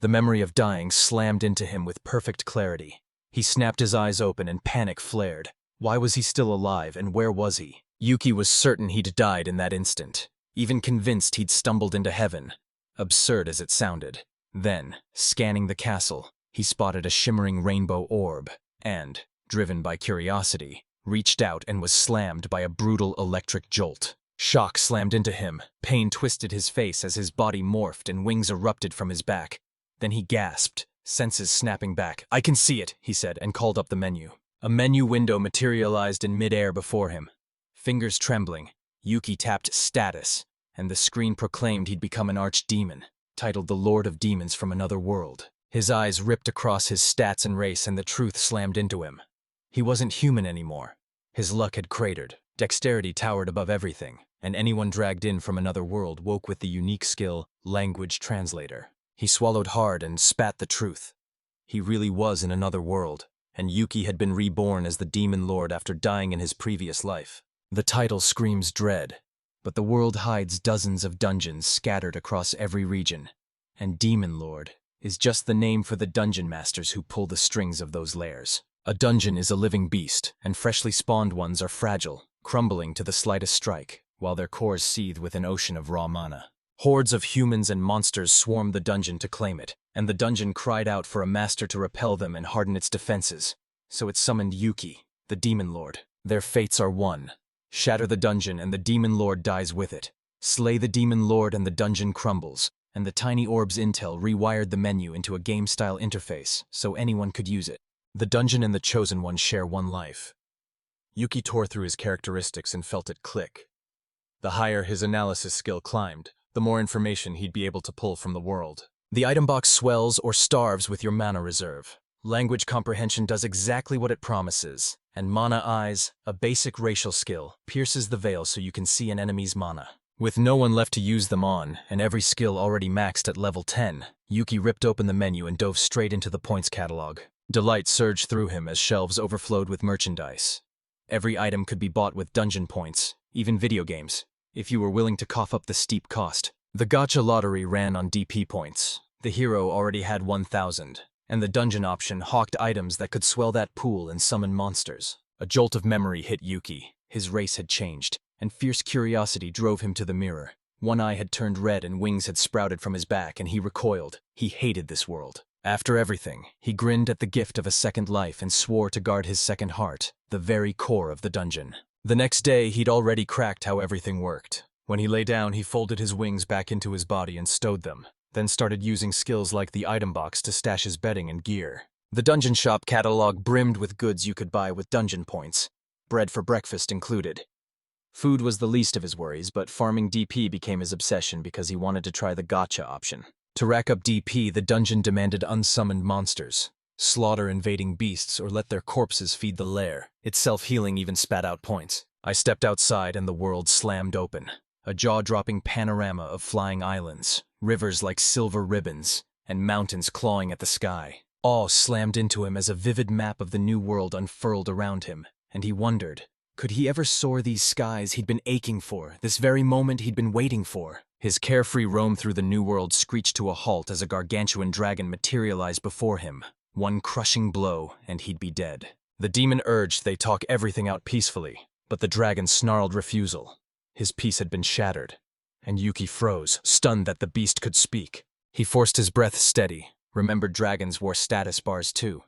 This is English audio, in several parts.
The memory of dying slammed into him with perfect clarity. He snapped his eyes open and panic flared. Why was he still alive, and where was he? Yuki was certain he'd died in that instant, even convinced he'd stumbled into heaven. Absurd as it sounded. Then, scanning the castle, he spotted a shimmering rainbow orb, and, driven by curiosity, reached out and was slammed by a brutal electric jolt. Shock slammed into him, pain twisted his face as his body morphed and wings erupted from his back. Then he gasped, senses snapping back. "I can see it," he said, and called up the menu. A menu window materialized in midair before him. Fingers trembling, Yuki tapped Status, and the screen proclaimed he'd become an archdemon, titled the Lord of Demons from Another World. His eyes ripped across his stats and race, and the truth slammed into him. He wasn't human anymore. His luck had cratered. Dexterity towered above everything, and anyone dragged in from another world woke with the unique skill, Language Translator. He swallowed hard and spat the truth. He really was in another world, and Yuki had been reborn as the Demon Lord after dying in his previous life. The title screams dread, but the world hides dozens of dungeons scattered across every region, and Demon Lord is just the name for the dungeon masters who pull the strings of those lairs. A dungeon is a living beast, and freshly spawned ones are fragile, crumbling to the slightest strike, while their cores seethe with an ocean of raw mana. Hordes of humans and monsters swarmed the dungeon to claim it, and the dungeon cried out for a master to repel them and harden its defenses. So it summoned Yuki, the Demon Lord. Their fates are one. Shatter the dungeon and the Demon Lord dies with it. Slay the Demon Lord and the dungeon crumbles, and the tiny orb's intel rewired the menu into a game-style interface so anyone could use it. The dungeon and the Chosen One share one life. Yuki tore through his characteristics and felt it click. The higher his analysis skill climbed, the more information he'd be able to pull from the world. The item box swells or starves with your mana reserve. Language comprehension does exactly what it promises, and Mana Eyes, a basic racial skill, pierces the veil so you can see an enemy's mana. With no one left to use them on, and every skill already maxed at level 10, Yuki ripped open the menu and dove straight into the points catalog. Delight surged through him as shelves overflowed with merchandise. Every item could be bought with dungeon points, even video games, if you were willing to cough up the steep cost. The gacha lottery ran on DP points. The hero already had 1,000, and the dungeon option hawked items that could swell that pool and summon monsters. A jolt of memory hit Yuki. His race had changed, and fierce curiosity drove him to the mirror. One eye had turned red and wings had sprouted from his back, and he recoiled. He hated this world. After everything, he grinned at the gift of a second life and swore to guard his second heart, the very core of the dungeon. The next day, he'd already cracked how everything worked. When he lay down, he folded his wings back into his body and stowed them, then started using skills like the item box to stash his bedding and gear. The dungeon shop catalog brimmed with goods you could buy with dungeon points, bread for breakfast included. Food was the least of his worries, but farming DP became his obsession because he wanted to try the gacha option. To rack up DP, the dungeon demanded unsummoned monsters. Slaughter invading beasts or let their corpses feed the lair. Its self-healing even spat out points. I stepped outside and the world slammed open. A jaw-dropping panorama of flying islands, rivers like silver ribbons, and mountains clawing at the sky. Awe slammed into him as a vivid map of the new world unfurled around him, and he wondered, could he ever soar these skies he'd been aching for, this very moment he'd been waiting for? His carefree roam through the new world screeched to a halt as a gargantuan dragon materialized before him. One crushing blow, and he'd be dead. The demon urged they talk everything out peacefully, but the dragon snarled refusal. His peace had been shattered, and Yuki froze, stunned that the beast could speak. He forced his breath steady, remembered dragons wore status bars too.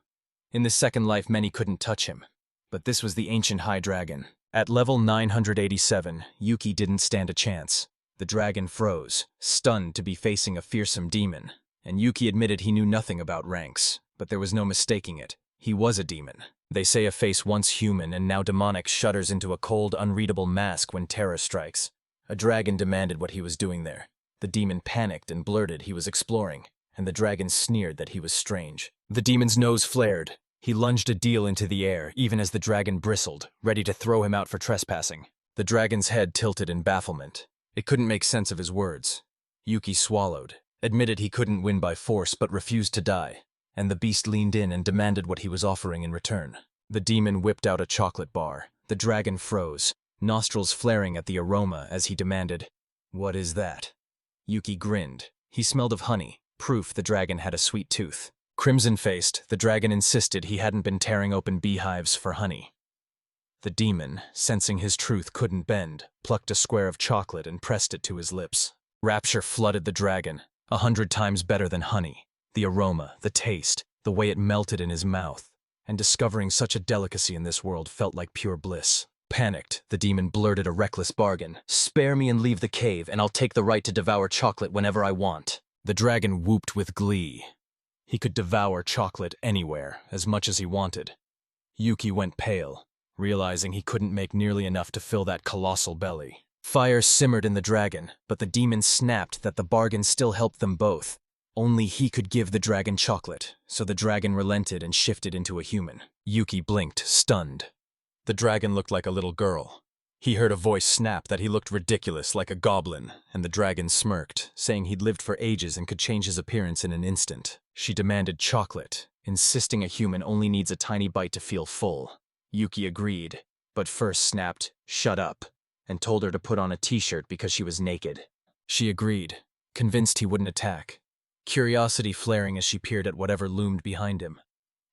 In this second life many couldn't touch him, but this was the ancient high dragon. At level 987, Yuki didn't stand a chance. The dragon froze, stunned to be facing a fearsome demon, and Yuki admitted he knew nothing about ranks, but there was no mistaking it. He was a demon. They say a face once human and now demonic shudders into a cold, unreadable mask when terror strikes. A dragon demanded what he was doing there. The demon panicked and blurted he was exploring, and the dragon sneered that he was strange. The demon's nose flared. He lunged a deal into the air, even as the dragon bristled, ready to throw him out for trespassing. The dragon's head tilted in bafflement. It couldn't make sense of his words. Yuki swallowed, admitted he couldn't win by force but refused to die, and the beast leaned in and demanded what he was offering in return. The demon whipped out a chocolate bar. The dragon froze, nostrils flaring at the aroma as he demanded, "What is that?" Yuki grinned. He smelled of honey, proof the dragon had a sweet tooth. Crimson-faced, the dragon insisted he hadn't been tearing open beehives for honey. The demon, sensing his truth couldn't bend, plucked a square of chocolate and pressed it to his lips. Rapture flooded the dragon, 100 times better than honey. The aroma, the taste, the way it melted in his mouth. And discovering such a delicacy in this world felt like pure bliss. Panicked, the demon blurted a reckless bargain. "Spare me and leave the cave, and I'll take the right to devour chocolate whenever I want." The dragon whooped with glee. He could devour chocolate anywhere, as much as he wanted. Yuki went pale, realizing he couldn't make nearly enough to fill that colossal belly. Fire simmered in the dragon, but the demon snapped that the bargain still helped them both. Only he could give the dragon chocolate, so the dragon relented and shifted into a human. Yuki blinked, stunned. The dragon looked like a little girl. He heard a voice snap that he looked ridiculous, like a goblin, and the dragon smirked, saying he'd lived for ages and could change his appearance in an instant. She demanded chocolate, insisting a human only needs a tiny bite to feel full. Yuki agreed, but first snapped, "Shut up," and told her to put on a t-shirt because she was naked. She agreed, convinced he wouldn't attack, curiosity flaring as she peered at whatever loomed behind him,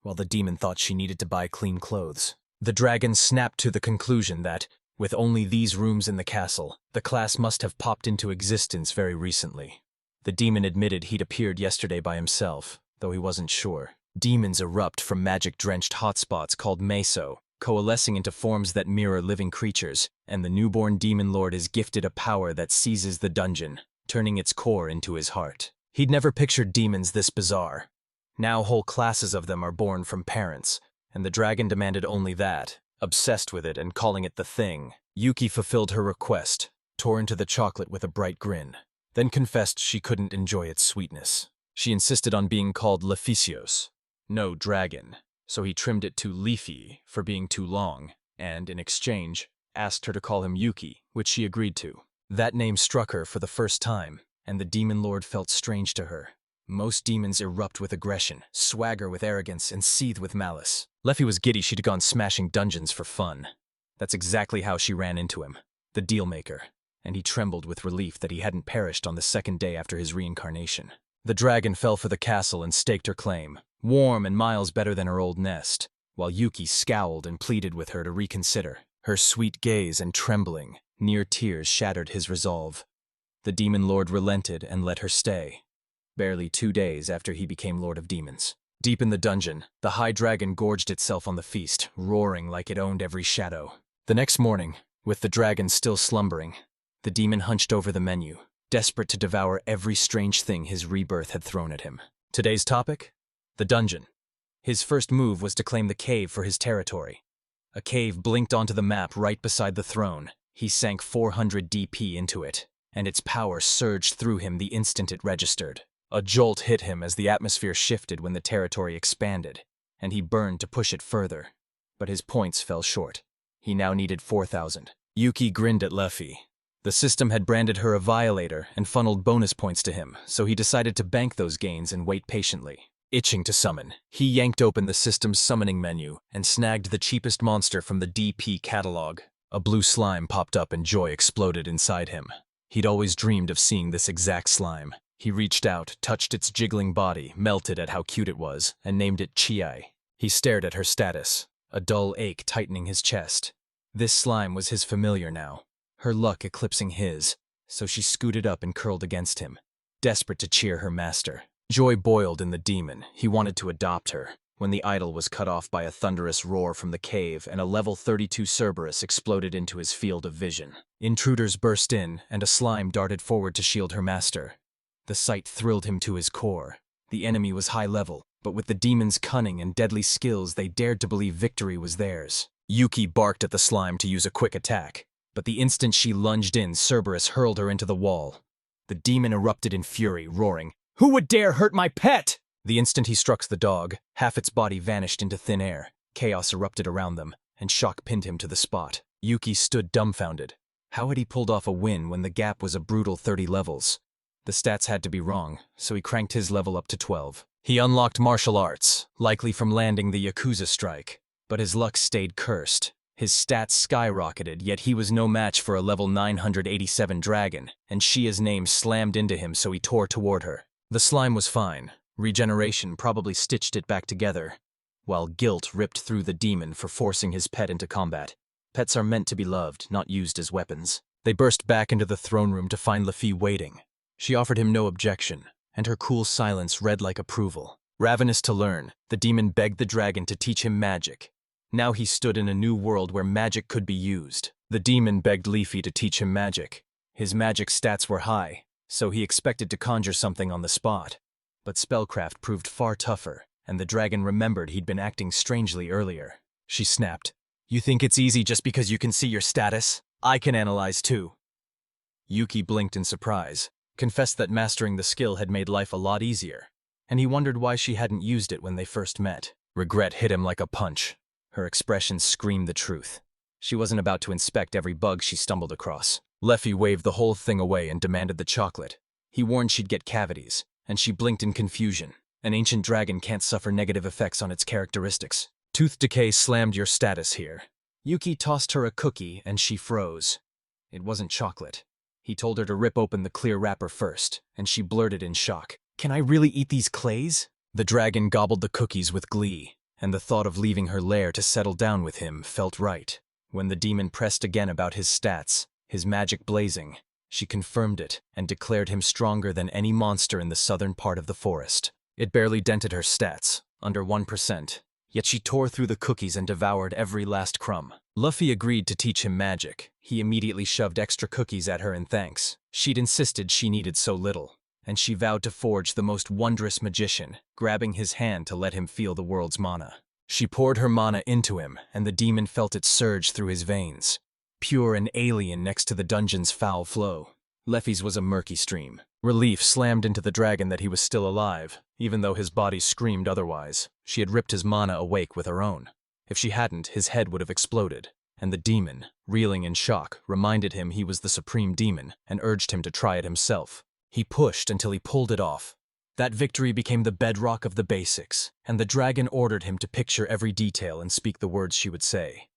while the demon thought she needed to buy clean clothes. The dragon snapped to the conclusion that, with only these rooms in the castle, the class must have popped into existence very recently. The demon admitted he'd appeared yesterday by himself, though he wasn't sure. Demons erupt from magic-drenched hotspots called meso, coalescing into forms that mirror living creatures, and the newborn demon lord is gifted a power that seizes the dungeon, turning its core into his heart. He'd never pictured demons this bizarre. Now whole classes of them are born from parents, and the dragon demanded only that, obsessed with it and calling it the thing. Yuki fulfilled her request, tore into the chocolate with a bright grin, then confessed she couldn't enjoy its sweetness. She insisted on being called Leficios, no dragon, so he trimmed it to Leafy for being too long, and, in exchange, asked her to call him Yuki, which she agreed to. That name struck her for the first time, and the demon lord felt strange to her. Most demons erupt with aggression, swagger with arrogance, and seethe with malice. Leffy was giddy she'd gone smashing dungeons for fun. That's exactly how she ran into him, the dealmaker, and he trembled with relief that he hadn't perished on the second day after his reincarnation. The dragon fell for the castle and staked her claim, warm and miles better than her old nest, while Yuki scowled and pleaded with her to reconsider. Her sweet gaze and trembling, near tears shattered his resolve. The demon lord relented and let her stay, barely 2 days after he became Lord of Demons. Deep in the dungeon, the high dragon gorged itself on the feast, roaring like it owned every shadow. The next morning, with the dragon still slumbering, the demon hunched over the menu, desperate to devour every strange thing his rebirth had thrown at him. Today's topic? The dungeon. His first move was to claim the cave for his territory. A cave blinked onto the map right beside the throne. He sank 400 DP into it, and its power surged through him the instant it registered. A jolt hit him as the atmosphere shifted when the territory expanded, and he burned to push it further. But his points fell short. He now needed 4,000. Yuki grinned at Leffy. The system had branded her a violator and funneled bonus points to him, so he decided to bank those gains and wait patiently. Itching to summon, he yanked open the system's summoning menu and snagged the cheapest monster from the DP catalog. A blue slime popped up and joy exploded inside him. He'd always dreamed of seeing this exact slime. He reached out, touched its jiggling body, melted at how cute it was, and named it Chiai. He stared at her status, a dull ache tightening his chest. This slime was his familiar now, her luck eclipsing his, so she scooted up and curled against him, desperate to cheer her master. Joy boiled in the demon. He wanted to adopt her, when the idol was cut off by a thunderous roar from the cave and a level 32 Cerberus exploded into his field of vision. Intruders burst in, and a slime darted forward to shield her master. The sight thrilled him to his core. The enemy was high level, but with the demon's cunning and deadly skills, they dared to believe victory was theirs. Yuki barked at the slime to use a quick attack, but the instant she lunged in, Cerberus hurled her into the wall. The demon erupted in fury, roaring, "Who would dare hurt my pet?" The instant he struck the dog, half its body vanished into thin air. Chaos erupted around them, and shock pinned him to the spot. Yuki stood dumbfounded. How had he pulled off a win when the gap was a brutal 30 levels? The stats had to be wrong, so he cranked his level up to 12. He unlocked martial arts, likely from landing the Yakuza strike, but his luck stayed cursed. His stats skyrocketed, yet he was no match for a level 987 dragon, and Shia's name slammed into him, so he tore toward her. The slime was fine. Regeneration probably stitched it back together, while guilt ripped through the demon for forcing his pet into combat. Pets are meant to be loved, not used as weapons. They burst back into the throne room to find Laffy waiting. She offered him no objection, and her cool silence read like approval. Ravenous to learn, the demon begged the dragon to teach him magic. Now he stood in a new world where magic could be used. The demon begged Leafy to teach him magic. His magic stats were high, so he expected to conjure something on the spot. But spellcraft proved far tougher, and the dragon remembered he'd been acting strangely earlier. She snapped, "You think it's easy just because you can see your status? I can analyze too." Yuki blinked in surprise, confessed that mastering the skill had made life a lot easier, and he wondered why she hadn't used it when they first met. Regret hit him like a punch. Her expression screamed the truth. She wasn't about to inspect every bug she stumbled across. Leffy waved the whole thing away and demanded the chocolate. He warned she'd get cavities, and she blinked in confusion. An ancient dragon can't suffer negative effects on its characteristics. Tooth decay slammed your status here. Yuki tossed her a cookie and she froze. It wasn't chocolate. He told her to rip open the clear wrapper first, and she blurted in shock, "Can I really eat these clays?" The dragon gobbled the cookies with glee, and the thought of leaving her lair to settle down with him felt right. When the demon pressed again about his stats, his magic blazing, she confirmed it and declared him stronger than any monster in the southern part of the forest. It barely dented her stats, under 1%, yet she tore through the cookies and devoured every last crumb. Luffy agreed to teach him magic. He immediately shoved extra cookies at her in thanks. She'd insisted she needed so little, and she vowed to forge the most wondrous magician, grabbing his hand to let him feel the world's mana. She poured her mana into him, and the demon felt it surge through his veins, pure and alien next to the dungeon's foul flow. Leffy's was a murky stream. Relief slammed into the dragon that he was still alive, even though his body screamed otherwise. She had ripped his mana awake with her own. If she hadn't, his head would have exploded, and the demon, reeling in shock, reminded him he was the supreme demon and urged him to try it himself. He pushed until he pulled it off. That victory became the bedrock of the basics, and the dragon ordered him to picture every detail and speak the words she would say.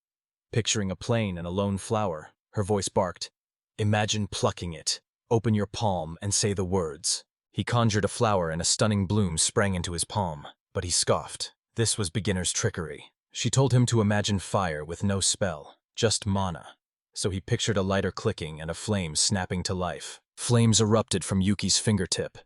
Picturing a plane and a lone flower, her voice barked, "Imagine plucking it. Open your palm and say the words." He conjured a flower and a stunning bloom sprang into his palm, but he scoffed. This was beginner's trickery. She told him to imagine fire with no spell, just mana. So he pictured a lighter clicking and a flame snapping to life. Flames erupted from Yuki's fingertip.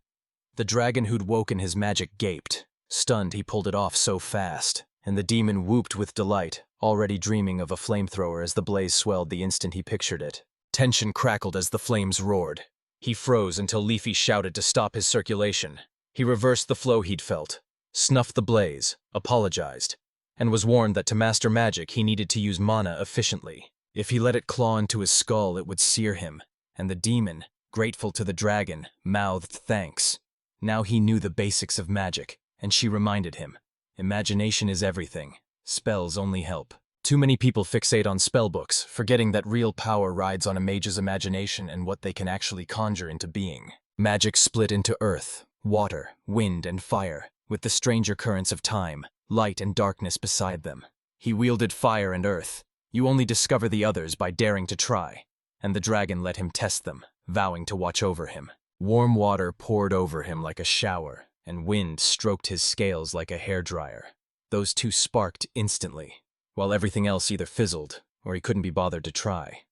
The dragon who'd woken his magic gaped. Stunned, he pulled it off so fast, and the demon whooped with delight, already dreaming of a flamethrower as the blaze swelled the instant he pictured it. Tension crackled as the flames roared. He froze until Leafy shouted to stop his circulation. He reversed the flow he'd felt, snuffed the blaze, apologized, and was warned that to master magic he needed to use mana efficiently. If he let it claw into his skull, it would sear him, and the demon, grateful to the dragon, mouthed thanks. Now he knew the basics of magic, and she reminded him, imagination is everything. Spells only help. Too many people fixate on spellbooks, forgetting that real power rides on a mage's imagination and what they can actually conjure into being. Magic split into earth, water, wind, and fire, with the stranger currents of time, light and darkness beside them. He wielded fire and earth. You only discover the others by daring to try, and the dragon let him test them, vowing to watch over him. Warm water poured over him like a shower, and wind stroked his scales like a hairdryer. Those two sparked instantly, while everything else either fizzled or he couldn't be bothered to try.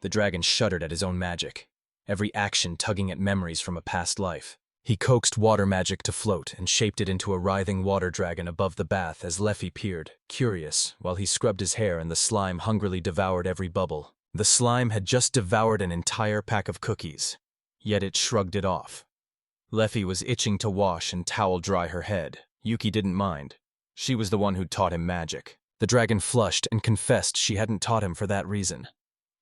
The dragon shuddered at his own magic, every action tugging at memories from a past life. He coaxed water magic to float and shaped it into a writhing water dragon above the bath as Leffy peered, curious, while he scrubbed his hair and the slime hungrily devoured every bubble. The slime had just devoured an entire pack of cookies, yet it shrugged it off. Leffy was itching to wash and towel dry her head. Yuki didn't mind. She was the one who'd taught him magic. The dragon flushed and confessed she hadn't taught him for that reason.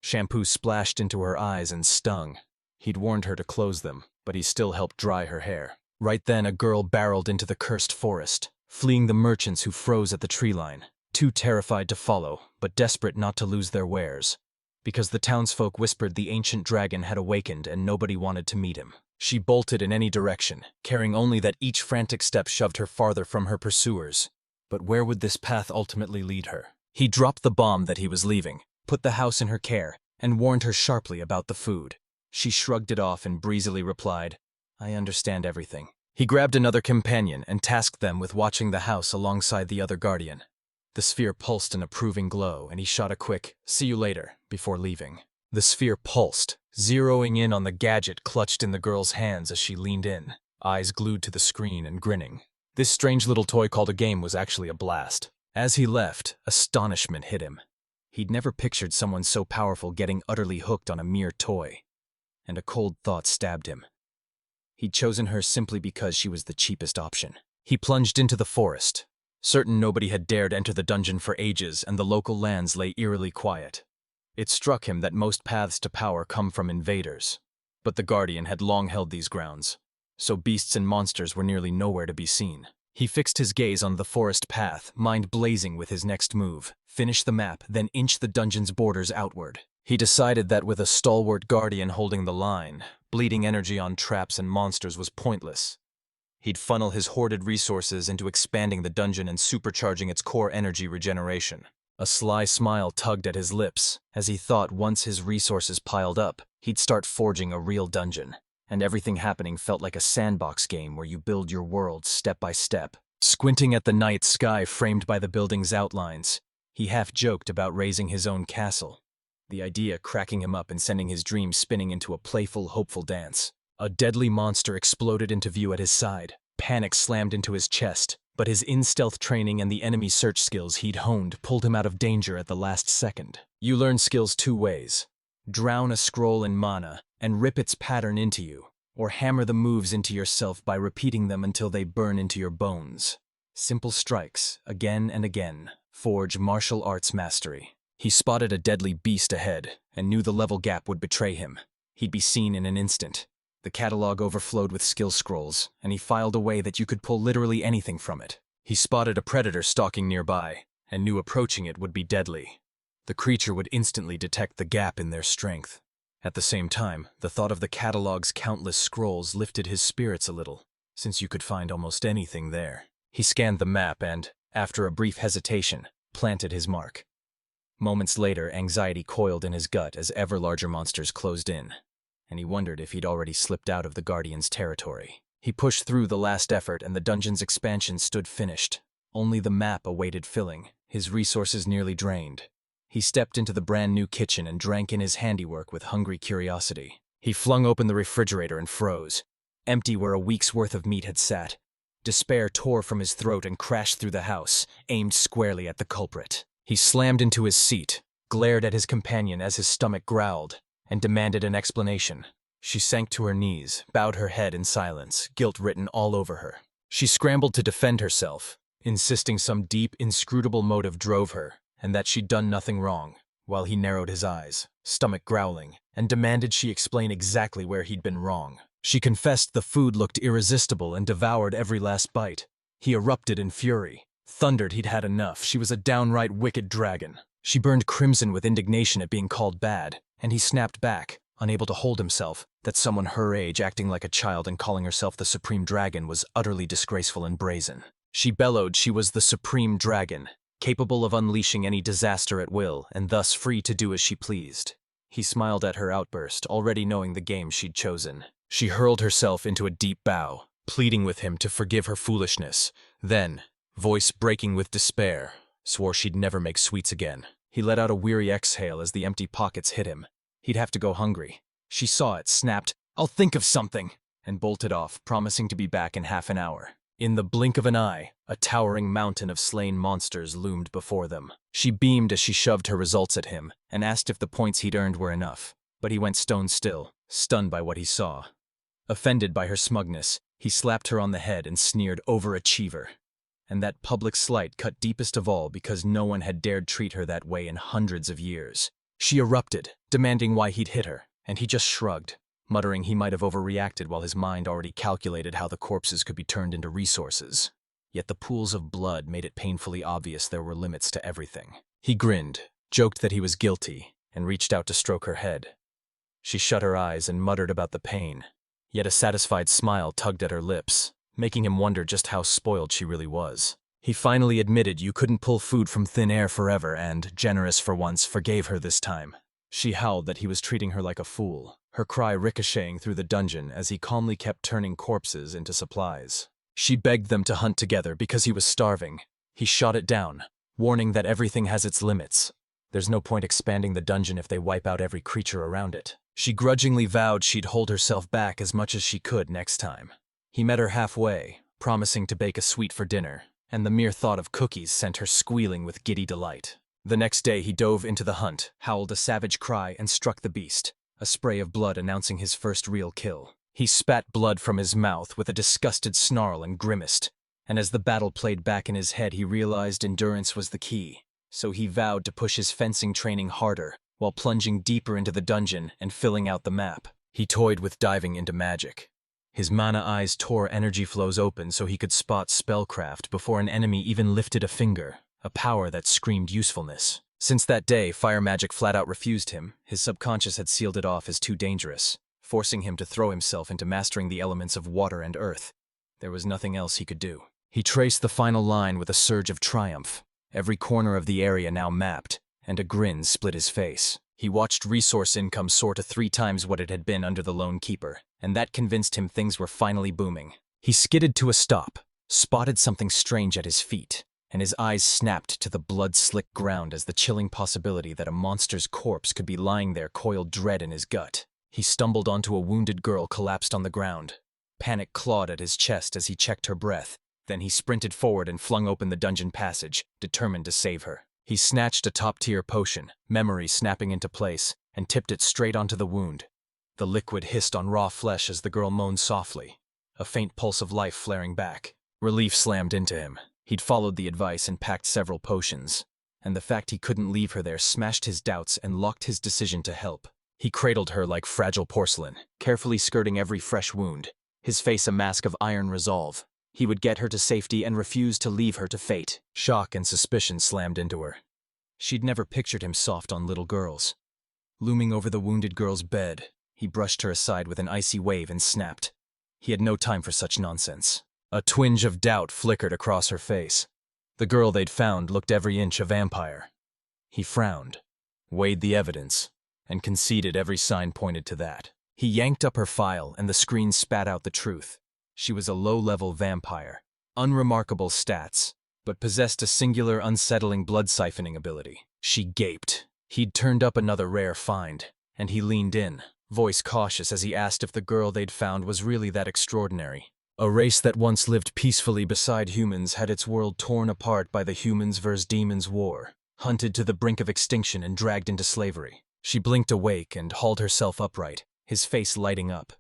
Shampoo splashed into her eyes and stung. He'd warned her to close them, but he still helped dry her hair. Right then, a girl barreled into the cursed forest, fleeing the merchants who froze at the tree line, too terrified to follow, but desperate not to lose their wares. Because the townsfolk whispered the ancient dragon had awakened and nobody wanted to meet him. She bolted in any direction, caring only that each frantic step shoved her farther from her pursuers. But where would this path ultimately lead her? He dropped the bomb that he was leaving, put the house in her care, and warned her sharply about the food. She shrugged it off and breezily replied, "I understand everything." He grabbed another companion and tasked them with watching the house alongside the other guardian. The sphere pulsed an approving glow, and he shot a quick, "See you later," before leaving. The sphere pulsed, zeroing in on the gadget clutched in the girl's hands as she leaned in, eyes glued to the screen and grinning. This strange little toy called a game was actually a blast. As he left, astonishment hit him. He'd never pictured someone so powerful getting utterly hooked on a mere toy. And a cold thought stabbed him. He'd chosen her simply because she was the cheapest option. He plunged into the forest, certain nobody had dared enter the dungeon for ages, and the local lands lay eerily quiet. It struck him that most paths to power come from invaders, but the Guardian had long held these grounds, so beasts and monsters were nearly nowhere to be seen. He fixed his gaze on the forest path, mind blazing with his next move, finish the map, then inch the dungeon's borders outward. He decided that with a stalwart Guardian holding the line, bleeding energy on traps and monsters was pointless. He'd funnel his hoarded resources into expanding the dungeon and supercharging its core energy regeneration. A sly smile tugged at his lips as he thought once his resources piled up, he'd start forging a real dungeon, and everything happening felt like a sandbox game where you build your world step by step. Squinting at the night sky framed by the building's outlines, he half-joked about raising his own castle, the idea cracking him up and sending his dreams spinning into a playful, hopeful dance. A deadly monster exploded into view at his side. Panic slammed into his chest, but his in-stealth training and the enemy search skills he'd honed pulled him out of danger at the last second. You learn skills two ways: drown a scroll in mana and rip its pattern into you, or hammer the moves into yourself by repeating them until they burn into your bones. Simple strikes, again and again, forge martial arts mastery. He spotted a deadly beast ahead and knew the level gap would betray him. He'd be seen in an instant. The catalog overflowed with skill scrolls, and he filed away that you could pull literally anything from it. He spotted a predator stalking nearby, and knew approaching it would be deadly. The creature would instantly detect the gap in their strength. At the same time, the thought of the catalog's countless scrolls lifted his spirits a little, since you could find almost anything there. He scanned the map and, after a brief hesitation, planted his mark. Moments later, anxiety coiled in his gut as ever larger monsters closed in, and he wondered if he'd already slipped out of the Guardian's territory. He pushed through the last effort, and the dungeon's expansion stood finished. Only the map awaited filling, his resources nearly drained. He stepped into the brand-new kitchen and drank in his handiwork with hungry curiosity. He flung open the refrigerator and froze, empty where a week's worth of meat had sat. Despair tore from his throat and crashed through the house, aimed squarely at the culprit. He slammed into his seat, glared at his companion as his stomach growled, and demanded an explanation. She sank to her knees, bowed her head in silence, guilt written all over her. She scrambled to defend herself, insisting some deep, inscrutable motive drove her, and that she'd done nothing wrong, while he narrowed his eyes, stomach growling, and demanded she explain exactly where he'd been wrong. She confessed the food looked irresistible and devoured every last bite. He erupted in fury, thundered he'd had enough. She was a downright wicked dragon. She burned crimson with indignation at being called bad, and he snapped back, unable to hold himself, that someone her age acting like a child and calling herself the Supreme Dragon was utterly disgraceful and brazen. She bellowed she was the Supreme Dragon, capable of unleashing any disaster at will, and thus free to do as she pleased. He smiled at her outburst, already knowing the game she'd chosen. She hurled herself into a deep bow, pleading with him to forgive her foolishness. Then, voice breaking with despair, swore she'd never make sweets again. He let out a weary exhale as the empty pockets hit him. He'd have to go hungry. She saw it, snapped, "I'll think of something," and bolted off, promising to be back in half an hour. In the blink of an eye, a towering mountain of slain monsters loomed before them. She beamed as she shoved her results at him, and asked if the points he'd earned were enough. But he went stone still, stunned by what he saw. Offended by her smugness, he slapped her on the head and sneered, "Overachiever." And that public slight cut deepest of all because no one had dared treat her that way in hundreds of years. She erupted, demanding why he'd hit her, and he just shrugged, muttering he might have overreacted while his mind already calculated how the corpses could be turned into resources. Yet the pools of blood made it painfully obvious there were limits to everything. He grinned, joked that he was guilty, and reached out to stroke her head. She shut her eyes and muttered about the pain, yet a satisfied smile tugged at her lips, making him wonder just how spoiled she really was. He finally admitted you couldn't pull food from thin air forever and, generous for once, forgave her this time. She howled that he was treating her like a fool, her cry ricocheting through the dungeon as he calmly kept turning corpses into supplies. She begged them to hunt together because he was starving. He shot it down, warning that everything has its limits. There's no point expanding the dungeon if they wipe out every creature around it. She grudgingly vowed she'd hold herself back as much as she could next time. He met her halfway, promising to bake a sweet for dinner, and the mere thought of cookies sent her squealing with giddy delight. The next day he dove into the hunt, howled a savage cry, and struck the beast, a spray of blood announcing his first real kill. He spat blood from his mouth with a disgusted snarl and grimaced, and as the battle played back in his head he realized endurance was the key. So he vowed to push his fencing training harder, while plunging deeper into the dungeon and filling out the map. He toyed with diving into magic. His mana eyes tore energy flows open so he could spot spellcraft before an enemy even lifted a finger, a power that screamed usefulness. Since that day, fire magic flat out refused him. His subconscious had sealed it off as too dangerous, forcing him to throw himself into mastering the elements of water and earth. There was nothing else he could do. He traced the final line with a surge of triumph. Every corner of the area now mapped, and a grin split his face. He watched resource income soar to 3 times what it had been under the Lone Keeper, and that convinced him things were finally booming. He skidded to a stop, spotted something strange at his feet, and his eyes snapped to the blood-slick ground as the chilling possibility that a monster's corpse could be lying there coiled dread in his gut. He stumbled onto a wounded girl collapsed on the ground. Panic clawed at his chest as he checked her breath. Then he sprinted forward and flung open the dungeon passage, determined to save her. He snatched a top-tier potion, memory snapping into place, and tipped it straight onto the wound. The liquid hissed on raw flesh as the girl moaned softly, a faint pulse of life flaring back. Relief slammed into him. He'd followed the advice and packed several potions, and the fact he couldn't leave her there smashed his doubts and locked his decision to help. He cradled her like fragile porcelain, carefully skirting every fresh wound, his face a mask of iron resolve. He would get her to safety and refuse to leave her to fate. Shock and suspicion slammed into her. She'd never pictured him soft on little girls. Looming over the wounded girl's bed, he brushed her aside with an icy wave and snapped. He had no time for such nonsense. A twinge of doubt flickered across her face. The girl they'd found looked every inch a vampire. He frowned, weighed the evidence, and conceded every sign pointed to that. He yanked up her file and the screen spat out the truth. She was a low-level vampire, unremarkable stats, but possessed a singular unsettling blood-siphoning ability. She gaped. He'd turned up another rare find, and he leaned in, voice cautious as he asked if the girl they'd found was really that extraordinary. A race that once lived peacefully beside humans had its world torn apart by the humans versus demons war, hunted to the brink of extinction and dragged into slavery. She blinked awake and hauled herself upright, his face lighting up.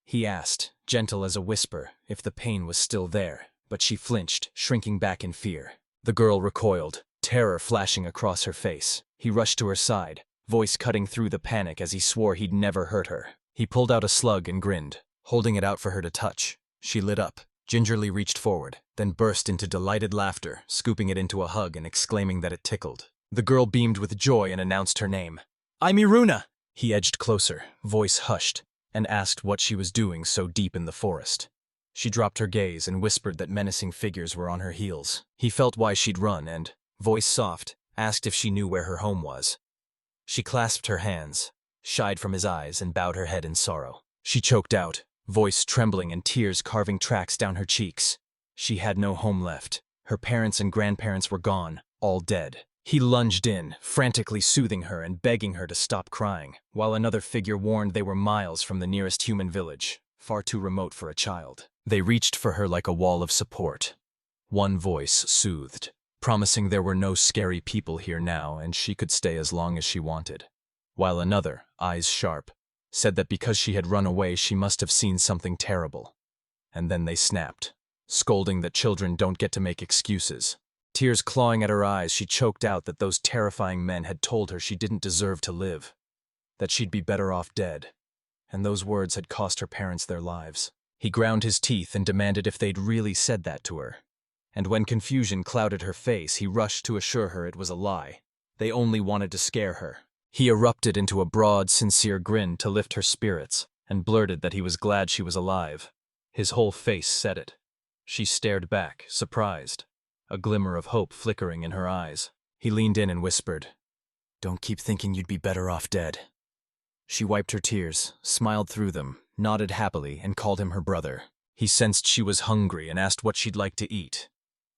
He asked, gentle as a whisper, if the pain was still there, but she flinched, shrinking back in fear. The girl recoiled, terror flashing across her face. He rushed to her side, voice cutting through the panic as he swore he'd never hurt her. He pulled out a slug and grinned, holding it out for her to touch. She lit up, gingerly reached forward, then burst into delighted laughter, scooping it into a hug and exclaiming that it tickled. The girl beamed with joy and announced her name. "I'm Iruna!" He edged closer, voice hushed, and asked what she was doing so deep in the forest. She dropped her gaze and whispered that menacing figures were on her heels. He felt why she'd run and, voice soft, asked if she knew where her home was. She clasped her hands, shied from his eyes, and bowed her head in sorrow. She choked out, voice trembling and tears carving tracks down her cheeks. She had no home left. Her parents and grandparents were gone, all dead. He lunged in, frantically soothing her and begging her to stop crying, while another figure warned they were miles from the nearest human village, far too remote for a child. They reached for her like a wall of support. One voice soothed, promising there were no scary people here now and she could stay as long as she wanted, while another, eyes sharp, said that because she had run away she must have seen something terrible. And then they snapped, scolding that children don't get to make excuses. Tears clawing at her eyes, she choked out that those terrifying men had told her she didn't deserve to live, that she'd be better off dead, and those words had cost her parents their lives. He ground his teeth and demanded if they'd really said that to her, and when confusion clouded her face, he rushed to assure her it was a lie. They only wanted to scare her. He erupted into a broad, sincere grin to lift her spirits, and blurted that he was glad she was alive. His whole face said it. She stared back, surprised, a glimmer of hope flickering in her eyes. He leaned in and whispered, "Don't keep thinking you'd be better off dead. She wiped her tears, smiled through them, nodded happily, and called him her brother. He sensed she was hungry and asked what she'd like to eat.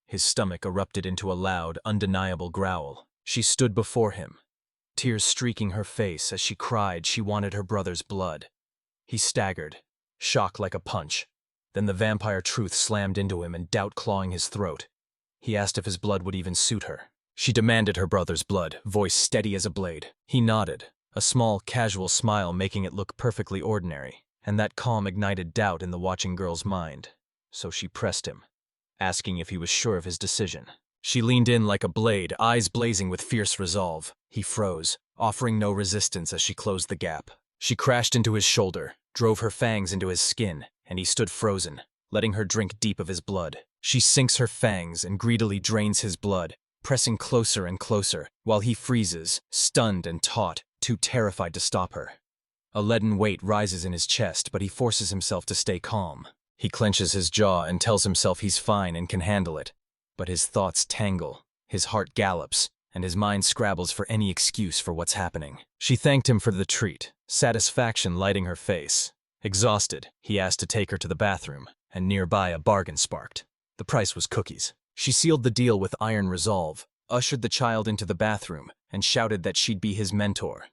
His stomach erupted into a loud, undeniable growl. She stood before him, tears streaking her face as she cried she wanted her brother's blood. He staggered, shock like a punch. Then the vampire truth slammed into him and doubt clawing his throat. He asked if his blood would even suit her. She demanded her brother's blood, voice steady as a blade. He nodded, a small, casual smile making it look perfectly ordinary, and that calm ignited doubt in the watching girl's mind. So she pressed him, asking if he was sure of his decision. She leaned in like a blade, eyes blazing with fierce resolve. He froze, offering no resistance as she closed the gap. She crashed into his shoulder, drove her fangs into his skin, and he stood frozen, letting her drink deep of his blood. She sinks her fangs and greedily drains his blood, pressing closer and closer, while he freezes, stunned and taut, too terrified to stop her. A leaden weight rises in his chest, but he forces himself to stay calm. He clenches his jaw and tells himself he's fine and can handle it. But his thoughts tangle, his heart gallops, and his mind scrabbles for any excuse for what's happening. She thanked him for the treat, satisfaction lighting her face. Exhausted, he asked to take her to the bathroom, and nearby a bargain sparked. The price was cookies. She sealed the deal with iron resolve, ushered the child into the bathroom, and shouted that she'd be his mentor.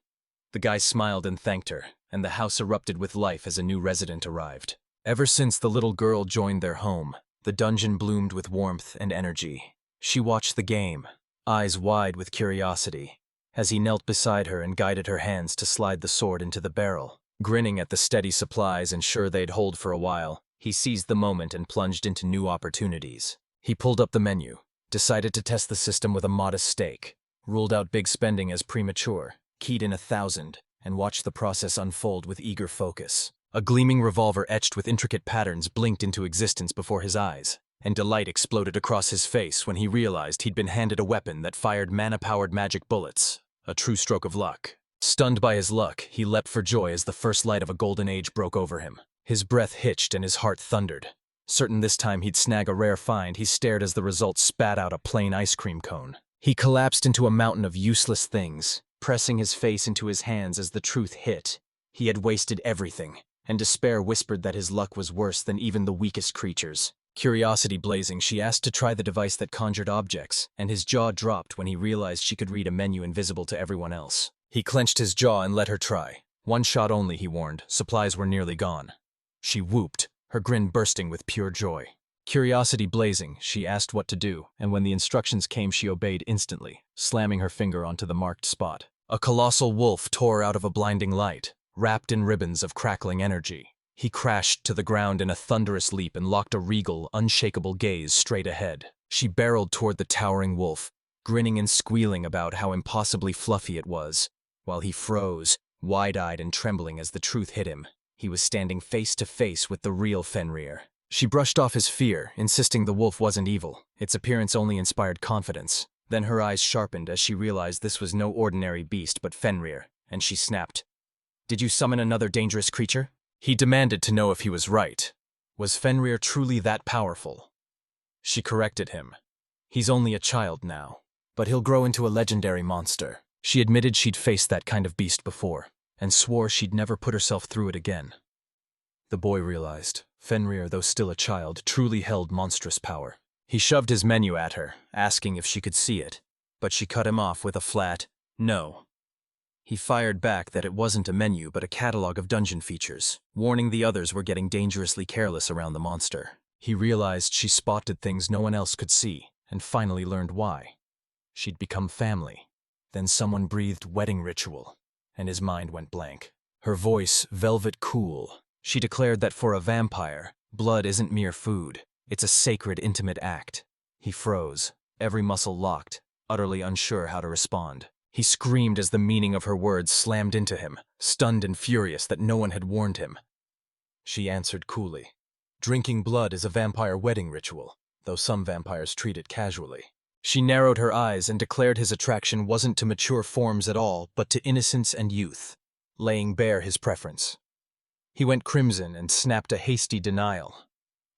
The guy smiled and thanked her, and the house erupted with life as a new resident arrived. Ever since the little girl joined their home, the dungeon bloomed with warmth and energy. She watched the game, eyes wide with curiosity, as he knelt beside her and guided her hands to slide the sword into the barrel. Grinning at the steady supplies and sure they'd hold for a while, he seized the moment and plunged into new opportunities. He pulled up the menu, decided to test the system with a modest stake, ruled out big spending as premature, keyed in 1,000, and watched the process unfold with eager focus. A gleaming revolver etched with intricate patterns blinked into existence before his eyes, and delight exploded across his face when he realized he'd been handed a weapon that fired mana-powered magic bullets. A true stroke of luck. Stunned by his luck, he leapt for joy as the first light of a golden age broke over him. His breath hitched and his heart thundered. Certain this time he'd snag a rare find, he stared as the result spat out a plain ice cream cone. He collapsed into a mountain of useless things, pressing his face into his hands as the truth hit. He had wasted everything, and despair whispered that his luck was worse than even the weakest creatures. Curiosity blazing, she asked to try the device that conjured objects, and his jaw dropped when he realized she could read a menu invisible to everyone else. He clenched his jaw and let her try. One shot only, he warned. Supplies were nearly gone. She whooped, her grin bursting with pure joy. Curiosity blazing, she asked what to do, and when the instructions came she obeyed instantly, slamming her finger onto the marked spot. A colossal wolf tore out of a blinding light, wrapped in ribbons of crackling energy. He crashed to the ground in a thunderous leap and locked a regal, unshakable gaze straight ahead. She barreled toward the towering wolf, grinning and squealing about how impossibly fluffy it was, while he froze, wide-eyed and trembling as the truth hit him. He was standing face to face with the real Fenrir. She brushed off his fear, insisting the wolf wasn't evil. Its appearance only inspired confidence. Then her eyes sharpened as she realized this was no ordinary beast but Fenrir, and she snapped. "Did you summon another dangerous creature?" He demanded to know if he was right. Was Fenrir truly that powerful? She corrected him. "He's only a child now, but he'll grow into a legendary monster." She admitted she'd faced that kind of beast before, and swore she'd never put herself through it again. The boy realized, Fenrir, though still a child, truly held monstrous power. He shoved his menu at her, asking if she could see it, but she cut him off with a flat, "No." He fired back that it wasn't a menu but a catalog of dungeon features, warning the others were getting dangerously careless around the monster. He realized she spotted things no one else could see, and finally learned why. She'd become family. Then someone breathed wedding ritual, and his mind went blank. Her voice, velvet cool, she declared that for a vampire, blood isn't mere food, it's a sacred, intimate act. He froze, every muscle locked, utterly unsure how to respond. He screamed as the meaning of her words slammed into him, stunned and furious that no one had warned him. She answered coolly. Drinking blood is a vampire wedding ritual, though some vampires treat it casually. She narrowed her eyes and declared his attraction wasn't to mature forms at all, but to innocence and youth, laying bare his preference. He went crimson and snapped a hasty denial,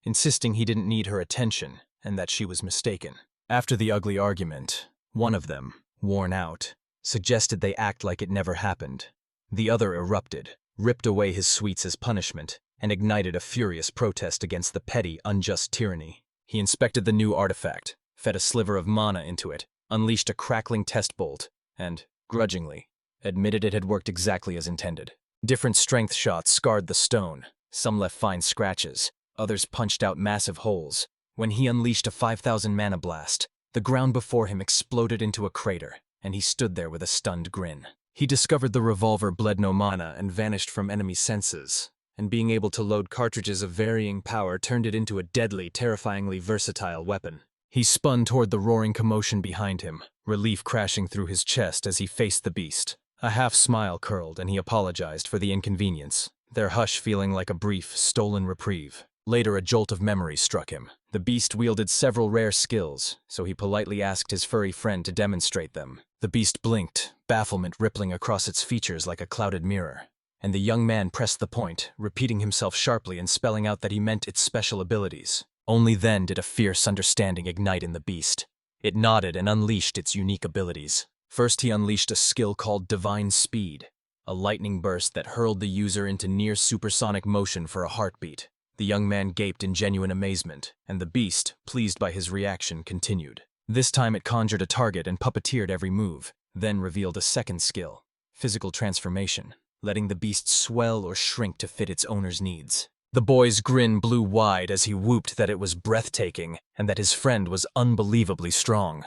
insisting he didn't need her attention and that she was mistaken. After the ugly argument, one of them, worn out, suggested they act like it never happened. The other erupted, ripped away his sweets as punishment, and ignited a furious protest against the petty, unjust tyranny. He inspected the new artifact, fed a sliver of mana into it, unleashed a crackling test bolt, and, grudgingly, admitted it had worked exactly as intended. Different strength shots scarred the stone. Some left fine scratches, others punched out massive holes. When he unleashed a 5,000 mana blast, the ground before him exploded into a crater, and he stood there with a stunned grin. He discovered the revolver bled no mana and vanished from enemy senses, and being able to load cartridges of varying power turned it into a deadly, terrifyingly versatile weapon. He spun toward the roaring commotion behind him, relief crashing through his chest as he faced the beast. A half-smile curled, and he apologized for the inconvenience, their hush feeling like a brief, stolen reprieve. Later, a jolt of memory struck him. The beast wielded several rare skills, so he politely asked his furry friend to demonstrate them. The beast blinked, bafflement rippling across its features like a clouded mirror, and the young man pressed the point, repeating himself sharply and spelling out that he meant its special abilities. Only then did a fierce understanding ignite in the beast. It nodded and unleashed its unique abilities. First, he unleashed a skill called Divine Speed, a lightning burst that hurled the user into near supersonic motion for a heartbeat. The young man gaped in genuine amazement, and the beast, pleased by his reaction, continued. This time it conjured a target and puppeteered every move, then revealed a second skill, Physical Transformation, letting the beast swell or shrink to fit its owner's needs. The boy's grin blew wide as he whooped that it was breathtaking and that his friend was unbelievably strong.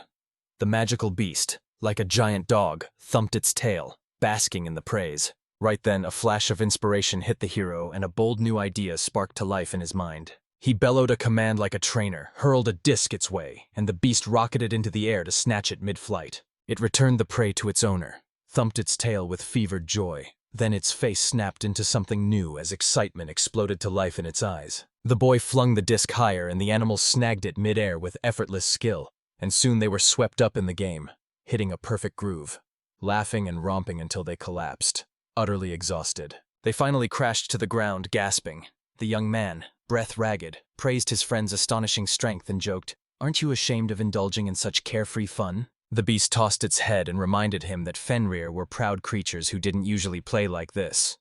The magical beast, like a giant dog, thumped its tail, basking in the praise. Right then, a flash of inspiration hit the hero, and a bold new idea sparked to life in his mind. He bellowed a command like a trainer, hurled a disc its way, and the beast rocketed into the air to snatch it mid-flight. It returned the prey to its owner, thumped its tail with fevered joy. Then its face snapped into something new as excitement exploded to life in its eyes. The boy flung the disc higher, and the animal snagged it mid-air with effortless skill, and soon they were swept up in the game, hitting a perfect groove, laughing and romping until they collapsed. Utterly exhausted, they finally crashed to the ground, gasping. The young man, breath ragged, praised his friend's astonishing strength and joked, "Aren't you ashamed of indulging in such carefree fun?" The beast tossed its head and reminded him that Fenrir were proud creatures who didn't usually play like this.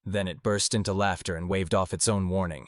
Then it burst into laughter and waved off its own warning,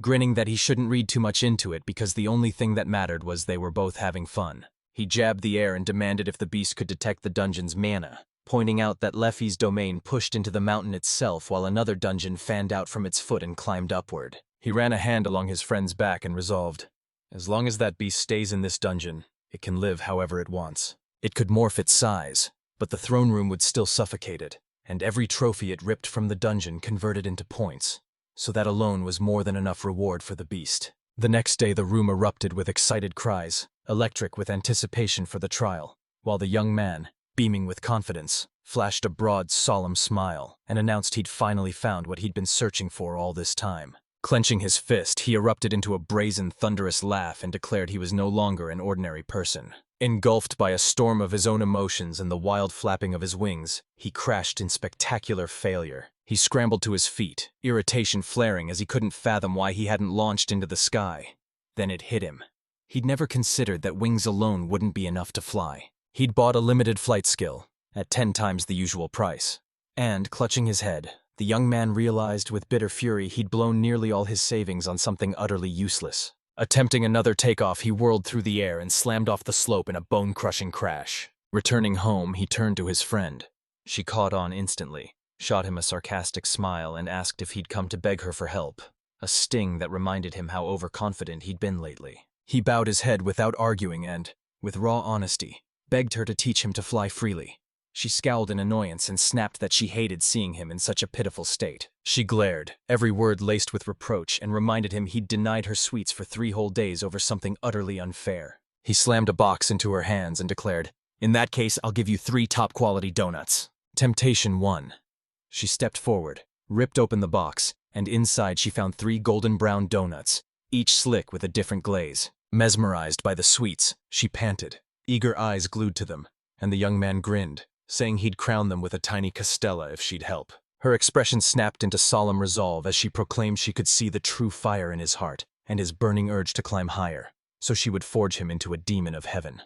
grinning that he shouldn't read too much into it because the only thing that mattered was they were both having fun. He jabbed the air and demanded if the beast could detect the dungeon's mana, pointing out that Leffy's domain pushed into the mountain itself while another dungeon fanned out from its foot and climbed upward. He ran a hand along his friend's back and resolved, as long as that beast stays in this dungeon, it can live however it wants. It could morph its size, but the throne room would still suffocate it, and every trophy it ripped from the dungeon converted into points, so that alone was more than enough reward for the beast. The next day the room erupted with excited cries, electric with anticipation for the trial, while the young man, beaming with confidence, flashed a broad, solemn smile and announced he'd finally found what he'd been searching for all this time. Clenching his fist, he erupted into a brazen, thunderous laugh and declared he was no longer an ordinary person. Engulfed by a storm of his own emotions and the wild flapping of his wings, he crashed in spectacular failure. He scrambled to his feet, irritation flaring as he couldn't fathom why he hadn't launched into the sky. Then it hit him. He'd never considered that wings alone wouldn't be enough to fly. He'd bought a limited flight skill, at 10 times the usual price. And, clutching his head, the young man realized with bitter fury he'd blown nearly all his savings on something utterly useless. Attempting another takeoff, he whirled through the air and slammed off the slope in a bone-crushing crash. Returning home, he turned to his friend. She caught on instantly, shot him a sarcastic smile, and asked if he'd come to beg her for help, a sting that reminded him how overconfident he'd been lately. He bowed his head without arguing and, with raw honesty, begged her to teach him to fly freely. She scowled in annoyance and snapped that she hated seeing him in such a pitiful state. She glared, every word laced with reproach, and reminded him he'd denied her sweets for 3 whole days over something utterly unfair. He slammed a box into her hands and declared, "In that case, I'll give you 3 top-quality donuts." Temptation won. She stepped forward, ripped open the box, and inside she found 3 golden-brown donuts, each slick with a different glaze. Mesmerized by the sweets, she panted, eager eyes glued to them, and the young man grinned, saying he'd crown them with a tiny castella if she'd help. Her expression snapped into solemn resolve as she proclaimed she could see the true fire in his heart and his burning urge to climb higher, so she would forge him into a demon of heaven.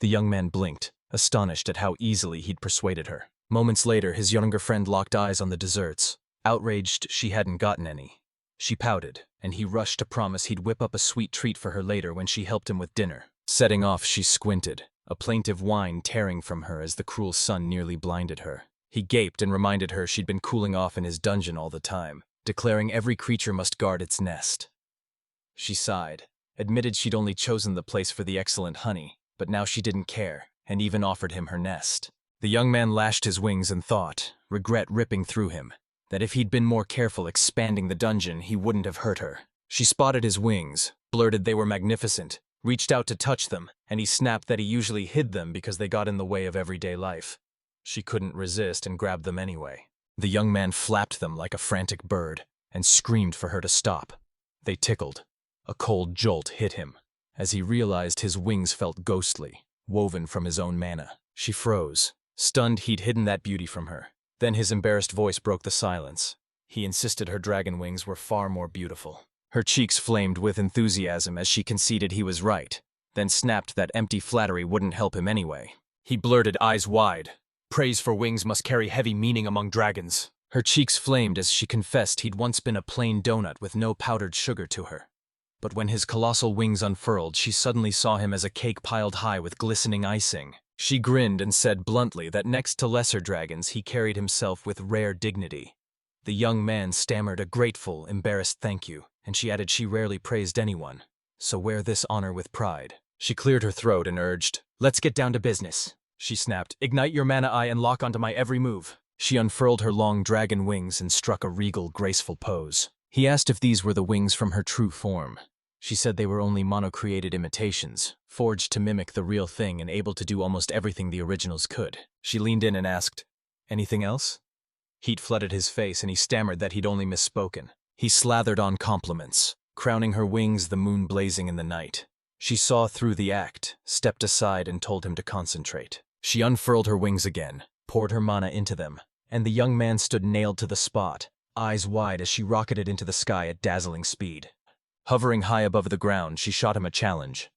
The young man blinked, astonished at how easily he'd persuaded her. Moments later, his younger friend locked eyes on the desserts. Outraged she hadn't gotten any. She pouted, and he rushed to promise he'd whip up a sweet treat for her later when she helped him with dinner. Setting off, she squinted, a plaintive whine tearing from her as the cruel sun nearly blinded her. He gaped and reminded her she'd been cooling off in his dungeon all the time, declaring every creature must guard its nest. She sighed, admitted she'd only chosen the place for the excellent honey, but now she didn't care, and even offered him her nest. The young man lashed his wings and thought, regret ripping through him, that if he'd been more careful expanding the dungeon, he wouldn't have hurt her. She spotted his wings, blurted they were magnificent, reached out to touch them, and he snapped that he usually hid them because they got in the way of everyday life. She couldn't resist and grabbed them anyway. The young man flapped them like a frantic bird and screamed for her to stop. They tickled. A cold jolt hit him. As he realized his wings felt ghostly, woven from his own mana. She froze, stunned he'd hidden that beauty from her. Then his embarrassed voice broke the silence. He insisted her dragon wings were far more beautiful. Her cheeks flamed with enthusiasm as she conceded he was right, then snapped that empty flattery wouldn't help him anyway. He blurted, eyes wide, "Praise for wings must carry heavy meaning among dragons." Her cheeks flamed as she confessed he'd once been a plain donut with no powdered sugar to her. But when his colossal wings unfurled, she suddenly saw him as a cake piled high with glistening icing. She grinned and said bluntly that next to lesser dragons he carried himself with rare dignity. The young man stammered a grateful, embarrassed thank you, and she added she rarely praised anyone, so wear this honor with pride. She cleared her throat and urged, "Let's get down to business." She snapped, "Ignite your mana eye and lock onto my every move." She unfurled her long dragon wings and struck a regal, graceful pose. He asked if these were the wings from her true form. She said they were only mono-created imitations, forged to mimic the real thing and able to do almost everything the originals could. She leaned in and asked, "Anything else?" Heat flooded his face and he stammered that he'd only misspoken. He slathered on compliments, crowning her wings the moon blazing in the night. She saw through the act, stepped aside and told him to concentrate. She unfurled her wings again, poured her mana into them, and the young man stood nailed to the spot, eyes wide as she rocketed into the sky at dazzling speed. Hovering high above the ground, she shot him a challenge.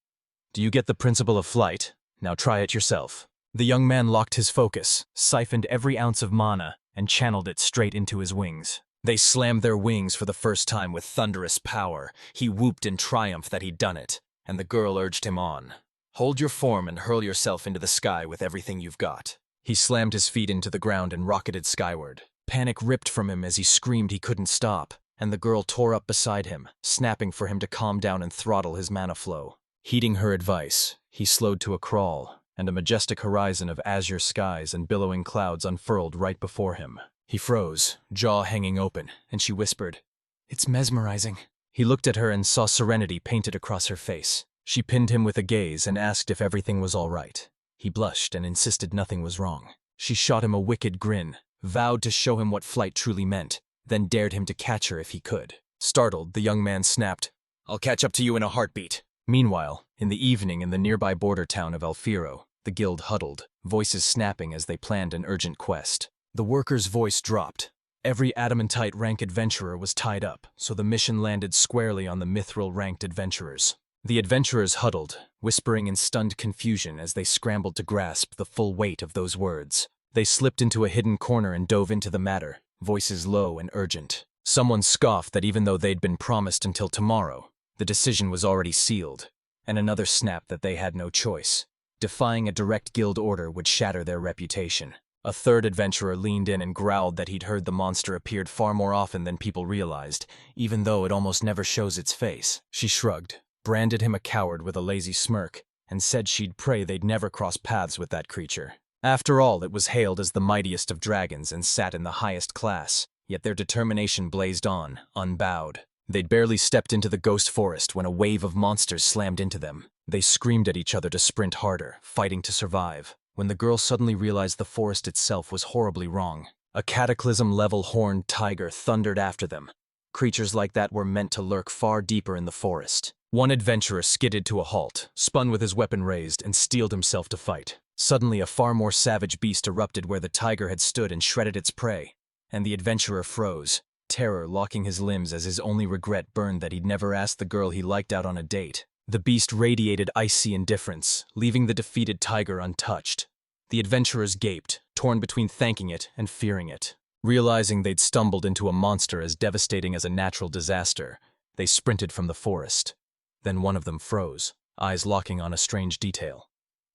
"Do you get the principle of flight? Now try it yourself." The young man locked his focus, siphoned every ounce of mana, and channeled it straight into his wings. They slammed their wings for the first time with thunderous power. He whooped in triumph that he'd done it, and the girl urged him on. "Hold your form and hurl yourself into the sky with everything you've got." He slammed his feet into the ground and rocketed skyward. Panic ripped from him as he screamed he couldn't stop, and the girl tore up beside him, snapping for him to calm down and throttle his mana flow. Heeding her advice, he slowed to a crawl, and a majestic horizon of azure skies and billowing clouds unfurled right before him. He froze, jaw hanging open, and she whispered, "It's mesmerizing." He looked at her and saw serenity painted across her face. She pinned him with a gaze and asked if everything was all right. He blushed and insisted nothing was wrong. She shot him a wicked grin, vowed to show him what flight truly meant, then dared him to catch her if he could. Startled, the young man snapped, "I'll catch up to you in a heartbeat." Meanwhile, in the evening in the nearby border town of Alfiro, the guild huddled, voices snapping as they planned an urgent quest. The worker's voice dropped. Every adamantite rank adventurer was tied up, so the mission landed squarely on the mithril-ranked adventurers. The adventurers huddled, whispering in stunned confusion as they scrambled to grasp the full weight of those words. They slipped into a hidden corner and dove into the matter, voices low and urgent. Someone scoffed that even though they'd been promised until tomorrow, the decision was already sealed, and another snapped that they had no choice. Defying a direct guild order would shatter their reputation. A third adventurer leaned in and growled that he'd heard the monster appeared far more often than people realized, even though it almost never shows its face. She shrugged, branded him a coward with a lazy smirk, and said she'd pray they'd never cross paths with that creature. After all, it was hailed as the mightiest of dragons and sat in the highest class, yet their determination blazed on, unbowed. They'd barely stepped into the ghost forest when a wave of monsters slammed into them. They screamed at each other to sprint harder, fighting to survive, when the girl suddenly realized the forest itself was horribly wrong. A cataclysm-level horned tiger thundered after them. Creatures like that were meant to lurk far deeper in the forest. One adventurer skidded to a halt, spun with his weapon raised, and steeled himself to fight. Suddenly, a far more savage beast erupted where the tiger had stood and shredded its prey, and the adventurer froze, terror locking his limbs as his only regret burned that he'd never asked the girl he liked out on a date. The beast radiated icy indifference, leaving the defeated tiger untouched. The adventurers gaped, torn between thanking it and fearing it. Realizing they'd stumbled into a monster as devastating as a natural disaster, they sprinted from the forest. Then one of them froze, eyes locking on a strange detail.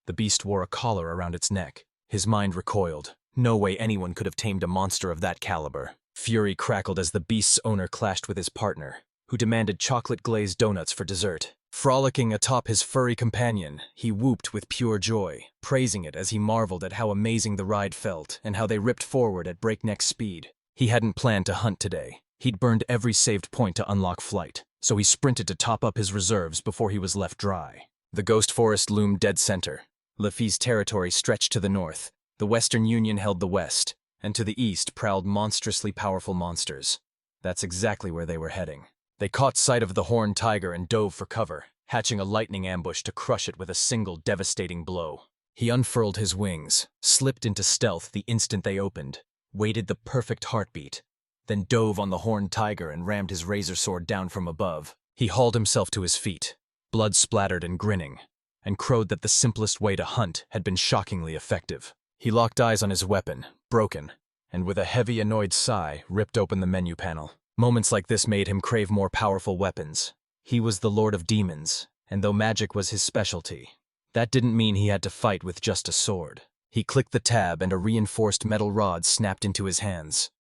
The beast wore a collar around its neck. His mind recoiled. No way anyone could have tamed a monster of that caliber. Fury crackled as the beast's owner clashed with his partner, who demanded chocolate-glazed donuts for dessert. Frolicking atop his furry companion, he whooped with pure joy, praising it as he marveled at how amazing the ride felt and how they ripped forward at breakneck speed. He hadn't planned to hunt today. He'd burned every saved point to unlock flight, so he sprinted to top up his reserves before he was left dry. The ghost forest loomed dead center. Luffy's territory stretched to the north. The Western Union held the west, and to the east prowled monstrously powerful monsters. That's exactly where they were heading. They caught sight of the horned tiger and dove for cover, hatching a lightning ambush to crush it with a single devastating blow. He unfurled his wings, slipped into stealth the instant they opened, waited the perfect heartbeat, then dove on the horned tiger and rammed his razor sword down from above. He hauled himself to his feet, blood splattered and grinning, and crowed that the simplest way to hunt had been shockingly effective. He locked eyes on his weapon, broken, and with a heavy, annoyed sigh, ripped open the menu panel. Moments like this made him crave more powerful weapons. He was the Lord of Demons, and though magic was his specialty, that didn't mean he had to fight with just a sword. He clicked the tab and a reinforced metal rod snapped into his hands.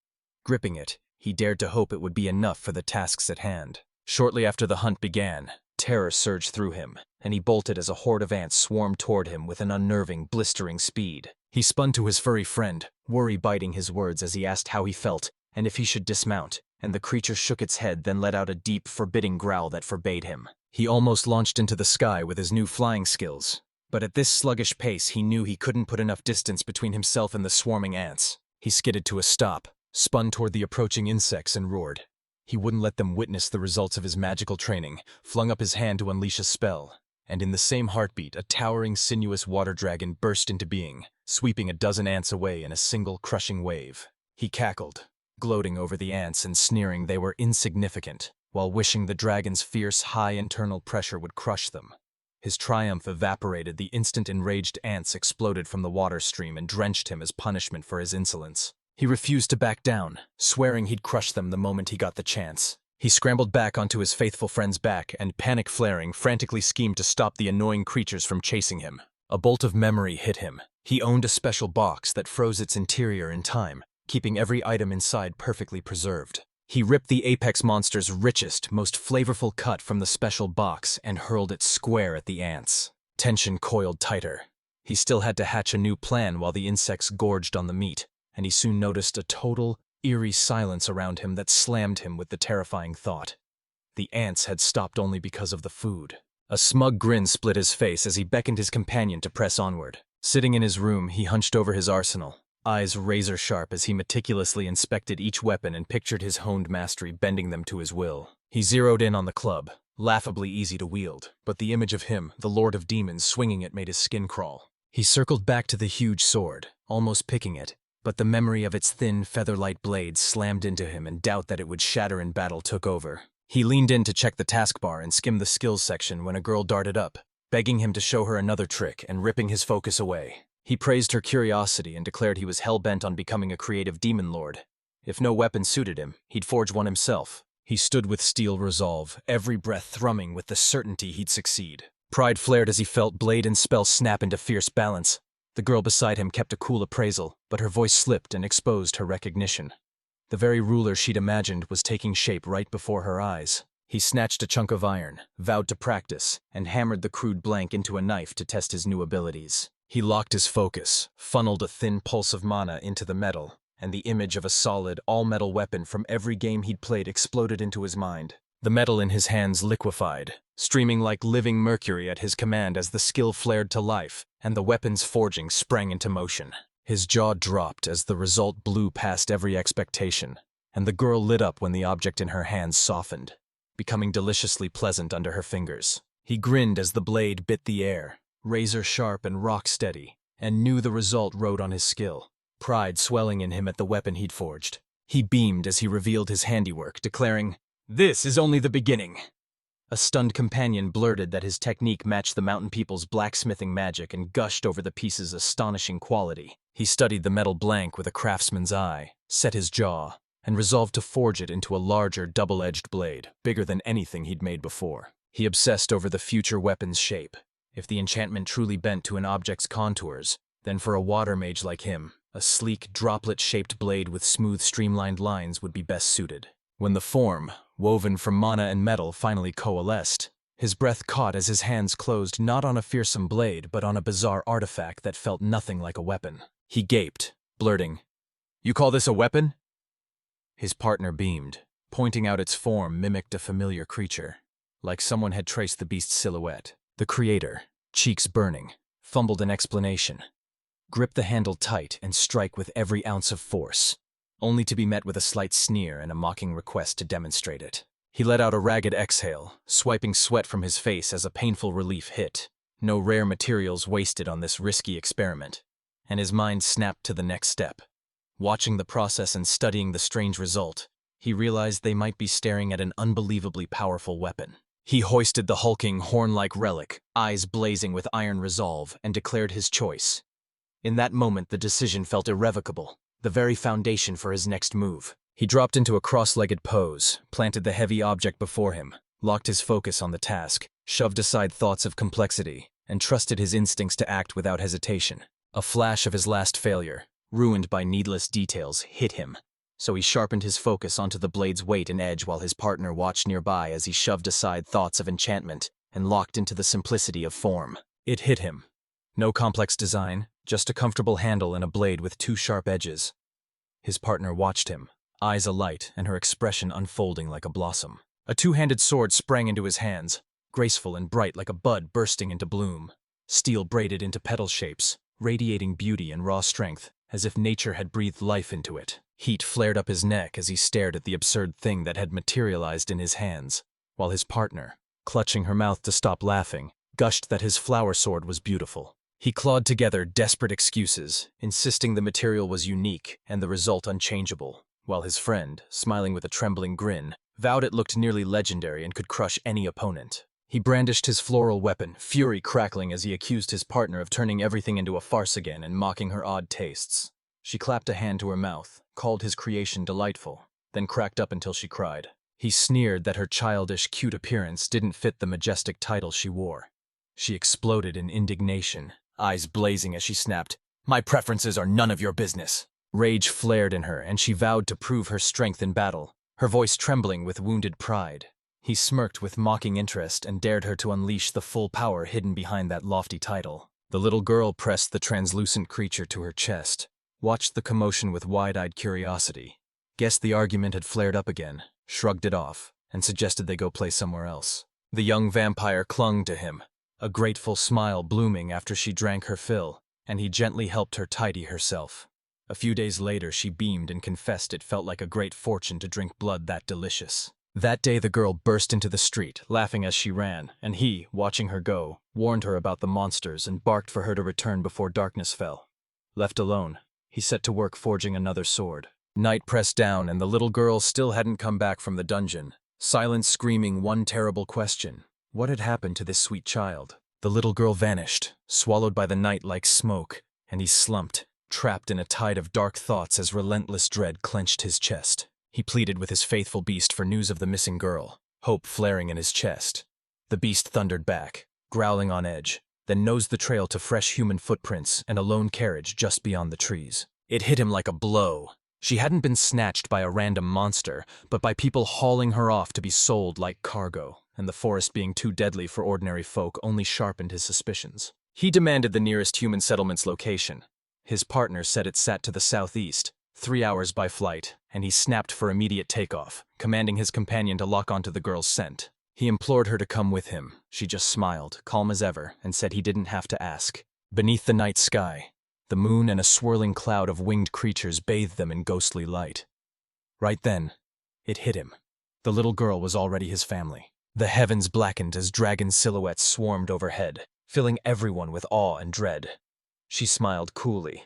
Gripping it, he dared to hope it would be enough for the tasks at hand. Shortly after the hunt began, terror surged through him, and he bolted as a horde of ants swarmed toward him with an unnerving, blistering speed. He spun to his furry friend, worry biting his words as he asked how he felt and if he should dismount, and the creature shook its head, then let out a deep, forbidding growl that forbade him. He almost launched into the sky with his new flying skills, but at this sluggish pace he knew he couldn't put enough distance between himself and the swarming ants. He skidded to a stop, spun toward the approaching insects and roared. He wouldn't let them witness the results of his magical training, flung up his hand to unleash a spell, and in the same heartbeat a towering, sinuous water dragon burst into being, sweeping a dozen ants away in a single crushing wave. He cackled, gloating over the ants and sneering they were insignificant, while wishing the dragon's fierce, high internal pressure would crush them. His triumph evaporated the instant enraged ants exploded from the water stream and drenched him as punishment for his insolence. He refused to back down, swearing he'd crush them the moment he got the chance. He scrambled back onto his faithful friend's back and, panic flaring, frantically schemed to stop the annoying creatures from chasing him. A bolt of memory hit him. He owned a special box that froze its interior in time, keeping every item inside perfectly preserved. He ripped the apex monster's richest, most flavorful cut from the special box and hurled it square at the ants. Tension coiled tighter. He still had to hatch a new plan while the insects gorged on the meat, and he soon noticed a total, eerie silence around him that slammed him with the terrifying thought. The ants had stopped only because of the food. A smug grin split his face as he beckoned his companion to press onward. Sitting in his room, he hunched over his arsenal, eyes razor-sharp as he meticulously inspected each weapon and pictured his honed mastery bending them to his will. He zeroed in on the club, laughably easy to wield, but the image of him, the Lord of Demons, swinging it made his skin crawl. He circled back to the huge sword, almost picking it, but the memory of its thin, feather-light blade slammed into him and doubt that it would shatter in battle took over. He leaned in to check the taskbar and skim the skills section when a girl darted up, begging him to show her another trick and ripping his focus away. He praised her curiosity and declared he was hell-bent on becoming a creative demon lord. If no weapon suited him, he'd forge one himself. He stood with steel resolve, every breath thrumming with the certainty he'd succeed. Pride flared as he felt blade and spell snap into fierce balance. The girl beside him kept a cool appraisal, but her voice slipped and exposed her recognition. The very ruler she'd imagined was taking shape right before her eyes. He snatched a chunk of iron, vowed to practice, and hammered the crude blank into a knife to test his new abilities. He locked his focus, funneled a thin pulse of mana into the metal, and the image of a solid, all-metal weapon from every game he'd played exploded into his mind. The metal in his hands liquefied, streaming like living mercury at his command as the skill flared to life, and the weapon's forging sprang into motion. His jaw dropped as the result blew past every expectation, and the girl lit up when the object in her hands softened, becoming deliciously pleasant under her fingers. He grinned as the blade bit the air, razor-sharp and rock-steady, and knew the result rode on his skill, pride swelling in him at the weapon he'd forged. He beamed as he revealed his handiwork, declaring, "This is only the beginning." A stunned companion blurted that his technique matched the mountain people's blacksmithing magic and gushed over the piece's astonishing quality. He studied the metal blank with a craftsman's eye, set his jaw, and resolved to forge it into a larger, double-edged blade, bigger than anything he'd made before. He obsessed over the future weapon's shape. If the enchantment truly bent to an object's contours, then for a water mage like him, a sleek, droplet-shaped blade with smooth, streamlined lines would be best suited. When the form, woven from mana and metal, finally coalesced, his breath caught as his hands closed not on a fearsome blade, but on a bizarre artifact that felt nothing like a weapon. He gaped, blurting, "You call this a weapon?" His partner beamed, pointing out its form mimicked a familiar creature, like someone had traced the beast's silhouette. The creator, cheeks burning, fumbled an explanation. Grip the handle tight and strike with every ounce of force, only to be met with a slight sneer and a mocking request to demonstrate it. He let out a ragged exhale, swiping sweat from his face as a painful relief hit. No rare materials wasted on this risky experiment, and his mind snapped to the next step. Watching the process and studying the strange result, he realized they might be staring at an unbelievably powerful weapon. He hoisted the hulking, horn-like relic, eyes blazing with iron resolve, and declared his choice. In that moment, the decision felt irrevocable, the very foundation for his next move. He dropped into a cross-legged pose, planted the heavy object before him, locked his focus on the task, shoved aside thoughts of complexity, and trusted his instincts to act without hesitation. A flash of his last failure, ruined by needless details, hit him, so he sharpened his focus onto the blade's weight and edge while his partner watched nearby as he shoved aside thoughts of enchantment and locked into the simplicity of form. It hit him. No complex design, just a comfortable handle and a blade with two sharp edges. His partner watched him, eyes alight and her expression unfolding like a blossom. A two-handed sword sprang into his hands, graceful and bright like a bud bursting into bloom. Steel braided into petal shapes, radiating beauty and raw strength, as if nature had breathed life into it. Heat flared up his neck as he stared at the absurd thing that had materialized in his hands, while his partner, clutching her mouth to stop laughing, gushed that his flower sword was beautiful. He clawed together desperate excuses, insisting the material was unique and the result unchangeable, while his friend, smiling with a trembling grin, vowed it looked nearly legendary and could crush any opponent. He brandished his floral weapon, fury crackling as he accused his partner of turning everything into a farce again and mocking her odd tastes. She clapped a hand to her mouth, called his creation delightful, then cracked up until she cried. He sneered that her childish, cute appearance didn't fit the majestic title she wore. She exploded in indignation, eyes blazing as she snapped, "My preferences are none of your business." Rage flared in her, and she vowed to prove her strength in battle, her voice trembling with wounded pride. He smirked with mocking interest and dared her to unleash the full power hidden behind that lofty title. The little girl pressed the translucent creature to her chest, watched the commotion with wide-eyed curiosity, guessed the argument had flared up again, shrugged it off, and suggested they go play somewhere else. The young vampire clung to him, a grateful smile blooming after she drank her fill, and he gently helped her tidy herself. A few days later, she beamed and confessed it felt like a great fortune to drink blood that delicious. That day, the girl burst into the street, laughing as she ran, and he, watching her go, warned her about the monsters and barked for her to return before darkness fell. Left alone, he set to work forging another sword. Night pressed down, and the little girl still hadn't come back from the dungeon, silence screaming one terrible question. What had happened to this sweet child? The little girl vanished, swallowed by the night like smoke, and he slumped, trapped in a tide of dark thoughts as relentless dread clenched his chest. He pleaded with his faithful beast for news of the missing girl, hope flaring in his chest. The beast thundered back, growling on edge, then nosed the trail to fresh human footprints and a lone carriage just beyond the trees. It hit him like a blow. She hadn't been snatched by a random monster, but by people hauling her off to be sold like cargo, and the forest being too deadly for ordinary folk only sharpened his suspicions. He demanded the nearest human settlement's location. His partner said it sat to the southeast, 3 hours by flight, and he snapped for immediate takeoff, commanding his companion to lock onto the girl's scent. He implored her to come with him. She just smiled, calm as ever, and said he didn't have to ask. Beneath the night sky, the moon and a swirling cloud of winged creatures bathed them in ghostly light. Right then, it hit him. The little girl was already his family. The heavens blackened as dragon silhouettes swarmed overhead, filling everyone with awe and dread. She smiled coolly.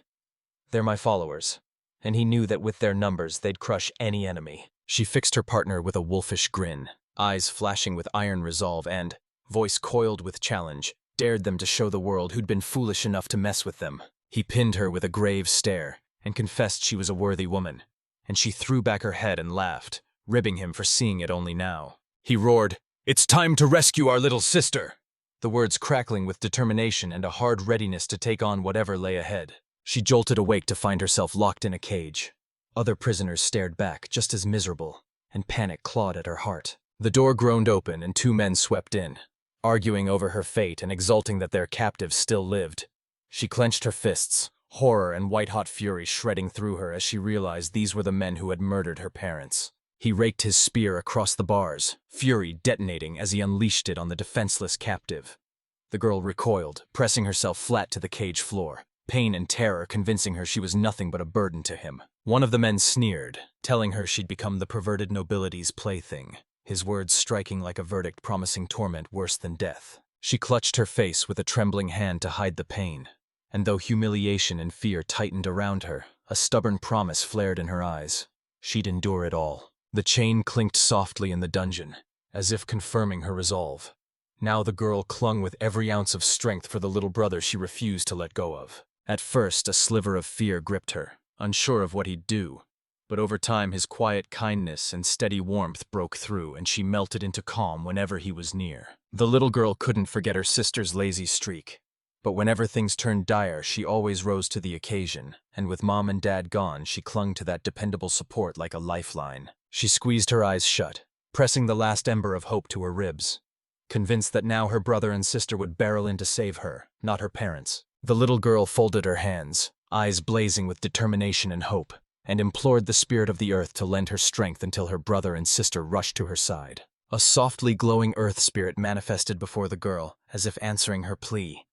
They're my followers, and he knew that with their numbers they'd crush any enemy. She fixed her partner with a wolfish grin. eyes flashing with iron resolve and, voice coiled with challenge, dared them to show the world who'd been foolish enough to mess with them. He pinned her with a grave stare and confessed she was a worthy woman, and she threw back her head and laughed, ribbing him for seeing it only now. He roared, "It's time to rescue our little sister!" The words crackling with determination and a hard readiness to take on whatever lay ahead. She jolted awake to find herself locked in a cage. Other prisoners stared back, just as miserable, and panic clawed at her heart. The door groaned open and 2 men swept in, arguing over her fate and exulting that their captive still lived. She clenched her fists, horror and white-hot fury shredding through her as she realized these were the men who had murdered her parents. He raked his spear across the bars, fury detonating as he unleashed it on the defenseless captive. The girl recoiled, pressing herself flat to the cage floor, pain and terror convincing her she was nothing but a burden to him. One of the men sneered, telling her she'd become the perverted nobility's plaything, his words striking like a verdict promising torment worse than death. She clutched her face with a trembling hand to hide the pain, and though humiliation and fear tightened around her, a stubborn promise flared in her eyes. She'd endure it all. The chain clinked softly in the dungeon, as if confirming her resolve. Now the girl clung with every ounce of strength for the little brother she refused to let go of. At first, a sliver of fear gripped her, unsure of what he'd do. But over time, his quiet kindness and steady warmth broke through, and she melted into calm whenever he was near. The little girl couldn't forget her sister's lazy streak. But whenever things turned dire, she always rose to the occasion, and with Mom and Dad gone, she clung to that dependable support like a lifeline. She squeezed her eyes shut, pressing the last ember of hope to her ribs, convinced that now her brother and sister would barrel in to save her, not her parents. The little girl folded her hands, eyes blazing with determination and hope, and implored the spirit of the earth to lend her strength until her brother and sister rushed to her side. A softly glowing earth spirit manifested before the girl, as if answering her plea.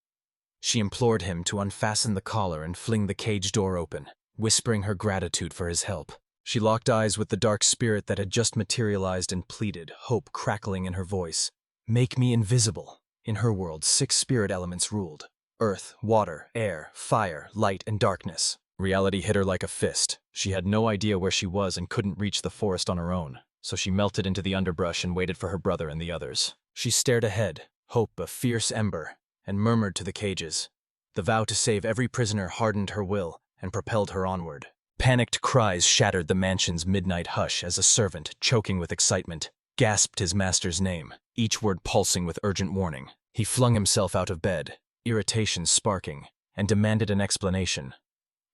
She implored him to unfasten the collar and fling the cage door open, whispering her gratitude for his help. She locked eyes with the dark spirit that had just materialized and pleaded, hope crackling in her voice. "Make me invisible." In her world, 6 spirit elements ruled: earth, water, air, fire, light, and darkness. Reality hit her like a fist. She had no idea where she was and couldn't reach the forest on her own, so she melted into the underbrush and waited for her brother and the others. She stared ahead, hope a fierce ember, and murmured to the cages. The vow to save every prisoner hardened her will and propelled her onward. Panicked cries shattered the mansion's midnight hush as a servant, choking with excitement, gasped his master's name, each word pulsing with urgent warning. He flung himself out of bed, irritation sparking, and demanded an explanation.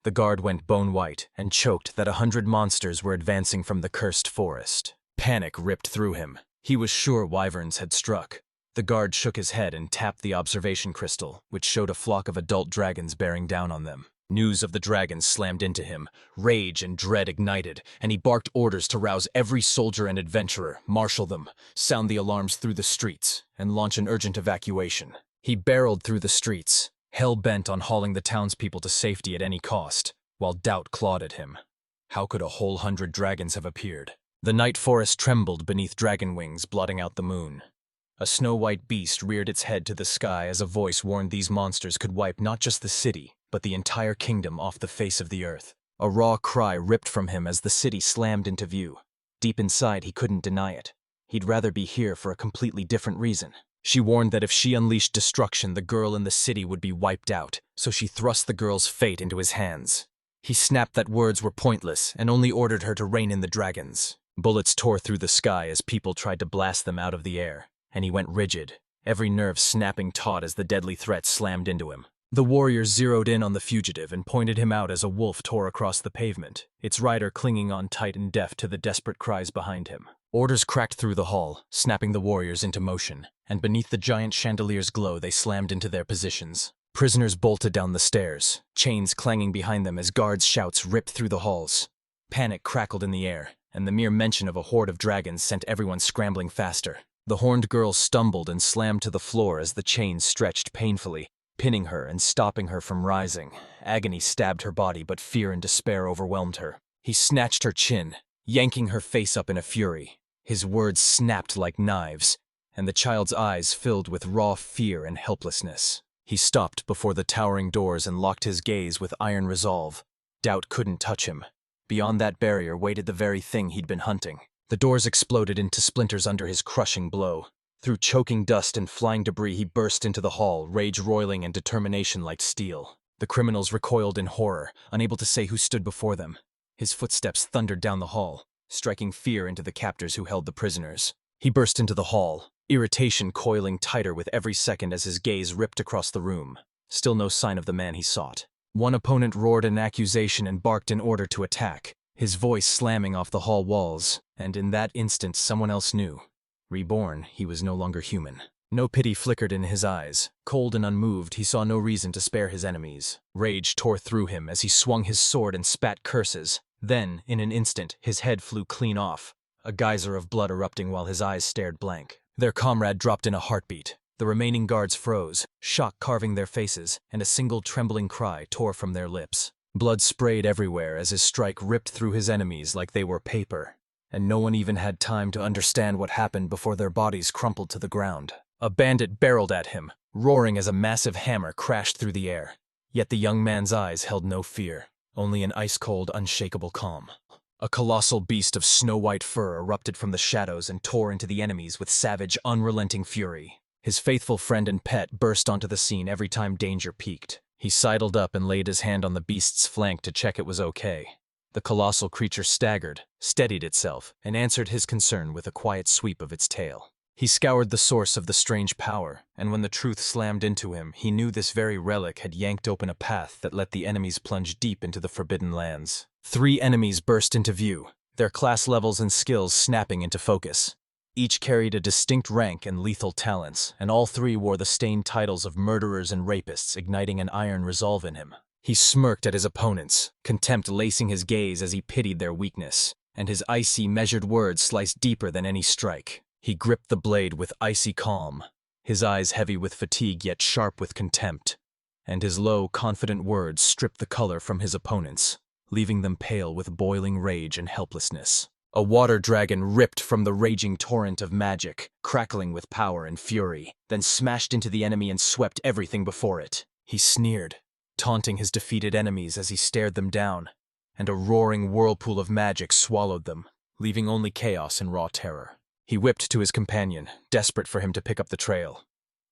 The guard went bone-white and choked that 100 monsters were advancing from the cursed forest. Panic ripped through him. He was sure wyverns had struck. The guard shook his head and tapped the observation crystal, which showed a flock of adult dragons bearing down on them. News of the dragons slammed into him. Rage and dread ignited, and he barked orders to rouse every soldier and adventurer, marshal them, sound the alarms through the streets, and launch an urgent evacuation. He barreled through the streets, hell-bent on hauling the townspeople to safety at any cost, while doubt clawed at him. How could a whole 100 dragons have appeared? The night forest trembled beneath dragon wings, blotting out the moon. A snow-white beast reared its head to the sky as a voice warned these monsters could wipe not just the city, but the entire kingdom off the face of the earth. A raw cry ripped from him as the city slammed into view. Deep inside, he couldn't deny it. He'd rather be here for a completely different reason. She warned that if she unleashed destruction, the girl in the city would be wiped out, so she thrust the girl's fate into his hands. He snapped that words were pointless and only ordered her to rein in the dragons. Bullets tore through the sky as people tried to blast them out of the air, and he went rigid, every nerve snapping taut as the deadly threat slammed into him. The warriors zeroed in on the fugitive and pointed him out as a wolf tore across the pavement, its rider clinging on tight and deaf to the desperate cries behind him. Orders cracked through the hall, snapping the warriors into motion, and beneath the giant chandelier's glow they slammed into their positions. Prisoners bolted down the stairs, chains clanging behind them as guards' shouts ripped through the halls. Panic crackled in the air, and the mere mention of a horde of dragons sent everyone scrambling faster. The horned girl stumbled and slammed to the floor as the chains stretched painfully, pinning her and stopping her from rising. Agony stabbed her body, but fear and despair overwhelmed her. He snatched her chin, yanking her face up in a fury. His words snapped like knives, and the child's eyes filled with raw fear and helplessness. He stopped before the towering doors and locked his gaze with iron resolve. Doubt couldn't touch him. Beyond that barrier waited the very thing he'd been hunting. The doors exploded into splinters under his crushing blow. Through choking dust and flying debris, he burst into the hall, rage roiling and determination like steel. The criminals recoiled in horror, unable to say who stood before them. His footsteps thundered down the hall, striking fear into the captors who held the prisoners. He burst into the hall, irritation coiling tighter with every second as his gaze ripped across the room. Still no sign of the man he sought. One opponent roared an accusation and barked an order to attack, his voice slamming off the hall walls, and in that instant someone else knew. Reborn, he was no longer human. No pity flickered in his eyes. Cold and unmoved, he saw no reason to spare his enemies. Rage tore through him as he swung his sword and spat curses. Then, in an instant, his head flew clean off, a geyser of blood erupting while his eyes stared blank. Their comrade dropped in a heartbeat. The remaining guards froze, shock carving their faces, and a single trembling cry tore from their lips. Blood sprayed everywhere as his strike ripped through his enemies like they were paper. And no one even had time to understand what happened before their bodies crumpled to the ground. A bandit barreled at him, roaring as a massive hammer crashed through the air. Yet the young man's eyes held no fear, only an ice-cold, unshakable calm. A colossal beast of snow-white fur erupted from the shadows and tore into the enemies with savage, unrelenting fury. His faithful friend and pet burst onto the scene every time danger peaked. He sidled up and laid his hand on the beast's flank to check it was okay. The colossal creature staggered, steadied itself, and answered his concern with a quiet sweep of its tail. He scoured the source of the strange power, and when the truth slammed into him, he knew this very relic had yanked open a path that let the enemies plunge deep into the forbidden lands. 3 enemies burst into view, their class levels and skills snapping into focus. Each carried a distinct rank and lethal talents, and all 3 wore the stained titles of murderers and rapists, igniting an iron resolve in him. He smirked at his opponents, contempt lacing his gaze as he pitied their weakness, and his icy, measured words sliced deeper than any strike. He gripped the blade with icy calm, his eyes heavy with fatigue yet sharp with contempt, and his low, confident words stripped the color from his opponents, leaving them pale with boiling rage and helplessness. A water dragon ripped from the raging torrent of magic, crackling with power and fury, then smashed into the enemy and swept everything before it. He sneered, taunting his defeated enemies as he stared them down, and a roaring whirlpool of magic swallowed them, leaving only chaos and raw terror. He whipped to his companion, desperate for him to pick up the trail.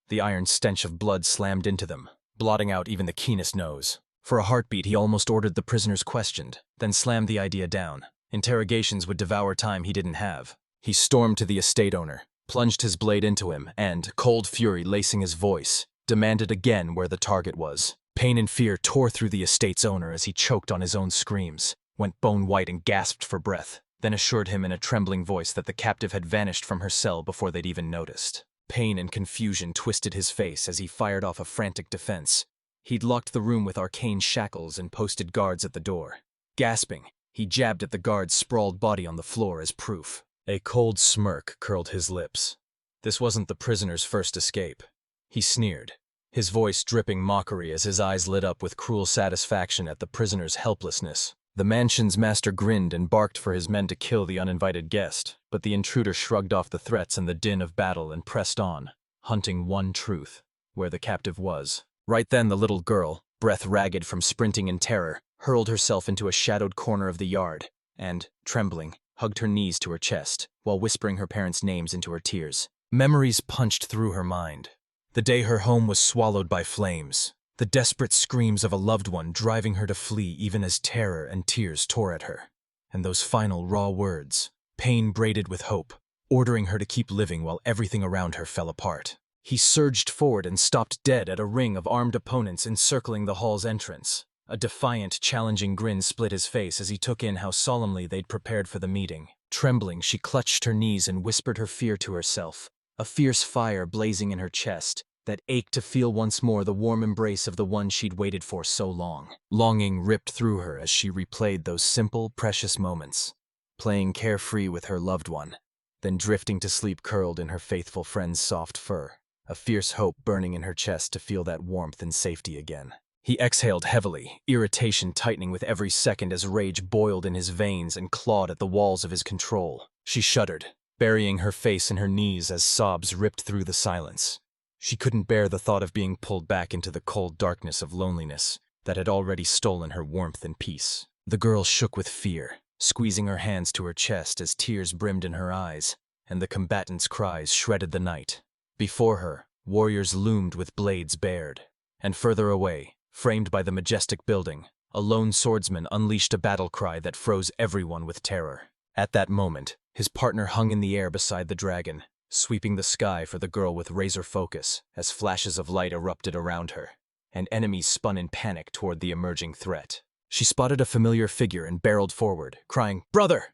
The iron stench of blood slammed into them, blotting out even the keenest nose. For a heartbeat, he almost ordered the prisoners questioned, then slammed the idea down. Interrogations would devour time he didn't have. He stormed to the estate owner, plunged his blade into him, and, cold fury lacing his voice, demanded again where the target was. Pain and fear tore through the estate's owner as he choked on his own screams, went bone-white and gasped for breath, then assured him in a trembling voice that the captive had vanished from her cell before they'd even noticed. Pain and confusion twisted his face as he fired off a frantic defense. He'd locked the room with arcane shackles and posted guards at the door. Gasping, he jabbed at the guard's sprawled body on the floor as proof. A cold smirk curled his lips. This wasn't the prisoner's first escape. He sneered, his voice dripping mockery as his eyes lit up with cruel satisfaction at the prisoner's helplessness. The mansion's master grinned and barked for his men to kill the uninvited guest, but the intruder shrugged off the threats and the din of battle and pressed on, hunting one truth, where the captive was. Right then the little girl, breath ragged from sprinting in terror, hurled herself into a shadowed corner of the yard, and, trembling, hugged her knees to her chest, while whispering her parents' names into her tears. Memories punched through her mind. The day her home was swallowed by flames. The desperate screams of a loved one driving her to flee even as terror and tears tore at her. And those final raw words, pain braided with hope, ordering her to keep living while everything around her fell apart. He surged forward and stopped dead at a ring of armed opponents encircling the hall's entrance. A defiant, challenging grin split his face as he took in how solemnly they'd prepared for the meeting. Trembling, she clutched her knees and whispered her fear to herself, a fierce fire blazing in her chest that ached to feel once more the warm embrace of the one she'd waited for so long. Longing ripped through her as she replayed those simple, precious moments, playing carefree with her loved one, then drifting to sleep curled in her faithful friend's soft fur, a fierce hope burning in her chest to feel that warmth and safety again. He exhaled heavily, irritation tightening with every second as rage boiled in his veins and clawed at the walls of his control. She shuddered, burying her face in her knees as sobs ripped through the silence. She couldn't bear the thought of being pulled back into the cold darkness of loneliness that had already stolen her warmth and peace. The girl shook with fear, squeezing her hands to her chest as tears brimmed in her eyes, and the combatants' cries shredded the night. Before her, warriors loomed with blades bared, and further away, framed by the majestic building, a lone swordsman unleashed a battle cry that froze everyone with terror. At that moment, his partner hung in the air beside the dragon, sweeping the sky for the girl with razor focus as flashes of light erupted around her, and enemies spun in panic toward the emerging threat. She spotted a familiar figure and barreled forward, crying, "Brother!"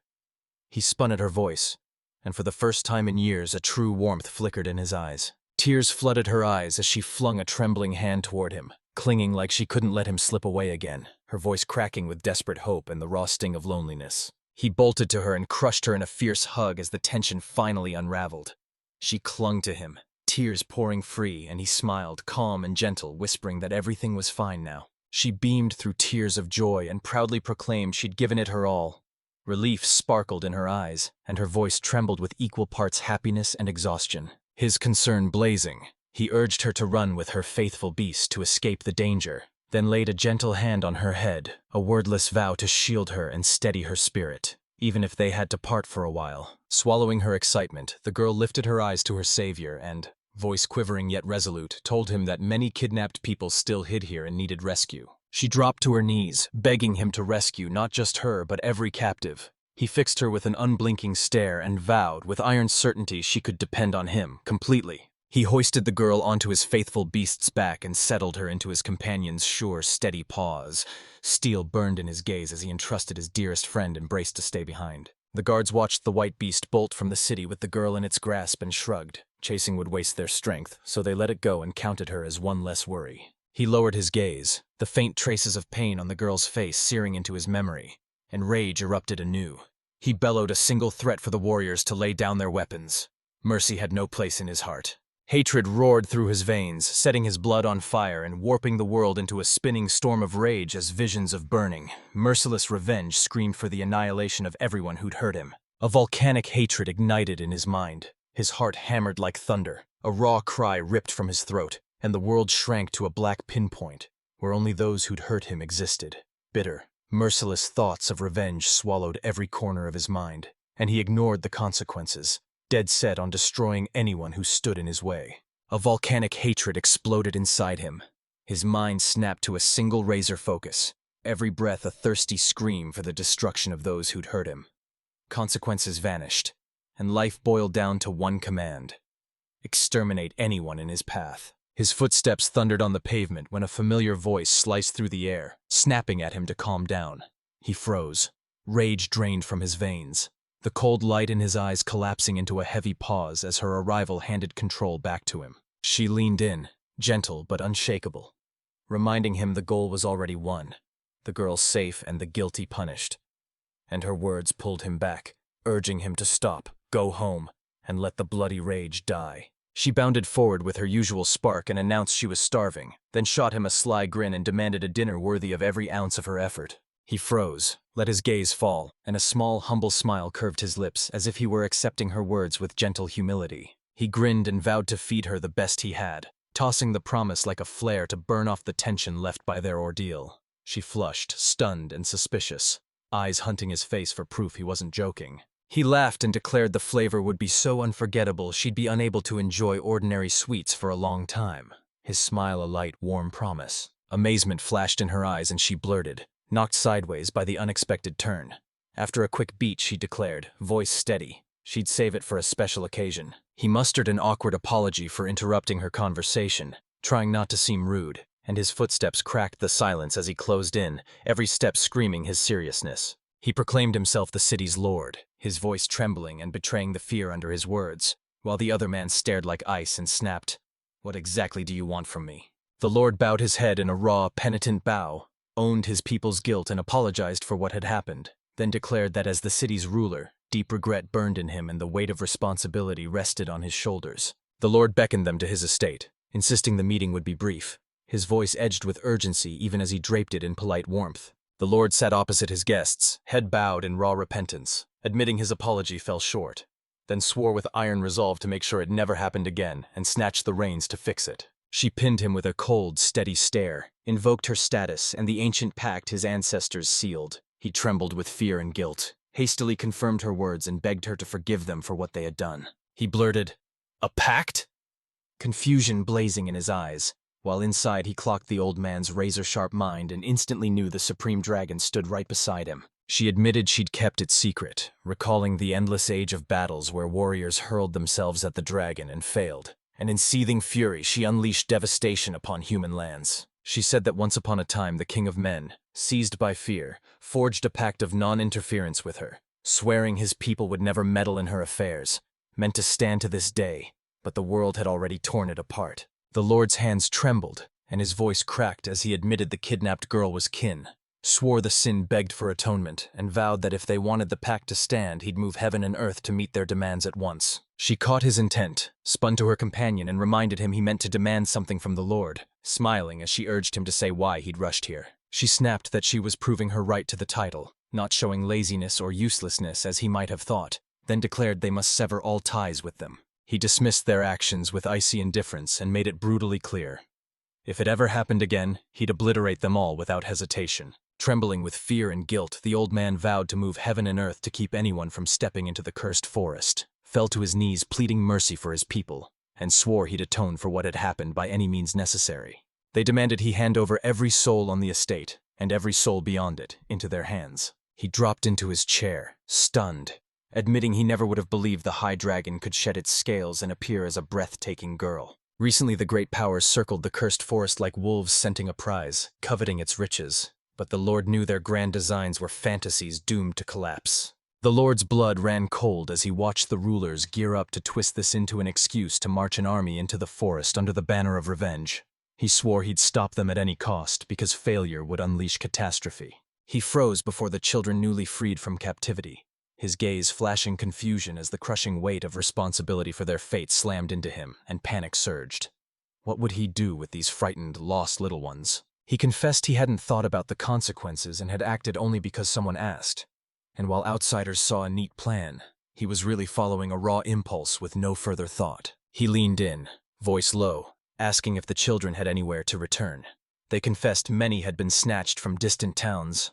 He spun at her voice, and for the first time in years a true warmth flickered in his eyes. Tears flooded her eyes as she flung a trembling hand toward him, clinging like she couldn't let him slip away again, her voice cracking with desperate hope and the raw sting of loneliness. He bolted to her and crushed her in a fierce hug as the tension finally unraveled. She clung to him, tears pouring free, and he smiled, calm and gentle, whispering that everything was fine now. She beamed through tears of joy and proudly proclaimed she'd given it her all. Relief sparkled in her eyes, and her voice trembled with equal parts happiness and exhaustion. His concern blazing, he urged her to run with her faithful beast to escape the danger, then laid a gentle hand on her head, a wordless vow to shield her and steady her spirit, even if they had to part for a while. Swallowing her excitement, the girl lifted her eyes to her savior and, voice quivering yet resolute, told him that many kidnapped people still hid here and needed rescue. She dropped to her knees, begging him to rescue not just her but every captive. He fixed her with an unblinking stare and vowed with iron certainty she could depend on him completely. He hoisted the girl onto his faithful beast's back and settled her into his companion's sure, steady paws. Steel burned in his gaze as he entrusted his dearest friend and braced to stay behind. The guards watched the white beast bolt from the city with the girl in its grasp and shrugged. Chasing would waste their strength, so they let it go and counted her as one less worry. He lowered his gaze, the faint traces of pain on the girl's face searing into his memory, and rage erupted anew. He bellowed a single threat for the warriors to lay down their weapons. Mercy had no place in his heart. Hatred roared through his veins, setting his blood on fire and warping the world into a spinning storm of rage as visions of burning, merciless revenge screamed for the annihilation of everyone who'd hurt him. A volcanic hatred ignited in his mind. His heart hammered like thunder. A raw cry ripped from his throat, and the world shrank to a black pinpoint, where only those who'd hurt him existed. Bitter, merciless thoughts of revenge swallowed every corner of his mind, and he ignored the consequences, dead set on destroying anyone who stood in his way. A volcanic hatred exploded inside him. His mind snapped to a single razor focus, every breath a thirsty scream for the destruction of those who'd hurt him. Consequences vanished, and life boiled down to one command: exterminate anyone in his path. His footsteps thundered on the pavement when a familiar voice sliced through the air, snapping at him to calm down. He froze, rage drained from his veins, the cold light in his eyes collapsing into a heavy pause as her arrival handed control back to him. She leaned in, gentle but unshakable, reminding him the goal was already won, the girl safe and the guilty punished. And her words pulled him back, urging him to stop, go home, and let the bloody rage die. She bounded forward with her usual spark and announced she was starving, then shot him a sly grin and demanded a dinner worthy of every ounce of her effort. He froze, let his gaze fall, and a small, humble smile curved his lips as if he were accepting her words with gentle humility. He grinned and vowed to feed her the best he had, tossing the promise like a flare to burn off the tension left by their ordeal. She flushed, stunned and suspicious, eyes hunting his face for proof he wasn't joking. He laughed and declared the flavor would be so unforgettable she'd be unable to enjoy ordinary sweets for a long time. His smile a light, warm promise. Amazement flashed in her eyes and she blurted, knocked sideways by the unexpected turn. After a quick beat, she declared, voice steady, she'd save it for a special occasion. He mustered an awkward apology for interrupting her conversation, trying not to seem rude, and his footsteps cracked the silence as he closed in, every step screaming his seriousness. He proclaimed himself the city's lord, his voice trembling and betraying the fear under his words, while the other man stared like ice and snapped, "What exactly do you want from me?" The lord bowed his head in a raw, penitent bow, owned his people's guilt and apologized for what had happened, then declared that as the city's ruler, deep regret burned in him and the weight of responsibility rested on his shoulders. The lord beckoned them to his estate, insisting the meeting would be brief, his voice edged with urgency even as he draped it in polite warmth. The lord sat opposite his guests, head bowed in raw repentance, admitting his apology fell short, then swore with iron resolve to make sure it never happened again and snatched the reins to fix it. She pinned him with a cold, steady stare, invoked her status and the ancient pact his ancestors sealed. He trembled with fear and guilt. hastily confirmed her words and begged her to forgive them for what they had done. He blurted, "A pact?" Confusion blazing in his eyes, while inside he clocked the old man's razor-sharp mind and instantly knew the supreme dragon stood right beside him. She admitted she'd kept it secret, recalling the endless age of battles where warriors hurled themselves at the dragon and failed, and in seething fury she unleashed devastation upon human lands. She said that once upon a time the king of men, seized by fear, forged a pact of non-interference with her, swearing his people would never meddle in her affairs, meant to stand to this day, but the world had already torn it apart. The Lord's hands trembled, and his voice cracked as he admitted the kidnapped girl was kin, swore the sin begged for atonement, and vowed that if they wanted the pact to stand, he'd move heaven and earth to meet their demands at once. She caught his intent, spun to her companion, and reminded him he meant to demand something from the Lord, smiling as she urged him to say why he'd rushed here. She snapped that she was proving her right to the title, not showing laziness or uselessness as he might have thought, then declared they must sever all ties with them. He dismissed their actions with icy indifference and made it brutally clear. If it ever happened again, he'd obliterate them all without hesitation. Trembling with fear and guilt, the old man vowed to move heaven and earth to keep anyone from stepping into the cursed forest, fell to his knees pleading mercy for his people, and swore he'd atone for what had happened by any means necessary. They demanded he hand over every soul on the estate, and every soul beyond it, into their hands. He dropped into his chair, stunned, admitting he never would have believed the high dragon could shed its scales and appear as a breathtaking girl. Recently the great powers circled the cursed forest like wolves scenting a prize, coveting its riches, but the Lord knew their grand designs were fantasies doomed to collapse. The Lord's blood ran cold as he watched the rulers gear up to twist this into an excuse to march an army into the forest under the banner of revenge. He swore he'd stop them at any cost because failure would unleash catastrophe. He froze before the children newly freed from captivity, his gaze flashing confusion as the crushing weight of responsibility for their fate slammed into him and panic surged. What would he do with these frightened, lost little ones? He confessed he hadn't thought about the consequences and had acted only because someone asked. And while outsiders saw a neat plan, he was really following a raw impulse with no further thought. He leaned in, voice low, asking if the children had anywhere to return. They confessed many had been snatched from distant towns,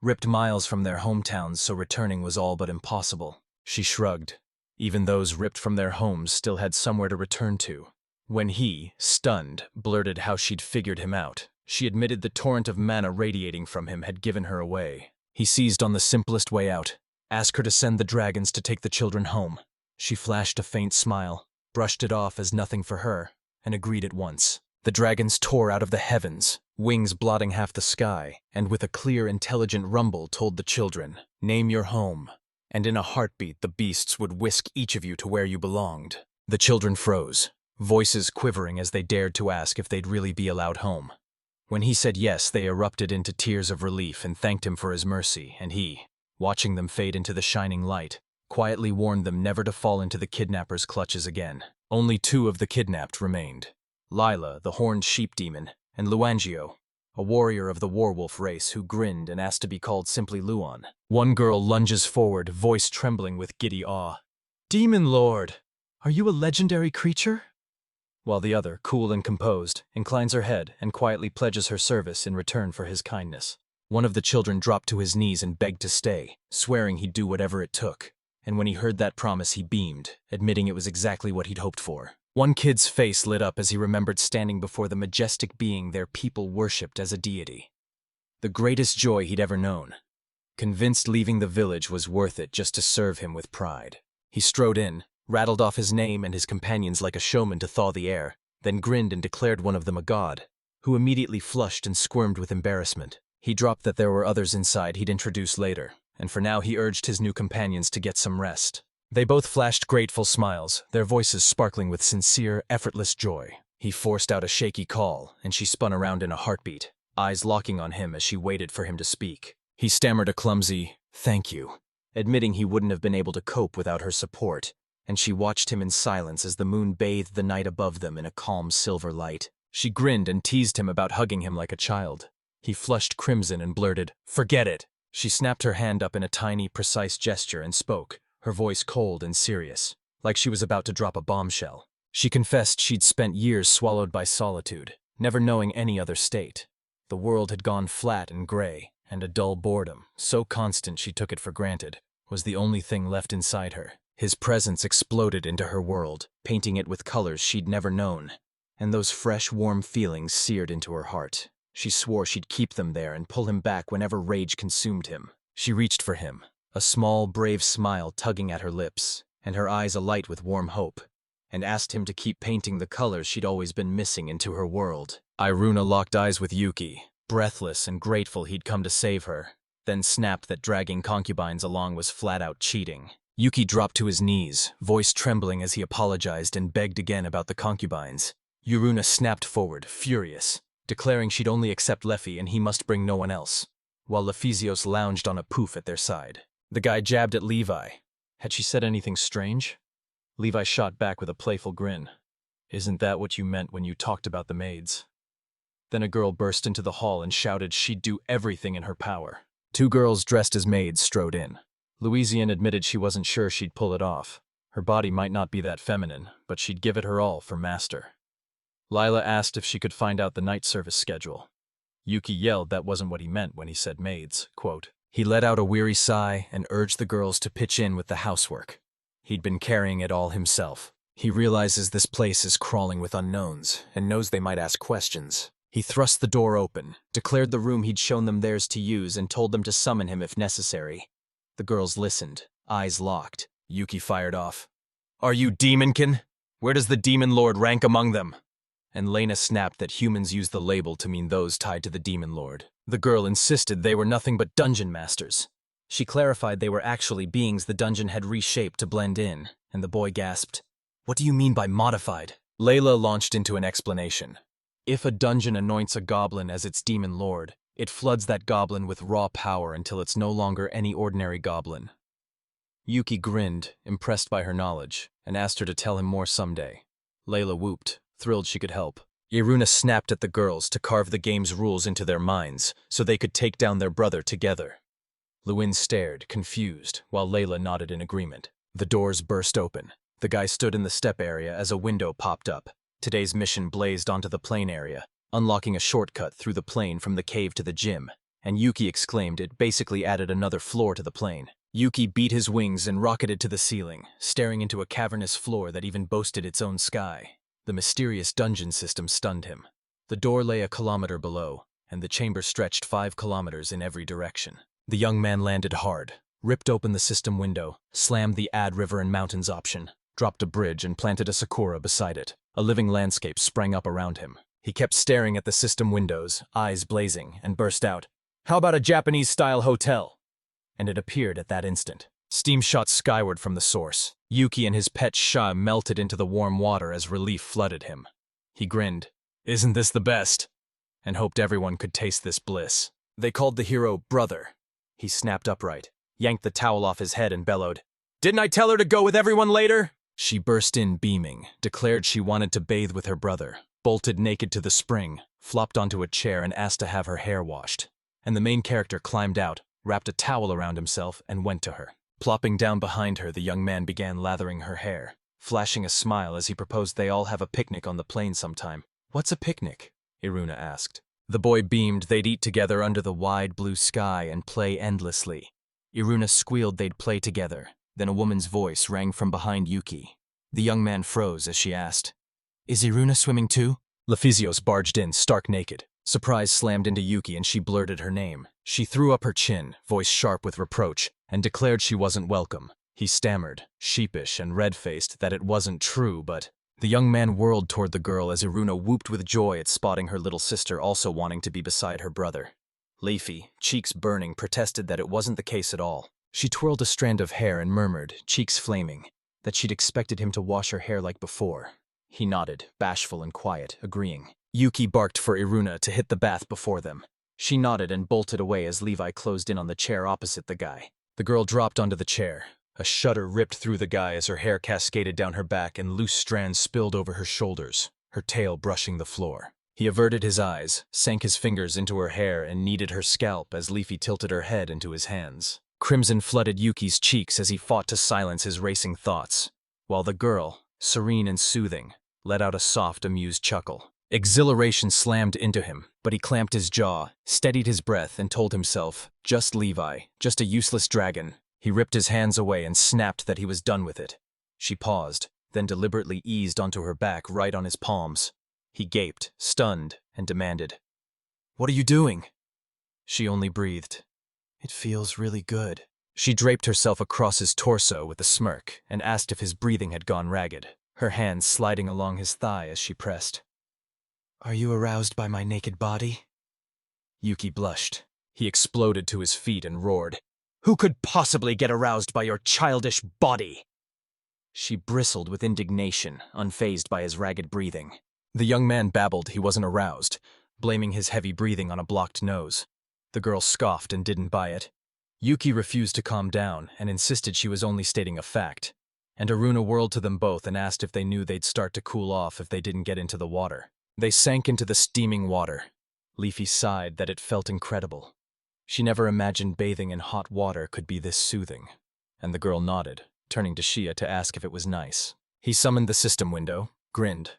ripped miles from their hometowns, so returning was all but impossible. She shrugged. Even those ripped from their homes still had somewhere to return to. When he, stunned, blurted how she'd figured him out, she admitted the torrent of mana radiating from him had given her away. He seized on the simplest way out, asked her to send the dragons to take the children home. She flashed a faint smile, brushed it off as nothing for her, and agreed at once. The dragons tore out of the heavens, wings blotting half the sky, and with a clear, intelligent rumble told the children, "Name your home." And in a heartbeat the beasts would whisk each of you to where you belonged. The children froze, voices quivering as they dared to ask if they'd really be allowed home. When he said yes, they erupted into tears of relief and thanked him for his mercy, and he, watching them fade into the shining light, quietly warned them never to fall into the kidnappers' clutches again. Only 2 of the kidnapped remained: Lila, the horned sheep demon, and Luangio, a warrior of the werewolf race who grinned and asked to be called simply Luan. One girl lunges forward, voice trembling with giddy awe. "Demon Lord, are you a legendary creature?" While the other, cool and composed, inclines her head and quietly pledges her service in return for his kindness. One of the children dropped to his knees and begged to stay, swearing he'd do whatever it took. And when he heard that promise, he beamed, admitting it was exactly what he'd hoped for. One kid's face lit up as he remembered standing before the majestic being their people worshipped as a deity. The greatest joy he'd ever known. Convinced leaving the village was worth it just to serve him with pride. He strode in, rattled off his name and his companions like a showman to thaw the air, then grinned and declared one of them a god, who immediately flushed and squirmed with embarrassment. He dropped that there were others inside he'd introduce later, and for now he urged his new companions to get some rest. They both flashed grateful smiles, their voices sparkling with sincere, effortless joy. He forced out a shaky call, and she spun around in a heartbeat, eyes locking on him as she waited for him to speak. He stammered a clumsy, "Thank you," admitting he wouldn't have been able to cope without her support, and she watched him in silence as the moon bathed the night above them in a calm silver light. She grinned and teased him about hugging him like a child. He flushed crimson and blurted, "Forget it." She snapped her hand up in a tiny, precise gesture and spoke, her voice cold and serious, like she was about to drop a bombshell. She confessed she'd spent years swallowed by solitude, never knowing any other state. The world had gone flat and gray, and a dull boredom, so constant she took it for granted, was the only thing left inside her. His presence exploded into her world, painting it with colors she'd never known, and those fresh, warm feelings seared into her heart. She swore she'd keep them there and pull him back whenever rage consumed him. She reached for him, a small, brave smile tugging at her lips, and her eyes alight with warm hope, and asked him to keep painting the colors she'd always been missing into her world. Iruna locked eyes with Yuki, breathless and grateful he'd come to save her, then snapped that dragging concubines along was flat-out cheating. Yuki dropped to his knees, voice trembling as he apologized and begged again about the concubines. Iruna snapped forward, furious, declaring she'd only accept Leffy and he must bring no one else, while Lephysios lounged on a poof at their side. The guy jabbed at Levi. Had she said anything strange? Levi shot back with a playful grin. Isn't that what you meant when you talked about the maids? Then a girl burst into the hall and shouted she'd do everything in her power. 2 girls dressed as maids strode in. Louisiane admitted she wasn't sure she'd pull it off. Her body might not be that feminine, but she'd give it her all for Master. Lila asked if she could find out the night service schedule. Yuki yelled that wasn't what he meant when he said maids, quote. He let out a weary sigh and urged the girls to pitch in with the housework. He'd been carrying it all himself. He realizes this place is crawling with unknowns and knows they might ask questions. He thrust the door open, declared the room he'd shown them theirs to use, and told them to summon him if necessary. The girls listened, eyes locked. Yuki fired off. Are you demonkin? Where does the demon lord rank among them? And Lena snapped that humans use the label to mean those tied to the demon lord. The girl insisted they were nothing but dungeon masters. She clarified they were actually beings the dungeon had reshaped to blend in, and the boy gasped, What do you mean by modified? Layla launched into an explanation. If a dungeon anoints a goblin as its demon lord, it floods that goblin with raw power until it's no longer any ordinary goblin. Yuki grinned, impressed by her knowledge, and asked her to tell him more someday. Layla whooped, thrilled she could help. Iruna snapped at the girls to carve the game's rules into their minds so they could take down their brother together. Lewin stared, confused, while Layla nodded in agreement. The doors burst open. The guy stood in the step area as a window popped up. Today's mission blazed onto the plane area, unlocking a shortcut through the plane from the cave to the gym, and Yuki exclaimed it basically added another floor to the plane. Yuki beat his wings and rocketed to the ceiling, staring into a cavernous floor that even boasted its own sky. The mysterious dungeon system stunned him. The door lay a kilometer below, and the chamber stretched 5 kilometers in every direction. The young man landed hard, ripped open the system window, slammed the Add River and Mountains option, dropped a bridge and planted a sakura beside it. A living landscape sprang up around him. He kept staring at the system windows, eyes blazing, and burst out, How about a Japanese-style hotel? And it appeared at that instant. Steam shot skyward from the source. Yuki and his pet Sha melted into the warm water as relief flooded him. He grinned, Isn't this the best? And hoped everyone could taste this bliss. They called the hero brother. He snapped upright, yanked the towel off his head and bellowed, Didn't I tell her to go with everyone later? She burst in beaming, declared she wanted to bathe with her brother, bolted naked to the spring, flopped onto a chair and asked to have her hair washed. And the main character climbed out, wrapped a towel around himself, and went to her. Plopping down behind her, the young man began lathering her hair, flashing a smile as he proposed they all have a picnic on the plane sometime. What's a picnic? Iruna asked. The boy beamed they'd eat together under the wide blue sky and play endlessly. Iruna squealed they'd play together. Then a woman's voice rang from behind Yuki. The young man froze as she asked, Is Iruna swimming too? Lephysios barged in, stark naked. Surprise slammed into Yuki and she blurted her name. She threw up her chin, voice sharp with reproach, and declared she wasn't welcome. He stammered, sheepish and red-faced, that it wasn't true, but... The young man whirled toward the girl as Iruna whooped with joy at spotting her little sister also wanting to be beside her brother. Leafy, cheeks burning, protested that it wasn't the case at all. She twirled a strand of hair and murmured, cheeks flaming, that she'd expected him to wash her hair like before. He nodded, bashful and quiet, agreeing. Yuki barked for Iruna to hit the bath before them. She nodded and bolted away as Levi closed in on the chair opposite the guy. The girl dropped onto the chair. A shudder ripped through the guy as her hair cascaded down her back and loose strands spilled over her shoulders, her tail brushing the floor. He averted his eyes, sank his fingers into her hair and kneaded her scalp as Leafy tilted her head into his hands. Crimson flooded Yuki's cheeks as he fought to silence his racing thoughts, while the girl, serene and soothing, let out a soft, amused chuckle. Exhilaration slammed into him, but he clamped his jaw, steadied his breath, and told himself, just Levi, just a useless dragon, He ripped his hands away and snapped that he was done with it. She paused, then deliberately eased onto her back right on his palms. He gaped, stunned, and demanded, "What are you doing?" She only breathed, "It feels really good." She draped herself across his torso with a smirk and asked if his breathing had gone ragged, her hands sliding along his thigh as she pressed. "Are you aroused by my naked body?" Yuki blushed. He exploded to his feet and roared, "Who could possibly get aroused by your childish body?" She bristled with indignation, unfazed by his ragged breathing. The young man babbled he wasn't aroused, blaming his heavy breathing on a blocked nose. The girl scoffed and didn't buy it. Yuki refused to calm down and insisted she was only stating a fact. And Aruna whirled to them both and asked if they knew they'd start to cool off if they didn't get into the water. They sank into the steaming water. Leafy sighed that it felt incredible. She never imagined bathing in hot water could be this soothing. And the girl nodded, turning to Shia to ask if it was nice. He summoned the system window, grinned.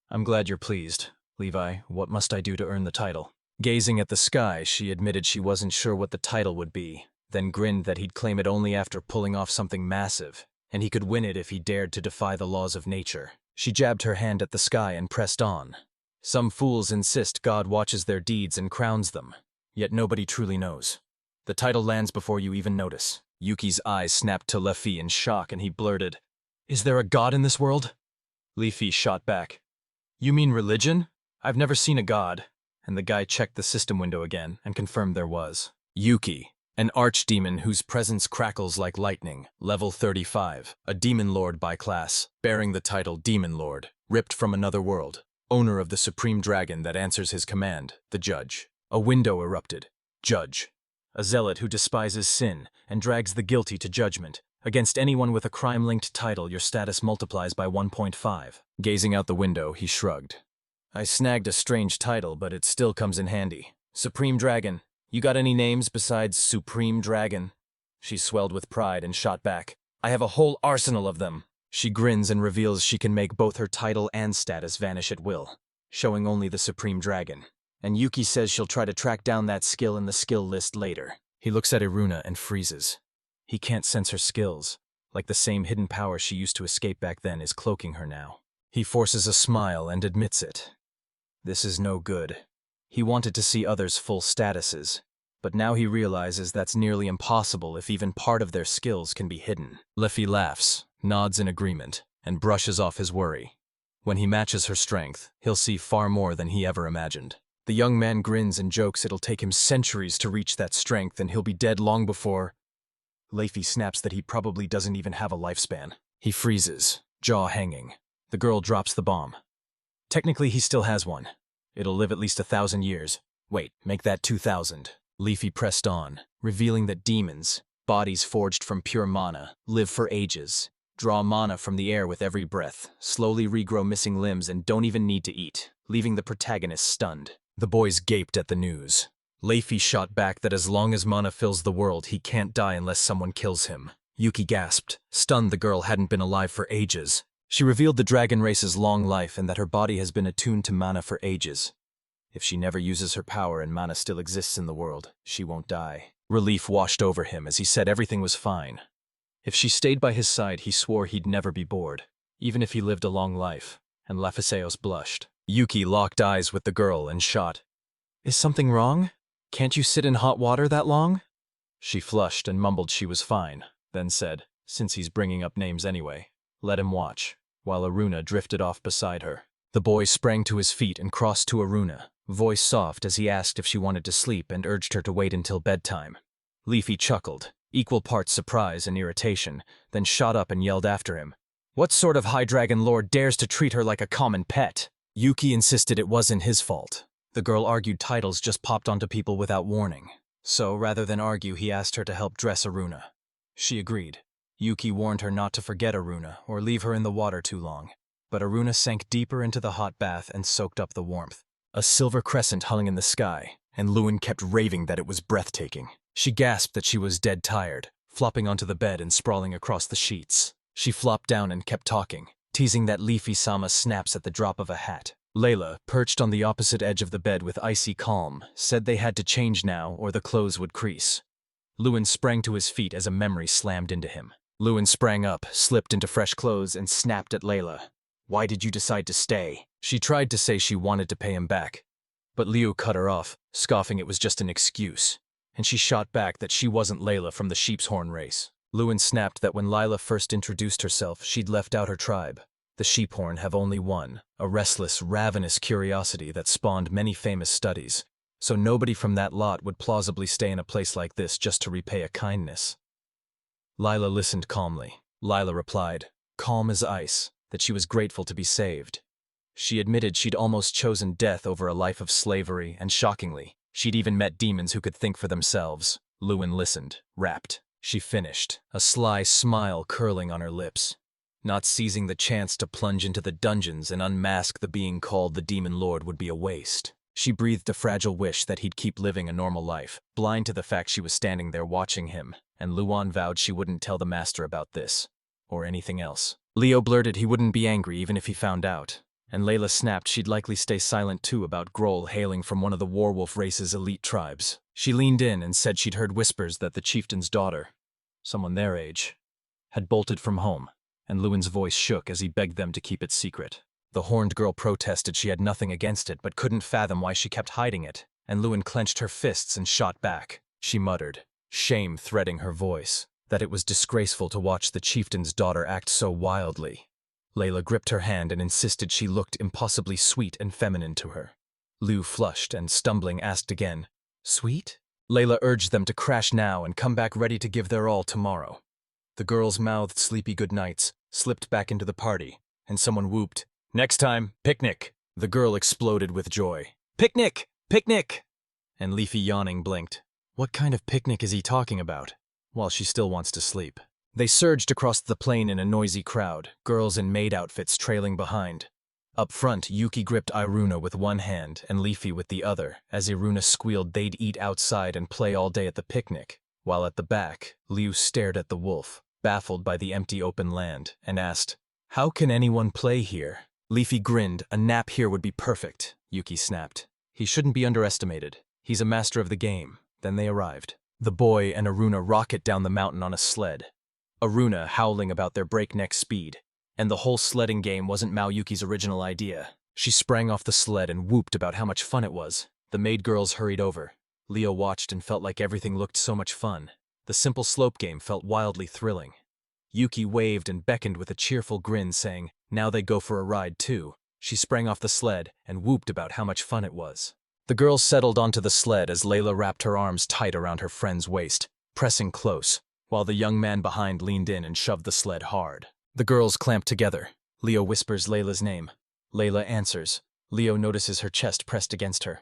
"I'm glad you're pleased. Levi, what must I do to earn the title?" Gazing at the sky, she admitted she wasn't sure what the title would be, then grinned that he'd claim it only after pulling off something massive, and he could win it if he dared to defy the laws of nature. She jabbed her hand at the sky and pressed on. Some fools insist God watches their deeds and crowns them, yet nobody truly knows. The title lands before you even notice. Yuki's eyes snapped to Leafy in shock and he blurted, "Is there a god in this world?" Leafy shot back, "You mean religion? I've never seen a god." And the guy checked the system window again and confirmed there was. Yuki, an archdemon whose presence crackles like lightning, level 35, a demon lord by class, bearing the title Demon Lord, ripped from another world, owner of the supreme dragon that answers his command, the Judge. A window erupted. Judge. A zealot who despises sin and drags the guilty to judgment. Against anyone with a crime-linked title, your status multiplies by 1.5. Gazing out the window, he shrugged. "I snagged a strange title, but it still comes in handy. Supreme Dragon. You got any names besides Supreme Dragon?" She swelled with pride and shot back, "I have a whole arsenal of them." She grins and reveals she can make both her title and status vanish at will, showing only the Supreme Dragon. And Yuki says she'll try to track down that skill in the skill list later. He looks at Iruna and freezes. He can't sense her skills, like the same hidden power she used to escape back then is cloaking her now. He forces a smile and admits it. This is no good. He wanted to see others' full statuses, but now he realizes that's nearly impossible if even part of their skills can be hidden. Leafy laughs, nods in agreement, and brushes off his worry. When he matches her strength, he'll see far more than he ever imagined. The young man grins and jokes it'll take him centuries to reach that strength and he'll be dead long before. Leafy snaps that he probably doesn't even have a lifespan. He freezes, jaw hanging. The girl drops the bomb. Technically, he still has one. It'll live at least 1,000 years. Wait, make that 2,000. Leafy pressed on, revealing that demons, bodies forged from pure mana, live for ages, draw mana from the air with every breath, slowly regrow missing limbs and don't even need to eat, leaving the protagonist stunned. The boys gaped at the news. Leafy shot back that as long as mana fills the world, he can't die unless someone kills him. Yuki gasped, stunned the girl hadn't been alive for ages. She revealed the dragon race's long life and that her body has been attuned to mana for ages. If she never uses her power and mana still exists in the world, she won't die. Relief washed over him as he said everything was fine. If she stayed by his side, he swore he'd never be bored, even if he lived a long life, and Lafiseos blushed. Yuki locked eyes with the girl and shot, "Is something wrong? Can't you sit in hot water that long?" She flushed and mumbled she was fine, then said, "Since he's bringing up names anyway, let him watch," while Aruna drifted off beside her. The boy sprang to his feet and crossed to Aruna, voice soft as he asked if she wanted to sleep and urged her to wait until bedtime. Leafy chuckled, equal parts surprise and irritation, then shot up and yelled after him, "What sort of high dragon lord dares to treat her like a common pet?" Yuki insisted it wasn't his fault. The girl argued titles just popped onto people without warning. So, rather than argue, he asked her to help dress Aruna. She agreed. Yuki warned her not to forget Aruna or leave her in the water too long. But Aruna sank deeper into the hot bath and soaked up the warmth. A silver crescent hung in the sky, and Lewin kept raving that it was breathtaking. She gasped that she was dead tired, flopping onto the bed and sprawling across the sheets. She flopped down and kept talking, teasing that Leafy-sama snaps at the drop of a hat. Layla, perched on the opposite edge of the bed with icy calm, said they had to change now or the clothes would crease. Lewin sprang to his feet as a memory slammed into him. Lewin sprang up, slipped into fresh clothes, and snapped at Layla. "Why did you decide to stay?" She tried to say she wanted to pay him back, but Liu cut her off, scoffing it was just an excuse. And she shot back that she wasn't Layla from the sheep's horn race. Lewin snapped that when Lila first introduced herself, she'd left out her tribe. The sheephorn have only one, a restless, ravenous curiosity that spawned many famous studies, so nobody from that lot would plausibly stay in a place like this just to repay a kindness. Lila listened calmly. Lila replied, calm as ice, that she was grateful to be saved. She admitted she'd almost chosen death over a life of slavery, and shockingly, she'd even met demons who could think for themselves. Lewin listened, rapt. She finished, a sly smile curling on her lips. Not seizing the chance to plunge into the dungeons and unmask the being called the Demon Lord would be a waste. She breathed a fragile wish that he'd keep living a normal life, blind to the fact she was standing there watching him, and Luan vowed she wouldn't tell the master about this, or anything else. Leo blurted he wouldn't be angry even if he found out, and Layla snapped she'd likely stay silent too about Grohl hailing from one of the Warwolf race's elite tribes. She leaned in and said she'd heard whispers that the chieftain's daughter, someone their age, had bolted from home, and Lewin's voice shook as he begged them to keep it secret. The horned girl protested she had nothing against it but couldn't fathom why she kept hiding it, and Lewin clenched her fists and shot back. She muttered, shame threading her voice, that it was disgraceful to watch the chieftain's daughter act so wildly. Layla gripped her hand and insisted she looked impossibly sweet and feminine to her. Liu flushed and, stumbling, asked again, sweet? Layla urged them to crash now and come back ready to give their all tomorrow. The girls mouthed sleepy goodnights, slipped back into the party, and someone whooped, next time, picnic! The girl exploded with joy. Picnic! Picnic! And Leafy yawning blinked. What kind of picnic is he talking about? While she still wants to sleep. They surged across the plain in a noisy crowd, girls in maid outfits trailing behind. Up front, Yuki gripped Iruna with one hand and Leafy with the other, as Iruna squealed they'd eat outside and play all day at the picnic, while at the back, Liu stared at the wolf, baffled by the empty open land, and asked, how can anyone play here? Leafy grinned, a nap here would be perfect, Yuki snapped. He shouldn't be underestimated. He's a master of the game. Then they arrived. The boy and Iruna rocket down the mountain on a sled. Iruna howling about their breakneck speed. And the whole sledding game wasn't Mao Yuki's original idea. She sprang off the sled and whooped about how much fun it was. The maid girls hurried over. Leo watched and felt like everything looked so much fun. The simple slope game felt wildly thrilling. Yuki waved and beckoned with a cheerful grin, saying, now they'd go for a ride too. She sprang off the sled and whooped about how much fun it was. The girls settled onto the sled as Layla wrapped her arms tight around her friend's waist, pressing close, while the young man behind leaned in and shoved the sled hard. The girls clamped together. Leo whispers Layla's name. Layla answers. Leo notices her chest pressed against her.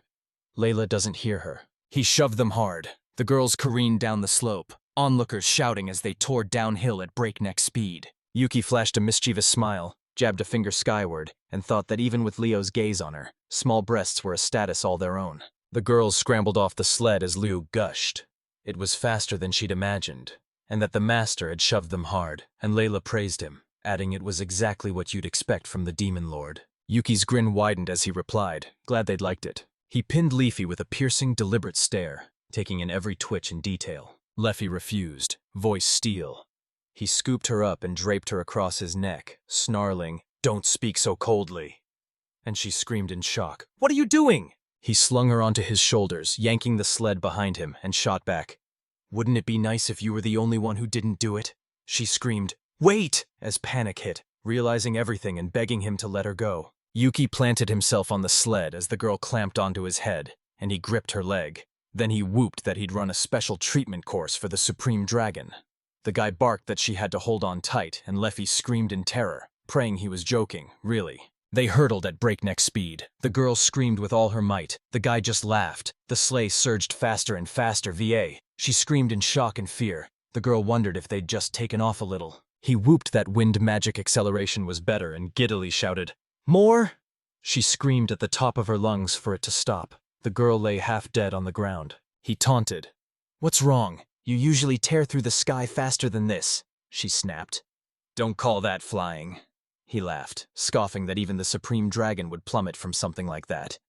Layla doesn't hear her. He shoved them hard. The girls careened down the slope, onlookers shouting as they tore downhill at breakneck speed. Yuki flashed a mischievous smile, jabbed a finger skyward, and thought that even with Leo's gaze on her, small breasts were a status all their own. The girls scrambled off the sled as Liu gushed. It was faster than she'd imagined, and that the master had shoved them hard, and Layla praised him, adding it was exactly what you'd expect from the Demon Lord. Yuki's grin widened as he replied, glad they'd liked it. He pinned Leafy with a piercing, deliberate stare, taking in every twitch in detail. Leffy refused, voice steel. He scooped her up and draped her across his neck, snarling, don't speak so coldly. And she screamed in shock, what are you doing? He slung her onto his shoulders, yanking the sled behind him, and shot back. Wouldn't it be nice if you were the only one who didn't do it? She screamed, wait! As panic hit, realizing everything and begging him to let her go. Yuki planted himself on the sled as the girl clamped onto his head, and he gripped her leg. Then he whooped that he'd run a special treatment course for the Supreme Dragon. The guy barked that she had to hold on tight, and Leffy screamed in terror, praying he was joking, really. They hurtled at breakneck speed. The girl screamed with all her might. The guy just laughed. The sleigh surged faster and faster, VA. She screamed in shock and fear. The girl wondered if they'd just taken off a little. He whooped that wind magic acceleration was better and giddily shouted, more? She screamed at the top of her lungs for it to stop. The girl lay half dead on the ground. He taunted. What's wrong? You usually tear through the sky faster than this, she snapped. Don't call that flying. He laughed, scoffing that even the Supreme Dragon would plummet from something like that.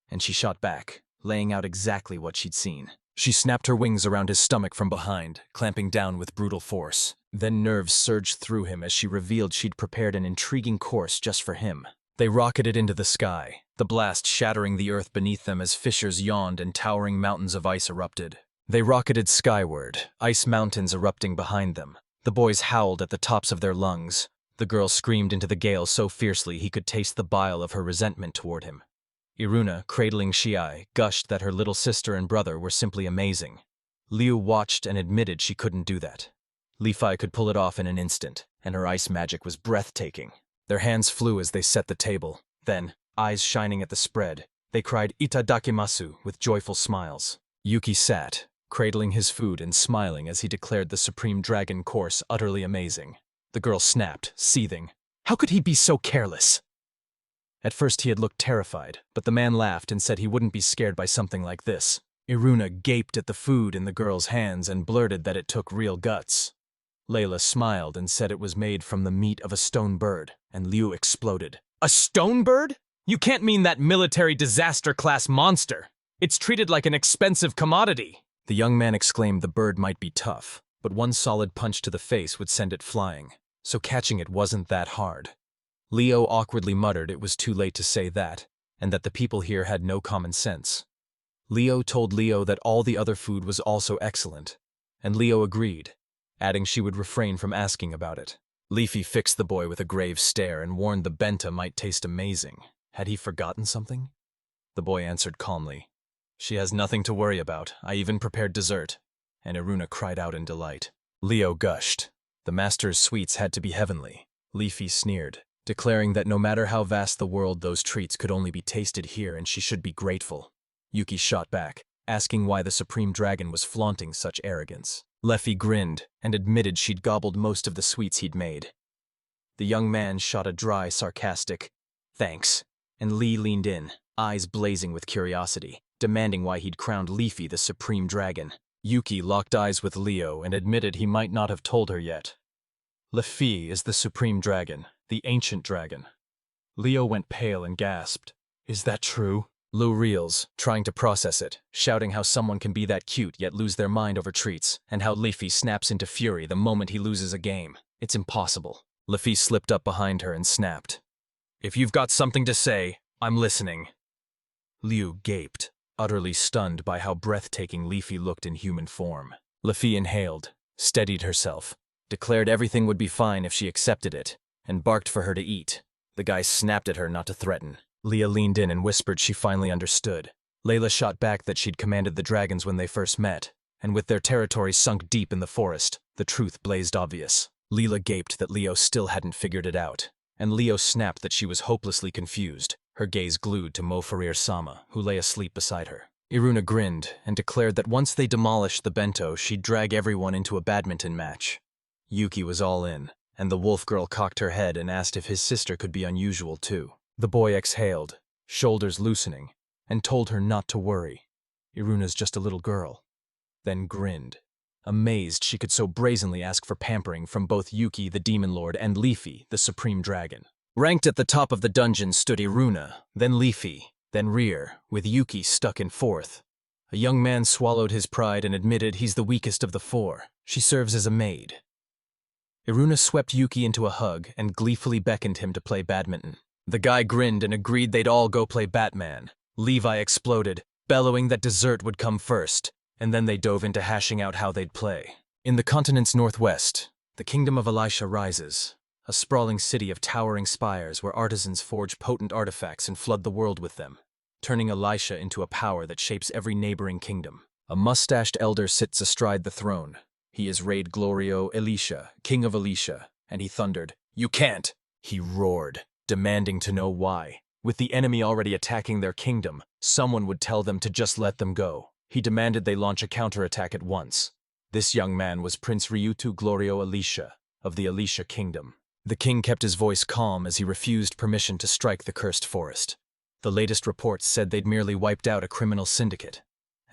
And she shot back, laying out exactly what she'd seen. She snapped her wings around his stomach from behind, clamping down with brutal force. Then nerves surged through him as she revealed she'd prepared an intriguing course just for him. They rocketed into the sky, the blast shattering the earth beneath them as fissures yawned and towering mountains of ice erupted. They rocketed skyward, ice mountains erupting behind them. The boys howled at the tops of their lungs. The girl screamed into the gale so fiercely he could taste the bile of her resentment toward him. Iruna, cradling Shiai, gushed that her little sister and brother were simply amazing. Liu watched and admitted she couldn't do that. Li-Fi could pull it off in an instant, and her ice magic was breathtaking. Their hands flew as they set the table. Then, eyes shining at the spread, they cried "Itadakimasu" with joyful smiles. Yuki sat, cradling his food and smiling as he declared the Supreme Dragon course utterly amazing. The girl snapped, seething. How could he be so careless? At first he had looked terrified, but the man laughed and said he wouldn't be scared by something like this. Iruna gaped at the food in the girl's hands and blurted that it took real guts. Layla smiled and said it was made from the meat of a stone bird, and Liu exploded. A stone bird? You can't mean that military disaster-class monster. It's treated like an expensive commodity. The young man exclaimed the bird might be tough, but one solid punch to the face would send it flying, so catching it wasn't that hard. Leo awkwardly muttered it was too late to say that, and that the people here had no common sense. Leo told Leo that all the other food was also excellent, and Leo agreed, adding she would refrain from asking about it. Leafy fixed the boy with a grave stare and warned the benta might taste amazing. Had he forgotten something? The boy answered calmly, "She has nothing to worry about. I even prepared dessert." And Iruna cried out in delight. Leo gushed. The master's sweets had to be heavenly. Leafy sneered, declaring that no matter how vast the world, those treats could only be tasted here and she should be grateful. Yuki shot back, asking why the Supreme Dragon was flaunting such arrogance. Leffy grinned and admitted she'd gobbled most of the sweets he'd made. The young man shot a dry, sarcastic, "Thanks," and Lee leaned in, eyes blazing with curiosity, demanding why he'd crowned Leafy the Supreme Dragon. Yuki locked eyes with Leo and admitted he might not have told her yet. Leafy is the Supreme Dragon, the ancient dragon. Leo went pale and gasped. Is that true? Lou reels, trying to process it, shouting how someone can be that cute yet lose their mind over treats, and how Leafy snaps into fury the moment he loses a game. It's impossible. Leafy slipped up behind her and snapped. If you've got something to say, I'm listening. Liu gaped, utterly stunned by how breathtaking Leafy looked in human form. Leafy inhaled, steadied herself, declared everything would be fine if she accepted it, and barked for her to eat. The guy snapped at her not to threaten. Leah leaned in and whispered she finally understood. Layla shot back that she'd commanded the dragons when they first met, and with their territory sunk deep in the forest, the truth blazed obvious. Leela gaped that Leo still hadn't figured it out, and Leo snapped that she was hopelessly confused, her gaze glued to Mofarir-sama, who lay asleep beside her. Iruna grinned and declared that once they demolished the bento, she'd drag everyone into a badminton match. Yuki was all in, and the wolf girl cocked her head and asked if his sister could be unusual too. The boy exhaled, shoulders loosening, and told her not to worry. Iruna's just a little girl. Then grinned, amazed she could so brazenly ask for pampering from both Yuki, the demon lord, and Leafy, the supreme dragon. Ranked at the top of the dungeon stood Iruna, then Leafy, then Rear, with Yuki stuck in fourth. A young man swallowed his pride and admitted he's the weakest of the four. She serves as a maid. Iruna swept Yuki into a hug and gleefully beckoned him to play badminton. The guy grinned and agreed they'd all go play Batman. Levi exploded, bellowing that dessert would come first, and then they dove into hashing out how they'd play. In the continent's northwest, the kingdom of Elisha rises, a sprawling city of towering spires where artisans forge potent artifacts and flood the world with them, turning Elisha into a power that shapes every neighboring kingdom. A mustached elder sits astride the throne. He is Raid Glorio Elisha, king of Elisha, and he thundered, "You can't!" He roared, demanding to know why. With the enemy already attacking their kingdom, someone would tell them to just let them go. He demanded they launch a counterattack at once. This young man was Prince Ryutu Glorio Elisha, of the Elisha kingdom. The king kept his voice calm as he refused permission to strike the cursed forest. The latest reports said they'd merely wiped out a criminal syndicate,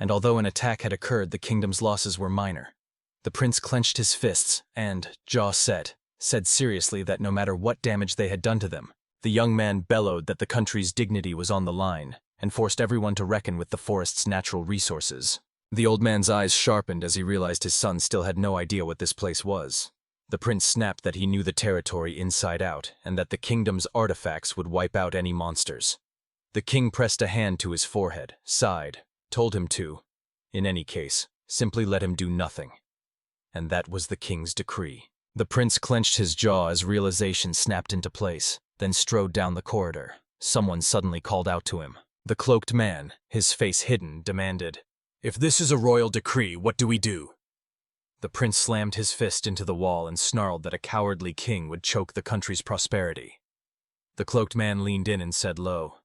and although an attack had occurred, the kingdom's losses were minor. The prince clenched his fists and, jaw set, said seriously that no matter what damage they had done to them, the young man bellowed that the country's dignity was on the line and forced everyone to reckon with the forest's natural resources. The old man's eyes sharpened as he realized his son still had no idea what this place was. The prince snapped that he knew the territory inside out and that the kingdom's artifacts would wipe out any monsters. The king pressed a hand to his forehead, sighed, told him to, in any case, simply let him do nothing. And that was the king's decree. The prince clenched his jaw as realization snapped into place, then strode down the corridor. Someone suddenly called out to him. The cloaked man, his face hidden, demanded, "If this is a royal decree, what do we do?" The prince slammed his fist into the wall and snarled that a cowardly king would choke the country's prosperity. The cloaked man leaned in and said low,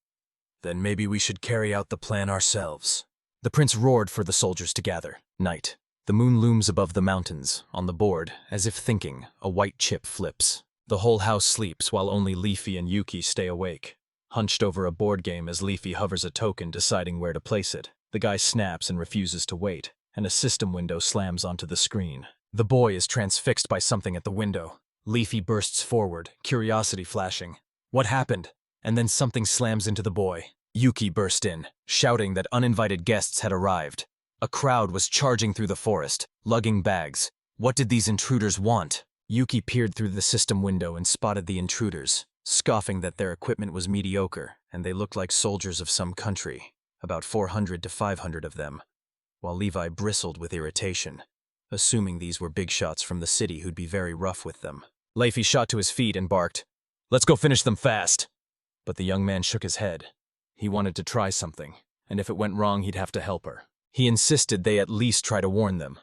"Then maybe we should carry out the plan ourselves." The prince roared for the soldiers to gather. Night. The moon looms above the mountains. On the board, as if thinking, a white chip flips. The whole house sleeps while only Leafy and Yuki stay awake, hunched over a board game as Leafy hovers a token deciding where to place it. The guy snaps and refuses to wait, and a system window slams onto the screen. The boy is transfixed by something at the window. Leafy bursts forward, curiosity flashing. What happened? And then something slams into the boy. Yuki burst in, shouting that uninvited guests had arrived. A crowd was charging through the forest, lugging bags. What did these intruders want? Yuki peered through the system window and spotted the intruders, scoffing that their equipment was mediocre, and they looked like soldiers of some country, about 400 to 500 of them, while Levi bristled with irritation, assuming these were big shots from the city who'd be very rough with them. Leafy shot to his feet and barked, "Let's go finish them fast." But the young man shook his head. He wanted to try something, and if it went wrong, he'd have to help her. He insisted they at least try to warn them,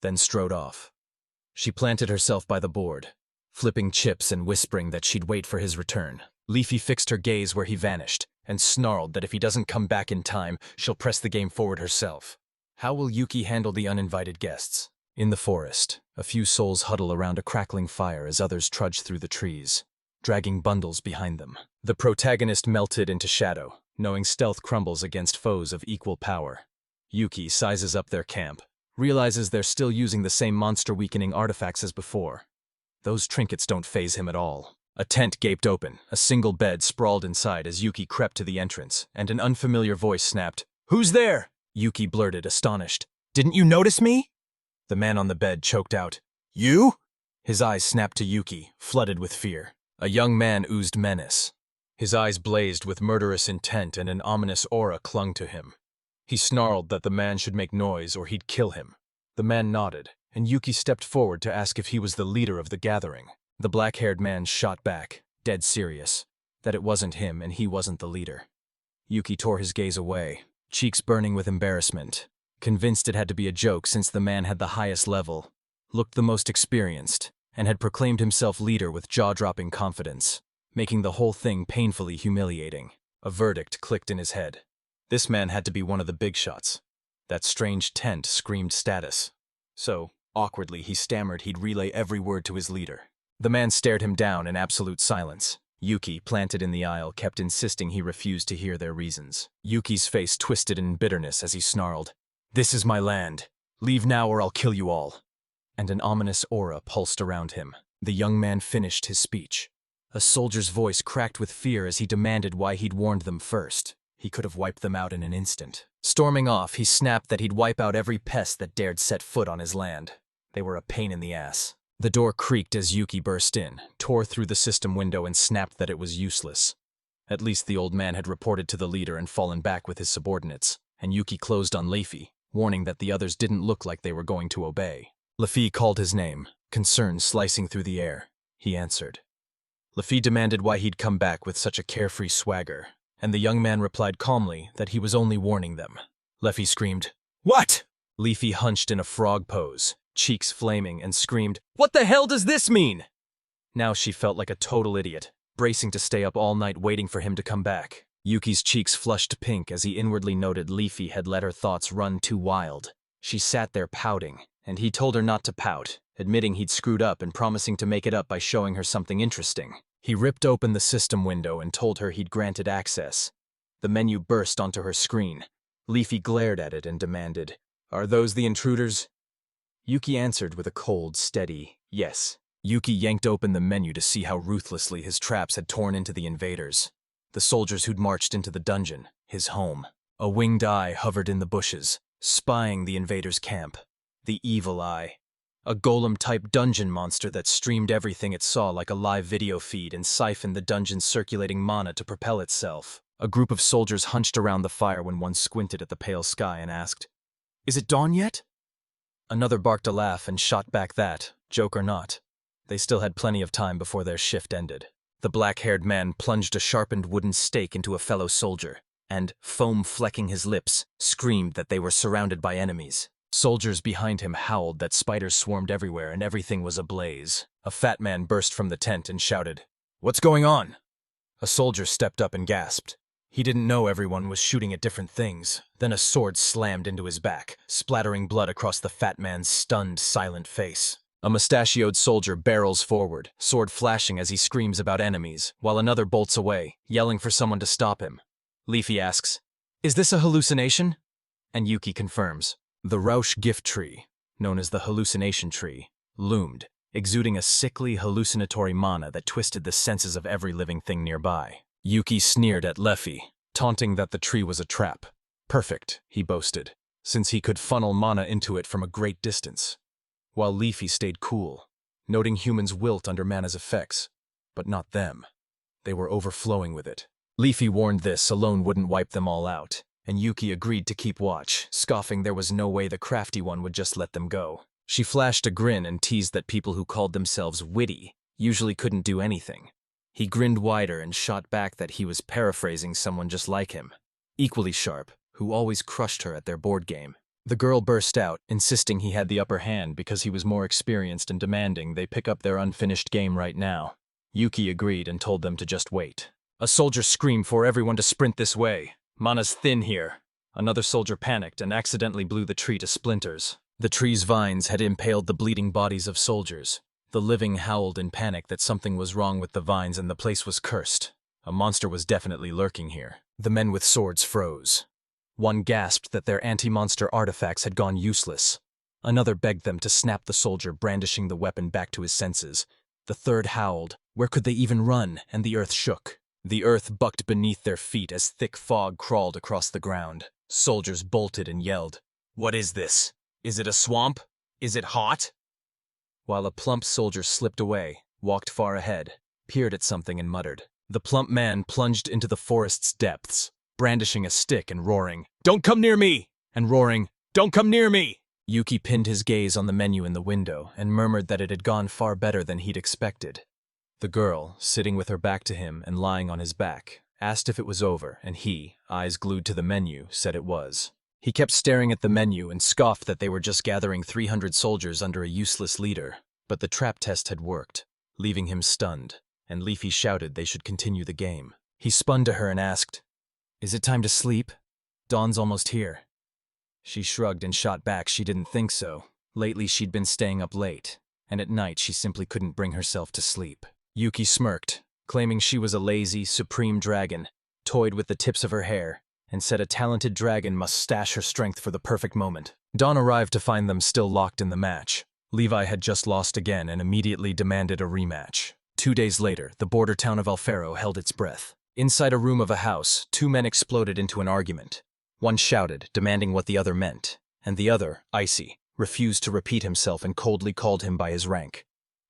then strode off. She planted herself by the board, flipping chips and whispering that she'd wait for his return. Leafy fixed her gaze where he vanished, and snarled that if he doesn't come back in time, she'll press the game forward herself. How will Yuki handle the uninvited guests? In the forest, a few souls huddle around a crackling fire as others trudge through the trees, dragging bundles behind them. The protagonist melted into shadow, knowing stealth crumbles against foes of equal power. Yuki sizes up their camp, realizes they're still using the same monster-weakening artifacts as before. Those trinkets don't faze him at all. A tent gaped open, a single bed sprawled inside as Yuki crept to the entrance, and an unfamiliar voice snapped, "Who's there?" Yuki blurted, astonished, "Didn't you notice me?" The man on the bed choked out, "You?" His eyes snapped to Yuki, flooded with fear. A young man oozed menace. His eyes blazed with murderous intent and an ominous aura clung to him. He snarled that the man should make noise or he'd kill him. The man nodded, and Yuki stepped forward to ask if he was the leader of the gathering. The black-haired man shot back, dead serious, that it wasn't him and he wasn't the leader. Yuki tore his gaze away, cheeks burning with embarrassment, convinced it had to be a joke since the man had the highest level, looked the most experienced, and had proclaimed himself leader with jaw-dropping confidence, making the whole thing painfully humiliating. A verdict clicked in his head. This man had to be one of the big shots. That strange tent screamed status. So, awkwardly, he stammered he'd relay every word to his leader. The man stared him down in absolute silence. Yuki, planted in the aisle, kept insisting he refused to hear their reasons. Yuki's face twisted in bitterness as he snarled, "This is my land. Leave now or I'll kill you all." And an ominous aura pulsed around him. The young man finished his speech. A soldier's voice cracked with fear as he demanded why he'd warned them first. He could have wiped them out in an instant. Storming off, he snapped that he'd wipe out every pest that dared set foot on his land. They were a pain in the ass. The door creaked as Yuki burst in, tore through the system window and snapped that it was useless. At least the old man had reported to the leader and fallen back with his subordinates, and Yuki closed on Leafy, warning that the others didn't look like they were going to obey. Leafy called his name, concern slicing through the air. He answered. Leafy demanded why he'd come back with such a carefree swagger, and the young man replied calmly that he was only warning them. Leafy screamed, "What?" Leafy hunched in a frog pose, cheeks flaming, and screamed, "What the hell does this mean?" Now she felt like a total idiot, bracing to stay up all night waiting for him to come back. Yuki's cheeks flushed pink as he inwardly noted Leafy had let her thoughts run too wild. She sat there pouting, and he told her not to pout, admitting he'd screwed up and promising to make it up by showing her something interesting. He ripped open the system window and told her he'd granted access. The menu burst onto her screen. Leafy glared at it and demanded, "Are those the intruders?" Yuki answered with a cold, steady yes. Yuki yanked open the menu to see how ruthlessly his traps had torn into the invaders. The soldiers who'd marched into the dungeon, his home. A winged eye hovered in the bushes, spying the invaders' camp. The Evil Eye. A golem-type dungeon monster that streamed everything it saw like a live video feed and siphoned the dungeon's circulating mana to propel itself. A group of soldiers hunched around the fire when one squinted at the pale sky and asked, "Is it dawn yet?" Another barked a laugh and shot back that, joke or not, they still had plenty of time before their shift ended. The black-haired man plunged a sharpened wooden stake into a fellow soldier, and, foam flecking his lips, screamed that they were surrounded by enemies. Soldiers behind him howled that spiders swarmed everywhere and everything was ablaze. A fat man burst from the tent and shouted, "What's going on?" A soldier stepped up and gasped. He didn't know everyone was shooting at different things. Then a sword slammed into his back, splattering blood across the fat man's stunned, silent face. A mustachioed soldier barrels forward, sword flashing as he screams about enemies, while another bolts away, yelling for someone to stop him. Leafy asks, "Is this a hallucination?" And Yuki confirms. The Rausch gift tree, known as the hallucination tree, loomed, exuding a sickly, hallucinatory mana that twisted the senses of every living thing nearby. Yuki sneered at Leffy, taunting that the tree was a trap. Perfect, he boasted, since he could funnel mana into it from a great distance. While Leafy stayed cool, noting humans wilt under mana's effects, but not them. They were overflowing with it. Leafy warned this alone wouldn't wipe them all out, and Yuki agreed to keep watch, scoffing there was no way the crafty one would just let them go. She flashed a grin and teased that people who called themselves witty usually couldn't do anything. He grinned wider and shot back that he was paraphrasing someone just like him, equally sharp, who always crushed her at their board game. The girl burst out, insisting he had the upper hand because he was more experienced and demanding they pick up their unfinished game right now. Yuki agreed and told them to just wait. A soldier screamed for everyone to sprint this way. "Mana's thin here." Another soldier panicked and accidentally blew the tree to splinters. The tree's vines had impaled the bleeding bodies of soldiers. The living howled in panic that something was wrong with the vines and the place was cursed. A monster was definitely lurking here. The men with swords froze. One gasped that their anti-monster artifacts had gone useless. Another begged them to snap the soldier brandishing the weapon back to his senses. The third howled. Where could they even run? And the earth shook. The earth bucked beneath their feet as thick fog crawled across the ground. Soldiers bolted and yelled, "What is this? Is it a swamp? Is it hot?" While a plump soldier slipped away, walked far ahead, peered at something and muttered. The plump man plunged into the forest's depths, brandishing a stick and roaring, "Don't come near me!" and roaring, "Don't come near me!" Yuki pinned his gaze on the menu in the window and murmured that it had gone far better than he'd expected. The girl, sitting with her back to him and lying on his back, asked if it was over, and he, eyes glued to the menu, said it was. He kept staring at the menu and scoffed that they were just gathering 300 soldiers under a useless leader. But the trap test had worked, leaving him stunned, and Leafy shouted they should continue the game. He spun to her and asked, "Is it time to sleep? Dawn's almost here." She shrugged and shot back she didn't think so. Lately she'd been staying up late, and at night she simply couldn't bring herself to sleep. Yuki smirked, claiming she was a lazy, supreme dragon, toyed with the tips of her hair, and said a talented dragon must stash her strength for the perfect moment. Dawn arrived to find them still locked in the match. Levi had just lost again and immediately demanded a rematch. 2 days later, the border town of Alfaro held its breath. Inside a room of a house, two men exploded into an argument. One shouted, demanding what the other meant, and the other, Icy, refused to repeat himself and coldly called him by his rank.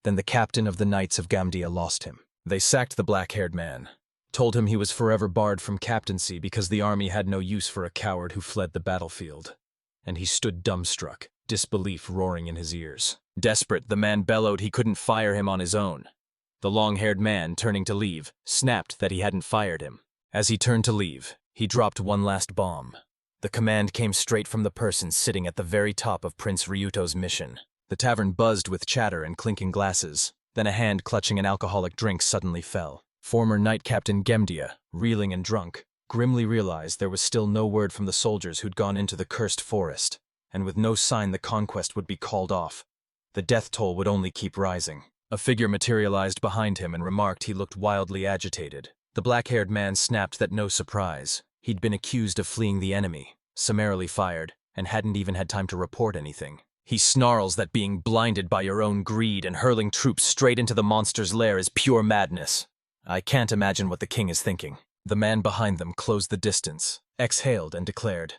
Then the captain of the Knights of Gamdia lost him. They sacked the black-haired man, told him he was forever barred from captaincy because the army had no use for a coward who fled the battlefield. And he stood dumbstruck, disbelief roaring in his ears. Desperate, the man bellowed he couldn't fire him on his own. The long-haired man, turning to leave, snapped that he hadn't fired him. As he turned to leave, he dropped one last bomb. The command came straight from the person sitting at the very top of Prince Ryuto's mission. The tavern buzzed with chatter and clinking glasses. Then a hand clutching an alcoholic drink suddenly fell. Former Knight Captain Gemdia, reeling and drunk, grimly realized there was still no word from the soldiers who'd gone into the cursed forest, and with no sign the conquest would be called off. The death toll would only keep rising. A figure materialized behind him and remarked he looked wildly agitated. The black-haired man snapped that no surprise. He'd been accused of fleeing the enemy, summarily fired, and hadn't even had time to report anything. He snarls that being blinded by your own greed and hurling troops straight into the monster's lair is pure madness. I can't imagine what the king is thinking. The man behind them closed the distance, exhaled and declared,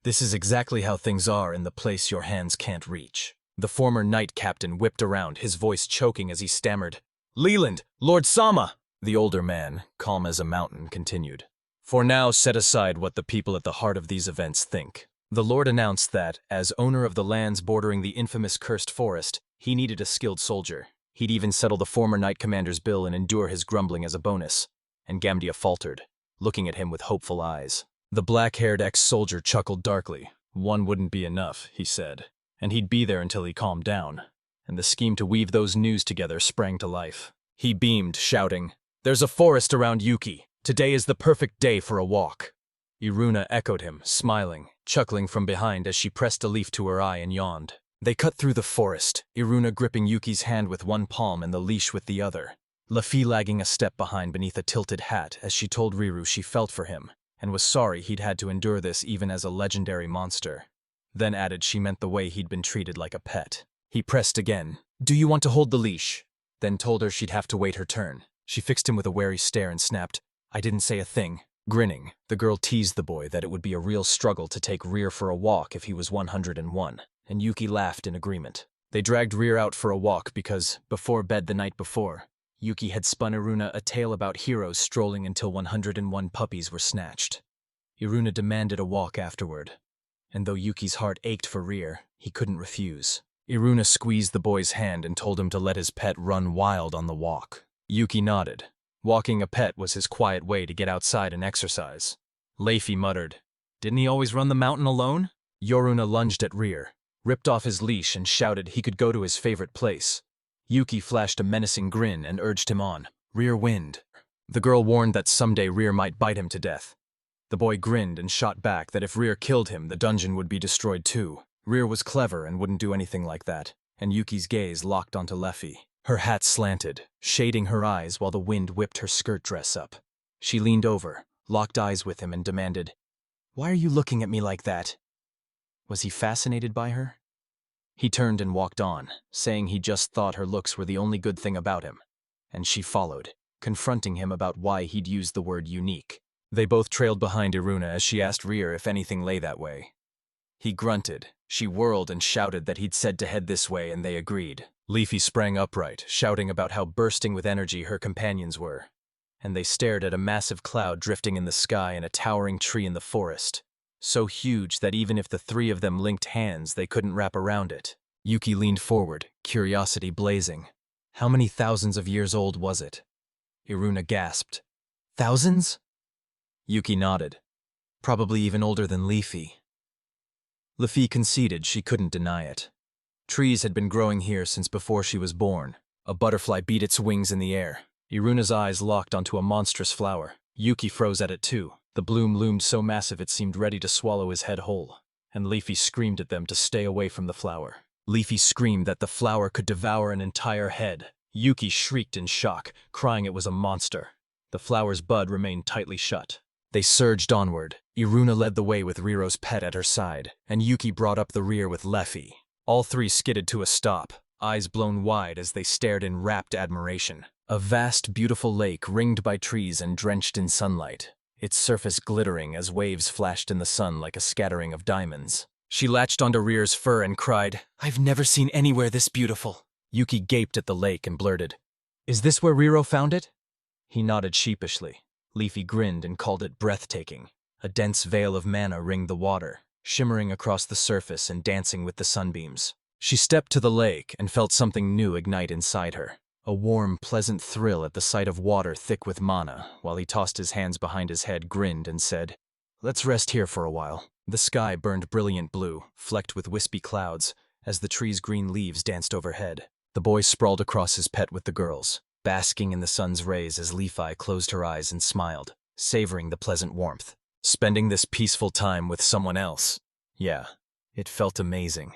This is exactly how things are in the place your hands can't reach. The former knight captain whipped around, his voice choking as he stammered, "Leland, Lord Sama!" The older man, calm as a mountain, continued, "For now, set aside what the people at the heart of these events think." The lord announced that, as owner of the lands bordering the infamous cursed forest, he needed a skilled soldier. He'd even settle the former knight commander's bill and endure his grumbling as a bonus. And Gamdia faltered, looking at him with hopeful eyes. The black-haired ex-soldier chuckled darkly. One wouldn't be enough, he said, and he'd be there until he calmed down. And the scheme to weave those news together sprang to life. He beamed, shouting, "There's a forest around Yuki. Today is the perfect day for a walk." Iruna echoed him, smiling, chuckling from behind as she pressed a leaf to her eye and yawned. They cut through the forest, Iruna gripping Yuki's hand with one palm and the leash with the other. Lafi lagging a step behind beneath a tilted hat as she told Riru she felt for him, and was sorry he'd had to endure this even as a legendary monster. Then added she meant the way he'd been treated like a pet. He pressed again. "Do you want to hold the leash?" Then told her she'd have to wait her turn. She fixed him with a wary stare and snapped, "I didn't say a thing." Grinning, the girl teased the boy that it would be a real struggle to take Rear for a walk if he was 101, and Yuki laughed in agreement. They dragged Rear out for a walk because, before bed the night before, Yuki had spun Iruna a tale about heroes strolling until 101 puppies were snatched. Iruna demanded a walk afterward, and though Yuki's heart ached for Rear, he couldn't refuse. Iruna squeezed the boy's hand and told him to let his pet run wild on the walk. Yuki nodded. Walking a pet was his quiet way to get outside and exercise. Leifi muttered, "Didn't he always run the mountain alone?" Yoruna lunged at Rear, ripped off his leash and shouted he could go to his favorite place. Yuki flashed a menacing grin and urged him on. Rear wind. The girl warned that someday Rear might bite him to death. The boy grinned and shot back that if Rear killed him, the dungeon would be destroyed too. Rear was clever and wouldn't do anything like that, and Yuki's gaze locked onto Leffy. Her hat slanted, shading her eyes while the wind whipped her skirt dress up. She leaned over, locked eyes with him and demanded, "Why are you looking at me like that?" Was he fascinated by her? He turned and walked on, saying he just thought her looks were the only good thing about him. And she followed, confronting him about why he'd used the word unique. They both trailed behind Iruna as she asked Rear if anything lay that way. He grunted. She whirled and shouted that he'd said to head this way, and they agreed. Leafy sprang upright, shouting about how bursting with energy her companions were. And they stared at a massive cloud drifting in the sky and a towering tree in the forest. So huge that even if the three of them linked hands, they couldn't wrap around it. Yuki leaned forward, curiosity blazing. How many thousands of years old was it? Iruna gasped. "Thousands?" Yuki nodded. "Probably even older than Leafy." Leafy conceded she couldn't deny it. Trees had been growing here since before she was born. A butterfly beat its wings in the air. Iruna's eyes locked onto a monstrous flower. Yuki froze at it too. The bloom loomed so massive it seemed ready to swallow his head whole. And Leafy screamed at them to stay away from the flower. Leafy screamed that the flower could devour an entire head. Yuki shrieked in shock, crying it was a monster. The flower's bud remained tightly shut. They surged onward. Iruna led the way with Riro's pet at her side, and Yuki brought up the rear with Leffy. All three skidded to a stop, eyes blown wide as they stared in rapt admiration. A vast, beautiful lake ringed by trees and drenched in sunlight, its surface glittering as waves flashed in the sun like a scattering of diamonds. She latched onto Rear's fur and cried, "I've never seen anywhere this beautiful." Yuki gaped at the lake and blurted, "Is this where Riro found it?" He nodded sheepishly. Leafy grinned and called it breathtaking. A dense veil of mana ringed the water, shimmering across the surface and dancing with the sunbeams. She stepped to the lake and felt something new ignite inside her. A warm, pleasant thrill at the sight of water thick with mana, while he tossed his hands behind his head, grinned, and said, "Let's rest here for a while." The sky burned brilliant blue, flecked with wispy clouds, as the tree's green leaves danced overhead. The boy sprawled across his pet with the girls, basking in the sun's rays as Leafy closed her eyes and smiled, savoring the pleasant warmth. Spending this peaceful time with someone else. Yeah, it felt amazing.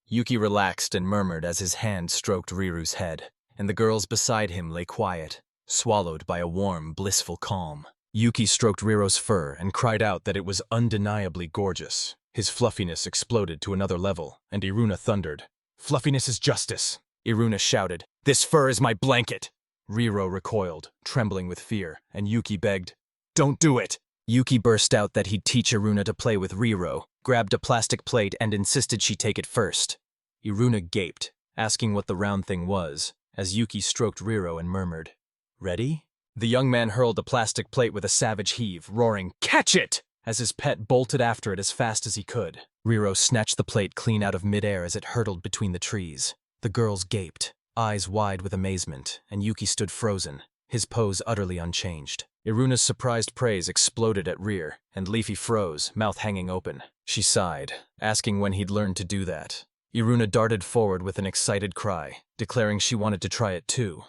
Yuki relaxed and murmured as his hand stroked Riru's head, and the girls beside him lay quiet, swallowed by a warm, blissful calm. Yuki stroked Riro's fur and cried out that it was undeniably gorgeous. His fluffiness exploded to another level, and Iruna thundered, "Fluffiness is justice!" Iruna shouted, "This fur is my blanket!" Riro recoiled, trembling with fear, and Yuki begged, "Don't do it!" Yuki burst out that he'd teach Iruna to play with Riro, grabbed a plastic plate and insisted she take it first. Iruna gaped, asking what the round thing was, as Yuki stroked Riro and murmured, "Ready?" The young man hurled a plastic plate with a savage heave, roaring, "Catch it!" as his pet bolted after it as fast as he could. Riro snatched the plate clean out of midair as it hurtled between the trees. The girls gaped, eyes wide with amazement, and Yuki stood frozen, his pose utterly unchanged. Iruna's surprised praise exploded at rear, and Leafy froze, mouth hanging open. She sighed, asking when he'd learned to do that. Iruna darted forward with an excited cry, declaring she wanted to try it too.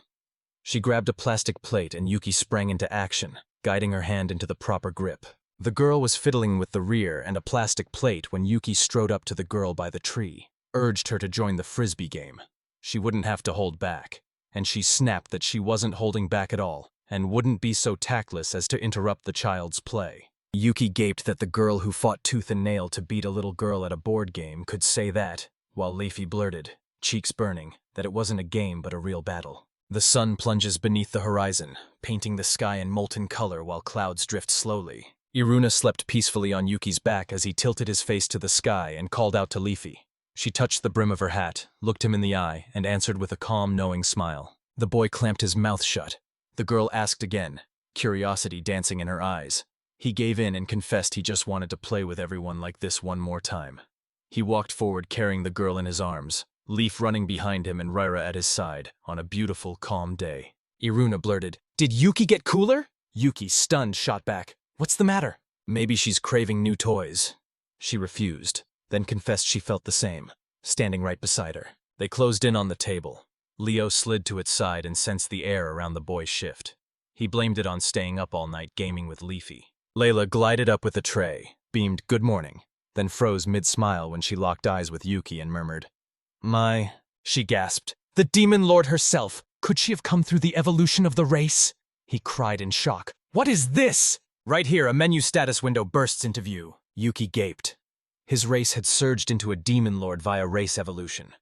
She grabbed a plastic plate and Yuki sprang into action, guiding her hand into the proper grip. The girl was fiddling with the rear and a plastic plate when Yuki strode up to the girl by the tree, urged her to join the frisbee game. She wouldn't have to hold back, and she snapped that she wasn't holding back at all, and wouldn't be so tactless as to interrupt the child's play. Yuki gaped that the girl who fought tooth and nail to beat a little girl at a board game could say that, while Leafy blurted, cheeks burning, that it wasn't a game but a real battle. The sun plunges beneath the horizon, painting the sky in molten color while clouds drift slowly. Iruna slept peacefully on Yuki's back as he tilted his face to the sky and called out to Leafy. She touched the brim of her hat, looked him in the eye, and answered with a calm, knowing smile. The boy clamped his mouth shut. The girl asked again, curiosity dancing in her eyes. He gave in and confessed he just wanted to play with everyone like this one more time. He walked forward carrying the girl in his arms, Leaf running behind him and Ryra at his side, on a beautiful, calm day. Iruna blurted, "Did Yuki get cooler?" Yuki, stunned, shot back, "What's the matter?" "Maybe she's craving new toys." She refused, then confessed she felt the same, standing right beside her. They closed in on the table. Leo slid to its side and sensed the air around the boy's shift. He blamed it on staying up all night gaming with Leafy. Layla glided up with a tray, beamed "Good morning," then froze mid-smile when she locked eyes with Yuki and murmured, "My," she gasped. "The Demon Lord herself! Could she have come through the evolution of the race?" He cried in shock. "What is this?" Right here, a menu status window bursts into view. Yuki gaped. His race had surged into a Demon Lord via race evolution.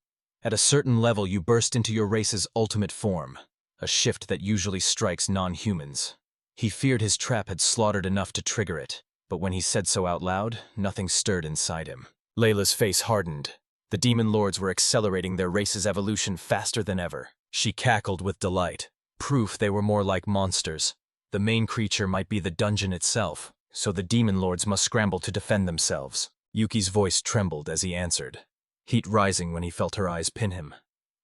At a certain level, you burst into your race's ultimate form, a shift that usually strikes non-humans. He feared his trap had slaughtered enough to trigger it, but when he said so out loud, nothing stirred inside him. Layla's face hardened. The Demon Lords were accelerating their race's evolution faster than ever. She cackled with delight. Proof they were more like monsters. The main creature might be the dungeon itself, so the Demon Lords must scramble to defend themselves. Yuki's voice trembled as he answered, heat rising when he felt her eyes pin him.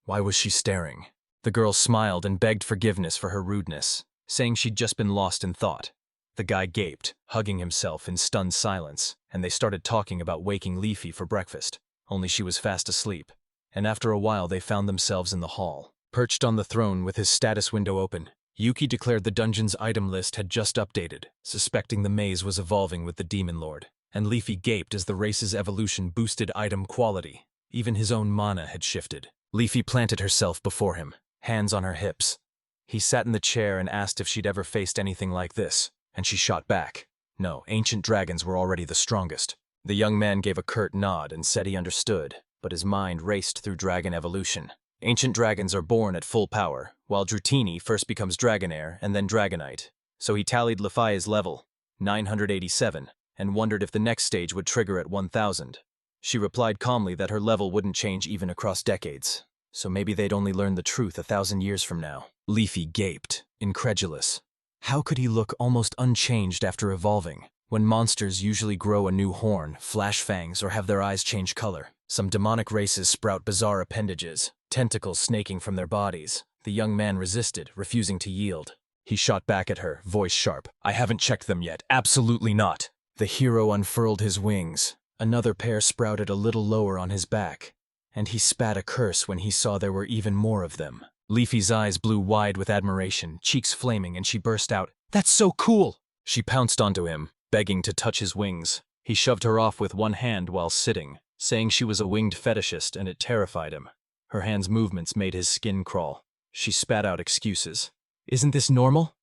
Why was she staring? The girl smiled and begged forgiveness for her rudeness, saying she'd just been lost in thought. The guy gaped, hugging himself in stunned silence, and they started talking about waking Leafy for breakfast. Only she was fast asleep, and after a while they found themselves in the hall. Perched on the throne with his status window open, Yuki declared the dungeon's item list had just updated, suspecting the maze was evolving with the Demon Lord, and Leafy gaped as the race's evolution boosted item quality. Even his own mana had shifted. Leafy planted herself before him, hands on her hips. He sat in the chair and asked if she'd ever faced anything like this, and she shot back. No, ancient dragons were already the strongest. The young man gave a curt nod and said he understood, but his mind raced through dragon evolution. Ancient dragons are born at full power, while Drutini first becomes Dragonair and then Dragonite. So he tallied Lefia's level, 987, and wondered if the next stage would trigger at 1000. She replied calmly that her level wouldn't change even across decades, so maybe they'd only learn the truth 1,000 years from now. Leafy gaped, incredulous. How could he look almost unchanged after evolving, when monsters usually grow a new horn, flash fangs, or have their eyes change color? Some demonic races sprout bizarre appendages, tentacles snaking from their bodies. The young man resisted, refusing to yield. He shot back at her, voice sharp. "I haven't checked them yet, absolutely not." The hero unfurled his wings. Another pair sprouted a little lower on his back, and he spat a curse when he saw there were even more of them. Leafy's eyes blew wide with admiration, cheeks flaming, and she burst out, "That's so cool!" She pounced onto him, begging to touch his wings. He shoved her off with one hand while sitting, saying she was a winged fetishist and it terrified him. Her hand's movements made his skin crawl. She spat out excuses. "Isn't this normal?"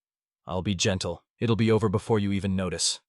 "I'll be gentle. It'll be over before you even notice."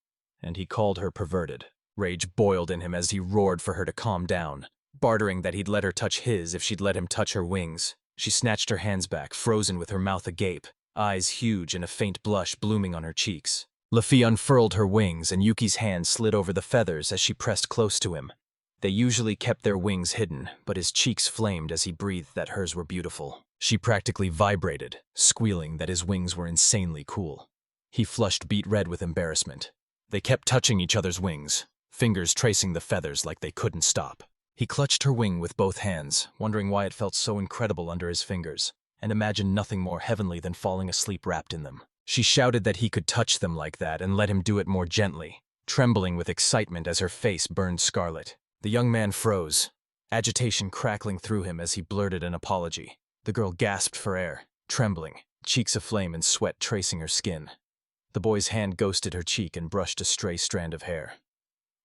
And he called her perverted. Rage boiled in him as he roared for her to calm down, bartering that he'd let her touch his if she'd let him touch her wings. She snatched her hands back, frozen with her mouth agape, eyes huge and a faint blush blooming on her cheeks. Luffy unfurled her wings and Yuki's hand slid over the feathers as she pressed close to him. They usually kept their wings hidden, but his cheeks flamed as he breathed that hers were beautiful. She practically vibrated, squealing that his wings were insanely cool. He flushed beet red with embarrassment. They kept touching each other's wings, fingers tracing the feathers like they couldn't stop. He clutched her wing with both hands, wondering why it felt so incredible under his fingers, and imagined nothing more heavenly than falling asleep wrapped in them. She shouted that he could touch them like that and let him do it more gently, trembling with excitement as her face burned scarlet. The young man froze, agitation crackling through him as he blurted an apology. The girl gasped for air, trembling, cheeks aflame and sweat tracing her skin. The boy's hand ghosted her cheek and brushed a stray strand of hair.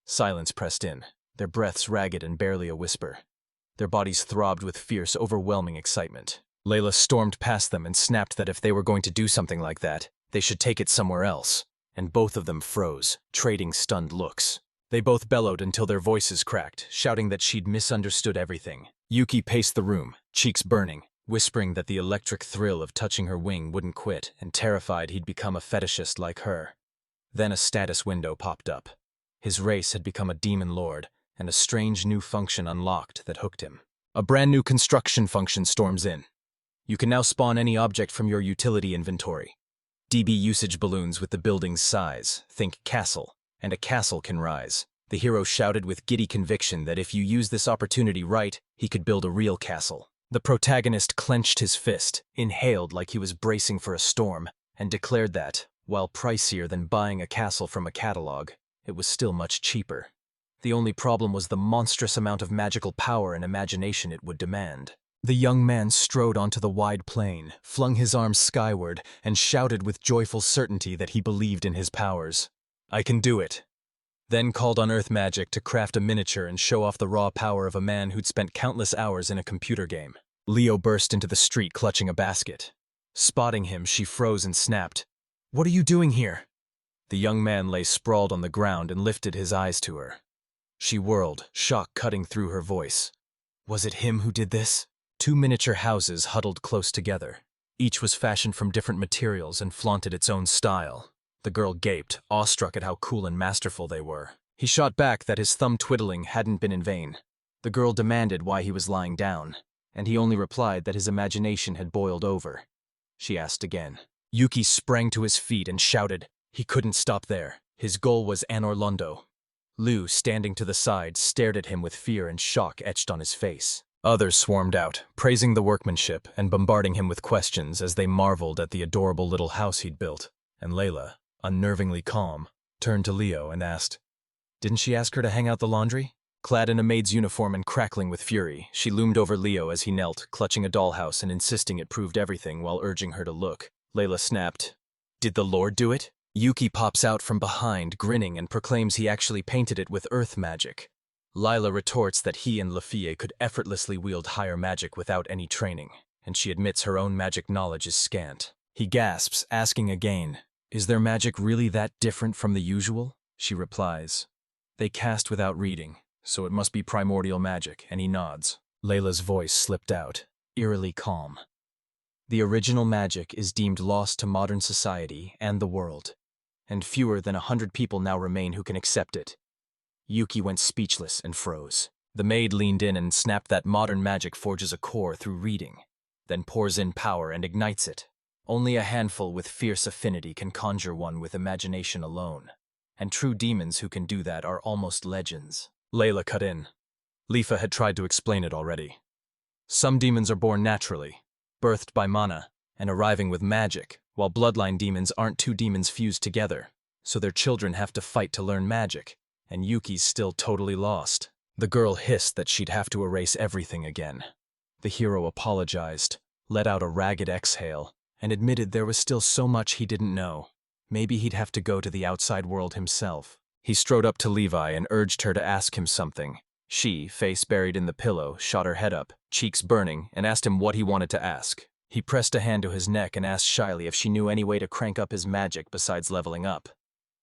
Silence pressed in, their breaths ragged and barely a whisper. Their bodies throbbed with fierce, overwhelming excitement. Layla stormed past them and snapped that if they were going to do something like that, they should take it somewhere else, and both of them froze, trading stunned looks. They both bellowed until their voices cracked, shouting that she'd misunderstood everything. Yuki paced the room, cheeks burning, whispering that the electric thrill of touching her wing wouldn't quit, and terrified he'd become a fetishist like her. Then a status window popped up. His race had become a demon lord, and a strange new function unlocked that hooked him. A brand new construction function storms in. You can now spawn any object from your utility inventory. DB usage balloons with the building's size, think castle, and a castle can rise. The hero shouted with giddy conviction that if you use this opportunity right, he could build a real castle. The protagonist clenched his fist, inhaled like he was bracing for a storm, and declared that, while pricier than buying a castle from a catalog, it was still much cheaper. The only problem was the monstrous amount of magical power and imagination it would demand. The young man strode onto the wide plain, flung his arms skyward, and shouted with joyful certainty that he believed in his powers. "I can do it." Then called on Earth Magic to craft a miniature and show off the raw power of a man who'd spent countless hours in a computer game. Leo burst into the street clutching a basket. Spotting him, she froze and snapped, "What are you doing here?" The young man lay sprawled on the ground and lifted his eyes to her. She whirled, shock cutting through her voice. Was it him who did this? Two miniature houses huddled close together. Each was fashioned from different materials and flaunted its own style. The girl gaped, awestruck at how cool and masterful they were. He shot back that his thumb twiddling hadn't been in vain. The girl demanded why he was lying down, and he only replied that his imagination had boiled over. She asked again. Yuki sprang to his feet and shouted. He couldn't stop there. His goal was Anorlondo. Liu, standing to the side, stared at him with fear and shock etched on his face. Others swarmed out, praising the workmanship and bombarding him with questions as they marveled at the adorable little house he'd built. And Layla, unnervingly calm, turned to Leo and asked, "Didn't she ask her to hang out the laundry?" Clad in a maid's uniform and crackling with fury, she loomed over Leo as he knelt, clutching a dollhouse and insisting it proved everything while urging her to look. Layla snapped, "Did the Lord do it?" Yuki pops out from behind, grinning, and proclaims he actually painted it with earth magic. Lila retorts that he and Lafie could effortlessly wield higher magic without any training, and she admits her own magic knowledge is scant. He gasps, asking again, "Is their magic really that different from the usual?" She replies, "They cast without reading, so it must be primordial magic," and he nods. Layla's voice slipped out, eerily calm. "The original magic is deemed lost to modern society and the world, and fewer than 100 people now remain who can accept it." Yuki went speechless and froze. The maid leaned in and snapped that modern magic forges a core through reading, then pours in power and ignites it. Only a handful with fierce affinity can conjure one with imagination alone, and true demons who can do that are almost legends. Layla cut in. Lifa had tried to explain it already. Some demons are born naturally, birthed by mana, and arriving with magic, while bloodline demons aren't two demons fused together, so their children have to fight to learn magic. And Yuki's still totally lost. The girl hissed that she'd have to erase everything again. The hero apologized, let out a ragged exhale, and admitted there was still so much he didn't know. Maybe he'd have to go to the outside world himself. He strode up to Levi and urged her to ask him something. She, face buried in the pillow, shot her head up, cheeks burning, and asked him what he wanted to ask. He pressed a hand to his neck and asked shyly if she knew any way to crank up his magic besides leveling up.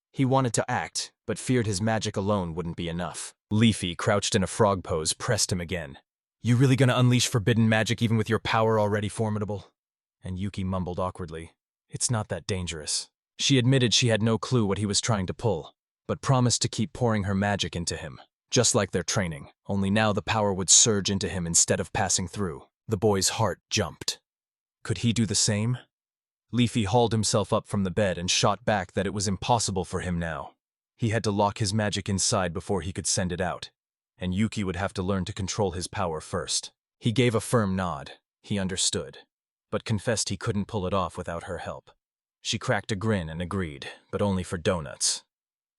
He wanted to act, but feared his magic alone wouldn't be enough. Leafy, crouched in a frog pose, pressed him again. "You really gonna unleash forbidden magic even with your power already formidable?" And Yuki mumbled awkwardly, "It's not that dangerous." She admitted she had no clue what he was trying to pull, but promised to keep pouring her magic into him, just like their training, only now the power would surge into him instead of passing through. The boy's heart jumped. Could he do the same? Leafy hauled himself up from the bed and shot back that it was impossible for him now. He had to lock his magic inside before he could send it out, and Yuki would have to learn to control his power first. He gave a firm nod. He understood, but confessed he couldn't pull it off without her help. She cracked a grin and agreed, but only for donuts.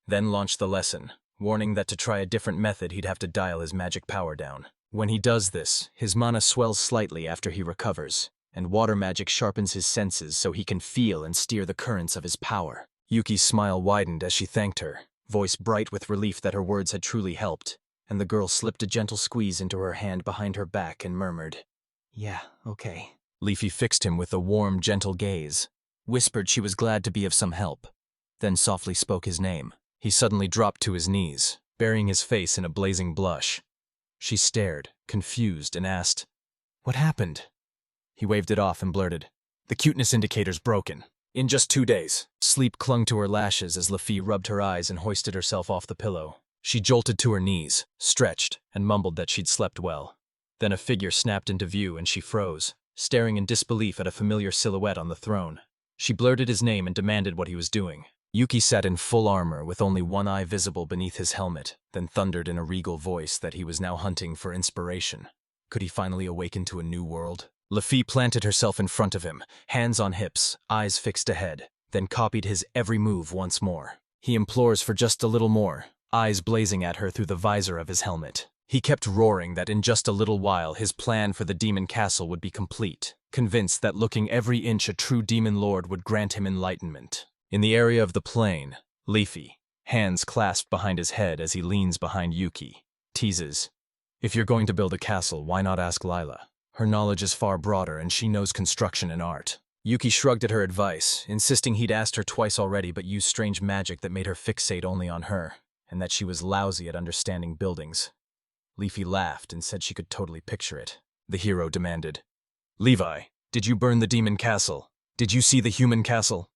Then launched the lesson, warning that to try a different method he'd have to dial his magic power down. When he does this, his mana swells slightly after he recovers, and water magic sharpens his senses so he can feel and steer the currents of his power. Yuki's smile widened as she thanked her, voice bright with relief that her words had truly helped, and the girl slipped a gentle squeeze into her hand behind her back and murmured, "Yeah, okay." Leafy fixed him with a warm, gentle gaze, whispered she was glad to be of some help, then softly spoke his name. He suddenly dropped to his knees, burying his face in a blazing blush. She stared, confused, and asked, "What happened?" He waved it off and blurted, "The cuteness indicator's broken. In just 2 days." Sleep clung to her lashes as Lafitte rubbed her eyes and hoisted herself off the pillow. She jolted to her knees, stretched, and mumbled that she'd slept well. Then a figure snapped into view and she froze, staring in disbelief at a familiar silhouette on the throne. She blurted his name and demanded what he was doing. Yuki sat in full armor with only one eye visible beneath his helmet, then thundered in a regal voice that he was now hunting for inspiration. Could he finally awaken to a new world? Lafitte planted herself in front of him, hands on hips, eyes fixed ahead, then copied his every move once more. He implores for just a little more, eyes blazing at her through the visor of his helmet. He kept roaring that in just a little while his plan for the demon castle would be complete, convinced that looking every inch a true demon lord would grant him enlightenment. In the area of the plain, Leafy, hands clasped behind his head as he leans behind Yuki, teases, "If you're going to build a castle, why not ask Lila? Her knowledge is far broader and she knows construction and art." Yuki shrugged at her advice, insisting he'd asked her twice already but used strange magic that made her fixate only on her, and that she was lousy at understanding buildings. Leafy laughed and said she could totally picture it. The hero demanded, "Levi, did you burn the demon castle? Did you see the human castle?"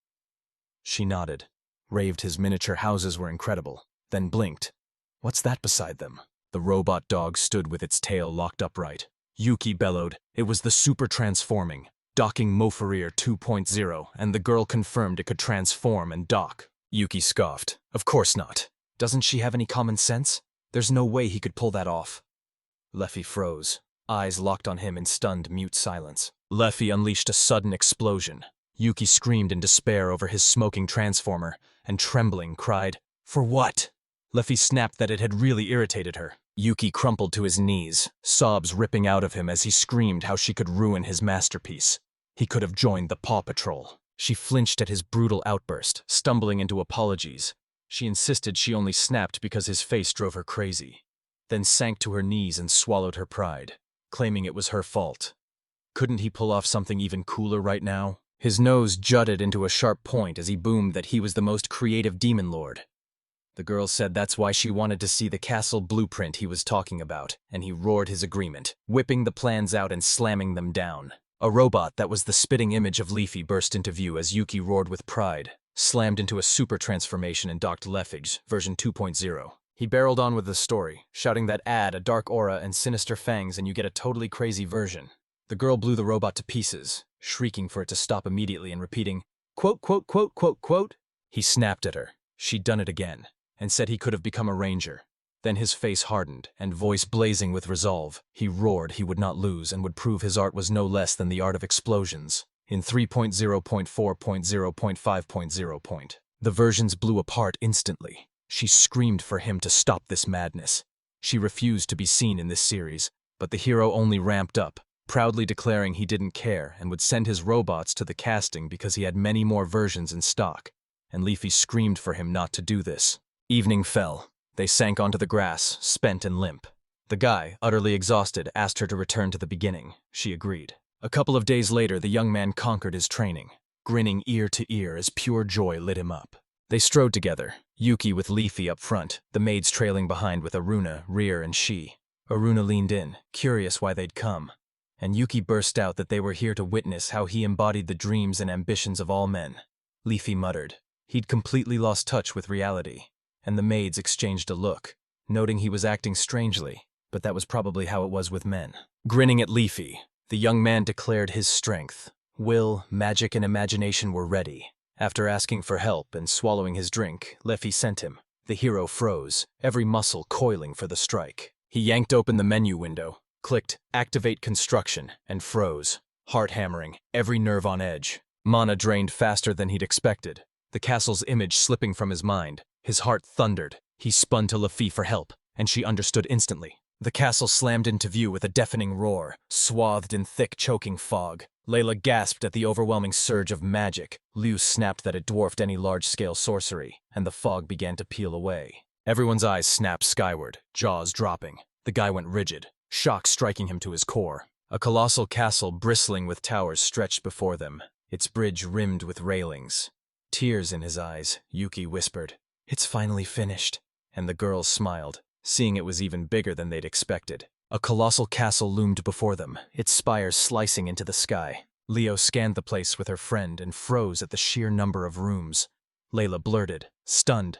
She nodded, raved his miniature houses were incredible, then blinked. "What's that beside them?" The robot dog stood with its tail locked upright. Yuki bellowed, it was the super transforming, docking Mofarir 2.0, and the girl confirmed it could transform and dock. Yuki scoffed, "Of course not. Doesn't she have any common sense? There's no way he could pull that off." Leffy froze, eyes locked on him in stunned, mute silence. Leffy unleashed a sudden explosion. Yuki screamed in despair over his smoking transformer, and trembling cried, "For what?" Leffy snapped that it had really irritated her. Yuki crumpled to his knees, sobs ripping out of him as he screamed how she could ruin his masterpiece. He could have joined the Paw Patrol. She flinched at his brutal outburst, stumbling into apologies. She insisted she only snapped because his face drove her crazy, then sank to her knees and swallowed her pride, claiming it was her fault. Couldn't he pull off something even cooler right now? His nose jutted into a sharp point as he boomed that he was the most creative demon lord. The girl said that's why she wanted to see the castle blueprint he was talking about, and he roared his agreement, whipping the plans out and slamming them down. A robot that was the spitting image of Leafy burst into view as Yuki roared with pride, slammed into a super transformation and docked Leffig's, version 2.0. He barreled on with the story, shouting that add a dark aura and sinister fangs and you get a totally crazy version. The girl blew the robot to pieces, shrieking for it to stop immediately and repeating, "Quote, quote, quote, quote, quote." He snapped at her. She'd done it again, and said he could have become a ranger. Then his face hardened, and voice blazing with resolve, he roared he would not lose and would prove his art was no less than the art of explosions. In 3.0.4.0.5.0. The versions blew apart instantly. She screamed for him to stop this madness. She refused to be seen in this series, but the hero only ramped up, proudly declaring he didn't care and would send his robots to the casting because he had many more versions in stock, and Leafy screamed for him not to do this. Evening fell. They sank onto the grass, spent and limp. The guy, utterly exhausted, asked her to return to the beginning. She agreed. A couple of days later, the young man conquered his training, grinning ear to ear as pure joy lit him up. They strode together, Yuki with Leafy up front, the maids trailing behind with Aruna, Rear, and Shi. Aruna leaned in, curious why they'd come, and Yuki burst out that they were here to witness how he embodied the dreams and ambitions of all men. Leafy muttered, He'd completely lost touch with reality, and the maids exchanged a look, noting he was acting strangely, but that was probably how it was with men. Grinning at Leafy, the young man declared his strength. Will, magic, and imagination were ready. After asking for help and swallowing his drink, Leafy sent him. The hero froze, every muscle coiling for the strike. He yanked open the menu window, clicked Activate Construction, and froze, heart hammering, every nerve on edge. Mana drained faster than he'd expected, the castle's image slipping from his mind. His heart thundered. He spun to Leafy for help, and she understood instantly. The castle slammed into view with a deafening roar, swathed in thick, choking fog. Layla gasped at the overwhelming surge of magic. Liu snapped that it dwarfed any large-scale sorcery, and the fog began to peel away. Everyone's eyes snapped skyward, jaws dropping. The guy went rigid, shock striking him to his core. A colossal castle bristling with towers stretched before them, its bridge rimmed with railings. Tears in his eyes, Yuki whispered, "It's finally finished." And the girls smiled, seeing it was even bigger than they'd expected. A colossal castle loomed before them, its spires slicing into the sky. Leo scanned the place with her friend and froze at the sheer number of rooms. Layla blurted, stunned,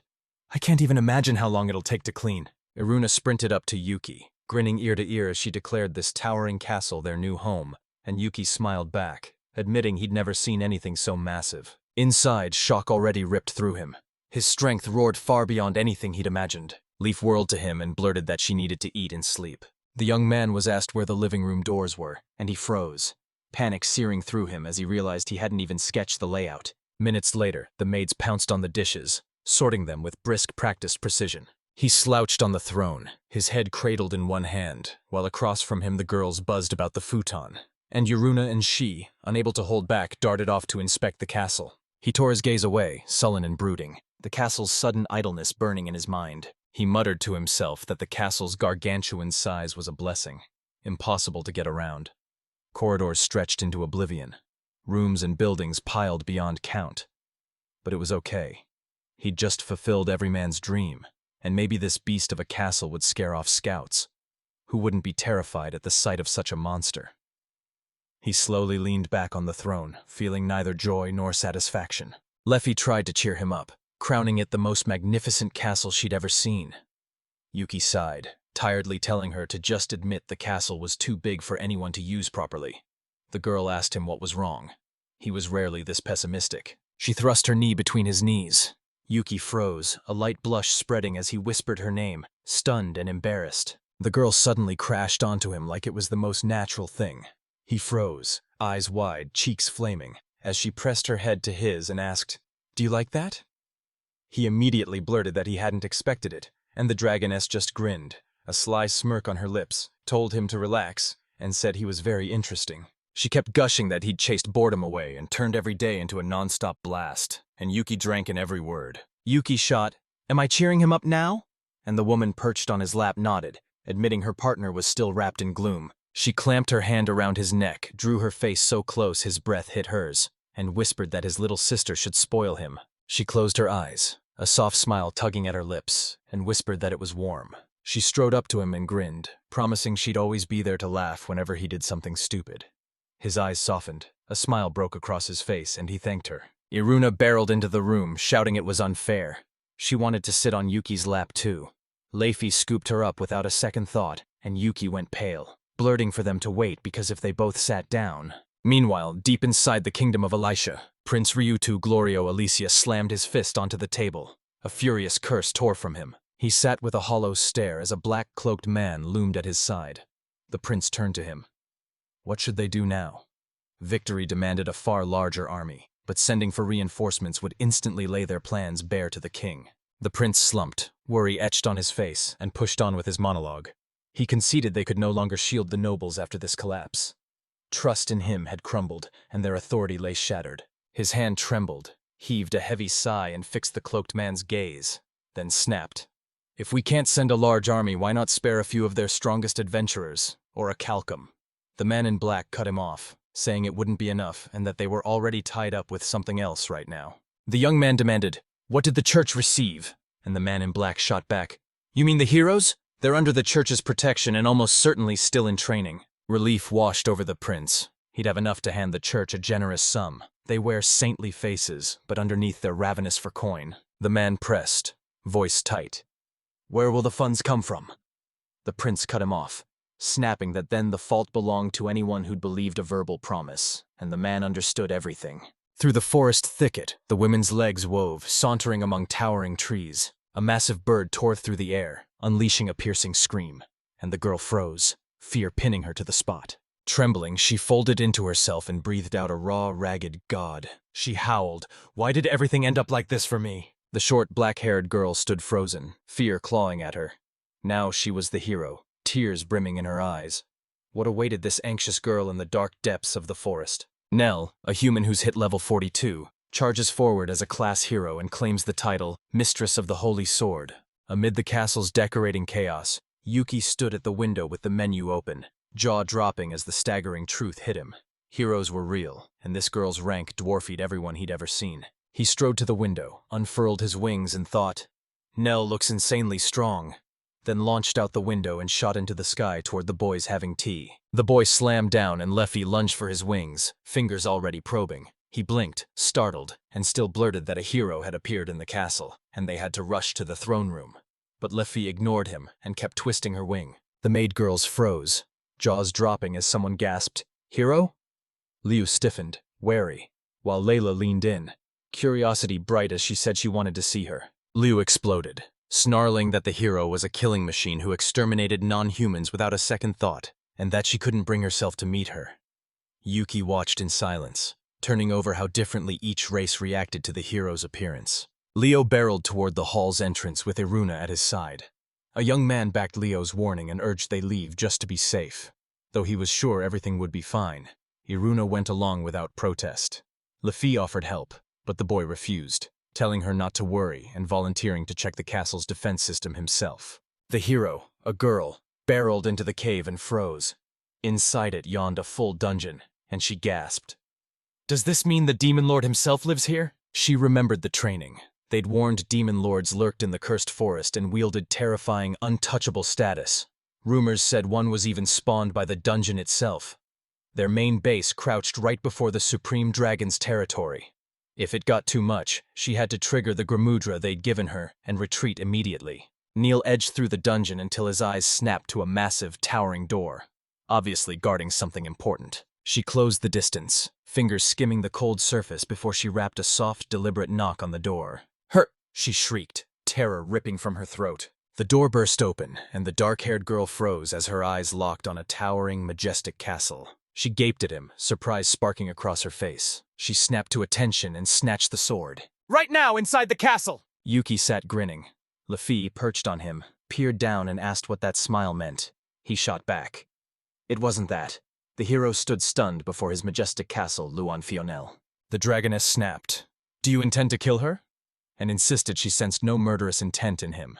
"I can't even imagine how long it'll take to clean." Iruna sprinted up to Yuki, grinning ear to ear as she declared this towering castle their new home, and Yuki smiled back, admitting he'd never seen anything so massive. Inside, shock already ripped through him. His strength roared far beyond anything he'd imagined. Leaf whirled to him and blurted that she needed to eat and sleep. The young man was asked where the living room doors were, and he froze, panic searing through him as he realized he hadn't even sketched the layout. Minutes later, the maids pounced on the dishes, sorting them with brisk, practiced precision. He slouched on the throne, his head cradled in one hand, while across from him the girls buzzed about the futon. And Iruna and she, unable to hold back, darted off to inspect the castle. He tore his gaze away, sullen and brooding, the castle's sudden idleness burning in his mind. He muttered to himself that the castle's gargantuan size was a blessing, impossible to get around. Corridors stretched into oblivion, rooms and buildings piled beyond count. But it was okay. He'd just fulfilled every man's dream, and maybe this beast of a castle would scare off scouts. Who wouldn't be terrified at the sight of such a monster? He slowly leaned back on the throne, feeling neither joy nor satisfaction. Leafy tried to cheer him up, crowning it the most magnificent castle she'd ever seen. Yuki sighed, tiredly telling her to just admit the castle was too big for anyone to use properly. The girl asked him what was wrong. He was rarely this pessimistic. She thrust her knee between his knees. Yuki froze, a light blush spreading as he whispered her name, stunned and embarrassed. The girl suddenly crashed onto him like it was the most natural thing. He froze, eyes wide, cheeks flaming, as she pressed her head to his and asked, "Do you like that?" He immediately blurted that he hadn't expected it, and the dragoness just grinned, a sly smirk on her lips, told him to relax, and said he was very interesting. She kept gushing that he'd chased boredom away and turned every day into a non-stop blast, and Yuki drank in every word. Yuki shot, "Am I cheering him up now?" And the woman perched on his lap nodded, admitting her partner was still wrapped in gloom. She clamped her hand around his neck, drew her face so close his breath hit hers, and whispered that his little sister should spoil him. She closed her eyes, a soft smile tugging at her lips, and whispered that it was warm. She strode up to him and grinned, promising she'd always be there to laugh whenever he did something stupid. His eyes softened, a smile broke across his face, and he thanked her. Iruna barreled into the room, shouting it was unfair. She wanted to sit on Yuki's lap too. Leafy scooped her up without a second thought, and Yuki went pale, blurting for them to wait because if they both sat down. Meanwhile, deep inside the kingdom of Elisha, Prince Ryutu Glorio Alicia slammed his fist onto the table. A furious curse tore from him. He sat with a hollow stare as a black-cloaked man loomed at his side. The prince turned to him. What should they do now? Victory demanded a far larger army, but sending for reinforcements would instantly lay their plans bare to the king. The prince slumped, worry etched on his face, and pushed on with his monologue. He conceded they could no longer shield the nobles after this collapse. Trust in him had crumbled, and their authority lay shattered. His hand trembled, heaved a heavy sigh and fixed the cloaked man's gaze, then snapped. If we can't send a large army, why not spare a few of their strongest adventurers, or a calcum? The man in black cut him off, saying it wouldn't be enough and that they were already tied up with something else right now. The young man demanded, "What did the church receive?" And the man in black shot back, "You mean the heroes? They're under the church's protection and almost certainly still in training." Relief washed over the prince. He'd have enough to hand the church a generous sum. They wear saintly faces, but underneath they're ravenous for coin. The man pressed, voice tight. Where will the funds come from? The prince cut him off, snapping that then the fault belonged to anyone who'd believed a verbal promise, and the man understood everything. Through the forest thicket, the women's legs wove, sauntering among towering trees. A massive bird tore through the air, unleashing a piercing scream, and the girl froze, fear pinning her to the spot. Trembling, she folded into herself and breathed out a raw, ragged God. She howled, "Why did everything end up like this for me?" The short, black-haired girl stood frozen, fear clawing at her. Now she was the hero, tears brimming in her eyes. What awaited this anxious girl in the dark depths of the forest? Nell, a human who's hit level 42, charges forward as a class hero and claims the title, Mistress of the Holy Sword. Amid the castle's decorating chaos, Yuki stood at the window with the menu open, jaw dropping as the staggering truth hit him. Heroes were real, and this girl's rank dwarfied everyone he'd ever seen. He strode to the window, unfurled his wings, and thought, Nell looks insanely strong, then launched out the window and shot into the sky toward the boys having tea. The boy slammed down and Leffy lunged for his wings, fingers already probing. He blinked, startled, and still blurted that a hero had appeared in the castle, and they had to rush to the throne room. But Leffy ignored him and kept twisting her wing. The maid girls froze, jaws dropping as someone gasped, "Hero?" Liu stiffened, wary, while Layla leaned in, curiosity bright as she said she wanted to see her. Liu exploded, snarling that the hero was a killing machine who exterminated non-humans without a second thought, and that she couldn't bring herself to meet her. Yuki watched in silence, turning over how differently each race reacted to the hero's appearance. Leo barreled toward the hall's entrance with Iruna at his side. A young man backed Leo's warning and urged they leave just to be safe. Though he was sure everything would be fine, Iruna went along without protest. Leffy offered help, but the boy refused, telling her not to worry and volunteering to check the castle's defense system himself. The hero, a girl, barreled into the cave and froze. Inside it yawned a full dungeon, and she gasped. "Does this mean the Demon Lord himself lives here?" She remembered the training. They'd warned demon lords lurked in the cursed forest and wielded terrifying, untouchable status. Rumors said one was even spawned by the dungeon itself. Their main base crouched right before the Supreme Dragon's territory. If it got too much, she had to trigger the Grimudra they'd given her and retreat immediately. Neil edged through the dungeon until his eyes snapped to a massive, towering door, obviously guarding something important. She closed the distance, fingers skimming the cold surface before she rapped a soft, deliberate knock on the door. "Her!" she shrieked, terror ripping from her throat. The door burst open, and the dark-haired girl froze as her eyes locked on a towering, majestic castle. She gaped at him, surprise sparking across her face. She snapped to attention and snatched the sword. "Right now, inside the castle!" Yuki sat grinning. Leffy, perched on him, peered down and asked what that smile meant. He shot back. It wasn't that. The hero stood stunned before his majestic castle, Luan Fionel. The dragoness snapped. "Do you intend to kill her?" And insisted she sensed no murderous intent in him.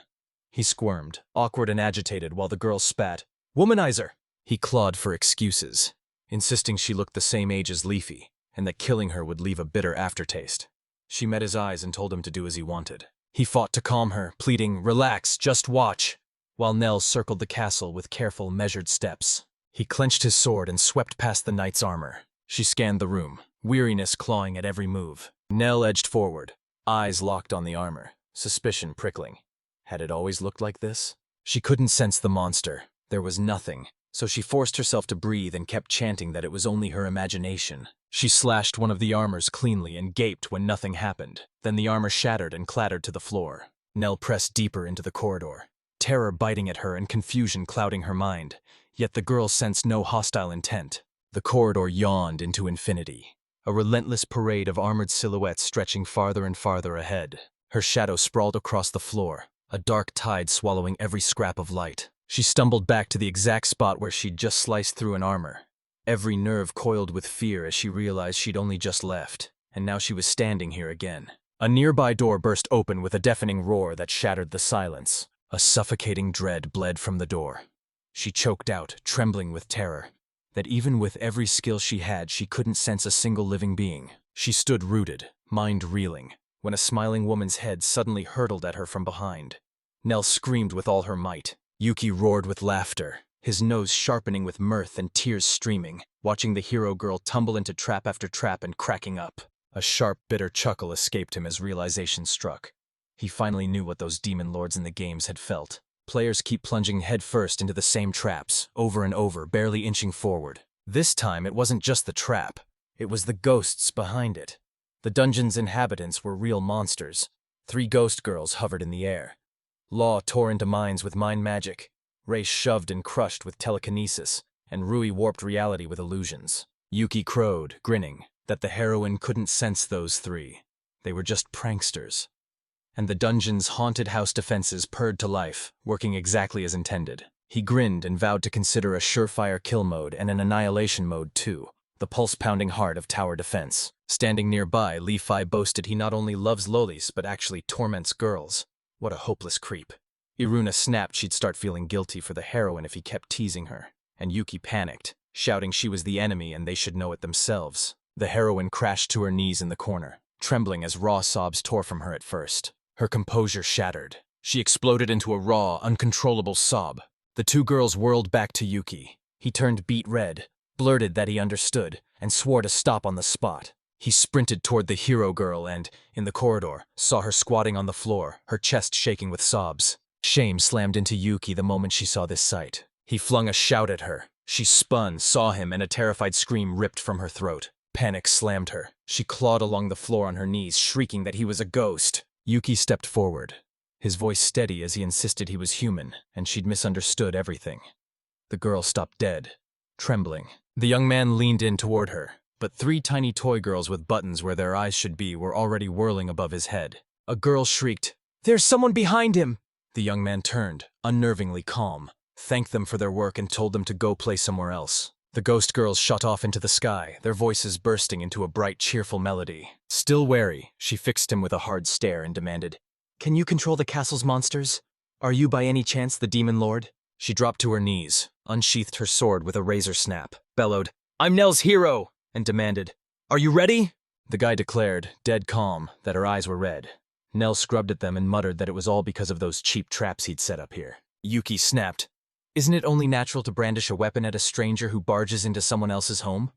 He squirmed, awkward and agitated, while the girl spat. "Womanizer!" He clawed for excuses, insisting she looked the same age as Leafy, and that killing her would leave a bitter aftertaste. She met his eyes and told him to do as he wanted. He fought to calm her, pleading, "Relax, just watch," while Nell circled the castle with careful, measured steps. He clenched his sword and swept past the knight's armor. She scanned the room, weariness clawing at every move. Nell edged forward, eyes locked on the armor, suspicion prickling. Had it always looked like this? She couldn't sense the monster. There was nothing, so she forced herself to breathe and kept chanting that it was only her imagination. She slashed one of the armors cleanly and gaped when nothing happened. Then the armor shattered and clattered to the floor. Nell pressed deeper into the corridor, terror biting at her and confusion clouding her mind. Yet the girl sensed no hostile intent. The corridor yawned into infinity, a relentless parade of armored silhouettes stretching farther and farther ahead. Her shadow sprawled across the floor, a dark tide swallowing every scrap of light. She stumbled back to the exact spot where she'd just sliced through an armor. Every nerve coiled with fear as she realized she'd only just left, and now she was standing here again. A nearby door burst open with a deafening roar that shattered the silence. A suffocating dread bled from the door. She choked out, trembling with terror, that even with every skill she had, she couldn't sense a single living being. She stood rooted, mind reeling, when a smiling woman's head suddenly hurtled at her from behind. Nell screamed with all her might. Yuki roared with laughter, his nose sharpening with mirth and tears streaming, watching the hero girl tumble into trap after trap and cracking up. A sharp, bitter chuckle escaped him as realization struck. He finally knew what those demon lords in the games had felt. Players keep plunging headfirst into the same traps, over and over, barely inching forward. This time, it wasn't just the trap. It was the ghosts behind it. The dungeon's inhabitants were real monsters. 3 ghost girls hovered in the air. Law tore into minds with mind magic. Ray shoved and crushed with telekinesis, and Rui warped reality with illusions. Yuki crowed, grinning, that the heroine couldn't sense those 3. They were just pranksters. And the dungeon's haunted house defenses purred to life, working exactly as intended. He grinned and vowed to consider a surefire kill mode and an annihilation mode too, the pulse-pounding heart of tower defense. Standing nearby, Li-Fi boasted he not only loves lolis but actually torments girls. What a hopeless creep. Iruna snapped she'd start feeling guilty for the heroine if he kept teasing her, and Yuki panicked, shouting she was the enemy and they should know it themselves. The heroine crashed to her knees in the corner, trembling as raw sobs tore from her at first. Her composure shattered. She exploded into a raw, uncontrollable sob. The 2 girls whirled back to Yuki. He turned beet red, blurted that he understood, and swore to stop on the spot. He sprinted toward the hero girl and, in the corridor, saw her squatting on the floor, her chest shaking with sobs. Shame slammed into Yuki the moment she saw this sight. He flung a shout at her. She spun, saw him, and a terrified scream ripped from her throat. Panic slammed her. She clawed along the floor on her knees, shrieking that he was a ghost. Yuki stepped forward, his voice steady as he insisted he was human, and she'd misunderstood everything. The girl stopped dead, trembling. The young man leaned in toward her, but 3 tiny toy girls with buttons where their eyes should be were already whirling above his head. A girl shrieked, "There's someone behind him!" The young man turned, unnervingly calm, thanked them for their work and told them to go play somewhere else. The ghost girls shot off into the sky, their voices bursting into a bright, cheerful melody. Still wary, she fixed him with a hard stare and demanded, "Can you control the castle's monsters? Are you by any chance the demon lord?" She dropped to her knees, unsheathed her sword with a razor snap, bellowed, "I'm Nell's hero!" and demanded, "Are you ready?" The guy declared, dead calm, that her eyes were red. Nell scrubbed at them and muttered that it was all because of those cheap traps he'd set up here. Yuki snapped, "Isn't it only natural to brandish a weapon at a stranger who barges into someone else's home?"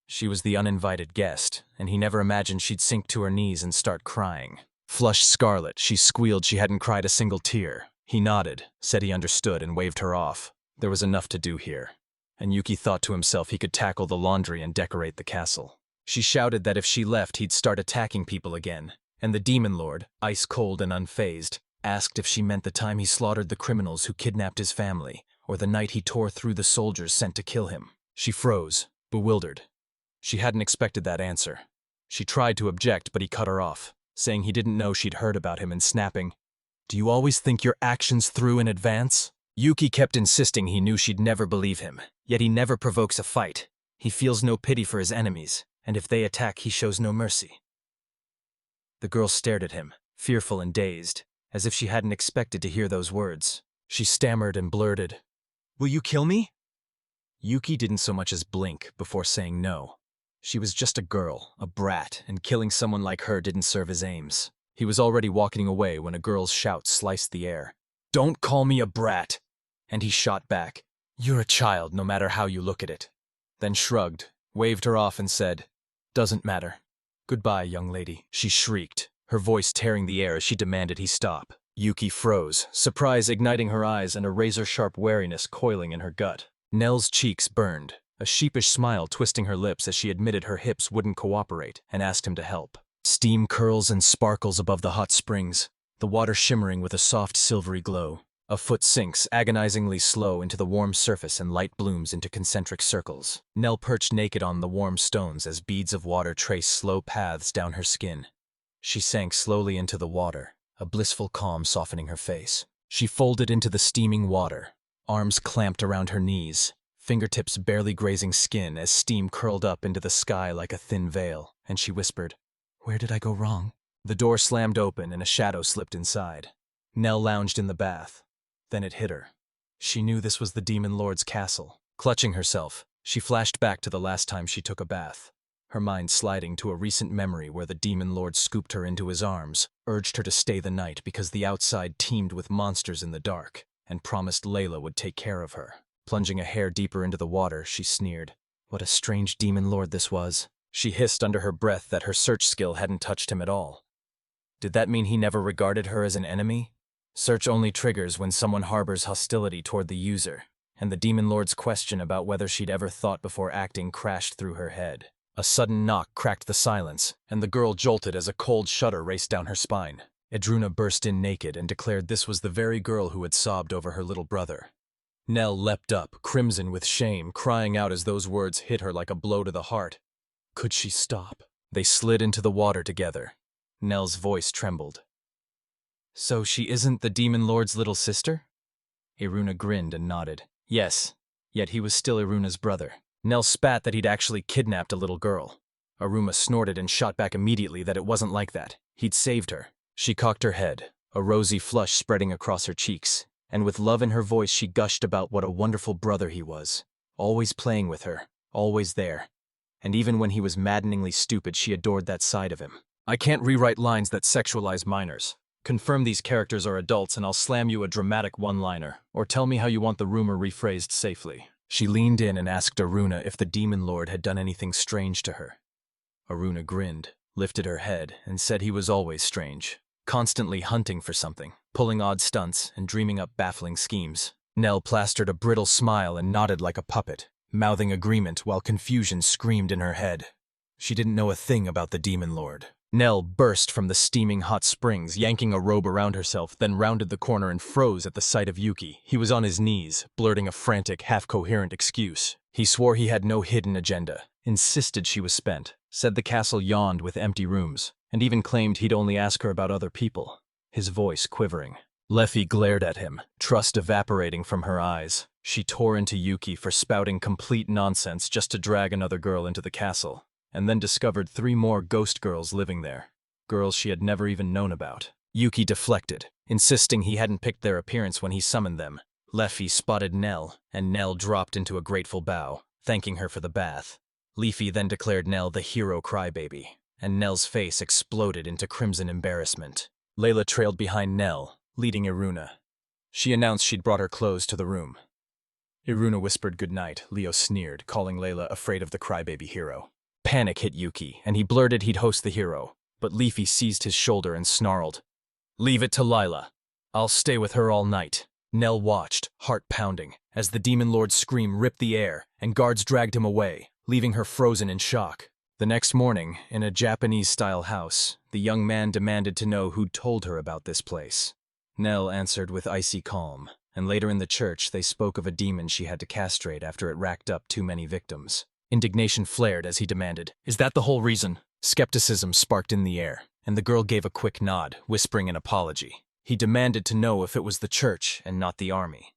She was the uninvited guest, and he never imagined she'd sink to her knees and start crying. Flushed scarlet, she squealed she hadn't cried a single tear. He nodded, said he understood, and waved her off. There was enough to do here, and Yuki thought to himself he could tackle the laundry and decorate the castle. She shouted that if she left he'd start attacking people again, and the demon lord, ice-cold and unfazed, asked if she meant the time he slaughtered the criminals who kidnapped his family, or the night he tore through the soldiers sent to kill him. She froze, bewildered. She hadn't expected that answer. She tried to object, but he cut her off, saying he didn't know she'd heard about him and snapping, "Do you always think your actions through in advance?" Yuki kept insisting he knew she'd never believe him, yet he never provokes a fight. He feels no pity for his enemies, and if they attack, he shows no mercy. The girl stared at him, fearful and dazed, as if she hadn't expected to hear those words. She stammered and blurted, "Will you kill me?" Yuki didn't so much as blink before saying no. She was just a girl, a brat, and killing someone like her didn't serve his aims. He was already walking away when a girl's shout sliced the air. "Don't call me a brat!" And he shot back, "You're a child, no matter how you look at it." Then shrugged, waved her off and said, "Doesn't matter. Goodbye, young lady," she shrieked, her voice tearing the air as she demanded he stop. Yuki froze, surprise igniting her eyes and a razor-sharp wariness coiling in her gut. Nell's cheeks burned, a sheepish smile twisting her lips as she admitted her hips wouldn't cooperate and asked him to help. Steam curls and sparkles above the hot springs, the water shimmering with a soft silvery glow. A foot sinks, agonizingly slow, into the warm surface and light blooms into concentric circles. Nell perched naked on the warm stones as beads of water traced slow paths down her skin. She sank slowly into the water, a blissful calm softening her face. She folded into the steaming water, arms clamped around her knees, fingertips barely grazing skin as steam curled up into the sky like a thin veil, and she whispered, "Where did I go wrong?" The door slammed open and a shadow slipped inside. Nell lounged in the bath. Then it hit her. She knew this was the Demon Lord's castle. Clutching herself, she flashed back to the last time she took a bath, her mind sliding to a recent memory where the Demon Lord scooped her into his arms, urged her to stay the night because the outside teemed with monsters in the dark, and promised Layla would take care of her. Plunging a hair deeper into the water, she sneered. What a strange Demon Lord this was. She hissed under her breath that her search skill hadn't touched him at all. Did that mean he never regarded her as an enemy? Search only triggers when someone harbors hostility toward the user, and the Demon Lord's question about whether she'd ever thought before acting crashed through her head. A sudden knock cracked the silence, and the girl jolted as a cold shudder raced down her spine. Edruna burst in naked and declared this was the very girl who had sobbed over her little brother. Nell leapt up, crimson with shame, crying out as those words hit her like a blow to the heart. Could she stop? They slid into the water together. Nell's voice trembled. So she isn't the Demon Lord's little sister? Iruna grinned and nodded. Yes, yet he was still Iruna's brother. Nell spat that he'd actually kidnapped a little girl. Iruma snorted and shot back immediately that it wasn't like that. He'd saved her. She cocked her head, a rosy flush spreading across her cheeks, and with love in her voice she gushed about what a wonderful brother he was. Always playing with her, always there. And even when he was maddeningly stupid, she adored that side of him. I can't rewrite lines that sexualize minors. Confirm these characters are adults and I'll slam you a dramatic one-liner, or tell me how you want the rumor rephrased safely. She leaned in and asked Iruna if the Demon Lord had done anything strange to her. Iruna grinned, lifted her head, and said he was always strange, constantly hunting for something, pulling odd stunts, and dreaming up baffling schemes. Nell plastered a brittle smile and nodded like a puppet, mouthing agreement while confusion screamed in her head. She didn't know a thing about the Demon Lord. Nell burst from the steaming hot springs, yanking a robe around herself, then rounded the corner and froze at the sight of Yuki. He was on his knees, blurting a frantic, half-coherent excuse. He swore he had no hidden agenda, insisted she was spent, said the castle yawned with empty rooms, and even claimed he'd only ask her about other people, his voice quivering. Leffy glared at him, trust evaporating from her eyes. She tore into Yuki for spouting complete nonsense just to drag another girl into the castle, and then discovered 3 more ghost girls living there, girls she had never even known about. Yuki deflected, insisting he hadn't picked their appearance when he summoned them. Leffy spotted Nell, and Nell dropped into a grateful bow, thanking her for the bath. Leafy then declared Nell the hero crybaby, and Nell's face exploded into crimson embarrassment. Layla trailed behind Nell, leading Iruna. She announced she'd brought her clothes to the room. Iruna whispered goodnight. Leo sneered, calling Layla afraid of the crybaby hero. Panic hit Yuki, and he blurted he'd host the hero, but Leafy seized his shoulder and snarled, "Leave it to Lila. I'll stay with her all night." Nell watched, heart pounding, as the Demon Lord's scream ripped the air, and guards dragged him away, leaving her frozen in shock. The next morning, in a Japanese-style house, the young man demanded to know who'd told her about this place. Nell answered with icy calm, and later in the church they spoke of a demon she had to castrate after it racked up too many victims. Indignation flared as he demanded, "Is that the whole reason?" Skepticism sparked in the air, and the girl gave a quick nod, whispering an apology. He demanded to know if it was the church and not the army.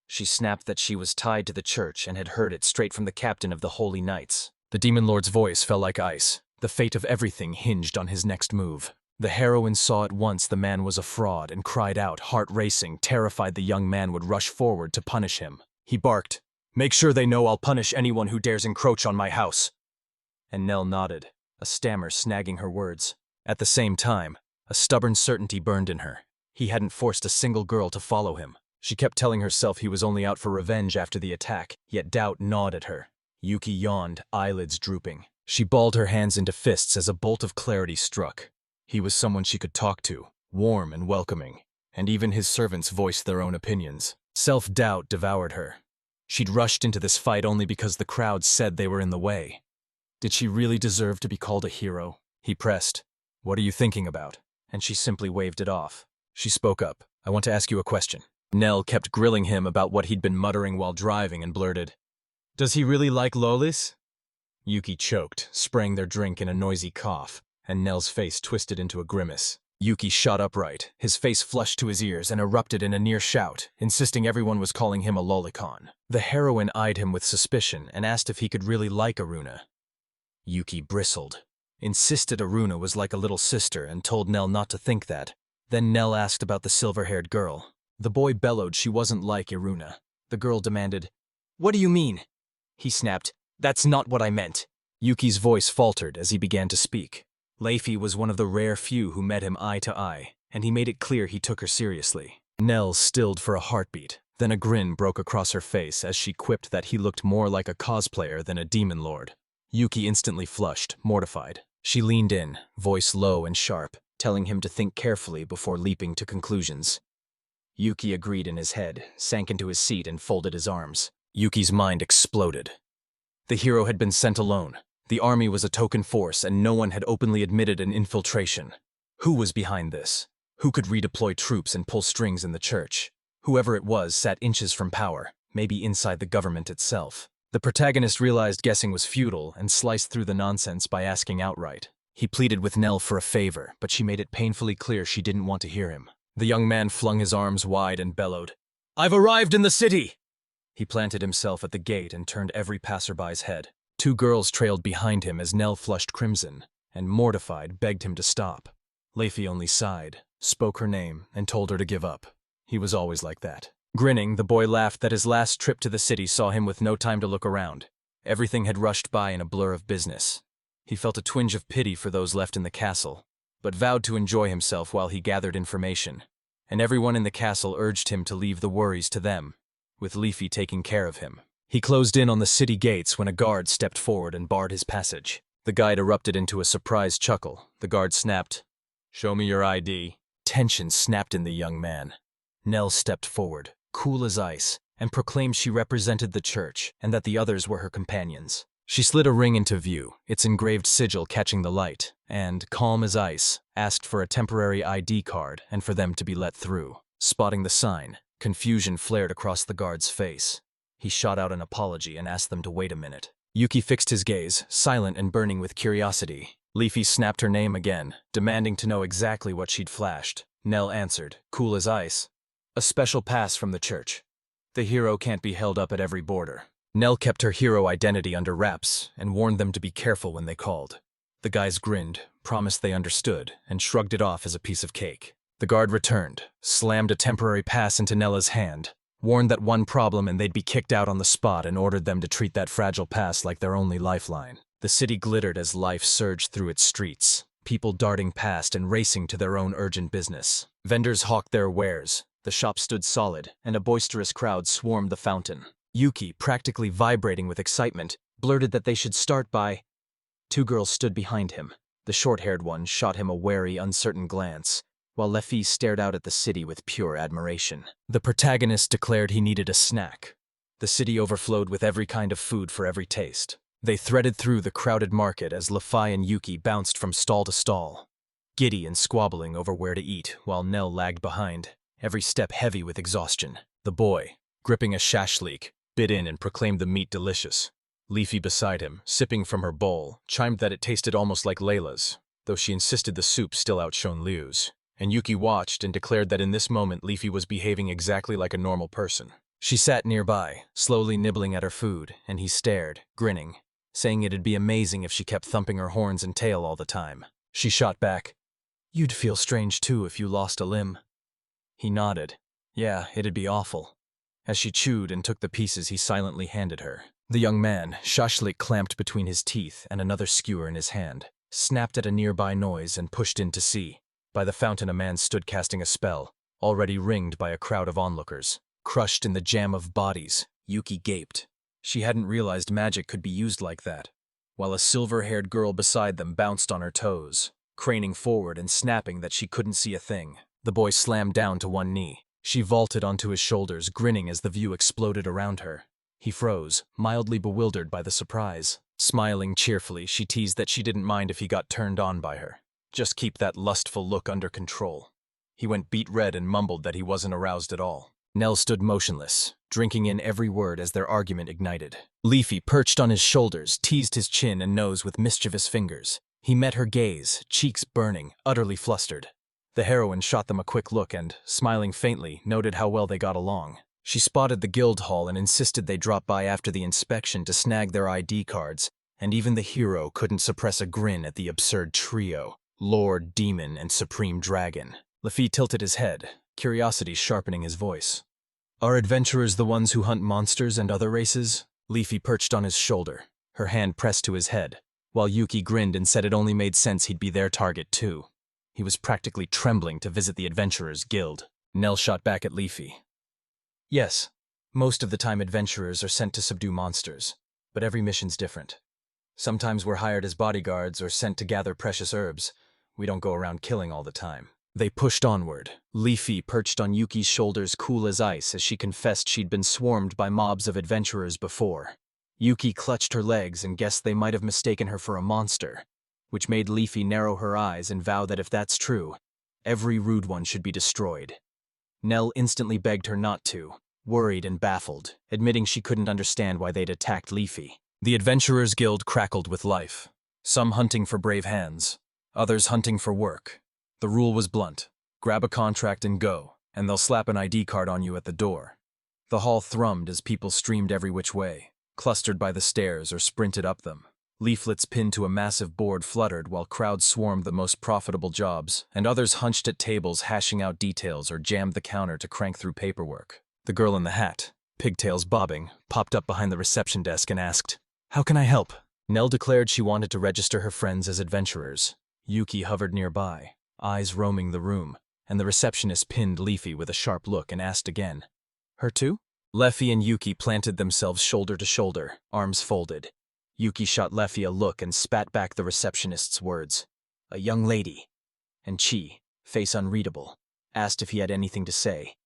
She snapped that she was tied to the church and had heard it straight from the captain of the Holy Knights. The Demon Lord's voice fell like ice. The fate of everything hinged on his next move. The heroine saw at once the man was a fraud and cried out, heart racing, terrified the young man would rush forward to punish him. He barked, "Make sure they know I'll punish anyone who dares encroach on my house." And Nell nodded, a stammer snagging her words. At the same time, a stubborn certainty burned in her. He hadn't forced a single girl to follow him. She kept telling herself he was only out for revenge after the attack, yet doubt gnawed at her. Yuki yawned, eyelids drooping. She balled her hands into fists as a bolt of clarity struck. He was someone she could talk to, warm and welcoming, and even his servants voiced their own opinions. Self-doubt devoured her. She'd rushed into this fight only because the crowd said they were in the way. Did she really deserve to be called a hero? He pressed, "What are you thinking about?" And she simply waved it off. She spoke up, "I want to ask you a question." Nell kept grilling him about what he'd been muttering while driving and blurted, "Does he really like lolis?" Yuki choked, spraying their drink in a noisy cough, and Nell's face twisted into a grimace. Yuki shot upright, his face flushed to his ears and erupted in a near shout, insisting everyone was calling him a lolicon. The heroine eyed him with suspicion and asked if he could really like Iruna. Yuki bristled, insisted Iruna was like a little sister and told Nell not to think that. Then Nell asked about the silver-haired girl. The boy bellowed she wasn't like Iruna. The girl demanded, "What do you mean?" He snapped, "That's not what I meant." Yuki's voice faltered as he began to speak. Leify was one of the rare few who met him eye to eye, and he made it clear he took her seriously. Nell stilled for a heartbeat, then a grin broke across her face as she quipped that he looked more like a cosplayer than a demon lord. Yuki instantly flushed, mortified. She leaned in, voice low and sharp, telling him to think carefully before leaping to conclusions. Yuki agreed in his head, sank into his seat and folded his arms. Yuki's mind exploded. The hero had been sent alone. The army was a token force and no one had openly admitted an infiltration. Who was behind this? Who could redeploy troops and pull strings in the church? Whoever it was sat inches from power, maybe inside the government itself. The protagonist realized guessing was futile and sliced through the nonsense by asking outright. He pleaded with Nell for a favor, but she made it painfully clear she didn't want to hear him. The young man flung his arms wide and bellowed, "I've arrived in the city!" He planted himself at the gate and turned every passerby's head. 2 girls trailed behind him as Nell flushed crimson, and mortified begged him to stop. Leify only sighed, spoke her name, and told her to give up. He was always like that. Grinning, the boy laughed that his last trip to the city saw him with no time to look around. Everything had rushed by in a blur of business. He felt a twinge of pity for those left in the castle, but vowed to enjoy himself while he gathered information. And everyone in the castle urged him to leave the worries to them, with Leify taking care of him. He closed in on the city gates when a guard stepped forward and barred his passage. The guide erupted into a surprised chuckle. The guard snapped, "Show me your ID." Tension snapped in the young man. Nell stepped forward, cool as ice, and proclaimed she represented the church and that the others were her companions. She slid a ring into view, its engraved sigil catching the light, and, calm as ice, asked for a temporary ID card and for them to be let through. Spotting the sign, confusion flared across the guard's face. He shot out an apology and asked them to wait a minute. Yuki fixed his gaze, silent and burning with curiosity. Leify snapped her name again, demanding to know exactly what she'd flashed. Nell answered, cool as ice, "A special pass from the church. The hero can't be held up at every border." Nell kept her hero identity under wraps and warned them to be careful when they called. The guys grinned, promised they understood, and shrugged it off as a piece of cake. The guard returned, slammed a temporary pass into Nella's hand, warned that one problem and they'd be kicked out on the spot, and ordered them to treat that fragile pass like their only lifeline. The city glittered as life surged through its streets, people darting past and racing to their own urgent business. Vendors hawked their wares, the shop stood solid, and a boisterous crowd swarmed the fountain. Yuki, practically vibrating with excitement, blurted that they should start by... 2 girls stood behind him. The short-haired one shot him a wary, uncertain glance, while Leify stared out at the city with pure admiration. The protagonist declared he needed a snack. The city overflowed with every kind of food for every taste. They threaded through the crowded market as Leify and Yuki bounced from stall to stall, giddy and squabbling over where to eat, while Nell lagged behind, every step heavy with exhaustion. The boy, gripping a shashlik, bit in and proclaimed the meat delicious. Leify beside him, sipping from her bowl, chimed that it tasted almost like Layla's, though she insisted the soup still outshone Liu's. And Yuki watched and declared that in this moment Leify was behaving exactly like a normal person. She sat nearby, slowly nibbling at her food, and he stared, grinning, saying it'd be amazing if she kept thumping her horns and tail all the time. She shot back, "You'd feel strange too if you lost a limb." He nodded. Yeah, it'd be awful. As she chewed and took the pieces he silently handed her. The young man, shashlik clamped between his teeth and another skewer in his hand, snapped at a nearby noise and pushed in to see. By the fountain a man stood casting a spell, already ringed by a crowd of onlookers. Crushed in the jam of bodies, Yuki gaped. She hadn't realized magic could be used like that, while a silver-haired girl beside them bounced on her toes, craning forward and snapping that she couldn't see a thing. The boy slammed down to one knee. She vaulted onto his shoulders, grinning as the view exploded around her. He froze, mildly bewildered by the surprise. Smiling cheerfully, she teased that she didn't mind if he got turned on by her. Just keep that lustful look under control. He went beet red and mumbled that he wasn't aroused at all. Nell stood motionless, drinking in every word as their argument ignited. Leify, perched on his shoulders, teased his chin and nose with mischievous fingers. He met her gaze, cheeks burning, utterly flustered. The heroine shot them a quick look and, smiling faintly, noted how well they got along. She spotted the guild hall and insisted they drop by after the inspection to snag their ID cards, and even the hero couldn't suppress a grin at the absurd trio, Lord, Demon, and Supreme Dragon. Leify tilted his head, curiosity sharpening his voice. "Are adventurers the ones who hunt monsters and other races?" Leify perched on his shoulder, her hand pressed to his head, while Yuki grinned and said it only made sense he'd be their target too. He was practically trembling to visit the Adventurers Guild. Nell shot back at Leify. "Yes, most of the time adventurers are sent to subdue monsters, but every mission's different. Sometimes we're hired as bodyguards or sent to gather precious herbs. We don't go around killing all the time. They pushed onward. Leafy perched on Yuki's shoulders, cool as ice, as she confessed she'd been swarmed by mobs of adventurers before. Yuki clutched her legs and guessed they might have mistaken her for a monster, which made Leafy narrow her eyes and vow that if that's true, every rude one should be destroyed. Nell instantly begged her not to, worried and baffled, admitting she couldn't understand why they'd attacked Leafy. The Adventurers Guild crackled with life, some hunting for brave hands, others hunting for work. The rule was blunt: grab a contract and go, and they'll slap an ID card on you at the door. The hall thrummed as people streamed every which way, clustered by the stairs or sprinted up them. Leaflets pinned to a massive board fluttered while crowds swarmed the most profitable jobs, and others hunched at tables hashing out details or jammed the counter to crank through paperwork. The girl in the hat, pigtails bobbing, popped up behind the reception desk and asked, "How can I help?" Nell declared she wanted to register her friends as adventurers. Yuki hovered nearby, eyes roaming the room, and the receptionist pinned Leafy with a sharp look and asked again, "Her too?" Leafy and Yuki planted themselves shoulder to shoulder, arms folded. Yuki shot Leafy a look and spat back the receptionist's words, "A young lady," and Chi, face unreadable, asked if he had anything to say.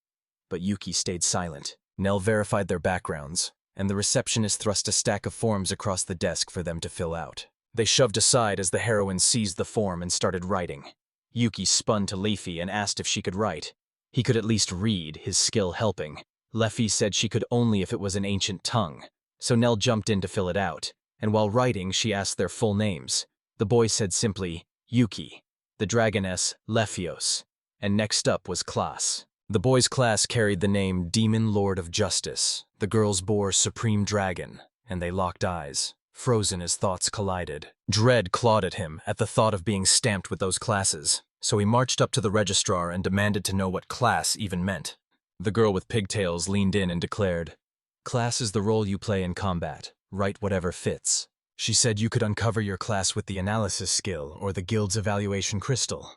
But Yuki stayed silent. Nell verified their backgrounds, and the receptionist thrust a stack of forms across the desk for them to fill out. They shoved aside as the heroine seized the form and started writing. Yuki spun to Leafy and asked if she could write. He could at least read, his skill helping. Leafy said she could only if it was an ancient tongue, so Nell jumped in to fill it out, and while writing she asked their full names. The boy said simply, Yuki, the dragoness, Lephios, and next up was class. The boy's class carried the name Demon Lord of Justice. The girls bore Supreme Dragon, and they locked eyes, frozen as thoughts collided. Dread clawed at him at the thought of being stamped with those classes, so he marched up to the registrar and demanded to know what class even meant. The girl with pigtails leaned in and declared, "Class is the role you play in combat. Write whatever fits." She said you could uncover your class with the analysis skill or the guild's evaluation crystal.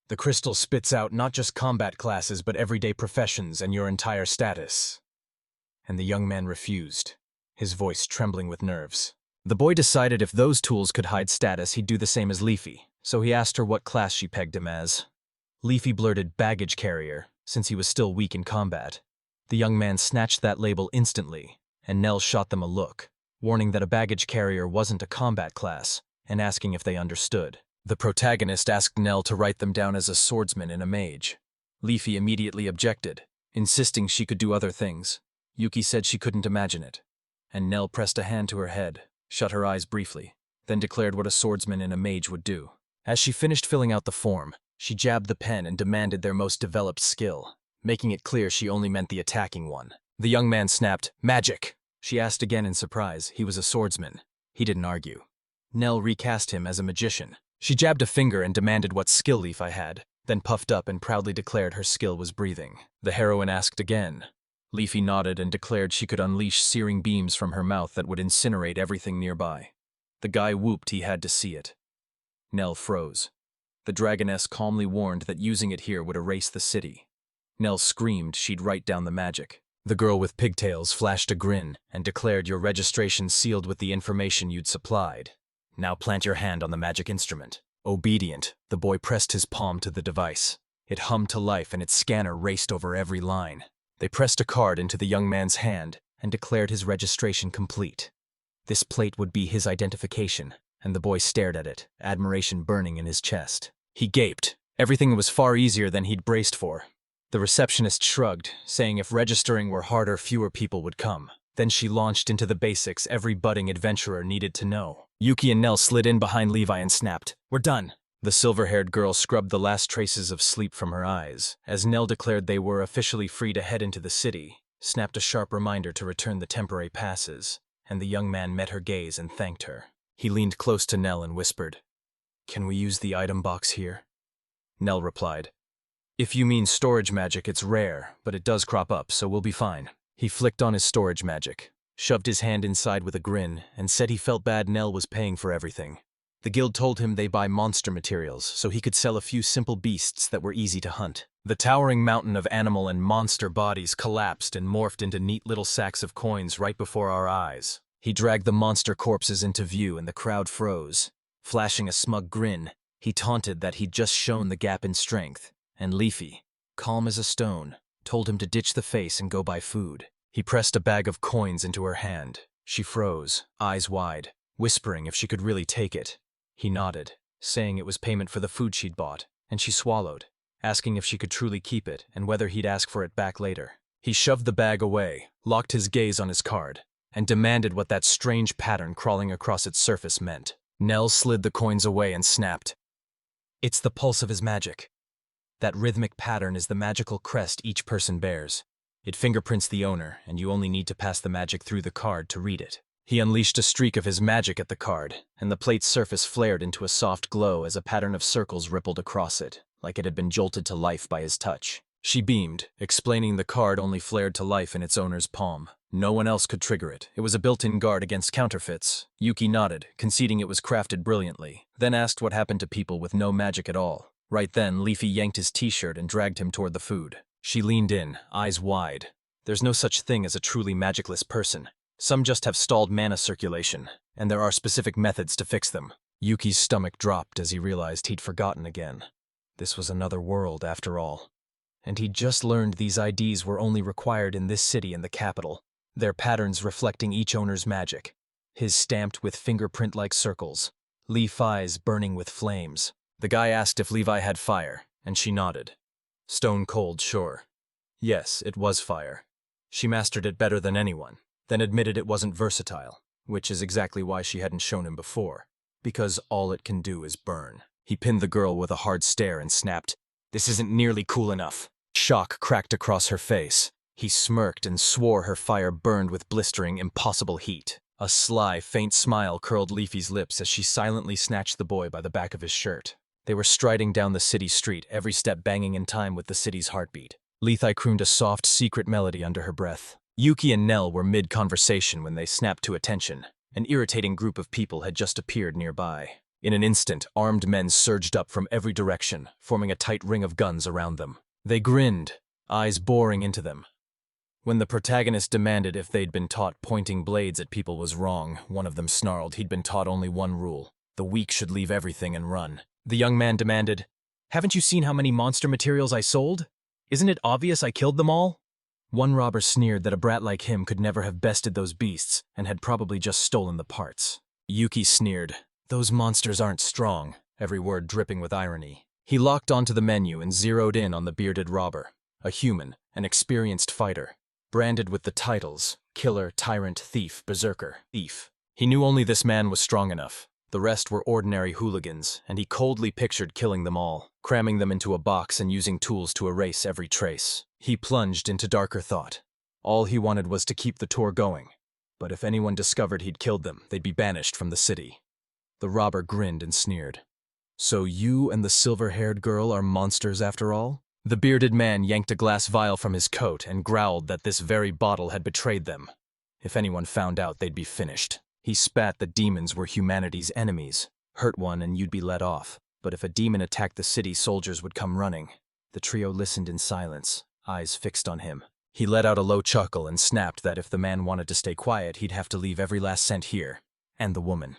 The crystal spits out not just combat classes but everyday professions and your entire status. And the young man refused, his voice trembling with nerves. The boy decided if those tools could hide status, he'd do the same as Leafy, so he asked her what class she pegged him as. Leafy blurted baggage carrier, since he was still weak in combat. The young man snatched that label instantly, and Nell shot them a look, warning that a baggage carrier wasn't a combat class, and asking if they understood. The protagonist asked Nell to write them down as a swordsman and a mage. Leafy immediately objected, insisting she could do other things. Yuki said she couldn't imagine it, and Nell pressed a hand to her head, shut her eyes briefly, then declared what a swordsman and a mage would do. As she finished filling out the form, she jabbed the pen and demanded their most developed skill, making it clear she only meant the attacking one. The young man snapped, "Magic!" She asked again in surprise. He was a swordsman. He didn't argue. Nell recast him as a magician. She jabbed a finger and demanded what skill leaf I had, then puffed up and proudly declared her skill was breathing. The heroine asked again. Leafy nodded and declared she could unleash searing beams from her mouth that would incinerate everything nearby. The guy whooped he had to see it. Nell froze. The dragoness calmly warned that using it here would erase the city. Nell screamed she'd write down the magic. The girl with pigtails flashed a grin and declared your registration sealed with the information you'd supplied. Now plant your hand on the magic instrument. Obedient, the boy pressed his palm to the device. It hummed to life and its scanner raced over every line. They pressed a card into the young man's hand and declared his registration complete. This plate would be his identification, and the boy stared at it, admiration burning in his chest. He gaped. Everything was far easier than he'd braced for. The receptionist shrugged, saying if registering were harder, fewer people would come. Then she launched into the basics every budding adventurer needed to know. Yuki and Nell slid in behind Levi and snapped, "We're done." The silver-haired girl scrubbed the last traces of sleep from her eyes, as Nell declared they were officially free to head into the city, snapped a sharp reminder to return the temporary passes, and the young man met her gaze and thanked her. He leaned close to Nell and whispered, "Can we use the item box here?" Nell replied, "If you mean storage magic, it's rare, but it does crop up, so we'll be fine." He flicked on his storage magic, shoved his hand inside with a grin, and said he felt bad Nell was paying for everything. The guild told him they buy monster materials, so he could sell a few simple beasts that were easy to hunt. The towering mountain of animal and monster bodies collapsed and morphed into neat little sacks of coins right before our eyes. He dragged the monster corpses into view and the crowd froze. Flashing a smug grin, he taunted that he'd just shown the gap in strength, and Leafy, calm as a stone, told him to ditch the face and go buy food. He pressed a bag of coins into her hand. She froze, eyes wide, whispering if she could really take it. He nodded, saying it was payment for the food she'd bought, and she swallowed, asking if she could truly keep it and whether he'd ask for it back later. He shoved the bag away, locked his gaze on his card, and demanded what that strange pattern crawling across its surface meant. Nell slid the coins away and snapped. It's the pulse of his magic. That rhythmic pattern is the magical crest each person bears. It fingerprints the owner, and you only need to pass the magic through the card to read it. He unleashed a streak of his magic at the card, and the plate's surface flared into a soft glow as a pattern of circles rippled across it, like it had been jolted to life by his touch. She beamed, explaining the card only flared to life in its owner's palm. No one else could trigger it. It was a built-in guard against counterfeits. Yuki nodded, conceding it was crafted brilliantly, then asked what happened to people with no magic at all. Right then, Leafy yanked his t-shirt and dragged him toward the food. She leaned in, eyes wide. There's no such thing as a truly magicless person. Some just have stalled mana circulation, and there are specific methods to fix them. Yuki's stomach dropped as he realized he'd forgotten again. This was another world, after all. And he'd just learned these IDs were only required in this city and the capital, their patterns reflecting each owner's magic. His stamped with fingerprint-like circles, Levi's burning with flames. The guy asked if Levi had fire, and she nodded. Stone cold, sure. Yes, it was fire. She mastered it better than anyone, then admitted it wasn't versatile, which is exactly why she hadn't shown him before, because all it can do is burn. He pinned the girl with a hard stare and snapped, "This isn't nearly cool enough." Shock cracked across her face. He smirked and swore her fire burned with blistering, impossible heat. A sly, faint smile curled Leafy's lips as she silently snatched the boy by the back of his shirt. They were striding down the city street, every step banging in time with the city's heartbeat. Levi crooned a soft, secret melody under her breath. Yuki and Nell were mid-conversation when they snapped to attention. An irritating group of people had just appeared nearby. In an instant, armed men surged up from every direction, forming a tight ring of guns around them. They grinned, eyes boring into them. When the protagonist demanded if they'd been taught pointing blades at people was wrong, one of them snarled he'd been taught only one rule: the weak should leave everything and run. The young man demanded, "Haven't you seen how many monster materials I sold? Isn't it obvious I killed them all?" One robber sneered that a brat like him could never have bested those beasts and had probably just stolen the parts. Yuki sneered, "Those monsters aren't strong," every word dripping with irony. He locked onto the menu and zeroed in on the bearded robber, a human, an experienced fighter, branded with the titles, killer, tyrant, thief, berserker, thief. He knew only this man was strong enough. The rest were ordinary hooligans, and he coldly pictured killing them all, cramming them into a box and using tools to erase every trace. He plunged into darker thought. All he wanted was to keep the tour going, but if anyone discovered he'd killed them, they'd be banished from the city. The robber grinned and sneered. "So you and the silver-haired girl are monsters after all?" The bearded man yanked a glass vial from his coat and growled that this very bottle had betrayed them. If anyone found out, they'd be finished. He spat that demons were humanity's enemies. Hurt one and you'd be let off. But if a demon attacked the city, soldiers would come running. The trio listened in silence, eyes fixed on him. He let out a low chuckle and snapped that if the man wanted to stay quiet, he'd have to leave every last cent here. And the woman.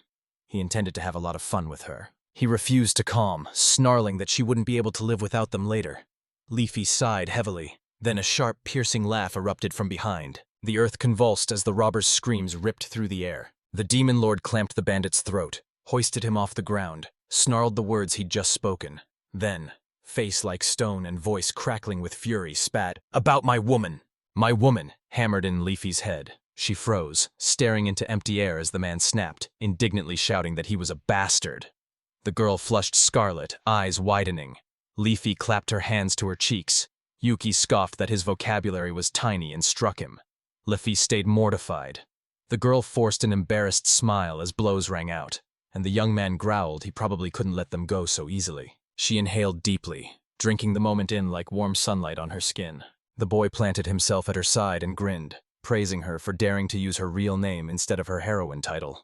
He intended to have a lot of fun with her. He refused to calm, snarling that she wouldn't be able to live without them later. Leafy sighed heavily. Then a sharp, piercing laugh erupted from behind. The earth convulsed as the robber's screams ripped through the air. The demon lord clamped the bandit's throat, hoisted him off the ground, snarled the words he'd just spoken. Then, face like stone and voice crackling with fury, spat, "About my woman!" "My woman!" hammered in Leafy's head. She froze, staring into empty air as the man snapped, indignantly shouting that he was a bastard. The girl flushed scarlet, eyes widening. Leafy clapped her hands to her cheeks. Yuki scoffed that his vocabulary was tiny and struck him. Leafy stayed mortified. The girl forced an embarrassed smile as blows rang out, and the young man growled he probably couldn't let them go so easily. She inhaled deeply, drinking the moment in like warm sunlight on her skin. The boy planted himself at her side and grinned, praising her for daring to use her real name instead of her heroine title.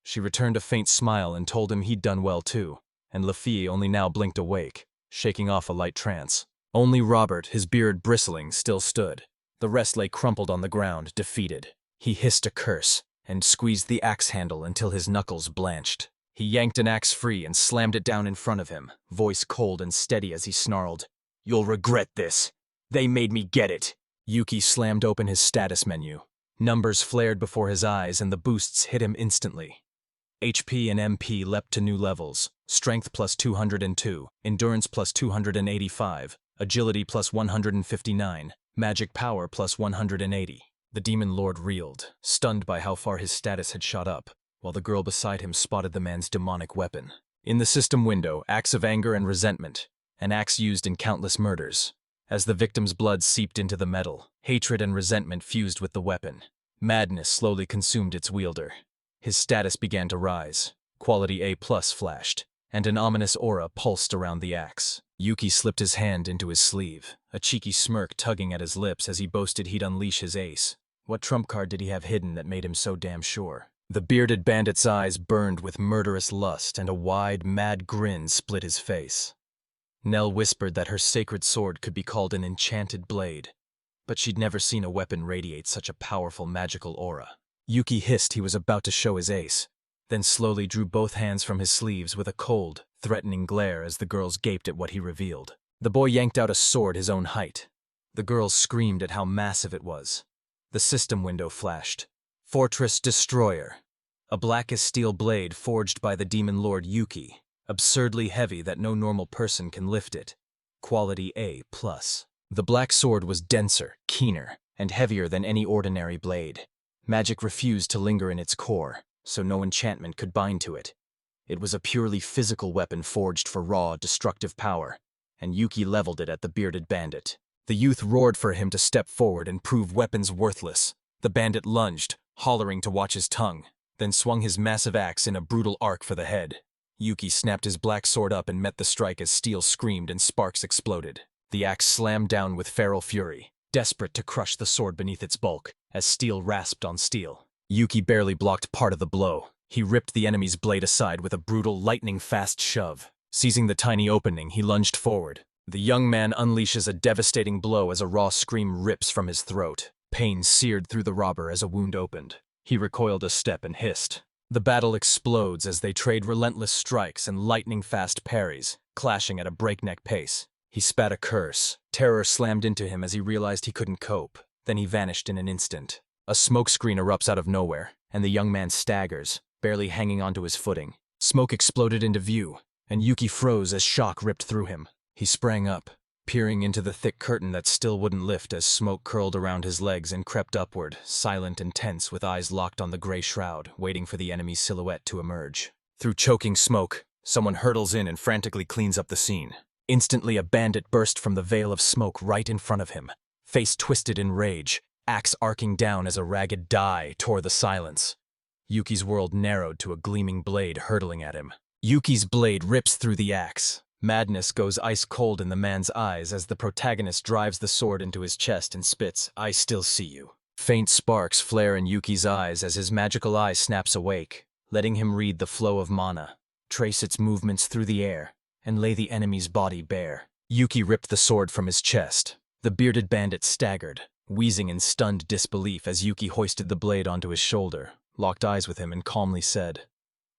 She returned a faint smile and told him he'd done well too, and Leafy only now blinked awake, shaking off a light trance. Only Robert, his beard bristling, still stood. The rest lay crumpled on the ground, defeated. He hissed a curse, and squeezed the axe handle until his knuckles blanched. He yanked an axe free and slammed it down in front of him, voice cold and steady as he snarled, "You'll regret this. They made me get it." Yuki slammed open his status menu. Numbers flared before his eyes and the boosts hit him instantly. HP and MP leapt to new levels, strength plus 202, endurance plus 285, agility plus 159, magic power plus 180. The demon lord reeled, stunned by how far his status had shot up, while the girl beside him spotted the man's demonic weapon. In the system window, acts of anger and resentment, an axe used in countless murders. As the victim's blood seeped into the metal, hatred and resentment fused with the weapon. Madness slowly consumed its wielder. His status began to rise. Quality A+ flashed, and an ominous aura pulsed around the axe. Yuki slipped his hand into his sleeve, a cheeky smirk tugging at his lips as he boasted he'd unleash his ace. What trump card did he have hidden that made him so damn sure? The bearded bandit's eyes burned with murderous lust, and a wide, mad grin split his face. Nell whispered that her sacred sword could be called an enchanted blade, but she'd never seen a weapon radiate such a powerful magical aura. Yuki hissed he was about to show his ace, then slowly drew both hands from his sleeves with a cold, threatening glare as the girls gaped at what he revealed. The boy yanked out a sword his own height. The girls screamed at how massive it was. The system window flashed. Fortress Destroyer. A black as steel blade forged by the demon lord Yuki, absurdly heavy that no normal person can lift it. Quality A+. The black sword was denser, keener, and heavier than any ordinary blade. Magic refused to linger in its core, so no enchantment could bind to it. It was a purely physical weapon forged for raw, destructive power, and Yuki leveled it at the bearded bandit. The youth roared for him to step forward and prove weapons worthless. The bandit lunged, hollering to watch his tongue, then swung his massive axe in a brutal arc for the head. Yuki snapped his black sword up and met the strike as steel screamed and sparks exploded. The axe slammed down with feral fury, desperate to crush the sword beneath its bulk, as steel rasped on steel. Yuki barely blocked part of the blow. He ripped the enemy's blade aside with a brutal, lightning-fast shove. Seizing the tiny opening, he lunged forward. The young man unleashes a devastating blow as a raw scream rips from his throat. Pain seared through the robber as a wound opened. He recoiled a step and hissed. The battle explodes as they trade relentless strikes and lightning-fast parries, clashing at a breakneck pace. He spat a curse. Terror slammed into him as he realized he couldn't cope. Then he vanished in an instant. A smokescreen erupts out of nowhere, and the young man staggers, barely hanging onto his footing. Smoke exploded into view, and Yuki froze as shock ripped through him. He sprang up, peering into the thick curtain that still wouldn't lift as smoke curled around his legs and crept upward, silent and tense with eyes locked on the gray shroud, waiting for the enemy's silhouette to emerge. Through choking smoke, someone hurtles in and frantically cleans up the scene. Instantly, a bandit burst from the veil of smoke right in front of him, face twisted in rage, axe arcing down as a ragged die tore the silence. Yuki's world narrowed to a gleaming blade hurtling at him. Yuki's blade rips through the axe. Madness goes ice cold in the man's eyes as the protagonist drives the sword into his chest and spits, "I still see you." Faint sparks flare in Yuki's eyes as his magical eye snaps awake, letting him read the flow of mana, trace its movements through the air, and lay the enemy's body bare. Yuki ripped the sword from his chest. The bearded bandit staggered, wheezing in stunned disbelief as Yuki hoisted the blade onto his shoulder, locked eyes with him and calmly said,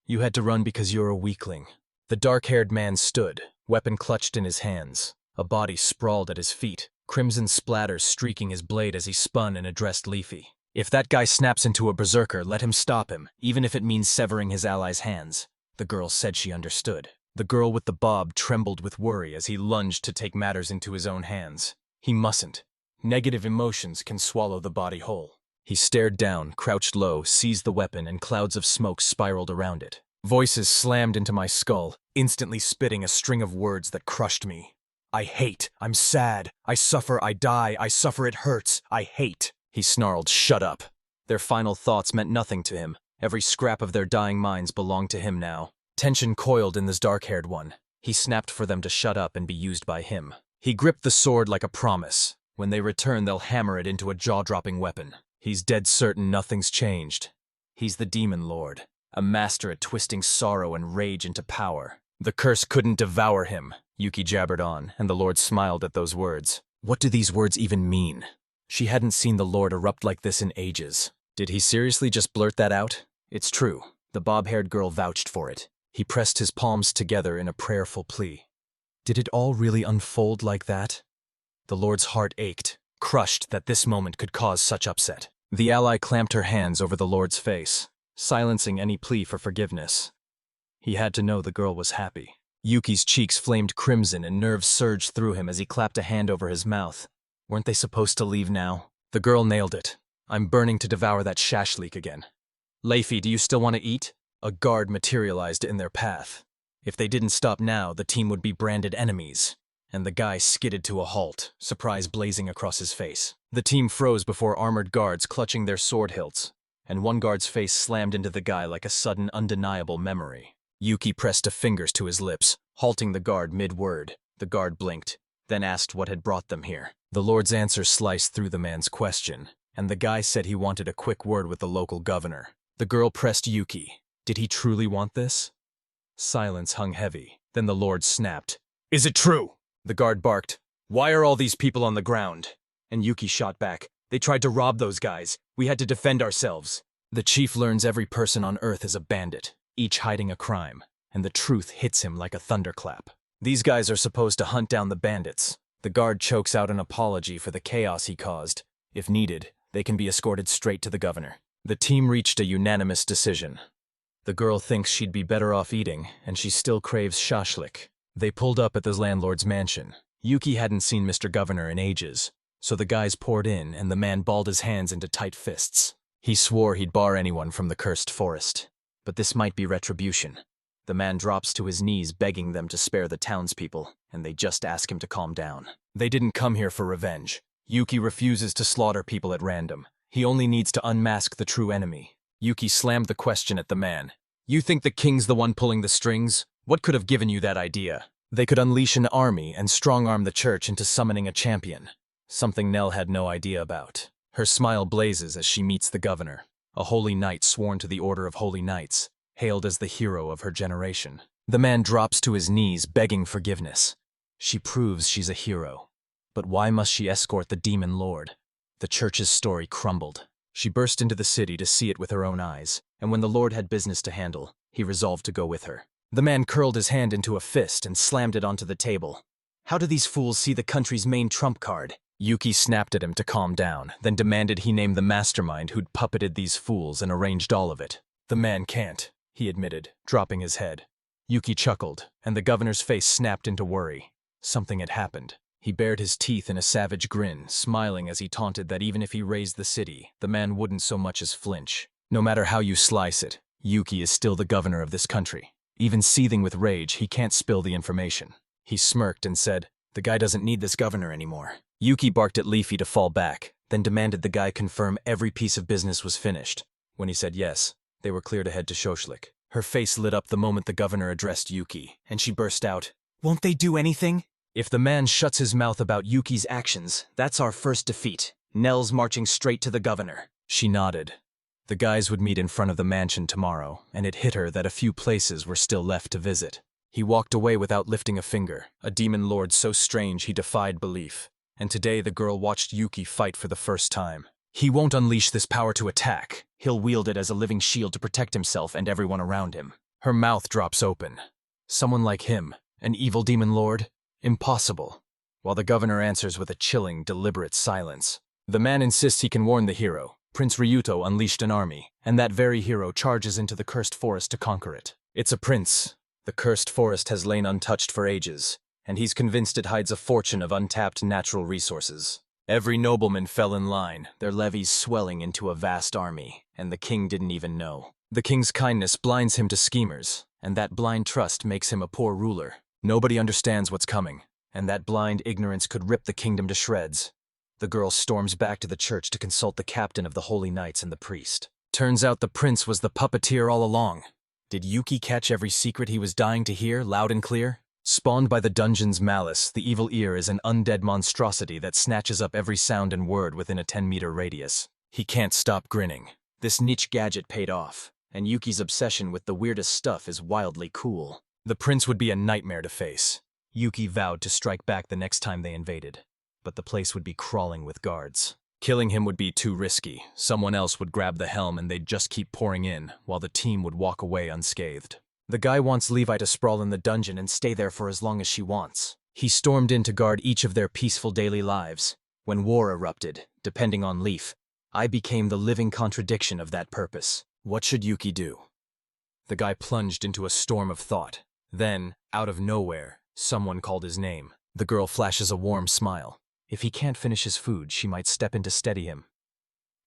"You had to run because you're a weakling." The dark-haired man stood, weapon clutched in his hands. A body sprawled at his feet, crimson splatters streaking his blade as he spun and addressed Leafy. "If that guy snaps into a berserker, let him stop him, even if it means severing his ally's hands." The girl said she understood. The girl with the bob trembled with worry as he lunged to take matters into his own hands. He mustn't. Negative emotions can swallow the body whole. He stared down, crouched low, seized the weapon, and clouds of smoke spiraled around it. Voices slammed into my skull, instantly spitting a string of words that crushed me. "I hate. I'm sad. I suffer. I die. I suffer. It hurts. I hate." He snarled, "Shut up." Their final thoughts meant nothing to him. Every scrap of their dying minds belonged to him now. Tension coiled in this dark-haired one. He snapped for them to shut up and be used by him. He gripped the sword like a promise. When they return, they'll hammer it into a jaw-dropping weapon. He's dead certain nothing's changed. He's the Demon Lord, a master at twisting sorrow and rage into power. The curse couldn't devour him, Yuki jabbered on, and the Lord smiled at those words. What do these words even mean? She hadn't seen the Lord erupt like this in ages. Did he seriously just blurt that out? It's true. The bob-haired girl vouched for it. He pressed his palms together in a prayerful plea. Did it all really unfold like that? The Lord's heart ached, crushed that this moment could cause such upset. The ally clamped her hands over the Lord's face, silencing any plea for forgiveness. He had to know the girl was happy. Yuki's cheeks flamed crimson and nerves surged through him as he clapped a hand over his mouth. Weren't they supposed to leave now? The girl nailed it. I'm burning to devour that shashlik again. Leify, do you still want to eat? A guard materialized in their path. If they didn't stop now, the team would be branded enemies. And the guy skidded to a halt, surprise blazing across his face. The team froze before armored guards clutching their sword hilts, and one guard's face slammed into the guy like a sudden, undeniable memory. Yuki pressed fingers to his lips, halting the guard mid-word. The guard blinked, then asked what had brought them here. The Lord's answer sliced through the man's question, and the guy said he wanted a quick word with the local governor. The girl pressed Yuki. Did he truly want this? Silence hung heavy. Then the Lord snapped. Is it true? The guard barked. Why are all these people on the ground? And Yuki shot back. They tried to rob those guys. We had to defend ourselves. The chief learns every person on Earth is a bandit, each hiding a crime, and the truth hits him like a thunderclap. These guys are supposed to hunt down the bandits. The guard chokes out an apology for the chaos he caused. If needed, they can be escorted straight to the governor. The team reached a unanimous decision. The girl thinks she'd be better off eating, and she still craves shashlik. They pulled up at the landlord's mansion. Yuki hadn't seen Mr. Governor in ages, so the guys poured in and the man balled his hands into tight fists. He swore he'd bar anyone from the cursed forest. But this might be retribution. The man drops to his knees begging them to spare the townspeople, and they just ask him to calm down. They didn't come here for revenge. Yuki refuses to slaughter people at random. He only needs to unmask the true enemy. Yuki slammed the question at the man. You think the king's the one pulling the strings? What could have given you that idea? They could unleash an army and strong-arm the church into summoning a champion. Something Nell had no idea about. Her smile blazes as she meets the governor, a holy knight sworn to the Order of Holy Knights, hailed as the hero of her generation. The man drops to his knees begging forgiveness. She proves she's a hero. But why must she escort the demon lord? The church's story crumbled. She burst into the city to see it with her own eyes, and when the Lord had business to handle, he resolved to go with her. The man curled his hand into a fist and slammed it onto the table. How do these fools see the country's main trump card? Yuki snapped at him to calm down, then demanded he name the mastermind who'd puppeted these fools and arranged all of it. The man can't, he admitted, dropping his head. Yuki chuckled, and the governor's face snapped into worry. Something had happened. He bared his teeth in a savage grin, smiling as he taunted that even if he raised the city, the man wouldn't so much as flinch. No matter how you slice it, Yuki is still the governor of this country. Even seething with rage, he can't spill the information. He smirked and said, the guy doesn't need this governor anymore. Yuki barked at Leafy to fall back, then demanded the guy confirm every piece of business was finished. When he said yes, they were clear to head to Shoshlik. Her face lit up the moment the governor addressed Yuki, and she burst out, won't they do anything? If the man shuts his mouth about Yuki's actions, that's our first defeat. Nell's marching straight to the governor. She nodded. The guys would meet in front of the mansion tomorrow, and it hit her that a few places were still left to visit. He walked away without lifting a finger, a demon lord so strange he defied belief. And today the girl watched Yuki fight for the first time. He won't unleash this power to attack. He'll wield it as a living shield to protect himself and everyone around him. Her mouth drops open. Someone like him, an evil demon lord? Impossible. While the governor answers with a chilling, deliberate silence. The man insists he can warn the hero. Prince Ryuto unleashed an army, and that very hero charges into the cursed forest to conquer it. It's a prince. The cursed forest has lain untouched for ages, and he's convinced it hides a fortune of untapped natural resources. Every nobleman fell in line, their levies swelling into a vast army, and the king didn't even know. The king's kindness blinds him to schemers, and that blind trust makes him a poor ruler. Nobody understands what's coming, and that blind ignorance could rip the kingdom to shreds. The girl storms back to the church to consult the captain of the Holy Knights and the priest. Turns out the prince was the puppeteer all along. Did Yuki catch every secret he was dying to hear, loud and clear? Spawned by the dungeon's malice, the evil ear is an undead monstrosity that snatches up every sound and word within a 10-meter radius. He can't stop grinning. This niche gadget paid off, and Yuki's obsession with the weirdest stuff is wildly cool. The prince would be a nightmare to face. Yuki vowed to strike back the next time they invaded, but the place would be crawling with guards. Killing him would be too risky. Someone else would grab the helm and they'd just keep pouring in, while the team would walk away unscathed. The guy wants Levi to sprawl in the dungeon and stay there for as long as she wants. He stormed in to guard each of their peaceful daily lives. When war erupted, depending on Leaf, I became the living contradiction of that purpose. What should Yuki do? The guy plunged into a storm of thought. Then, out of nowhere, someone called his name. The girl flashes a warm smile. If he can't finish his food, she might step in to steady him.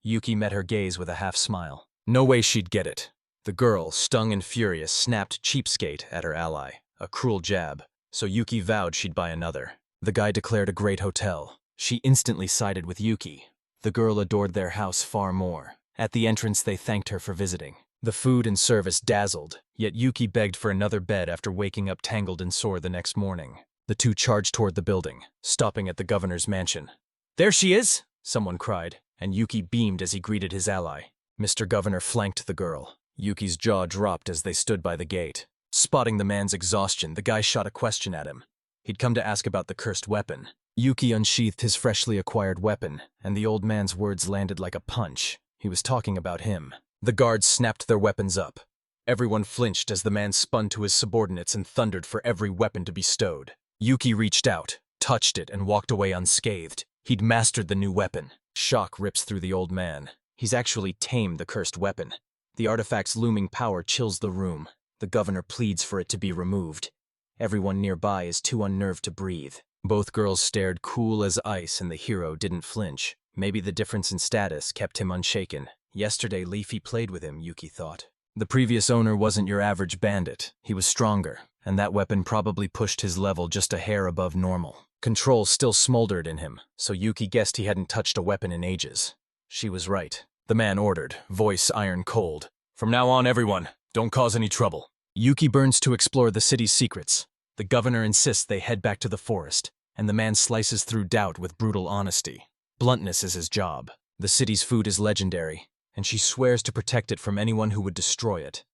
Yuki met her gaze with a half smile. No way she'd get it. The girl, stung and furious, snapped cheapskate at her ally, a cruel jab, so Yuki vowed she'd buy another. The guy declared a great hotel. She instantly sided with Yuki. The girl adored their house far more. At the entrance, they thanked her for visiting. The food and service dazzled, yet Yuki begged for another bed after waking up tangled and sore the next morning. The two charged toward the building, stopping at the governor's mansion. "There she is!" someone cried, and Yuki beamed as he greeted his ally. Mr. Governor flanked the girl. Yuki's jaw dropped as they stood by the gate. Spotting the man's exhaustion, the guy shot a question at him. He'd come to ask about the cursed weapon. Yuki unsheathed his freshly acquired weapon, and the old man's words landed like a punch. He was talking about him. The guards snapped their weapons up. Everyone flinched as the man spun to his subordinates and thundered for every weapon to be stowed. Yuki reached out, touched it, and walked away unscathed. He'd mastered the new weapon. Shock rips through the old man. He's actually tamed the cursed weapon. The artifact's looming power chills the room. The governor pleads for it to be removed. Everyone nearby is too unnerved to breathe. Both girls stared cool as ice, and the hero didn't flinch. Maybe the difference in status kept him unshaken. Yesterday, Leafy played with him, Yuki thought. The previous owner wasn't your average bandit. He was stronger, and that weapon probably pushed his level just a hair above normal. Control still smoldered in him, so Yuki guessed he hadn't touched a weapon in ages. She was right. The man ordered, voice iron cold. "From now on, everyone, don't cause any trouble." Yuki burns to explore the city's secrets. The governor insists they head back to the forest, and the man slices through doubt with brutal honesty. Bluntness is his job. The city's food is legendary, and she swears to protect it from anyone who would destroy it.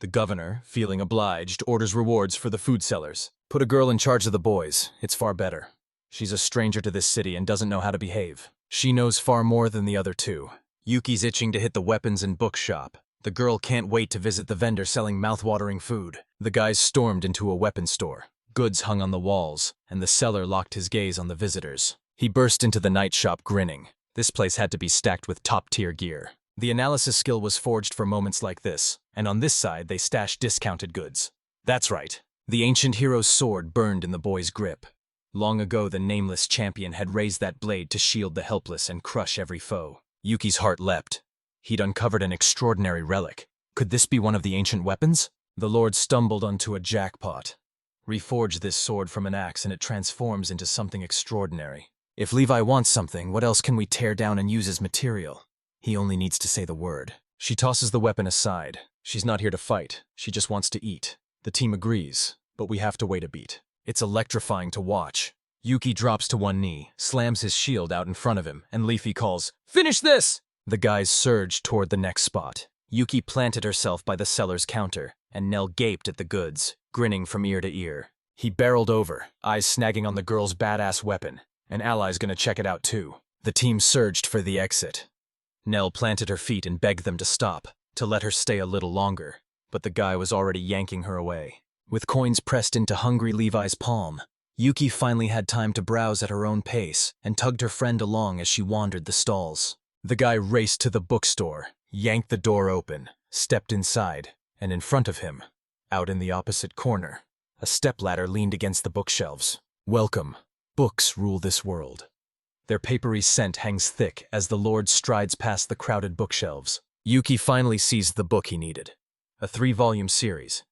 The governor, feeling obliged, orders rewards for the food sellers. Put a girl in charge of the boys. It's far better. She's a stranger to this city and doesn't know how to behave. She knows far more than the other two. Yuki's itching to hit the weapons and book shop. The girl can't wait to visit the vendor selling mouth-watering food. The guys stormed into a weapons store. Goods hung on the walls, and the seller locked his gaze on the visitors. He burst into the night shop grinning. This place had to be stacked with top-tier gear. The analysis skill was forged for moments like this, and on this side they stashed discounted goods. That's right. The ancient hero's sword burned in the boy's grip. Long ago, the nameless champion had raised that blade to shield the helpless and crush every foe. Yuki's heart leapt. He'd uncovered an extraordinary relic. Could this be one of the ancient weapons? The Lord stumbled onto a jackpot. Reforge this sword from an axe and it transforms into something extraordinary. If Levi wants something, what else can we tear down and use as material? He only needs to say the word. She tosses the weapon aside. She's not here to fight. She just wants to eat. The team agrees, but we have to wait a beat. It's electrifying to watch. Yuki drops to one knee, slams his shield out in front of him, and Leafy calls, "Finish this!" The guys surged toward the next spot. Yuki planted herself by the seller's counter, and Nell gaped at the goods, grinning from ear to ear. He barreled over, eyes snagging on the girl's badass weapon. An ally's gonna check it out too. The team surged for the exit. Nell planted her feet and begged them to stop, to let her stay a little longer, but the guy was already yanking her away. With coins pressed into hungry Levi's palm, Yuki finally had time to browse at her own pace and tugged her friend along as she wandered the stalls. The guy raced to the bookstore, yanked the door open, stepped inside, and in front of him, out in the opposite corner, a stepladder leaned against the bookshelves. Welcome. Books rule this world. Their papery scent hangs thick as the Lord strides past the crowded bookshelves. Yuki finally seized the book he needed. A 3-volume series.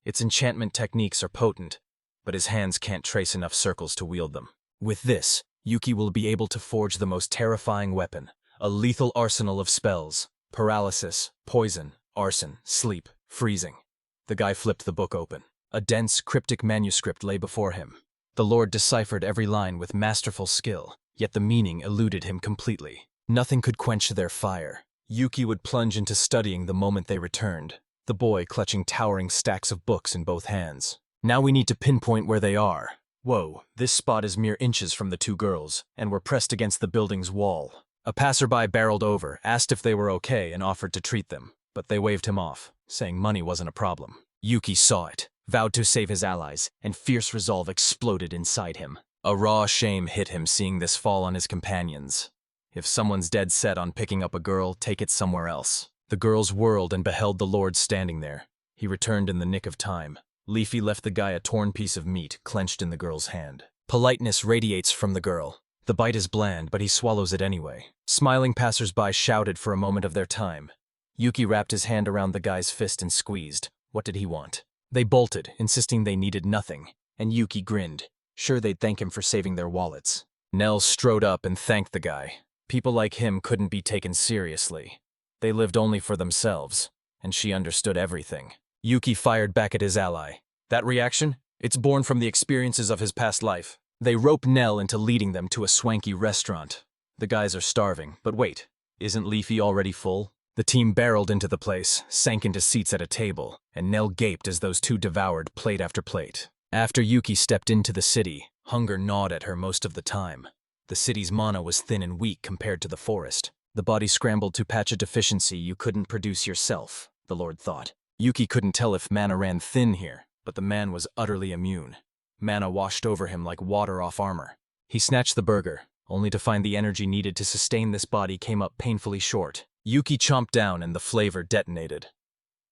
Its enchantment techniques are potent, but his hands can't trace enough circles to wield them. With this, Yuki will be able to forge the most terrifying weapon, a lethal arsenal of spells, paralysis, poison, arson, sleep, freezing. The guy flipped the book open. A dense, cryptic manuscript lay before him. The Lord deciphered every line with masterful skill, yet the meaning eluded him completely. Nothing could quench their fire. Yuki would plunge into studying the moment they returned, the boy clutching towering stacks of books in both hands. Now we need to pinpoint where they are. Whoa, this spot is mere inches from the two girls, and we're pressed against the building's wall. A passerby barreled over, asked if they were okay, and offered to treat them, but they waved him off, saying money wasn't a problem. Yuki saw it, vowed to save his allies, and fierce resolve exploded inside him. A raw shame hit him seeing this fall on his companions. If someone's dead set on picking up a girl, take it somewhere else. The girls whirled and beheld the Lord standing there. He returned in the nick of time. Leafy left the guy a torn piece of meat clenched in the girl's hand. Politeness radiates from the girl. The bite is bland, but he swallows it anyway. Smiling passersby shouted for a moment of their time. Yuki wrapped his hand around the guy's fist and squeezed. What did he want? They bolted, insisting they needed nothing, and Yuki grinned, sure they'd thank him for saving their wallets. Nell strode up and thanked the guy. People like him couldn't be taken seriously. They lived only for themselves, and she understood everything. Yuki fired back at his ally. That reaction? It's born from the experiences of his past life. They rope Nell into leading them to a swanky restaurant. The guys are starving, but wait, isn't Leafy already full? The team barreled into the place, sank into seats at a table, and Nell gaped as those two devoured plate after plate. After Yuki stepped into the city, hunger gnawed at her most of the time. The city's mana was thin and weak compared to the forest. The body scrambled to patch a deficiency you couldn't produce yourself, the Lord thought. Yuki couldn't tell if mana ran thin here, but the man was utterly immune. Mana washed over him like water off armor. He snatched the burger, only to find the energy needed to sustain this body came up painfully short. Yuki chomped down and the flavor detonated.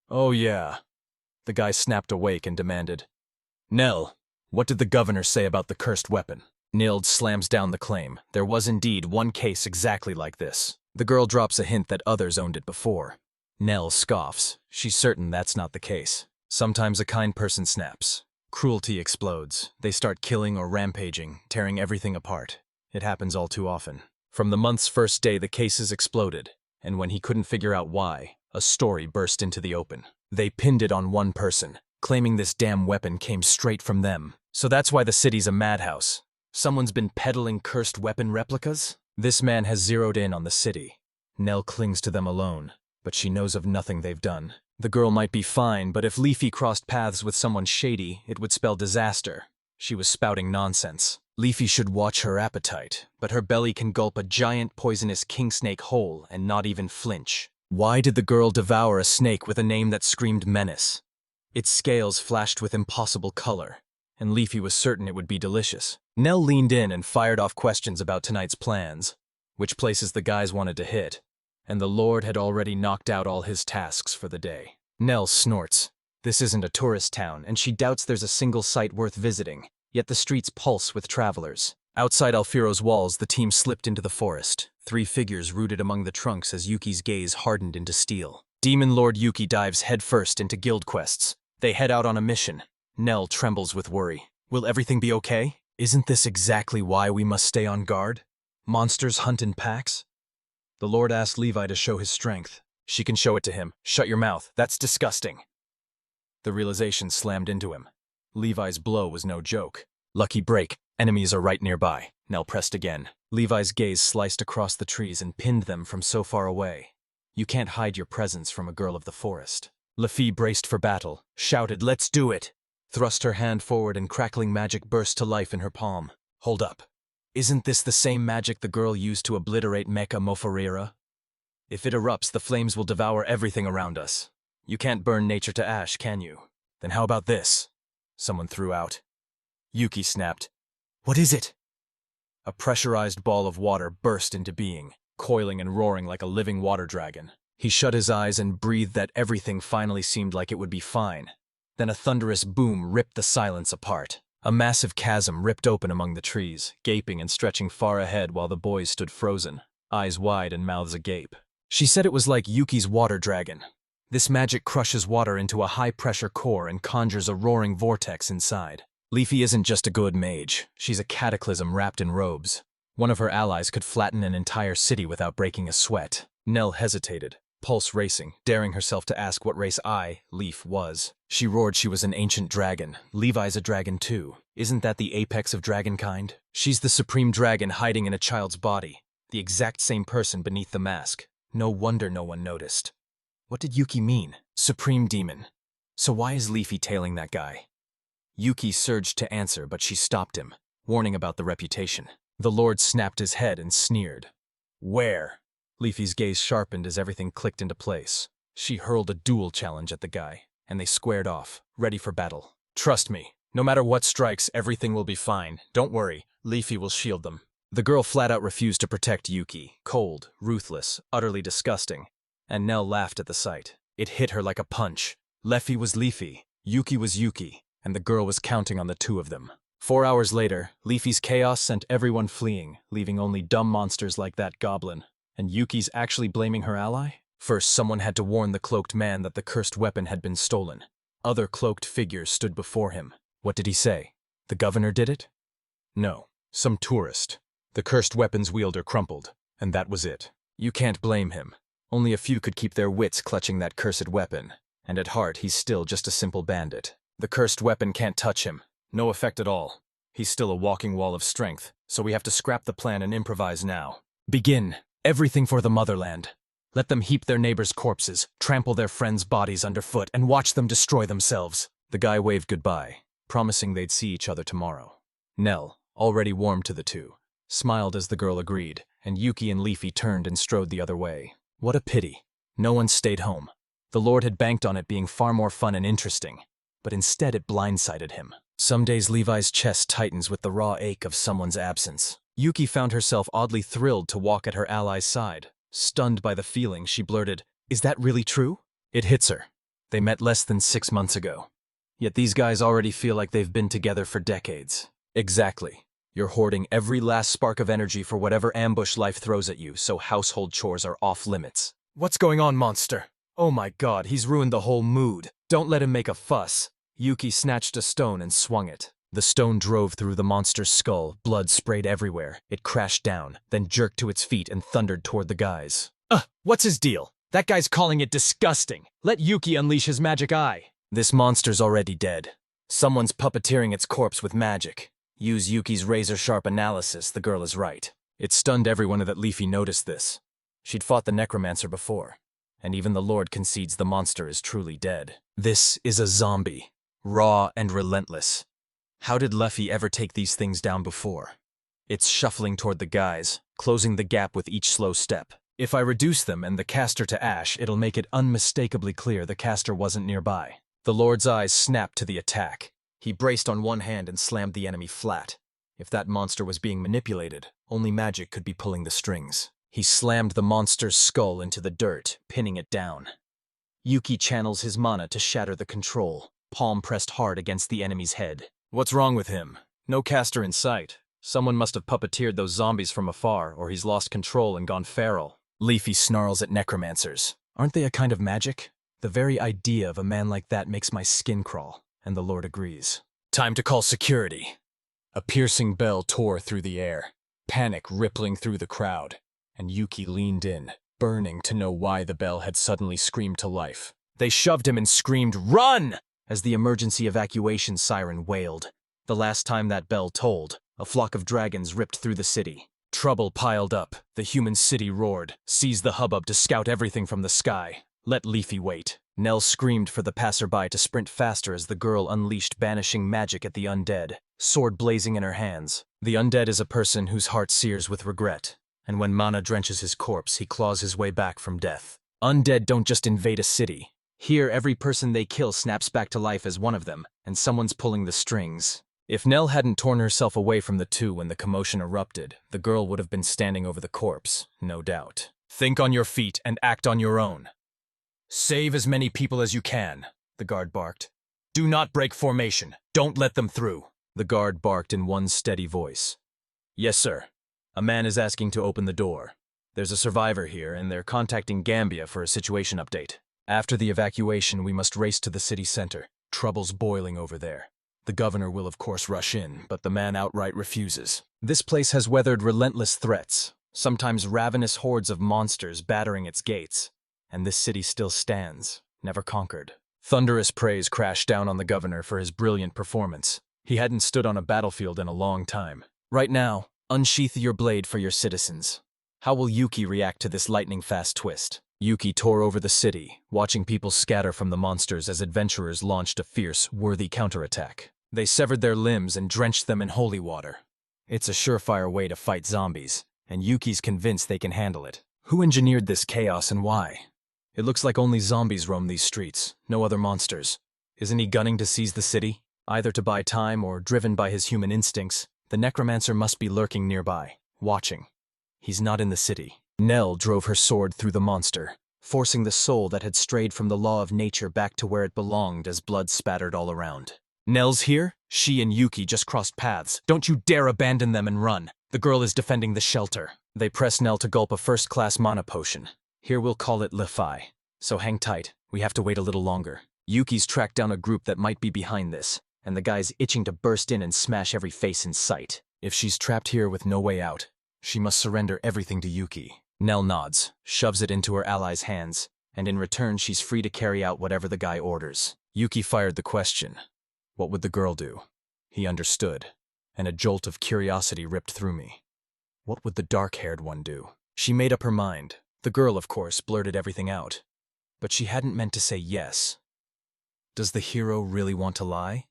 Oh yeah. The guy snapped awake and demanded, Nell, what did the governor say about the cursed weapon? Nild slams down the claim. There was indeed one case exactly like this. The girl drops a hint that others owned it before. Nell scoffs. She's certain that's not the case. Sometimes a kind person snaps. Cruelty explodes. They start killing or rampaging, tearing everything apart. It happens all too often. From the month's first day, the cases exploded, and when he couldn't figure out why, a story burst into the open. They pinned it on one person, claiming this damn weapon came straight from them. So that's why the city's a madhouse. Someone's been peddling cursed weapon replicas? This man has zeroed in on the city. Nell clings to them alone, but she knows of nothing they've done. The girl might be fine, but if Leafy crossed paths with someone shady, it would spell disaster. She was spouting nonsense. Leafy should watch her appetite, but her belly can gulp a giant poisonous king snake whole and not even flinch. Why did the girl devour a snake with a name that screamed menace? Its scales flashed with impossible color, and Leafy was certain it would be delicious. Nell leaned in and fired off questions about tonight's plans, which places the guys wanted to hit, and the Lord had already knocked out all his tasks for the day. Nell snorts. This isn't a tourist town, and she doubts there's a single site worth visiting, yet the streets pulse with travelers. Outside Alfiro's walls, the team slipped into the forest, 3 figures rooted among the trunks as Yuki's gaze hardened into steel. Demon Lord Yuki dives headfirst into guild quests. They head out on a mission. Nell trembles with worry. Will everything be okay? Isn't this exactly why we must stay on guard? Monsters hunt in packs? The Lord asked Levi to show his strength. She can show it to him. Shut your mouth. That's disgusting. The realization slammed into him. Levi's blow was no joke. Lucky break. Enemies are right nearby. Nell pressed again. Levi's gaze sliced across the trees and pinned them from so far away. You can't hide your presence from a girl of the forest. Laffy braced for battle, shouted, "Let's do it!" Thrust her hand forward and crackling magic burst to life in her palm. Hold up. Isn't this the same magic the girl used to obliterate Mecha Moforera? If it erupts, the flames will devour everything around us. You can't burn nature to ash, can you? Then how about this? Someone threw out. Yuki snapped. What is it? A pressurized ball of water burst into being, coiling and roaring like a living water dragon. He shut his eyes and breathed that everything finally seemed like it would be fine. Then a thunderous boom ripped the silence apart. A massive chasm ripped open among the trees, gaping and stretching far ahead while the boys stood frozen, eyes wide and mouths agape. She said it was like Yuki's water dragon. This magic crushes water into a high-pressure core and conjures a roaring vortex inside. Leafy isn't just a good mage. She's a cataclysm wrapped in robes. One of her allies could flatten an entire city without breaking a sweat. Nell hesitated, pulse racing, daring herself to ask what race Leaf, was. She roared she was an ancient dragon. Levi's a dragon too. Isn't that the apex of dragonkind? She's the supreme dragon hiding in a child's body, the exact same person beneath the mask. No wonder no one noticed. What did Yuki mean? Supreme demon. So why is Leafy tailing that guy? Yuki surged to answer, but she stopped him, warning about the reputation. The Lord snapped his head and sneered. Where? Leafy's gaze sharpened as everything clicked into place. She hurled a duel challenge at the guy, and they squared off, ready for battle. Trust me, no matter what strikes, everything will be fine. Don't worry, Leafy will shield them. The girl flat out refused to protect Yuki, cold, ruthless, utterly disgusting, and Nell laughed at the sight. It hit her like a punch. Leafy was Leafy, Yuki was Yuki, and the girl was counting on the two of them. 4 hours later, Leafy's chaos sent everyone fleeing, leaving only dumb monsters like that goblin. And Yuki's actually blaming her ally? First, someone had to warn the cloaked man that the cursed weapon had been stolen. Other cloaked figures stood before him. What did he say? The governor did it? No, some tourist. The cursed weapon's wielder crumpled, and that was it. You can't blame him. Only a few could keep their wits clutching that cursed weapon, and at heart he's still just a simple bandit. The cursed weapon can't touch him. No effect at all. He's still a walking wall of strength, so we have to scrap the plan and improvise now. Begin. Everything for the motherland. Let them heap their neighbors' corpses, trample their friends' bodies underfoot, and watch them destroy themselves. The guy waved goodbye, promising they'd see each other tomorrow. Nell, already warmed to the two, smiled as the girl agreed, and Yuki and Leafy turned and strode the other way. What a pity. No one stayed home. The Lord had banked on it being far more fun and interesting, but instead it blindsided him. Some days Levi's chest tightens with the raw ache of someone's absence. Yuki found herself oddly thrilled to walk at her ally's side. Stunned by the feeling, she blurted, "Is that really true?" It hits her. They met less than 6 months ago. Yet these guys already feel like they've been together for decades. Exactly. You're hoarding every last spark of energy for whatever ambush life throws at you, so household chores are off limits. What's going on, monster? Oh my god, he's ruined the whole mood. Don't let him make a fuss. Yuki snatched a stone and swung it. The stone drove through the monster's skull, blood sprayed everywhere. It crashed down, then jerked to its feet and thundered toward the guys. What's his deal? That guy's calling it disgusting. Let Yuki unleash his magic eye. This monster's already dead. Someone's puppeteering its corpse with magic. Use Yuki's razor-sharp analysis, the girl is right. It stunned everyone that Leafy noticed this. She'd fought the necromancer before, and even the Lord concedes the monster is truly dead. This is a zombie, raw and relentless. How did Leafy ever take these things down before? It's shuffling toward the guys, closing the gap with each slow step. If I reduce them and the caster to ash, it'll make it unmistakably clear the caster wasn't nearby. The Lord's eyes snapped to the attack. He braced on one hand and slammed the enemy flat. If that monster was being manipulated, only magic could be pulling the strings. He slammed the monster's skull into the dirt, pinning it down. Yuki channels his mana to shatter the control, palm pressed hard against the enemy's head. What's wrong with him? No caster in sight. Someone must have puppeteered those zombies from afar, or he's lost control and gone feral. Leafy snarls at necromancers. Aren't they a kind of magic? The very idea of a man like that makes my skin crawl, and the Lord agrees. Time to call security. A piercing bell tore through the air, panic rippling through the crowd, and Yuki leaned in, burning to know why the bell had suddenly screamed to life. They shoved him and screamed, "Run!" as the emergency evacuation siren wailed. The last time that bell tolled, a flock of dragons ripped through the city. Trouble piled up. The human city roared, seized the hubbub to scout everything from the sky. Let Leafy wait. Nell screamed for the passerby to sprint faster as the girl unleashed banishing magic at the undead, sword blazing in her hands. The undead is a person whose heart sears with regret, and when mana drenches his corpse, he claws his way back from death. Undead don't just invade a city. Here, every person they kill snaps back to life as one of them, and someone's pulling the strings. If Nell hadn't torn herself away from the two when the commotion erupted, the girl would have been standing over the corpse, no doubt. Think on your feet and act on your own. Save as many people as you can, the guard barked. Do not break formation. Don't let them through. The guard barked in one steady voice. Yes, sir. A man is asking to open the door. There's a survivor here, and they're contacting Gambia for a situation update. After the evacuation, we must race to the city center. Trouble's boiling over there. The governor will of course rush in, but the man outright refuses. This place has weathered relentless threats, sometimes ravenous hordes of monsters battering its gates. And this city still stands, never conquered. Thunderous praise crashed down on the governor for his brilliant performance. He hadn't stood on a battlefield in a long time. Right now, unsheath your blade for your citizens. How will Yuki react to this lightning-fast twist? Yuki tore over the city, watching people scatter from the monsters as adventurers launched a fierce, worthy counterattack. They severed their limbs and drenched them in holy water. It's a surefire way to fight zombies, and Yuki's convinced they can handle it. Who engineered this chaos and why? It looks like only zombies roam these streets, no other monsters. Isn't he gunning to seize the city? Either to buy time or driven by his human instincts, the necromancer must be lurking nearby, watching. He's not in the city. Nell drove her sword through the monster, forcing the soul that had strayed from the law of nature back to where it belonged as blood spattered all around. Nell's here? She and Yuki just crossed paths. Don't you dare abandon them and run. The girl is defending the shelter. They press Nell to gulp a first-class mana potion. Here we'll call it Li-Fi. So hang tight, we have to wait a little longer. Yuki's tracked down a group that might be behind this, and the guy's itching to burst in and smash every face in sight. If she's trapped here with no way out, she must surrender everything to Yuki. Nell nods, shoves it into her ally's hands, and in return she's free to carry out whatever the guy orders. Yuki fired the question. What would the girl do? He understood, and a jolt of curiosity ripped through me. What would the dark-haired one do? She made up her mind. The girl, of course, blurted everything out. But she hadn't meant to say yes. Does the hero really want to lie?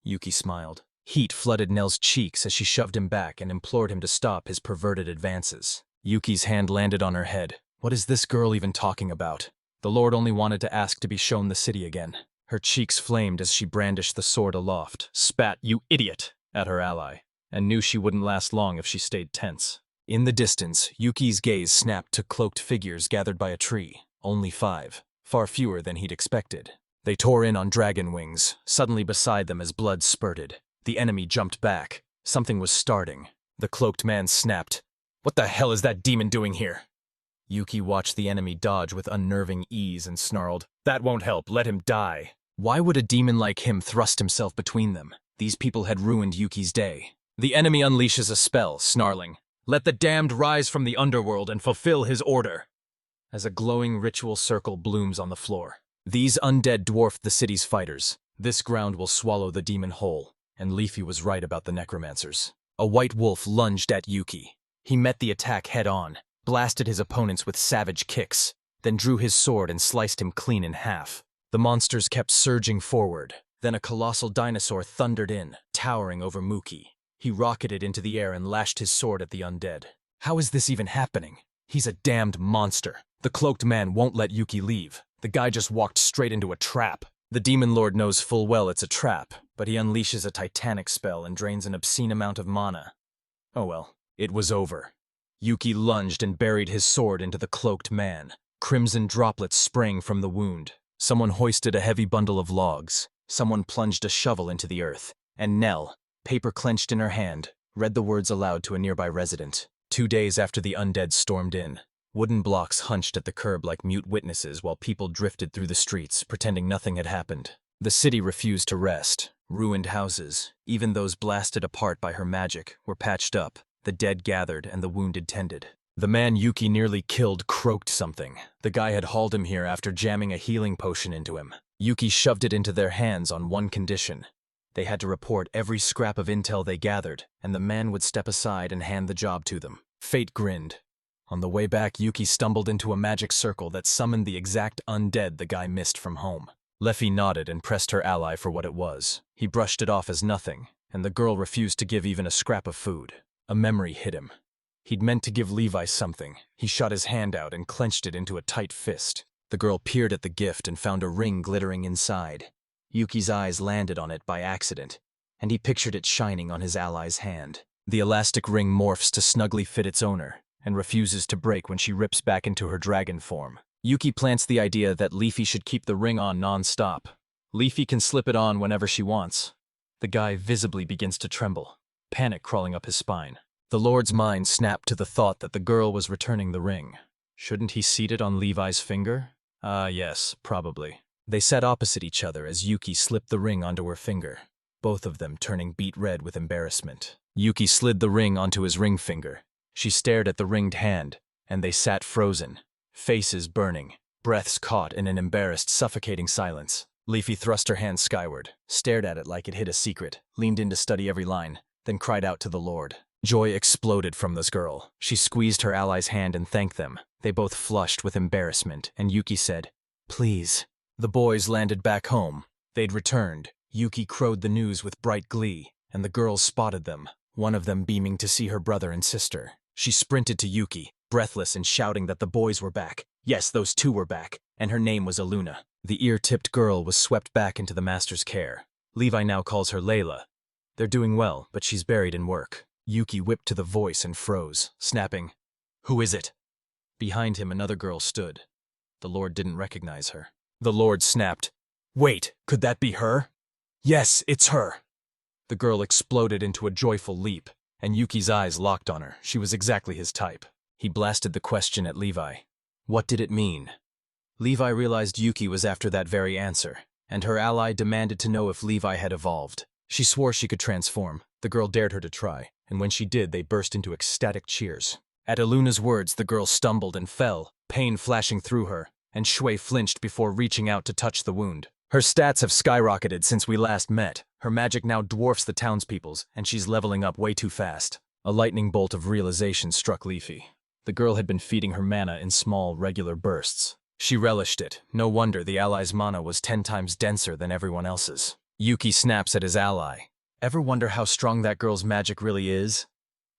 Yuki smiled. Heat flooded Nell's cheeks as she shoved him back and implored him to stop his perverted advances. Yuki's hand landed on her head. What is this girl even talking about? The Lord only wanted to ask to be shown the city again. Her cheeks flamed as she brandished the sword aloft, spat, "You idiot!" at her ally, and knew she wouldn't last long if she stayed tense. In the distance, Yuki's gaze snapped to cloaked figures gathered by a tree. Only 5, far fewer than he'd expected. They tore in on dragon wings, suddenly beside them as blood spurted. The enemy jumped back. Something was starting. The cloaked man snapped, "What the hell is that demon doing here?" Yuki watched the enemy dodge with unnerving ease and snarled, "That won't help, let him die." Why would a demon like him thrust himself between them? These people had ruined Yuki's day. The enemy unleashes a spell, snarling, "Let the damned rise from the underworld and fulfill his order," as a glowing ritual circle blooms on the floor. These undead dwarfed the city's fighters. This ground will swallow the demon whole, and Leafy was right about the necromancers. A white wolf lunged at Yuki. He met the attack head-on, blasted his opponents with savage kicks, then drew his sword and sliced him clean in half. The monsters kept surging forward. Then a colossal dinosaur thundered in, towering over Muki. He rocketed into the air and lashed his sword at the undead. How is this even happening? He's a damned monster. The cloaked man won't let Yuki leave. The guy just walked straight into a trap. The demon lord knows full well it's a trap, but he unleashes a titanic spell and drains an obscene amount of mana. Oh well, it was over. Yuki lunged and buried his sword into the cloaked man. Crimson droplets sprang from the wound. Someone hoisted a heavy bundle of logs. Someone plunged a shovel into the earth. And Nell, paper clenched in her hand, read the words aloud to a nearby resident. 2 days after the undead stormed in, wooden blocks hunched at the curb like mute witnesses while people drifted through the streets, pretending nothing had happened. The city refused to rest. Ruined houses, even those blasted apart by her magic, were patched up. The dead gathered and the wounded tended. The man Yuki nearly killed croaked something. The guy had hauled him here after jamming a healing potion into him. Yuki shoved it into their hands on one condition. They had to report every scrap of intel they gathered, and the man would step aside and hand the job to them. Fate grinned. On the way back, Yuki stumbled into a magic circle that summoned the exact undead the guy missed from home. Leffy nodded and pressed her ally for what it was. He brushed it off as nothing, and the girl refused to give even a scrap of food. A memory hit him. He'd meant to give Levi something. He shot his hand out and clenched it into a tight fist. The girl peered at the gift and found a ring glittering inside. Yuki's eyes landed on it by accident, and he pictured it shining on his ally's hand. The elastic ring morphs to snugly fit its owner, and refuses to break when she rips back into her dragon form. Yuki plants the idea that Leafy should keep the ring on non-stop. Leafy can slip it on whenever she wants. The guy visibly begins to tremble, panic crawling up his spine. The Lord's mind snapped to the thought that the girl was returning the ring. Shouldn't he seat it on Levi's finger? Yes, probably. They sat opposite each other as Yuki slipped the ring onto her finger, both of them turning beet red with embarrassment. Yuki slid the ring onto his ring finger. She stared at the ringed hand, and they sat frozen, faces burning, breaths caught in an embarrassed, suffocating silence. Leafy thrust her hand skyward, stared at it like it hid a secret, leaned in to study every line, then cried out to the Lord. Joy exploded from this girl. She squeezed her ally's hand and thanked them. They both flushed with embarrassment, and Yuki said, "Please." The boys landed back home. They'd returned. Yuki crowed the news with bright glee, and the girls spotted them, one of them beaming to see her brother and sister. She sprinted to Yuki, breathless and shouting that the boys were back. Yes, those two were back, and her name was Aluna. The ear-tipped girl was swept back into the master's care. Levi now calls her Layla. They're doing well, but she's buried in work. Yuki whipped to the voice and froze, snapping, "Who is it?" Behind him, another girl stood. The Lord didn't recognize her. The Lord snapped, "Wait, could that be her?" "Yes, it's her." The girl exploded into a joyful leap, and Yuki's eyes locked on her. She was exactly his type. He blasted the question at Levi. What did it mean? Levi realized Yuki was after that very answer, and her ally demanded to know if Levi had evolved. She swore she could transform. The girl dared her to try, and when she did, they burst into ecstatic cheers. At Aluna's words, the girl stumbled and fell, pain flashing through her, and Shui flinched before reaching out to touch the wound. Her stats have skyrocketed since we last met. Her magic now dwarfs the townspeople's, and she's leveling up way too fast. A lightning bolt of realization struck Leafy. The girl had been feeding her mana in small, regular bursts. She relished it. No wonder the ally's mana was 10 times denser than everyone else's. Yuki snaps at his ally. Ever wonder how strong that girl's magic really is?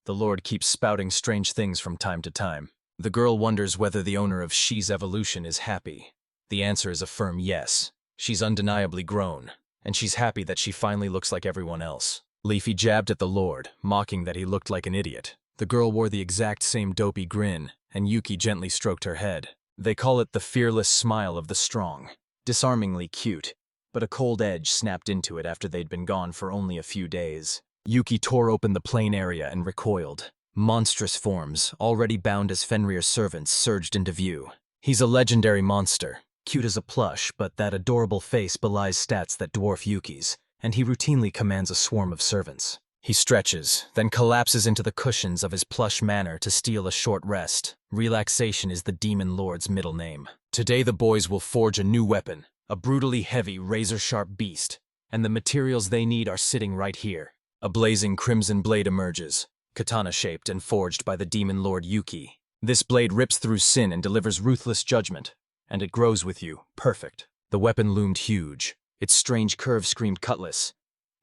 The Lord keeps spouting strange things from time to time. The girl wonders whether the owner of She's evolution is happy. The answer is a firm yes. She's undeniably grown, and she's happy that she finally looks like everyone else. Leafy jabbed at the Lord, mocking that he looked like an idiot. The girl wore the exact same dopey grin, and Yuki gently stroked her head. They call it the fearless smile of the strong. Disarmingly cute, but a cold edge snapped into it after they'd been gone for only a few days. Yuki tore open the plain area and recoiled. Monstrous forms, already bound as Fenrir's servants, surged into view. He's a legendary monster. Cute as a plush, but that adorable face belies stats that dwarf Yuki's, and he routinely commands a swarm of servants. He stretches, then collapses into the cushions of his plush manor to steal a short rest. Relaxation is the Demon Lord's middle name. Today the boys will forge a new weapon, a brutally heavy, razor-sharp beast, and the materials they need are sitting right here. A blazing crimson blade emerges, katana-shaped and forged by the Demon Lord Yuki. This blade rips through sin and delivers ruthless judgment. And it grows with you. Perfect. The weapon loomed huge. Its strange curve screamed cutlass.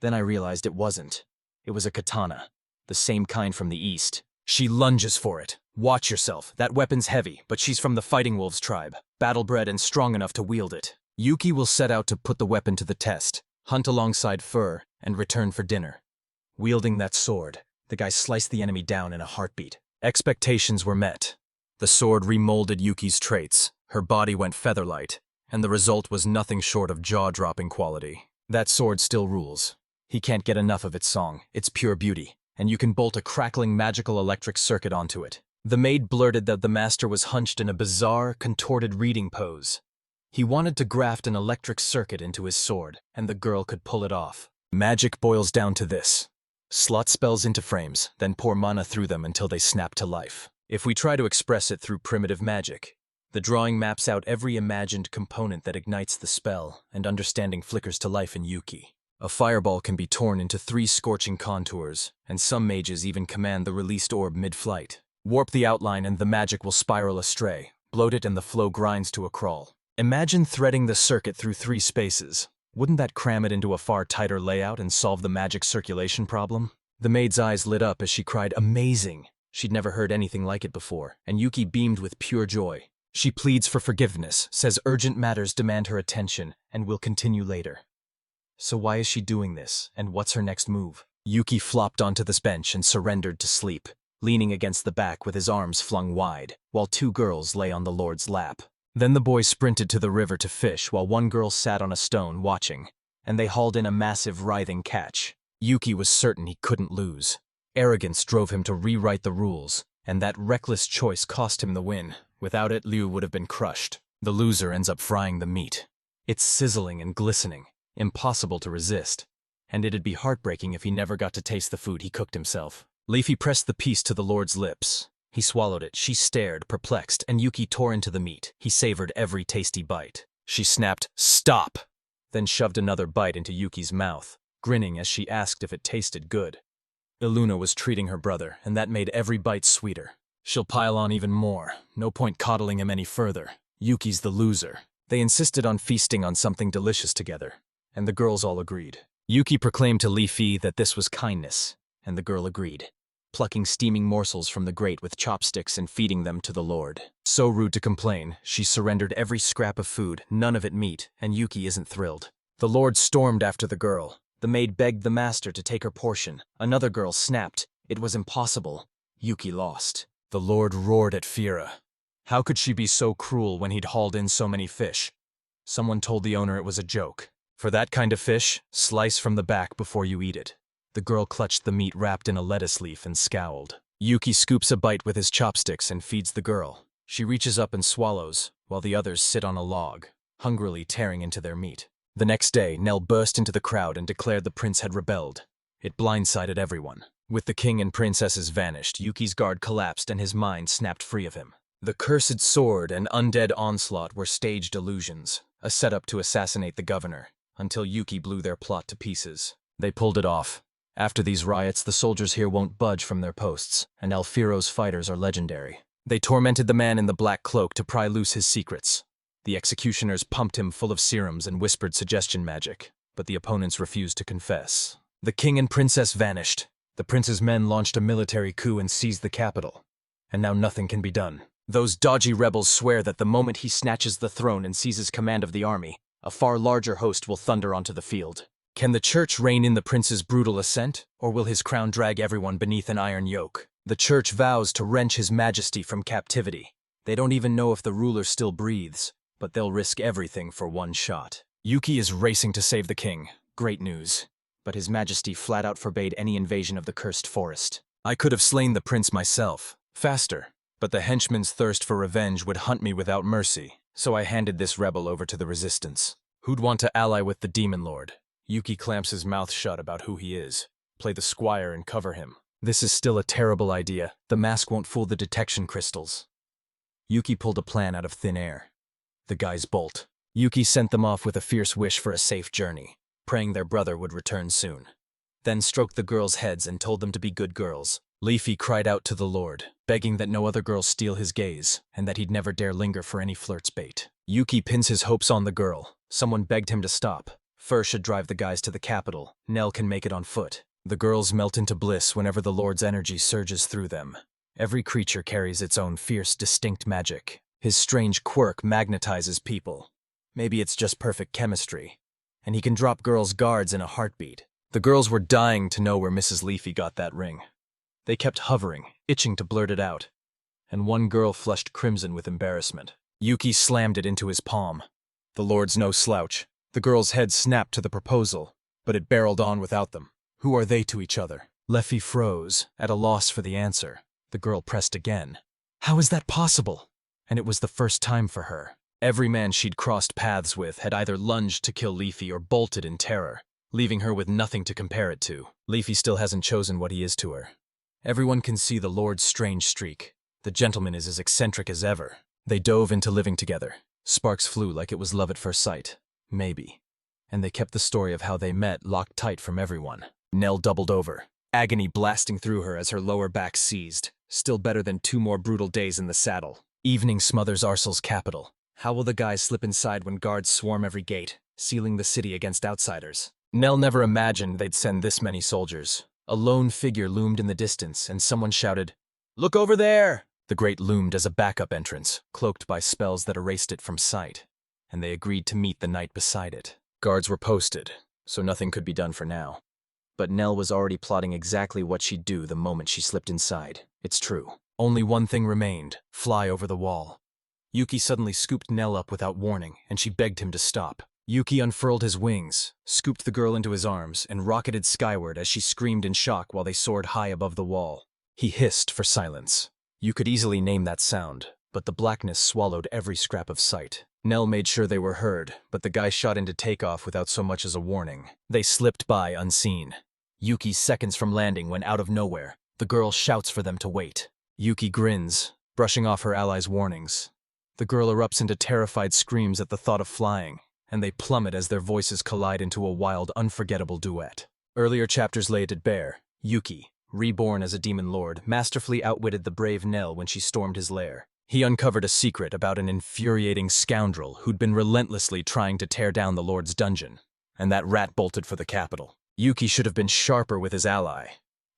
Then I realized it wasn't. It was a katana, the same kind from the east. She lunges for it. Watch yourself. That weapon's heavy, but she's from the Fighting Wolves tribe, battle-bred and strong enough to wield it. Yuki will set out to put the weapon to the test, hunt alongside Fur, and return for dinner. Wielding that sword, the guy sliced the enemy down in a heartbeat. Expectations were met. The sword remolded Yuki's traits. Her body went featherlight, and the result was nothing short of jaw-dropping quality. That sword still rules. He can't get enough of its song, its pure beauty, and you can bolt a crackling magical electric circuit onto it. The maid blurted that the master was hunched in a bizarre, contorted reading pose. He wanted to graft an electric circuit into his sword, and the girl could pull it off. Magic boils down to this. Slot spells into frames, then pour mana through them until they snap to life. If we try to express it through primitive magic, the drawing maps out every imagined component that ignites the spell, and understanding flickers to life in Yuki. A fireball can be torn into 3 scorching contours, and some mages even command the released orb mid-flight. Warp the outline and the magic will spiral astray. Bloat it and the flow grinds to a crawl. Imagine threading the circuit through 3 spaces. Wouldn't that cram it into a far tighter layout and solve the magic circulation problem? The maid's eyes lit up as she cried, "Amazing!" She'd never heard anything like it before, and Yuki beamed with pure joy. She pleads for forgiveness, says urgent matters demand her attention, and will continue later. So why is she doing this, and what's her next move? Yuki flopped onto this bench and surrendered to sleep, leaning against the back with his arms flung wide, while 2 girls lay on the Lord's lap. Then the boy sprinted to the river to fish while one girl sat on a stone watching, and they hauled in a massive writhing catch. Yuki was certain he couldn't lose. Arrogance drove him to rewrite the rules, and that reckless choice cost him the win. Without it, Liu would have been crushed. The loser ends up frying the meat. It's sizzling and glistening, impossible to resist, and it'd be heartbreaking if he never got to taste the food he cooked himself. Leafy pressed the piece to the Lord's lips. He swallowed it. She stared, perplexed, and Yuki tore into the meat. He savored every tasty bite. She snapped, "Stop!" then shoved another bite into Yuki's mouth, grinning as she asked if it tasted good. Iluna was treating her brother, and that made every bite sweeter. She'll pile on even more. No point coddling him any further. Yuki's the loser. They insisted on feasting on something delicious together, and the girls all agreed. Yuki proclaimed to Leafy that this was kindness, and the girl agreed. plucking steaming morsels from the grate with chopsticks and feeding them to the lord. So rude to complain, she surrendered every scrap of food, none of it meat, and Yuki isn't thrilled. The lord stormed after the girl. The maid begged the master to take her portion. Another girl snapped. It was impossible. Yuki lost. The lord roared at Fira. How could she be so cruel when he'd hauled in so many fish? Someone told the owner it was a joke. For that kind of fish, slice from the back before you eat it. The girl clutched the meat wrapped in a lettuce leaf and scowled. Yuki scoops a bite with his chopsticks and feeds the girl. She reaches up and swallows, while the others sit on a log, hungrily tearing into their meat. The next day, Nell burst into the crowd and declared the prince had rebelled. It blindsided everyone. With the king and princesses vanished, Yuki's guard collapsed and his mind snapped free of him. The cursed sword and undead onslaught were staged illusions, a setup to assassinate the governor, until Yuki blew their plot to pieces. They pulled it off. After these riots, the soldiers here won't budge from their posts, and Alfiro's fighters are legendary. They tormented the man in the black cloak to pry loose his secrets. The executioners pumped him full of serums and whispered suggestion magic, but the opponents refused to confess. The king and princess vanished. The prince's men launched a military coup and seized the capital. And now nothing can be done. Those dodgy rebels swear that the moment he snatches the throne and seizes command of the army, a far larger host will thunder onto the field. Can the church rein in the prince's brutal ascent, or will his crown drag everyone beneath an iron yoke? The church vows to wrench his majesty from captivity. They don't even know if the ruler still breathes, but they'll risk everything for one shot. Yuki is racing to save the king. Great news. But his majesty flat out forbade any invasion of the cursed forest. I could have slain the prince myself, faster, but the henchman's thirst for revenge would hunt me without mercy, so I handed this rebel over to the resistance. Who'd want to ally with the demon lord? Yuki clamps his mouth shut about who he is. Play the squire and cover him. This is still a terrible idea. The mask won't fool the detection crystals. Yuki pulled a plan out of thin air. The guys bolt. Yuki sent them off with a fierce wish for a safe journey, praying their brother would return soon. Then stroked the girls' heads and told them to be good girls. Leafy cried out to the lord, begging that no other girls steal his gaze, and that he'd never dare linger for any flirt's bait. Yuki pins his hopes on the girl. Someone begged him to stop. Fur should drive the guys to the capital. Nell can make it on foot. The girls melt into bliss whenever the lord's energy surges through them. Every creature carries its own fierce, distinct magic. His strange quirk magnetizes people. Maybe it's just perfect chemistry. And he can drop girls' guards in a heartbeat. The girls were dying to know where Mrs. Leafy got that ring. They kept hovering, itching to blurt it out. And one girl flushed crimson with embarrassment. Yuki slammed it into his palm. The lord's no slouch. The girl's head snapped to the proposal, but it barreled on without them. Who are they to each other? Leffy froze, at a loss for the answer. The girl pressed again. How is that possible? And it was the first time for her. Every man she'd crossed paths with had either lunged to kill Leafy or bolted in terror, leaving her with nothing to compare it to. Leafy still hasn't chosen what he is to her. Everyone can see the lord's strange streak. The gentleman is as eccentric as ever. They dove into living together. Sparks flew like it was love at first sight. Maybe. And they kept the story of how they met locked tight from everyone. Nell doubled over, agony blasting through her as her lower back seized. Still better than 2 more brutal days in the saddle. Evening smothers Arsel's capital. How will the guys slip inside when guards swarm every gate, sealing the city against outsiders? Nell never imagined they'd send this many soldiers. A lone figure loomed in the distance, and someone shouted, "Look over there!" The grate loomed as a backup entrance, cloaked by spells that erased it from sight, and they agreed to meet the night beside it. Guards were posted, so nothing could be done for now. But Nell was already plotting exactly what she'd do the moment she slipped inside. It's true. Only one thing remained: fly over the wall. Yuki suddenly scooped Nell up without warning, and she begged him to stop. Yuki unfurled his wings, scooped the girl into his arms, and rocketed skyward as she screamed in shock while they soared high above the wall. He hissed for silence. You could easily name that sound, but the blackness swallowed every scrap of sight. Nell made sure they were heard, but the guy shot into takeoff without so much as a warning. They slipped by unseen. Yuki's seconds from landing when out of nowhere, the girl shouts for them to wait. Yuki grins, brushing off her allies' warnings. The girl erupts into terrified screams at the thought of flying, and they plummet as their voices collide into a wild, unforgettable duet. Earlier chapters laid it bare. Yuki, reborn as a demon lord, masterfully outwitted the brave Nell when she stormed his lair. He uncovered a secret about an infuriating scoundrel who'd been relentlessly trying to tear down the lord's dungeon, and that rat bolted for the capital. Yuki should have been sharper with his ally.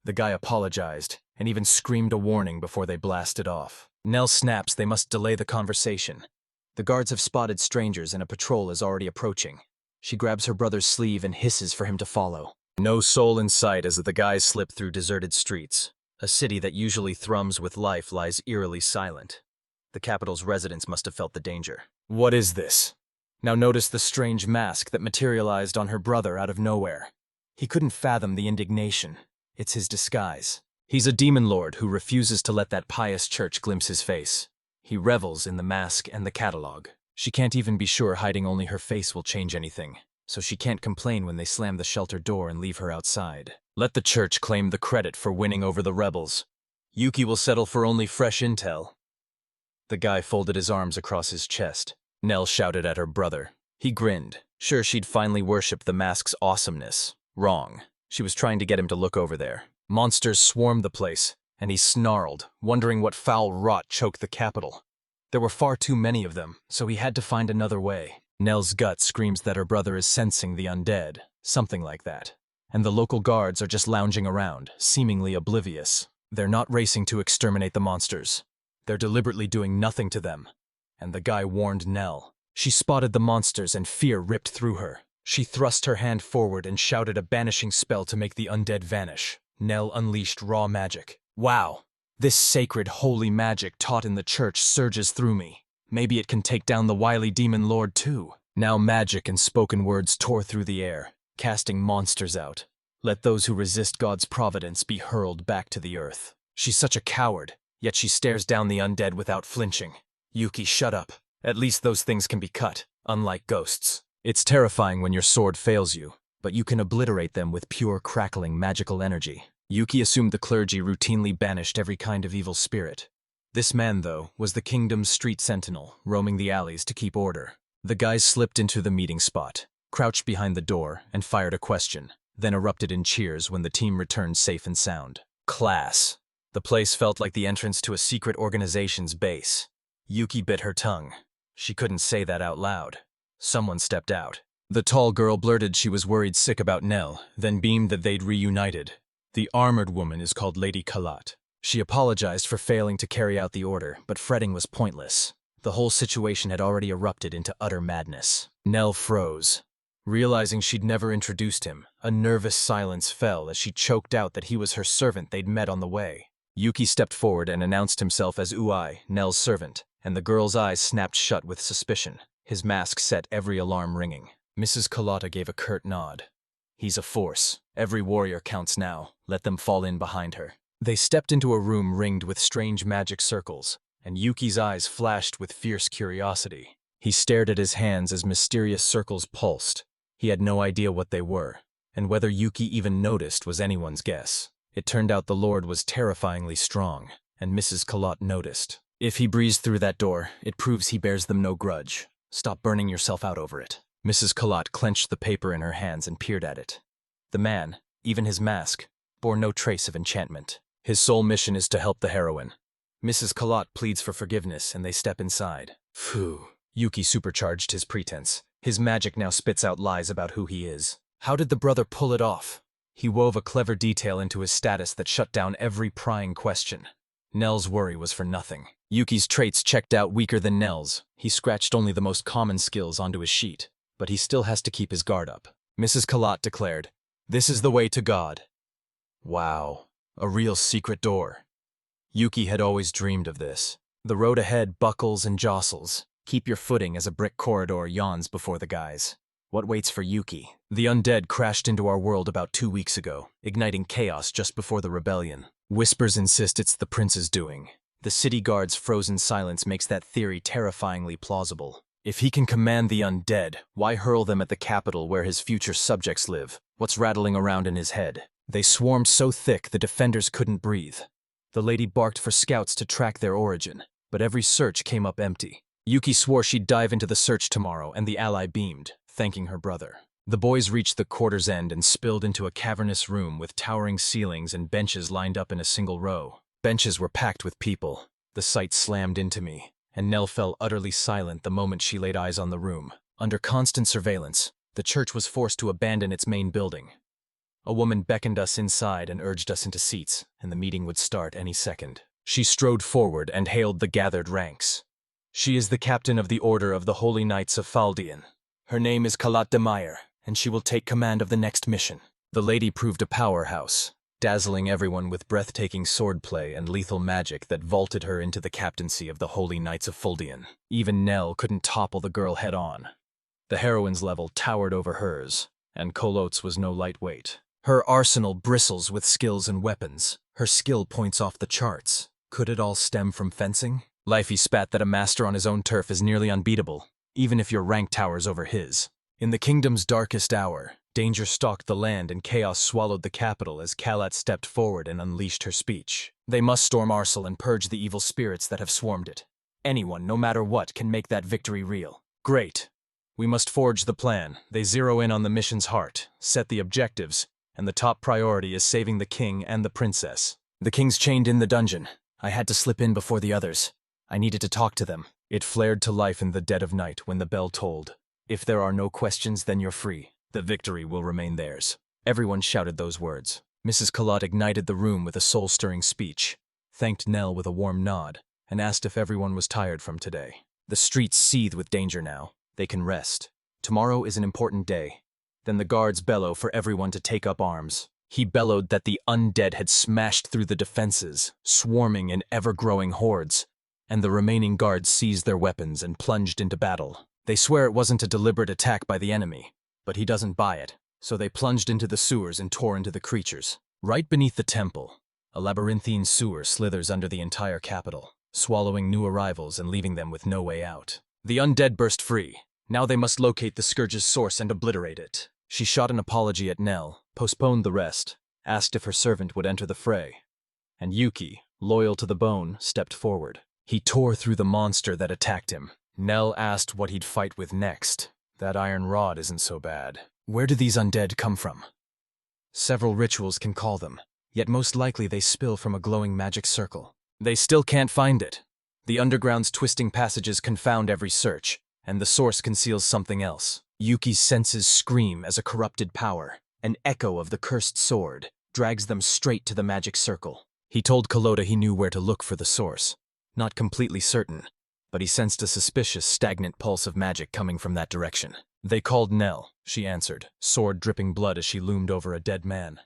The guy apologized, and even screamed a warning before they blasted off. Nell snaps they must delay the conversation. The guards have spotted strangers and a patrol is already approaching. She grabs her brother's sleeve and hisses for him to follow. No soul in sight as the guys slip through deserted streets. A city that usually thrums with life lies eerily silent. The capital's residents must have felt the danger. What is this? Now notice the strange mask that materialized on her brother out of nowhere. He couldn't fathom the indignation. It's his disguise. He's a demon lord who refuses to let that pious church glimpse his face. He revels in the mask and the catalog. She can't even be sure hiding only her face will change anything, so she can't complain when they slam the shelter door and leave her outside. Let the church claim the credit for winning over the rebels. Yuki will settle for only fresh intel. The guy folded his arms across his chest. Nell shouted at her brother. He grinned, sure she'd finally worshipped the mask's awesomeness. Wrong. She was trying to get him to look over there. Monsters swarmed the place, and he snarled, wondering what foul rot choked the capital. There were far too many of them, so he had to find another way. Nell's gut screams that her brother is sensing the undead, something like that. And the local guards are just lounging around, seemingly oblivious. They're not racing to exterminate the monsters. They're deliberately doing nothing to them. And the guy warned Nell. She spotted the monsters and fear ripped through her. She thrust her hand forward and shouted a banishing spell to make the undead vanish. Nell unleashed raw magic. Wow! This sacred, holy magic taught in the church surges through me. Maybe it can take down the wily demon lord too. Now magic and spoken words tore through the air, casting monsters out. Let those who resist God's providence be hurled back to the earth. She's such a coward, yet she stares down the undead without flinching. Yuki, shut up. At least those things can be cut, unlike ghosts. It's terrifying when your sword fails you, but you can obliterate them with pure, crackling, magical energy. Yuki assumed the clergy routinely banished every kind of evil spirit. This man, though, was the kingdom's street sentinel, roaming the alleys to keep order. The guys slipped into the meeting spot, crouched behind the door, and fired a question, then erupted in cheers when the team returned safe and sound. Class. The place felt like the entrance to a secret organization's base. Yuki bit her tongue. She couldn't say that out loud. Someone stepped out. The tall girl blurted she was worried sick about Nell, then beamed that they'd reunited. The armored woman is called Lady Kalat. She apologized for failing to carry out the order, but fretting was pointless. The whole situation had already erupted into utter madness. Nell froze. Realizing she'd never introduced him, a nervous silence fell as she choked out that he was her servant they'd met on the way. Yuki stepped forward and announced himself as Uai, Nell's servant, and the girl's eyes snapped shut with suspicion. His mask set every alarm ringing. Mrs. Kalata gave a curt nod. He's a force. Every warrior counts now. Let them fall in behind her. They stepped into a room ringed with strange magic circles, and Yuki's eyes flashed with fierce curiosity. He stared at his hands as mysterious circles pulsed. He had no idea what they were, and whether Yuki even noticed was anyone's guess. It turned out the Lord was terrifyingly strong, and Mrs. Kalat noticed. If he breezed through that door, it proves he bears them no grudge. Stop burning yourself out over it. Mrs. Kalat clenched the paper in her hands and peered at it. The man, even his mask, bore no trace of enchantment. His sole mission is to help the heroine. Mrs. Kalat pleads for forgiveness and they step inside. Phew. Yuki supercharged his pretense. His magic now spits out lies about who he is. How did the brother pull it off? He wove a clever detail into his status that shut down every prying question. Nell's worry was for nothing. Yuki's traits checked out weaker than Nell's. He scratched only the most common skills onto his sheet, but he still has to keep his guard up. Mrs. Kalat declared, "This is the way to God." Wow, a real secret door. Yuki had always dreamed of this. The road ahead buckles and jostles. Keep your footing as a brick corridor yawns before the guys. What waits for Yuki? The undead crashed into our world about 2 weeks ago, igniting chaos just before the rebellion. Whispers insist it's the prince's doing. The city guard's frozen silence makes that theory terrifyingly plausible. If he can command the undead, why hurl them at the capital where his future subjects live? What's rattling around in his head? They swarmed so thick the defenders couldn't breathe. The lady barked for scouts to track their origin, but every search came up empty. Yuki swore she'd dive into the search tomorrow, and the ally beamed, thanking her brother. The boys reached the quarter's end and spilled into a cavernous room with towering ceilings and benches lined up in a single row. Benches were packed with people. The sight slammed into me, and Nell fell utterly silent the moment she laid eyes on the room. Under constant surveillance, the church was forced to abandon its main building. A woman beckoned us inside and urged us into seats, and the meeting would start any second. She strode forward and hailed the gathered ranks. She is the captain of the Order of the Holy Knights of Faldian. Her name is Kalat de Meyer, and she will take command of the next mission. The lady proved a powerhouse, dazzling everyone with breathtaking swordplay and lethal magic that vaulted her into the captaincy of the Holy Knights of Faldian. Even Nell couldn't topple the girl head-on. The heroine's level towered over hers, and Kolot's was no lightweight. Her arsenal bristles with skills and weapons. Her skill points off the charts. Could it all stem from fencing? Lifey spat that a master on his own turf is nearly unbeatable, even if your rank towers over his. In the kingdom's darkest hour, danger stalked the land and chaos swallowed the capital as Kalat stepped forward and unleashed her speech. They must storm Arsal and purge the evil spirits that have swarmed it. Anyone, no matter what, can make that victory real. Great. We must forge the plan. They zero in on the mission's heart, set the objectives, and the top priority is saving the king and the princess. The king's chained in the dungeon. I had to slip in before the others. I needed to talk to them. It flared to life in the dead of night when the bell tolled. If there are no questions, then you're free. The victory will remain theirs. Everyone shouted those words. Mrs. Kalat ignited the room with a soul-stirring speech, thanked Nell with a warm nod, and asked if everyone was tired from today. The streets seethe with danger now. They can rest. Tomorrow is an important day. Then the guards bellow for everyone to take up arms. He bellowed that the undead had smashed through the defenses, swarming in ever-growing hordes, and the remaining guards seized their weapons and plunged into battle. They swear it wasn't a deliberate attack by the enemy, but he doesn't buy it, so they plunged into the sewers and tore into the creatures. Right beneath the temple, a labyrinthine sewer slithers under the entire capital, swallowing new arrivals and leaving them with no way out. The undead burst free. Now they must locate the scourge's source and obliterate it. She shot an apology at Nell, postponed the rest, asked if her servant would enter the fray. And Yuki, loyal to the bone, stepped forward. He tore through the monster that attacked him. Nell asked what he'd fight with next. That iron rod isn't so bad. Where do these undead come from? Several rituals can call them, yet most likely they spill from a glowing magic circle. They still can't find it. The underground's twisting passages confound every search, and the source conceals something else. Yuki's senses scream as a corrupted power, an echo of the cursed sword, drags them straight to the magic circle. He told Kolota he knew where to look for the source. Not completely certain, but he sensed a suspicious, stagnant pulse of magic coming from that direction. They called Nell, she answered, sword dripping blood as she loomed over a dead man.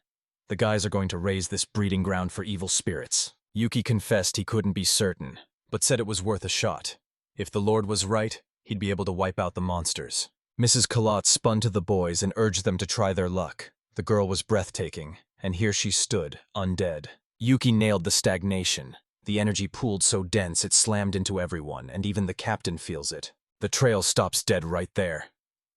The guys are going to raise this breeding ground for evil spirits. Yuki confessed he couldn't be certain, but said it was worth a shot. If the Lord was right, he'd be able to wipe out the monsters. Mrs. Kalat spun to the boys and urged them to try their luck. The girl was breathtaking, and here she stood, undead. Yuki nailed the stagnation. The energy pooled so dense it slammed into everyone, and even the captain feels it. The trail stops dead right there.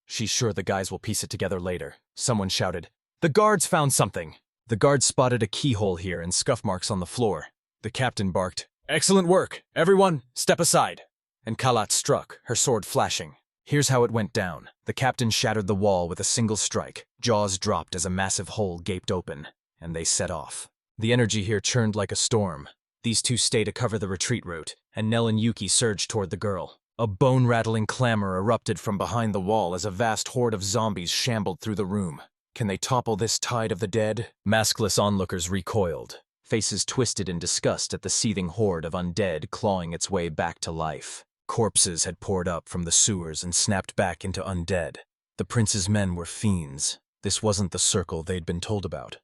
She's sure the guys will piece it together later. Someone shouted, "The guards found something!" The guards spotted a keyhole here and scuff marks on the floor. The captain barked, "Excellent work! Everyone, step aside!" And Kalat struck, her sword flashing. Here's how it went down. The captain shattered the wall with a single strike. Jaws dropped as a massive hole gaped open, and they set off. The energy here churned like a storm. These two stay to cover the retreat route, and Nell and Yuki surged toward the girl. A bone-rattling clamor erupted from behind the wall as a vast horde of zombies shambled through the room. Can they topple this tide of the dead? Maskless onlookers recoiled, faces twisted in disgust at the seething horde of undead clawing its way back to life. Corpses had poured up from the sewers and snapped back into undead. The prince's men were fiends. This wasn't the circle they'd been told about.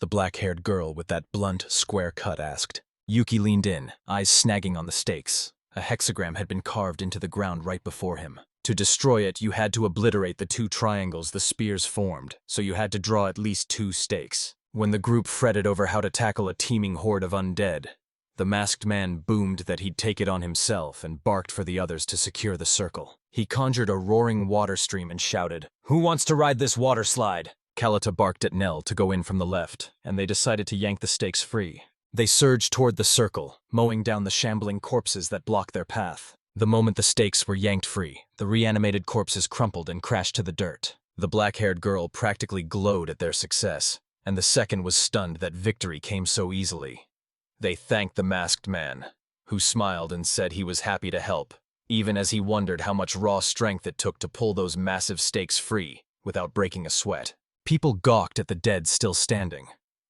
The black-haired girl with that blunt, square cut asked. Yuki leaned in, eyes snagging on the stakes. A hexagram had been carved into the ground right before him. To destroy it, you had to obliterate the two triangles the spears formed, so you had to draw at least 2 stakes. When the group fretted over how to tackle a teeming horde of undead, the masked man boomed that he'd take it on himself and barked for the others to secure the circle. He conjured a roaring water stream and shouted, "Who wants to ride this water slide?" Kalata barked at Nell to go in from the left, and they decided to yank the stakes free. They surged toward the circle, mowing down the shambling corpses that blocked their path. The moment the stakes were yanked free, the reanimated corpses crumpled and crashed to the dirt. The black-haired girl practically glowed at their success, and the second was stunned that victory came so easily. They thanked the masked man, who smiled and said he was happy to help, even as he wondered how much raw strength it took to pull those massive stakes free without breaking a sweat. People gawked at the dead still standing.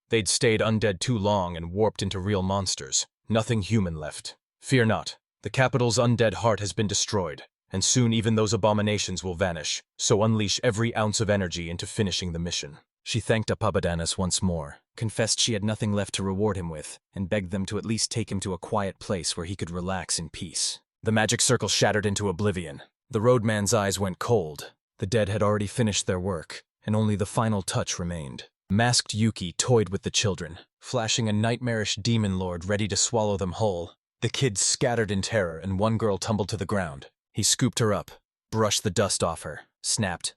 They'd stayed undead too long and warped into real monsters. Nothing human left. Fear not. The capital's undead heart has been destroyed, and soon even those abominations will vanish, so unleash every ounce of energy into finishing the mission. She thanked Apabadanus once more, confessed she had nothing left to reward him with, and begged them to at least take him to a quiet place where he could relax in peace. The magic circle shattered into oblivion. The roadman's eyes went cold. The dead had already finished their work, and only the final touch remained. Masked Yuki toyed with the children, flashing a nightmarish demon lord ready to swallow them whole. The kids scattered in terror, and one girl tumbled to the ground. He scooped her up, brushed the dust off her, snapped,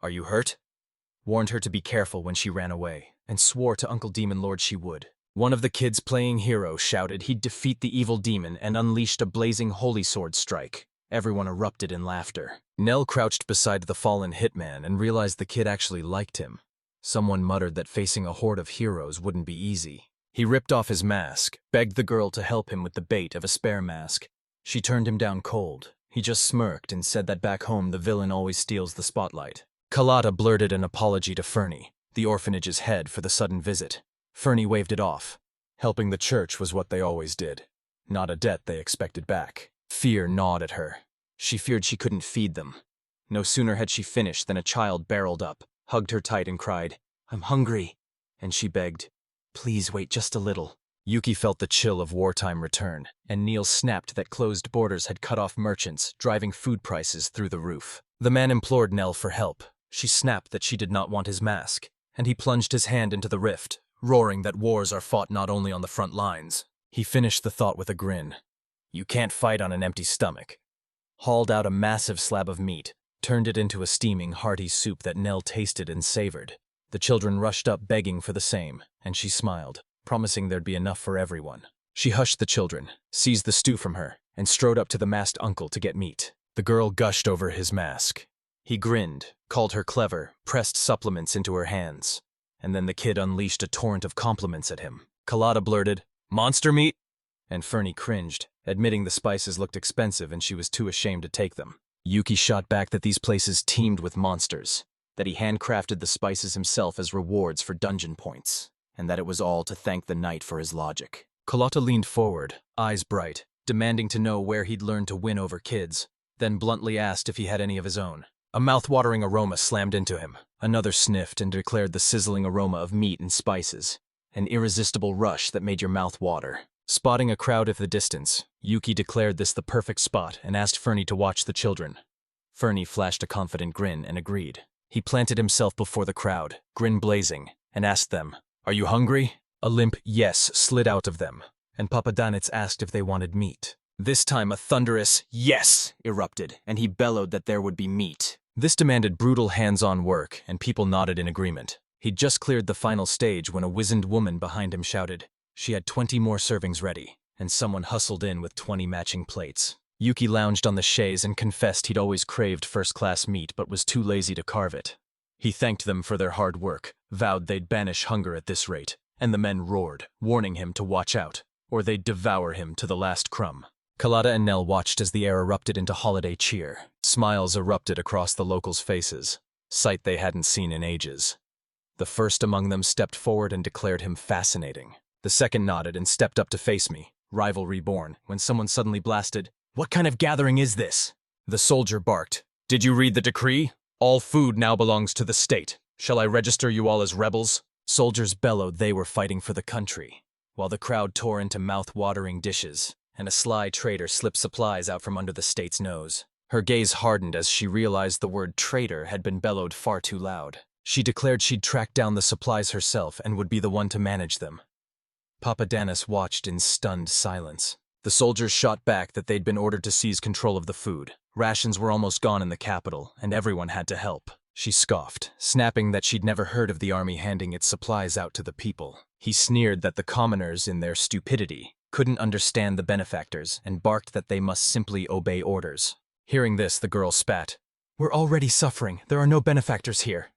"Are you hurt?" Warned her to be careful when she ran away, and swore to Uncle Demon Lord she would. One of the kids playing hero shouted he'd defeat the evil demon and unleashed a blazing holy sword strike. Everyone erupted in laughter. Nell crouched beside the fallen hitman and realized the kid actually liked him. Someone muttered that facing a horde of heroes wouldn't be easy. He ripped off his mask, begged the girl to help him with the bait of a spare mask. She turned him down cold. He just smirked and said that back home the villain always steals the spotlight. Kalata blurted an apology to Fernie, the orphanage's head, for the sudden visit. Fernie waved it off. Helping the church was what they always did, not a debt they expected back. Fear gnawed at her. She feared she couldn't feed them. No sooner had she finished than a child barreled up, hugged her tight and cried, "I'm hungry," and she begged, "Please wait just a little." Yuki felt the chill of wartime return, and Neil snapped that closed borders had cut off merchants, driving food prices through the roof. The man implored Nell for help. She snapped that she did not want his mask, and he plunged his hand into the rift, roaring that wars are fought not only on the front lines. He finished the thought with a grin. You can't fight on an empty stomach. Hauled out a massive slab of meat, turned it into a steaming, hearty soup that Nell tasted and savored. The children rushed up begging for the same, and she smiled, promising there'd be enough for everyone. She hushed the children, seized the stew from her, and strode up to the masked uncle to get meat. The girl gushed over his mask. He grinned, called her clever, pressed supplements into her hands, and then the kid unleashed a torrent of compliments at him. Kalata blurted, "Monster meat?" And Fernie cringed, admitting the spices looked expensive and she was too ashamed to take them. Yuki shot back that these places teemed with monsters, that he handcrafted the spices himself as rewards for dungeon points, and that it was all to thank the knight for his logic. Kalata leaned forward, eyes bright, demanding to know where he'd learned to win over kids, then bluntly asked if he had any of his own. A mouth-watering aroma slammed into him. Another sniffed and declared the sizzling aroma of meat and spices, an irresistible rush that made your mouth water. Spotting a crowd at the distance, Yuki declared this the perfect spot and asked Fernie to watch the children. Fernie flashed a confident grin and agreed. He planted himself before the crowd, grin blazing, and asked them, "Are you hungry?" A limp yes slid out of them, and Papadanitz asked if they wanted meat. This time a thunderous yes erupted, and he bellowed that there would be meat. This demanded brutal hands-on work, and people nodded in agreement. He'd just cleared the final stage when a wizened woman behind him shouted. She had 20 more servings ready, and someone hustled in with 20 matching plates. Yuki lounged on the chaise and confessed he'd always craved first-class meat but was too lazy to carve it. He thanked them for their hard work, vowed they'd banish hunger at this rate, and the men roared, warning him to watch out, or they'd devour him to the last crumb. Kalata and Nell watched as the air erupted into holiday cheer. Smiles erupted across the locals' faces, sight they hadn't seen in ages. The first among them stepped forward and declared him fascinating. The second nodded and stepped up to face me, rivalry born, when someone suddenly blasted, "What kind of gathering is this?" The soldier barked, "Did you read the decree? All food now belongs to the state. Shall I register you all as rebels?" Soldiers bellowed they were fighting for the country, while the crowd tore into mouth-watering dishes, and a sly traitor slipped supplies out from under the state's nose. Her gaze hardened as she realized the word traitor had been bellowed far too loud. She declared she'd track down the supplies herself and would be the one to manage them. Papadanus watched in stunned silence. The soldiers shot back that they'd been ordered to seize control of the food. Rations were almost gone in the capital, and everyone had to help. She scoffed, snapping that she'd never heard of the army handing its supplies out to the people. He sneered that the commoners, in their stupidity, couldn't understand the benefactors, and barked that they must simply obey orders. Hearing this, the girl spat, "We're already suffering. There are no benefactors here."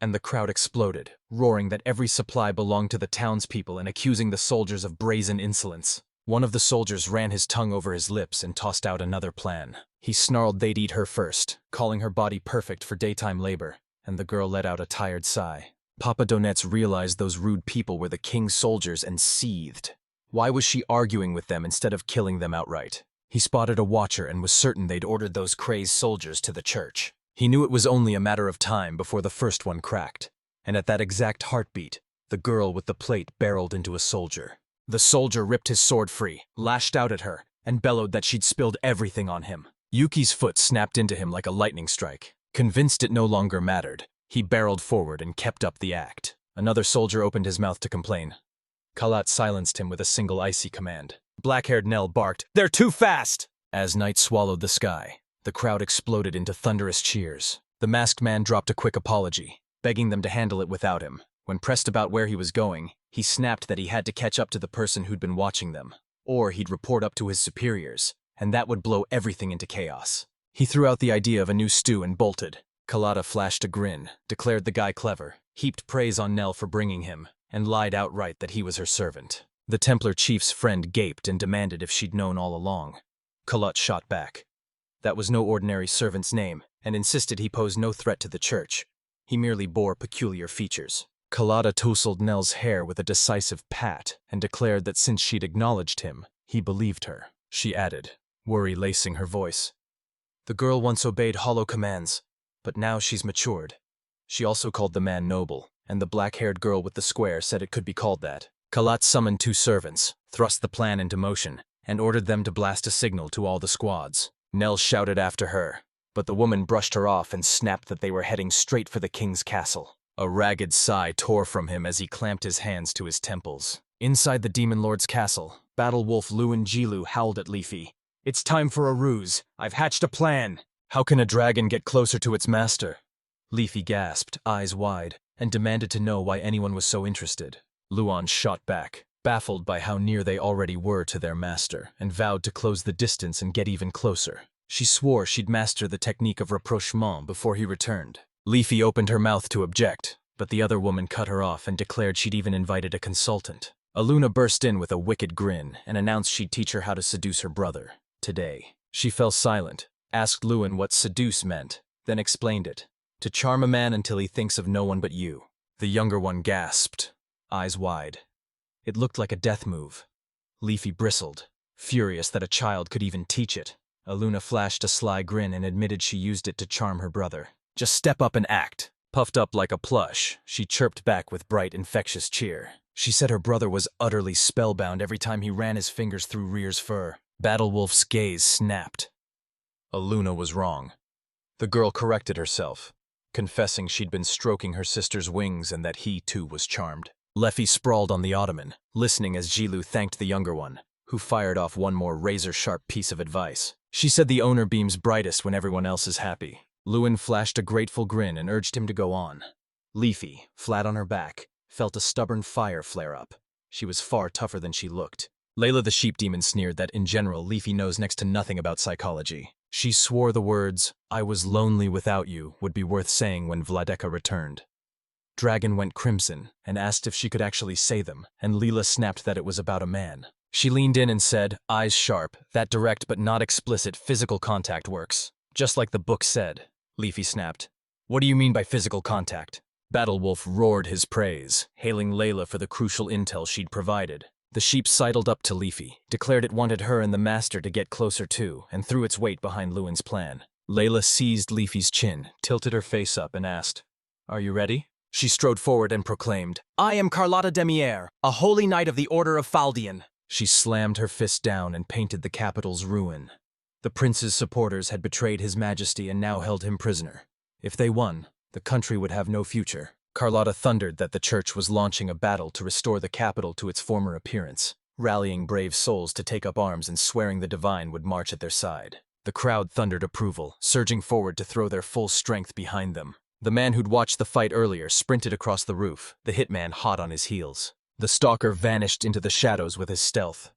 And the crowd exploded, roaring that every supply belonged to the townspeople and accusing the soldiers of brazen insolence. One of the soldiers ran his tongue over his lips and tossed out another plan. He snarled they'd eat her first, calling her body perfect for daytime labor. and the girl let out a tired sigh. Papa Donets realized those rude people were the king's soldiers and seethed. Why was she arguing with them instead of killing them outright? He spotted a watcher and was certain they'd ordered those crazed soldiers to the church. He knew it was only a matter of time before the first one cracked. And at that exact heartbeat, the girl with the plate barreled into a soldier. The soldier ripped his sword free, lashed out at her, and bellowed that she'd spilled everything on him. Yuki's foot snapped into him like a lightning strike. Convinced it no longer mattered, he barreled forward and kept up the act. Another soldier opened his mouth to complain. Kalat silenced him with a single icy command. Black-haired Nell barked, "They're too fast!" As night swallowed the sky, the crowd exploded into thunderous cheers. The masked man dropped a quick apology, begging them to handle it without him. When pressed about where he was going, he snapped that he had to catch up to the person who'd been watching them, or he'd report up to his superiors, and that would blow everything into chaos. He threw out the idea of a new stew and bolted. Kalata flashed a grin, declared the guy clever, heaped praise on Nell for bringing him, and lied outright that he was her servant. The Templar chief's friend gaped and demanded if she'd known all along. Kalat shot back. That was no ordinary servant's name, and insisted he posed no threat to the church. He merely bore peculiar features. Kalata tousled Nell's hair with a decisive pat and declared that since she'd acknowledged him, he believed her. She added, worry lacing her voice. The girl once obeyed hollow commands, but now she's matured. She also called the man noble, and the black-haired girl with the square said it could be called that. Kalat summoned 2 servants, thrust the plan into motion, and ordered them to blast a signal to all the squads. Nell shouted after her, but the woman brushed her off and snapped that they were heading straight for the king's castle. A ragged sigh tore from him as he clamped his hands to his temples. Inside the Demon Lord's castle, Battle Wolf Luin Jilu howled at Leafy. "It's time for a ruse. I've hatched a plan." "How can a dragon get closer to its master?" Leafy gasped, eyes wide, and demanded to know why anyone was so interested. Luan shot back, baffled by how near they already were to their master, and vowed to close the distance and get even closer. She swore she'd master the technique of rapprochement before he returned. Leafy opened her mouth to object, but the other woman cut her off and declared she'd even invited a consultant. Aluna burst in with a wicked grin and announced she'd teach her how to seduce her brother. Today. She fell silent, asked Luin what seduce meant, then explained it. To charm a man until he thinks of no one but you. The younger one gasped, eyes wide. It looked like a death move. Leafy bristled, furious that a child could even teach it. Aluna flashed a sly grin and admitted she used it to charm her brother. "Just step up and act." Puffed up like a plush, she chirped back with bright, infectious cheer. She said her brother was utterly spellbound every time he ran his fingers through Rear's fur. Battle Wolf's gaze snapped. Aluna was wrong. The girl corrected herself, confessing she'd been stroking her sister's wings and that he, too, was charmed. Leffy sprawled on the ottoman, listening as Jilu thanked the younger one, who fired off one more razor-sharp piece of advice. She said the owner beams brightest when everyone else is happy. Luin flashed a grateful grin and urged him to go on. Leafy, flat on her back, felt a stubborn fire flare up. She was far tougher than she looked. Layla the sheep demon sneered that, in general, Leafy knows next to nothing about psychology. She swore the words, "I was lonely without you," would be worth saying when Vladeka returned. Dragon went crimson and asked if she could actually say them, and Leela snapped that it was about a man. She leaned in and said, eyes sharp, that direct but not explicit physical contact works. Just like the book said. Leafy snapped. "What do you mean by physical contact?" Battle Wolf roared his praise, hailing Layla for the crucial intel she'd provided. The sheep sidled up to Leafy, declared it wanted her and the master to get closer too, and threw its weight behind Luin's plan. Layla seized Leafy's chin, tilted her face up, and asked, "Are you ready?" She strode forward and proclaimed, "I am Carlotta Demier, a holy knight of the Order of Faldian." She slammed her fist down and painted the capital's ruin. The prince's supporters had betrayed his majesty and now held him prisoner. If they won, the country would have no future. Carlotta thundered that the church was launching a battle to restore the capital to its former appearance, rallying brave souls to take up arms and swearing the divine would march at their side. The crowd thundered approval, surging forward to throw their full strength behind them. The man who'd watched the fight earlier sprinted across the roof, the hitman hot on his heels. The stalker vanished into the shadows with his stealth.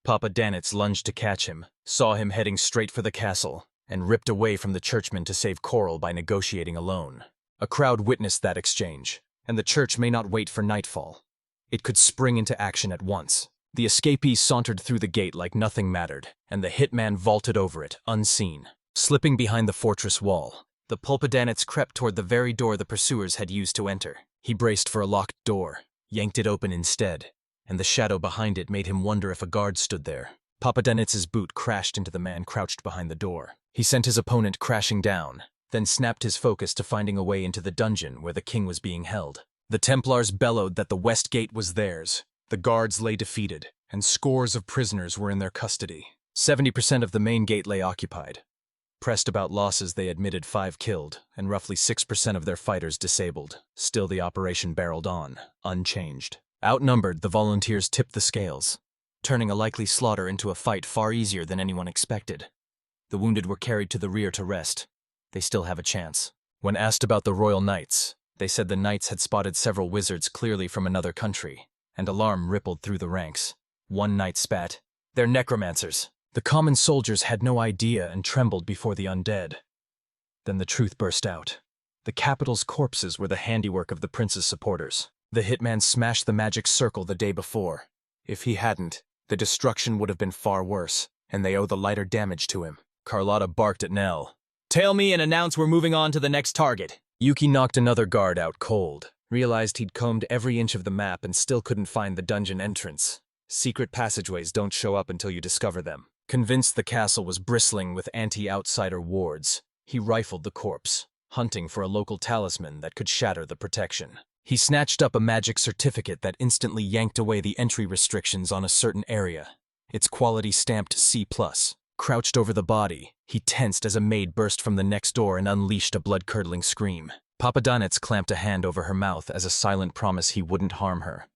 Papa Danitz lunged to catch him, saw him heading straight for the castle, and ripped away from the churchman to save Coral by negotiating alone. A crowd witnessed that exchange, and the church may not wait for nightfall. It could spring into action at once. The escapee sauntered through the gate like nothing mattered, and the hitman vaulted over it, unseen. Slipping behind the fortress wall, The Pulpadanits crept toward the very door the pursuers had used to enter. He braced for a locked door, yanked it open instead, and the shadow behind it made him wonder if a guard stood there. Papadanits's boot crashed into the man crouched behind the door. He sent his opponent crashing down, then snapped his focus to finding a way into the dungeon where the king was being held. The Templars bellowed that the west gate was theirs. The guards lay defeated, and scores of prisoners were in their custody. 70% of the main gate lay occupied. Pressed about losses, they admitted 5 killed, and roughly 6% of their fighters disabled. Still, the operation barreled on, unchanged. Outnumbered, the volunteers tipped the scales, turning a likely slaughter into a fight far easier than anyone expected. The wounded were carried to the rear to rest. They still have a chance. When asked about the Royal Knights, they said the knights had spotted several wizards clearly from another country, and alarm rippled through the ranks. One knight spat, "They're necromancers." The common soldiers had no idea and trembled before the undead. Then the truth burst out. The capital's corpses were the handiwork of the prince's supporters. The hitman smashed the magic circle the day before. If he hadn't, the destruction would have been far worse, and they owe the lighter damage to him. Carlotta barked at Nell. "Tail me and announce we're moving on to the next target." Yuki knocked another guard out cold, realized he'd combed every inch of the map and still couldn't find the dungeon entrance. Secret passageways don't show up until you discover them. Convinced the castle was bristling with anti-outsider wards, he rifled the corpse, hunting for a local talisman that could shatter the protection. He snatched up a magic certificate that instantly yanked away the entry restrictions on a certain area, its quality stamped C+. Crouched over the body, he tensed as a maid burst from the next door and unleashed a blood-curdling scream. Papadanits clamped a hand over her mouth as a silent promise he wouldn't harm her,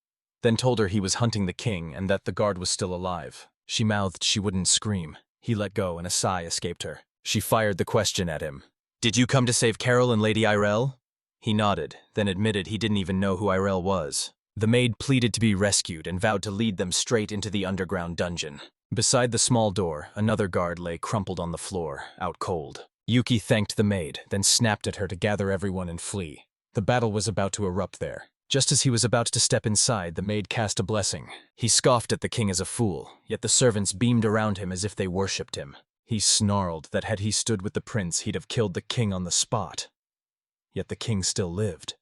then told her he was hunting the king and that the guard was still alive. She mouthed she wouldn't scream. He let go and a sigh escaped her. She fired the question at him. "Did you come to save Carol and Lady Irel?" He nodded, then admitted he didn't even know who Irel was. The maid pleaded to be rescued and vowed to lead them straight into the underground dungeon. Beside the small door, another guard lay crumpled on the floor, out cold. Yuki thanked the maid, then snapped at her to gather everyone and flee. The battle was about to erupt there. Just as he was about to step inside, the maid cast a blessing. He scoffed at the king as a fool, yet the servants beamed around him as if they worshipped him. He snarled that had he stood with the prince, he'd have killed the king on the spot. Yet the king still lived,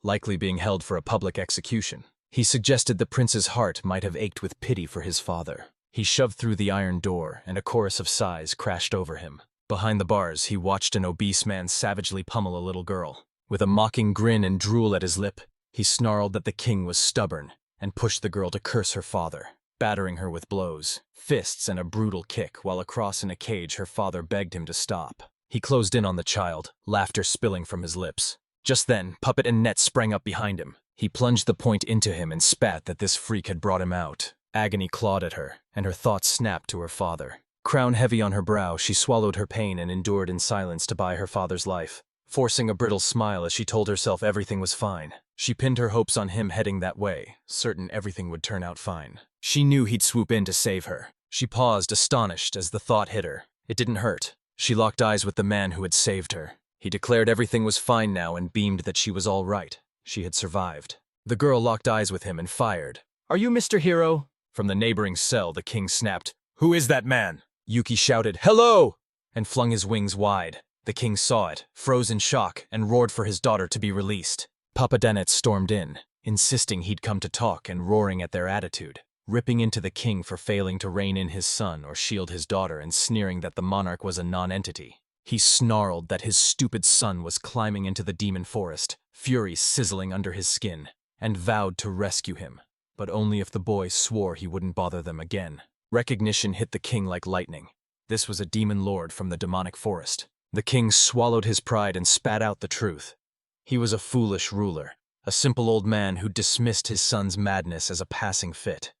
likely being held for a public execution. He suggested the prince's heart might have ached with pity for his father. He shoved through the iron door, and a chorus of sighs crashed over him. Behind the bars, he watched an obese man savagely pummel a little girl. With a mocking grin and drool at his lip, he snarled that the king was stubborn and pushed the girl to curse her father, battering her with blows, fists, and a brutal kick while across in a cage her father begged him to stop. He closed in on the child, laughter spilling from his lips. Just then, Puppet and Net sprang up behind him. He plunged the point into him and spat that this freak had brought him out. Agony clawed at her, and her thoughts snapped to her father. Crown heavy on her brow, she swallowed her pain and endured in silence to buy her father's life, forcing a brittle smile as she told herself everything was fine. She pinned her hopes on him heading that way, certain everything would turn out fine. She knew he'd swoop in to save her. She paused, astonished, as the thought hit her. It didn't hurt. She locked eyes with the man who had saved her. He declared everything was fine now and beamed that she was all right. She had survived. The girl locked eyes with him and fired. "Are you Mr. Hero?" From the neighboring cell, the king snapped, "Who is that man?" Yuki shouted, "Hello!" and flung his wings wide. The king saw it, froze in shock, and roared for his daughter to be released. Papadanits stormed in, insisting he'd come to talk and roaring at their attitude, ripping into the king for failing to rein in his son or shield his daughter and sneering that the monarch was a non-entity. He snarled that his stupid son was climbing into the demon forest, fury sizzling under his skin, and vowed to rescue him, but only if the boy swore he wouldn't bother them again. Recognition hit the king like lightning. This was a demon lord from the demonic forest. The king swallowed his pride and spat out the truth. He was a foolish ruler, a simple old man who dismissed his son's madness as a passing fit.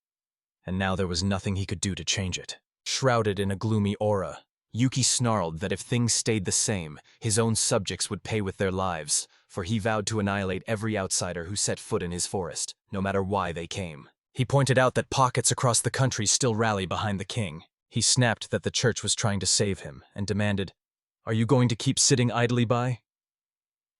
And now there was nothing he could do to change it. Shrouded in a gloomy aura, Yuki snarled that if things stayed the same, his own subjects would pay with their lives, for he vowed to annihilate every outsider who set foot in his forest, no matter why they came. He pointed out that pockets across the country still rally behind the king. He snapped that the church was trying to save him, and demanded, "Are you going to keep sitting idly by?"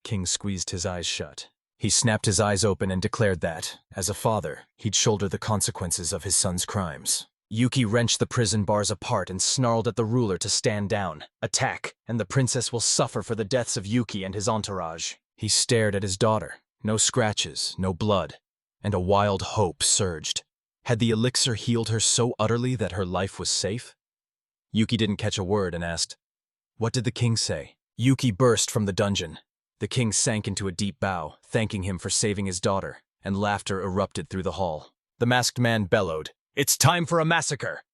King squeezed his eyes shut. He snapped his eyes open and declared that, as a father, he'd shoulder the consequences of his son's crimes. Yuki wrenched the prison bars apart and snarled at the ruler to stand down, attack, and the princess will suffer for the deaths of Yuki and his entourage. He stared at his daughter. No scratches, no blood, and a wild hope surged. Had the elixir healed her so utterly that her life was safe? Yuki didn't catch a word and asked, "What did the king say?" Yuki burst from the dungeon. The king sank into a deep bow, thanking him for saving his daughter, and laughter erupted through the hall. The masked man bellowed, "It's time for a massacre!"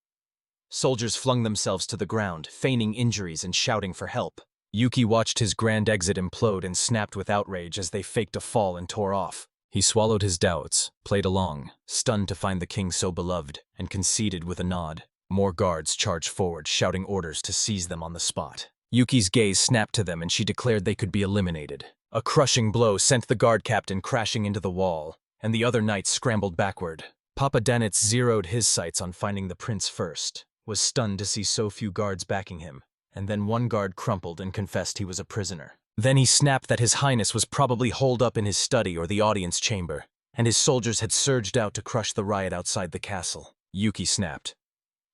Soldiers flung themselves to the ground, feigning injuries and shouting for help. Yuki watched his grand exit implode and snapped with outrage as they faked a fall and tore off. He swallowed his doubts, played along, stunned to find the king so beloved, and conceded with a nod. More guards charged forward, shouting orders to seize them on the spot. Yuki's gaze snapped to them and she declared they could be eliminated. A crushing blow sent the guard captain crashing into the wall, and the other knights scrambled backward. Papa Danitz zeroed his sights on finding the prince first, was stunned to see so few guards backing him, and then one guard crumpled and confessed he was a prisoner. Then he snapped that His Highness was probably holed up in his study or the audience chamber, and his soldiers had surged out to crush the riot outside the castle. Yuki snapped,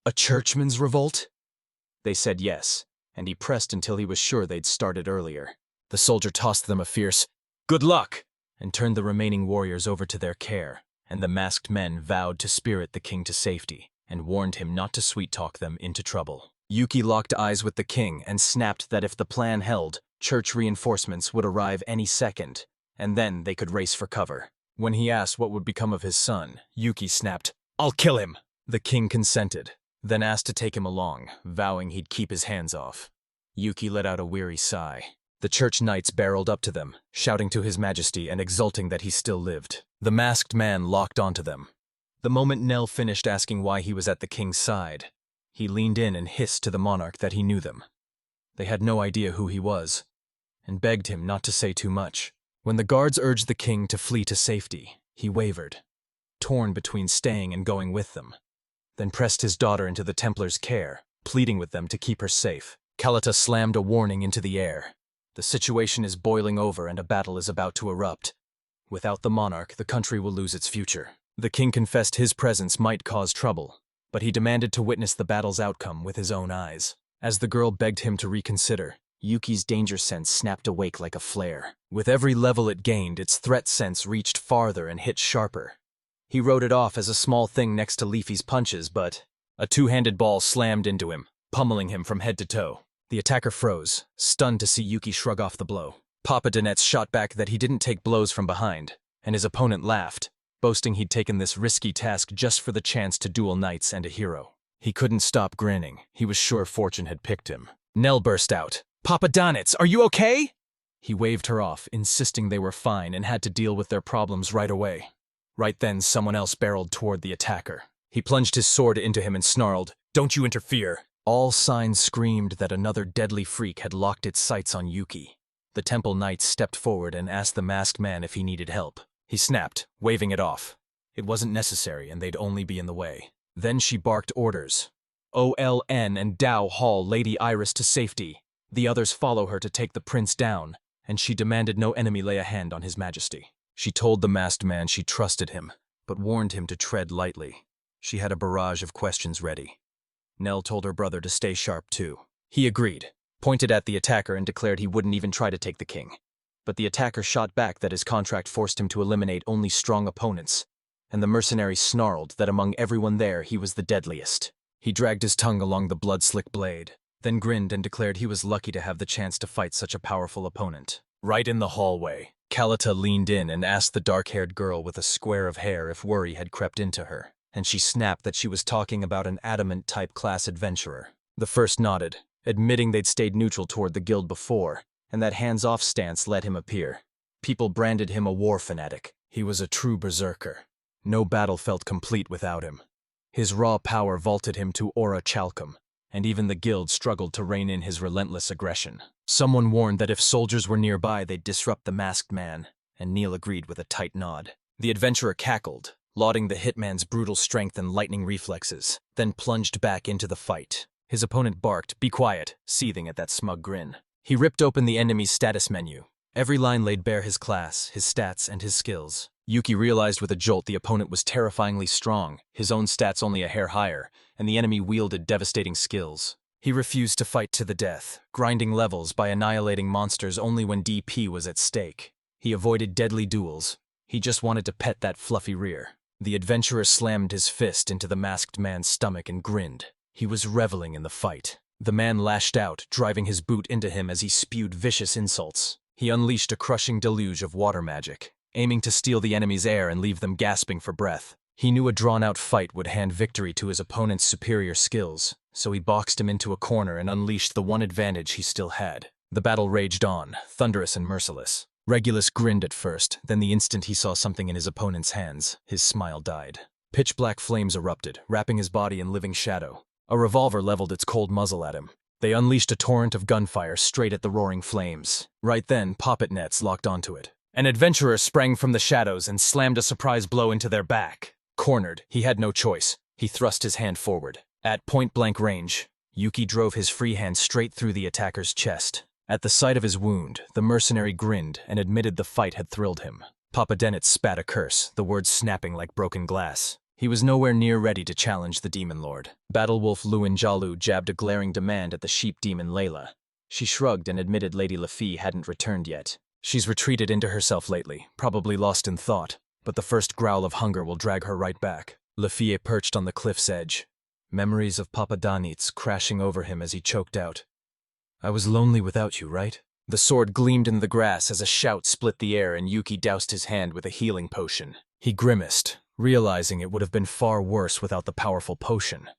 "A churchman's revolt?" They said yes, and he pressed until he was sure they'd started earlier. The soldier tossed them a fierce, "Good luck!" and turned the remaining warriors over to their care, and the masked men vowed to spirit the king to safety, and warned him not to sweet-talk them into trouble. Yuki locked eyes with the king and snapped that if the plan held, church reinforcements would arrive any second, and then they could race for cover. When he asked what would become of his son, Yuki snapped, "I'll kill him!" The king consented, then asked to take him along, vowing he'd keep his hands off. Yuki let out a weary sigh. The church knights barreled up to them, shouting to His Majesty and exulting that he still lived. The masked man locked onto them. The moment Nell finished asking why he was at the king's side, he leaned in and hissed to the monarch that he knew them. They had no idea who he was, and begged him not to say too much. When the guards urged the king to flee to safety, he wavered, torn between staying and going with them, then pressed his daughter into the Templars' care, pleading with them to keep her safe. Kalata slammed a warning into the air. The situation is boiling over and a battle is about to erupt. Without the monarch, the country will lose its future. The king confessed his presence might cause trouble, but he demanded to witness the battle's outcome with his own eyes. As the girl begged him to reconsider, Yuki's danger sense snapped awake like a flare. With every level it gained, its threat sense reached farther and hit sharper. He wrote it off as a small thing next to Leafy's punches, but a two-handed ball slammed into him, pummeling him from head to toe. The attacker froze, stunned to see Yuki shrug off the blow. Papa Danetz shot back that he didn't take blows from behind, and his opponent laughed, boasting he'd taken this risky task just for the chance to duel knights and a hero. He couldn't stop grinning. He was sure fortune had picked him. Nell burst out, "Papa Danitz, are you okay?" He waved her off, insisting they were fine and had to deal with their problems right away. Right then, someone else barreled toward the attacker. He plunged his sword into him and snarled, "Don't you interfere!" All signs screamed that another deadly freak had locked its sights on Yuki. The temple knights stepped forward and asked the masked man if he needed help. He snapped, waving it off. It wasn't necessary and they'd only be in the way. Then she barked orders. "OLN and Dao haul Lady Iris to safety. The others follow her to take the prince down," and she demanded no enemy lay a hand on His Majesty. She told the masked man she trusted him, but warned him to tread lightly. She had a barrage of questions ready. Nell told her brother to stay sharp too. He agreed, pointed at the attacker and declared he wouldn't even try to take the king. But the attacker shot back that his contract forced him to eliminate only strong opponents, and the mercenary snarled that among everyone there he was the deadliest. He dragged his tongue along the blood-slick blade, then grinned and declared he was lucky to have the chance to fight such a powerful opponent. Right in the hallway, Kalata leaned in and asked the dark-haired girl with a square of hair if worry had crept into her, and she snapped that she was talking about an adamant-type class adventurer. The first nodded, admitting they'd stayed neutral toward the guild before, and that hands-off stance let him appear. People branded him a war fanatic. He was a true berserker. No battle felt complete without him. His raw power vaulted him to Aura Chalcum, and even the guild struggled to rein in his relentless aggression. Someone warned that if soldiers were nearby, they'd disrupt the masked man, and Neil agreed with a tight nod. The adventurer cackled, lauding the hitman's brutal strength and lightning reflexes, then plunged back into the fight. His opponent barked, "Be quiet," seething at that smug grin. He ripped open the enemy's status menu. Every line laid bare his class, his stats, and his skills. Yuki realized with a jolt the opponent was terrifyingly strong, his own stats only a hair higher, and the enemy wielded devastating skills. He refused to fight to the death, grinding levels by annihilating monsters only when DP was at stake. He avoided deadly duels. He just wanted to pet that fluffy rear. The adventurer slammed his fist into the masked man's stomach and grinned. He was reveling in the fight. The man lashed out, driving his boot into him as he spewed vicious insults. He unleashed a crushing deluge of water magic, aiming to steal the enemy's air and leave them gasping for breath. He knew a drawn-out fight would hand victory to his opponent's superior skills, so he boxed him into a corner and unleashed the one advantage he still had. The battle raged on, thunderous and merciless. Regulus grinned at first, then the instant he saw something in his opponent's hands, his smile died. Pitch-black flames erupted, wrapping his body in living shadow. A revolver leveled its cold muzzle at him. They unleashed a torrent of gunfire straight at the roaring flames. Right then, poppet nets locked onto it. An adventurer sprang from the shadows and slammed a surprise blow into their back. Cornered, he had no choice. He thrust his hand forward. At point-blank range, Yuki drove his free hand straight through the attacker's chest. At the sight of his wound, the mercenary grinned and admitted the fight had thrilled him. Papa Dennett spat a curse, the words snapping like broken glass. He was nowhere near ready to challenge the demon lord. Battlewolf Luin Jalu jabbed a glaring demand at the sheep demon Layla. She shrugged and admitted Lady Laffy hadn't returned yet. She's retreated into herself lately, probably lost in thought, but the first growl of hunger will drag her right back. Laffy perched on the cliff's edge, memories of Papa Danitz crashing over him as he choked out. "I was lonely without you, right?" The sword gleamed in the grass as a shout split the air and Yuki doused his hand with a healing potion. He grimaced, realizing it would have been far worse without the powerful potion.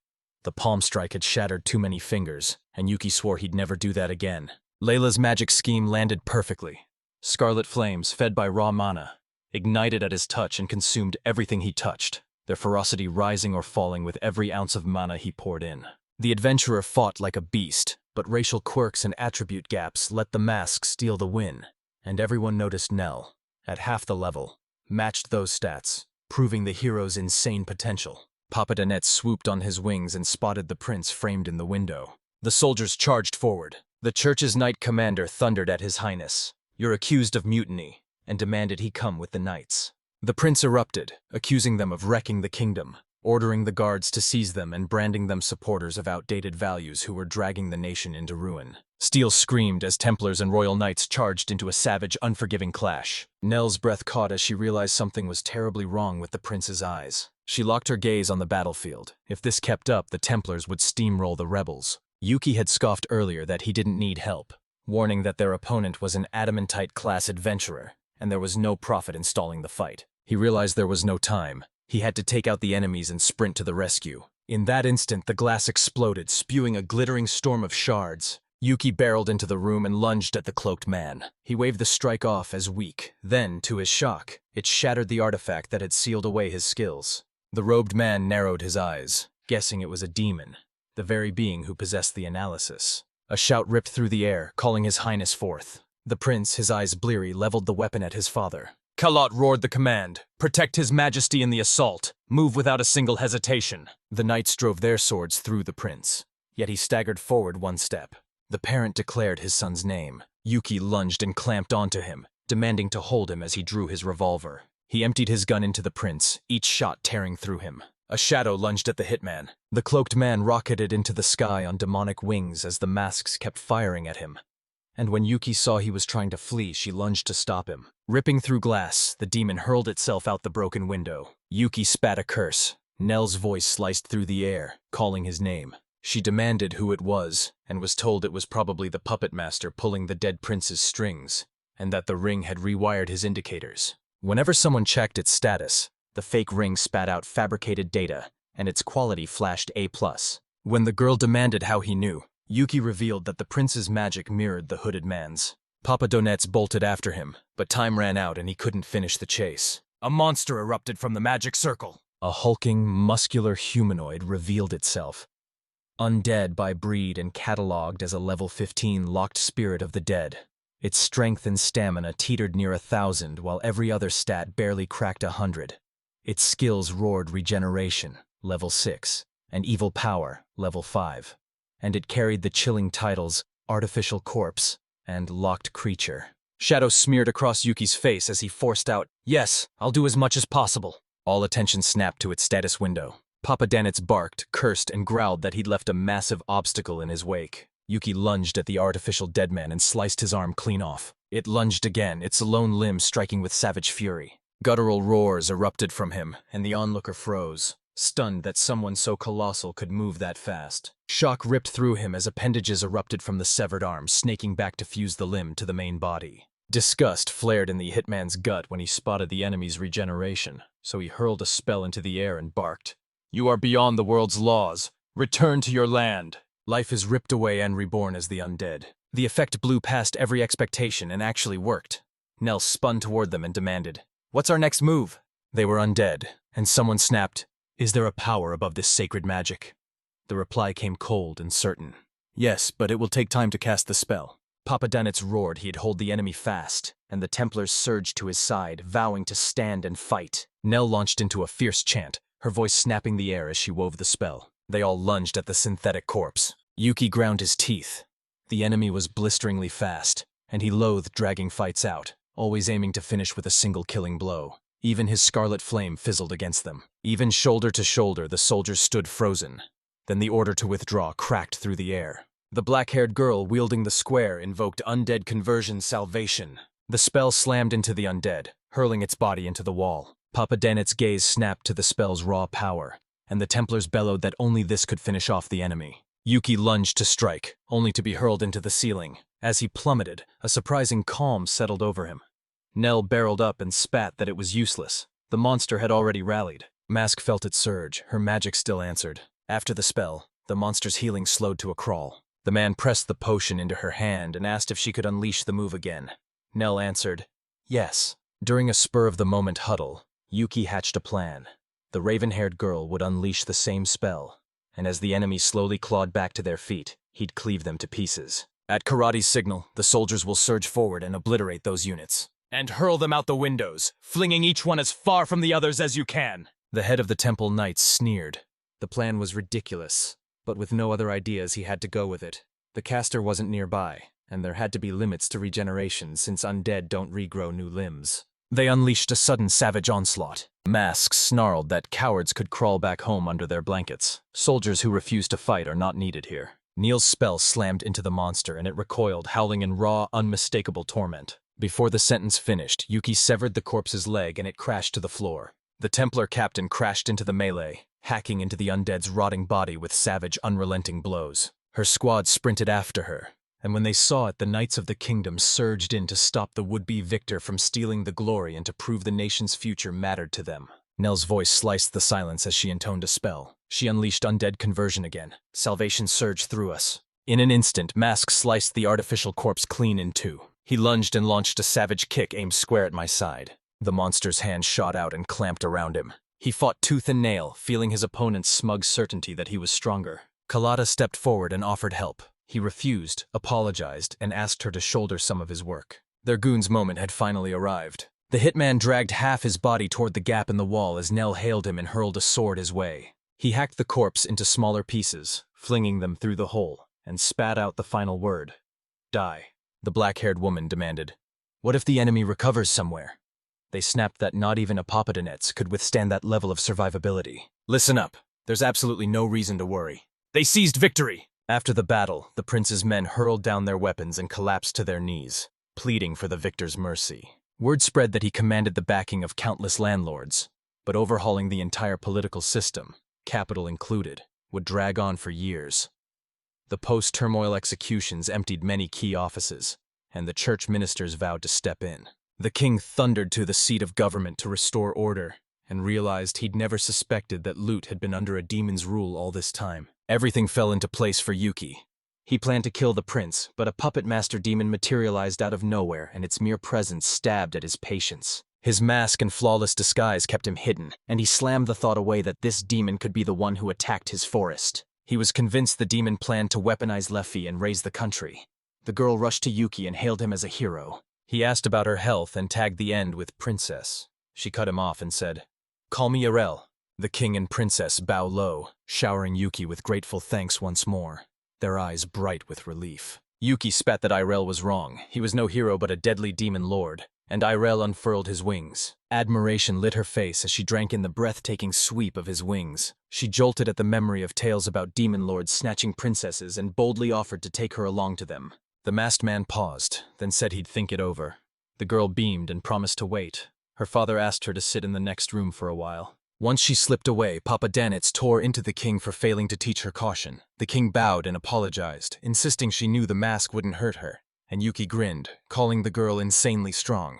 The palm strike had shattered too many fingers, and Yuki swore he'd never do that again. Layla's magic scheme landed perfectly. Scarlet flames, fed by raw mana, ignited at his touch and consumed everything he touched, their ferocity rising or falling with every ounce of mana he poured in. The adventurer fought like a beast, but racial quirks and attribute gaps let the mask steal the win, and everyone noticed Nell, at half the level, matched those stats, proving the hero's insane potential. Papa Danette swooped on his wings and spotted the prince framed in the window. The soldiers charged forward. The church's knight commander thundered at his highness, "You're accused of mutiny," and demanded he come with the knights. The prince erupted, accusing them of wrecking the kingdom, ordering the guards to seize them and branding them supporters of outdated values who were dragging the nation into ruin. Steel screamed as Templars and Royal Knights charged into a savage, unforgiving clash. Nell's breath caught as she realized something was terribly wrong with the prince's eyes. She locked her gaze on the battlefield. If this kept up, the Templars would steamroll the rebels. Yuki had scoffed earlier that he didn't need help, warning that their opponent was an adamantite-class adventurer, and there was no profit in stalling the fight. He realized there was no time. He had to take out the enemies and sprint to the rescue. In that instant, the glass exploded, spewing a glittering storm of shards. Yuki barreled into the room and lunged at the cloaked man. He waved the strike off as weak. Then, to his shock, it shattered the artifact that had sealed away his skills. The robed man narrowed his eyes, guessing it was a demon, the very being who possessed the analysis. A shout ripped through the air, calling his highness forth. The prince, his eyes bleary, leveled the weapon at his father. Kalot roared the command, "Protect his majesty in the assault. Move without a single hesitation." The knights drove their swords through the prince, yet he staggered forward one step. The parent declared his son's name. Yuki lunged and clamped onto him, demanding to hold him as he drew his revolver. He emptied his gun into the prince, each shot tearing through him. A shadow lunged at the hitman. The cloaked man rocketed into the sky on demonic wings as the masks kept firing at him. And when Yuki saw he was trying to flee, she lunged to stop him. Ripping through glass, the demon hurled itself out the broken window. Yuki spat a curse. Nell's voice sliced through the air, calling his name. She demanded who it was, and was told it was probably the puppet master pulling the dead prince's strings, and that the ring had rewired his indicators. Whenever someone checked its status, the fake ring spat out fabricated data, and its quality flashed A+. When the girl demanded how he knew, Yuki revealed that the prince's magic mirrored the hooded man's. Papa Donetz bolted after him, but time ran out and he couldn't finish the chase. A monster erupted from the magic circle. A hulking, muscular humanoid revealed itself. Undead by breed and catalogued as a level 15 locked spirit of the dead. Its strength and stamina teetered near 1,000, while every other stat barely cracked 100. Its skills roared regeneration, level 6, and evil power, level 5. And it carried the chilling titles Artificial Corpse and Locked Creature. Shadow smeared across Yuki's face as he forced out, "Yes, I'll do as much as possible." All attention snapped to its status window. Papa Danitz barked, cursed, and growled that he'd left a massive obstacle in his wake. Yuki lunged at the artificial dead man and sliced his arm clean off. It lunged again, its lone limb striking with savage fury. Guttural roars erupted from him, and the onlooker froze, stunned that someone so colossal could move that fast. Shock ripped through him as appendages erupted from the severed arm, snaking back to fuse the limb to the main body. Disgust flared in the hitman's gut when he spotted the enemy's regeneration, so he hurled a spell into the air and barked, "You are beyond the world's laws. Return to your land." Life is ripped away and reborn as the undead. The effect blew past every expectation and actually worked. Nell spun toward them and demanded, "What's our next move?" They were undead, and someone snapped, "Is there a power above this sacred magic?" The reply came cold and certain. "Yes, but it will take time to cast the spell." Papa Danitz roared he'd hold the enemy fast, and the Templars surged to his side, vowing to stand and fight. Nell launched into a fierce chant, her voice snapping the air as she wove the spell. They all lunged at the synthetic corpse. Yuki ground his teeth. The enemy was blisteringly fast, and he loathed dragging fights out, always aiming to finish with a single killing blow. Even his scarlet flame fizzled against them. Even shoulder to shoulder, the soldiers stood frozen. Then the order to withdraw cracked through the air. The black-haired girl wielding the square invoked Undead Conversion Salvation. The spell slammed into the undead, hurling its body into the wall. Papa Danitz's gaze snapped to the spell's raw power, and the Templars bellowed that only this could finish off the enemy. Yuki lunged to strike, only to be hurled into the ceiling. As he plummeted, a surprising calm settled over him. Nell barreled up and spat that it was useless. The monster had already rallied. Mask felt it surge, her magic still answered. After the spell, the monster's healing slowed to a crawl. The man pressed the potion into her hand and asked if she could unleash the move again. Nell answered, "Yes." During a spur-of-the-moment huddle, Yuki hatched a plan. The raven-haired girl would unleash the same spell, and as the enemy slowly clawed back to their feet, he'd cleave them to pieces. At Karate's signal, the soldiers will surge forward and obliterate those units. "And hurl them out the windows, flinging each one as far from the others as you can." The head of the temple knights sneered. The plan was ridiculous, but with no other ideas he had to go with it. The caster wasn't nearby, and there had to be limits to regeneration since undead don't regrow new limbs. They unleashed a sudden savage onslaught. Masks snarled that cowards could crawl back home under their blankets. Soldiers who refuse to fight are not needed here. Neil's spell slammed into the monster and it recoiled, howling in raw, unmistakable torment. Before the sentence finished, Yuki severed the corpse's leg and it crashed to the floor. The Templar captain crashed into the melee, hacking into the undead's rotting body with savage, unrelenting blows. Her squad sprinted after her, and when they saw it, the Knights of the Kingdom surged in to stop the would-be victor from stealing the glory and to prove the nation's future mattered to them. Nell's voice sliced the silence as she intoned a spell. She unleashed undead conversion again. Salvation surged through us. In an instant, Mask sliced the artificial corpse clean in two. He lunged and launched a savage kick aimed square at my side. The monster's hand shot out and clamped around him. He fought tooth and nail, feeling his opponent's smug certainty that he was stronger. Kalata stepped forward and offered help. He refused, apologized, and asked her to shoulder some of his work. Their goon's moment had finally arrived. The hitman dragged half his body toward the gap in the wall as Nell hailed him and hurled a sword his way. He hacked the corpse into smaller pieces, flinging them through the hole, and spat out the final word. "Die." The black-haired woman demanded. "What if the enemy recovers somewhere?" They snapped that not even a Papadinets could withstand that level of survivability. "Listen up. There's absolutely no reason to worry." They seized victory! After the battle, the prince's men hurled down their weapons and collapsed to their knees, pleading for the victor's mercy. Word spread that he commanded the backing of countless landlords, but overhauling the entire political system, capital included, would drag on for years. The post-turmoil executions emptied many key offices, and the church ministers vowed to step in. The king thundered to the seat of government to restore order, and realized he'd never suspected that Loot had been under a demon's rule all this time. Everything fell into place for Yuki. He planned to kill the prince, but a puppet master demon materialized out of nowhere, and its mere presence stabbed at his patience. His mask and flawless disguise kept him hidden, and he slammed the thought away that this demon could be the one who attacked his forest. He was convinced the demon planned to weaponize Leffy and raise the country. The girl rushed to Yuki and hailed him as a hero. He asked about her health and tagged the end with princess. She cut him off and said, "Call me Yarel." The king and princess bow low, showering Yuki with grateful thanks once more, their eyes bright with relief. Yuki spat that Irel was wrong. He was no hero but a deadly demon lord, and Irel unfurled his wings. Admiration lit her face as she drank in the breathtaking sweep of his wings. She jolted at the memory of tales about demon lords snatching princesses and boldly offered to take her along to them. The masked man paused, then said he'd think it over. The girl beamed and promised to wait. Her father asked her to sit in the next room for a while. Once she slipped away, Papa Danitz tore into the king for failing to teach her caution. The king bowed and apologized, insisting she knew the mask wouldn't hurt her, and Yuki grinned, calling the girl insanely strong.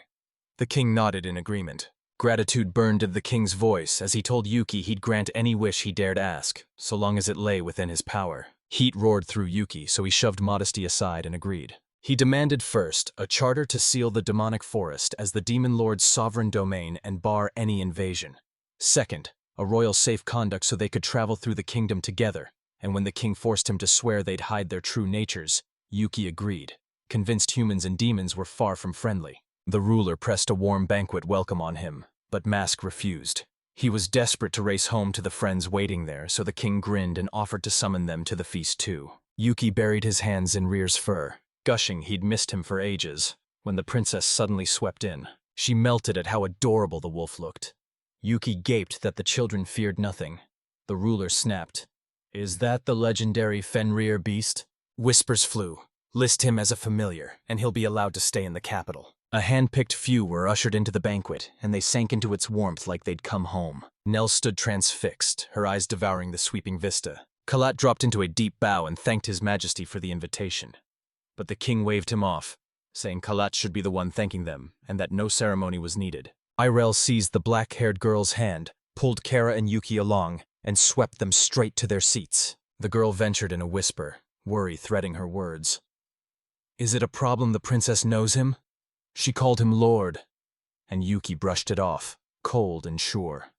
The king nodded in agreement. Gratitude burned in the king's voice as he told Yuki he'd grant any wish he dared ask, so long as it lay within his power. Heat roared through Yuki, so he shoved modesty aside and agreed. He demanded first a charter to seal the demonic forest as the demon lord's sovereign domain and bar any invasion. Second, a royal safe conduct so they could travel through the kingdom together, and when the king forced him to swear they'd hide their true natures, Yuki agreed, convinced humans and demons were far from friendly. The ruler pressed a warm banquet welcome on him, but Mask refused. He was desperate to race home to the friends waiting there, so the king grinned and offered to summon them to the feast too. Yuki buried his hands in Rear's fur, gushing he'd missed him for ages. When the princess suddenly swept in, she melted at how adorable the wolf looked. Yuki gaped that the children feared nothing. The ruler snapped. "Is that the legendary Fenrir beast?" Whispers flew. "List him as a familiar, and he'll be allowed to stay in the capital." A hand-picked few were ushered into the banquet, and they sank into its warmth like they'd come home. Nell stood transfixed, her eyes devouring the sweeping vista. Kalat dropped into a deep bow and thanked His Majesty for the invitation. But the king waved him off, saying Kalat should be the one thanking them, and that no ceremony was needed. Irel seized the black-haired girl's hand, pulled Kara and Yuki along, and swept them straight to their seats. The girl ventured in a whisper, worry threading her words. "Is it a problem the princess knows him?" She called him Lord, and Yuki brushed it off, cold and sure.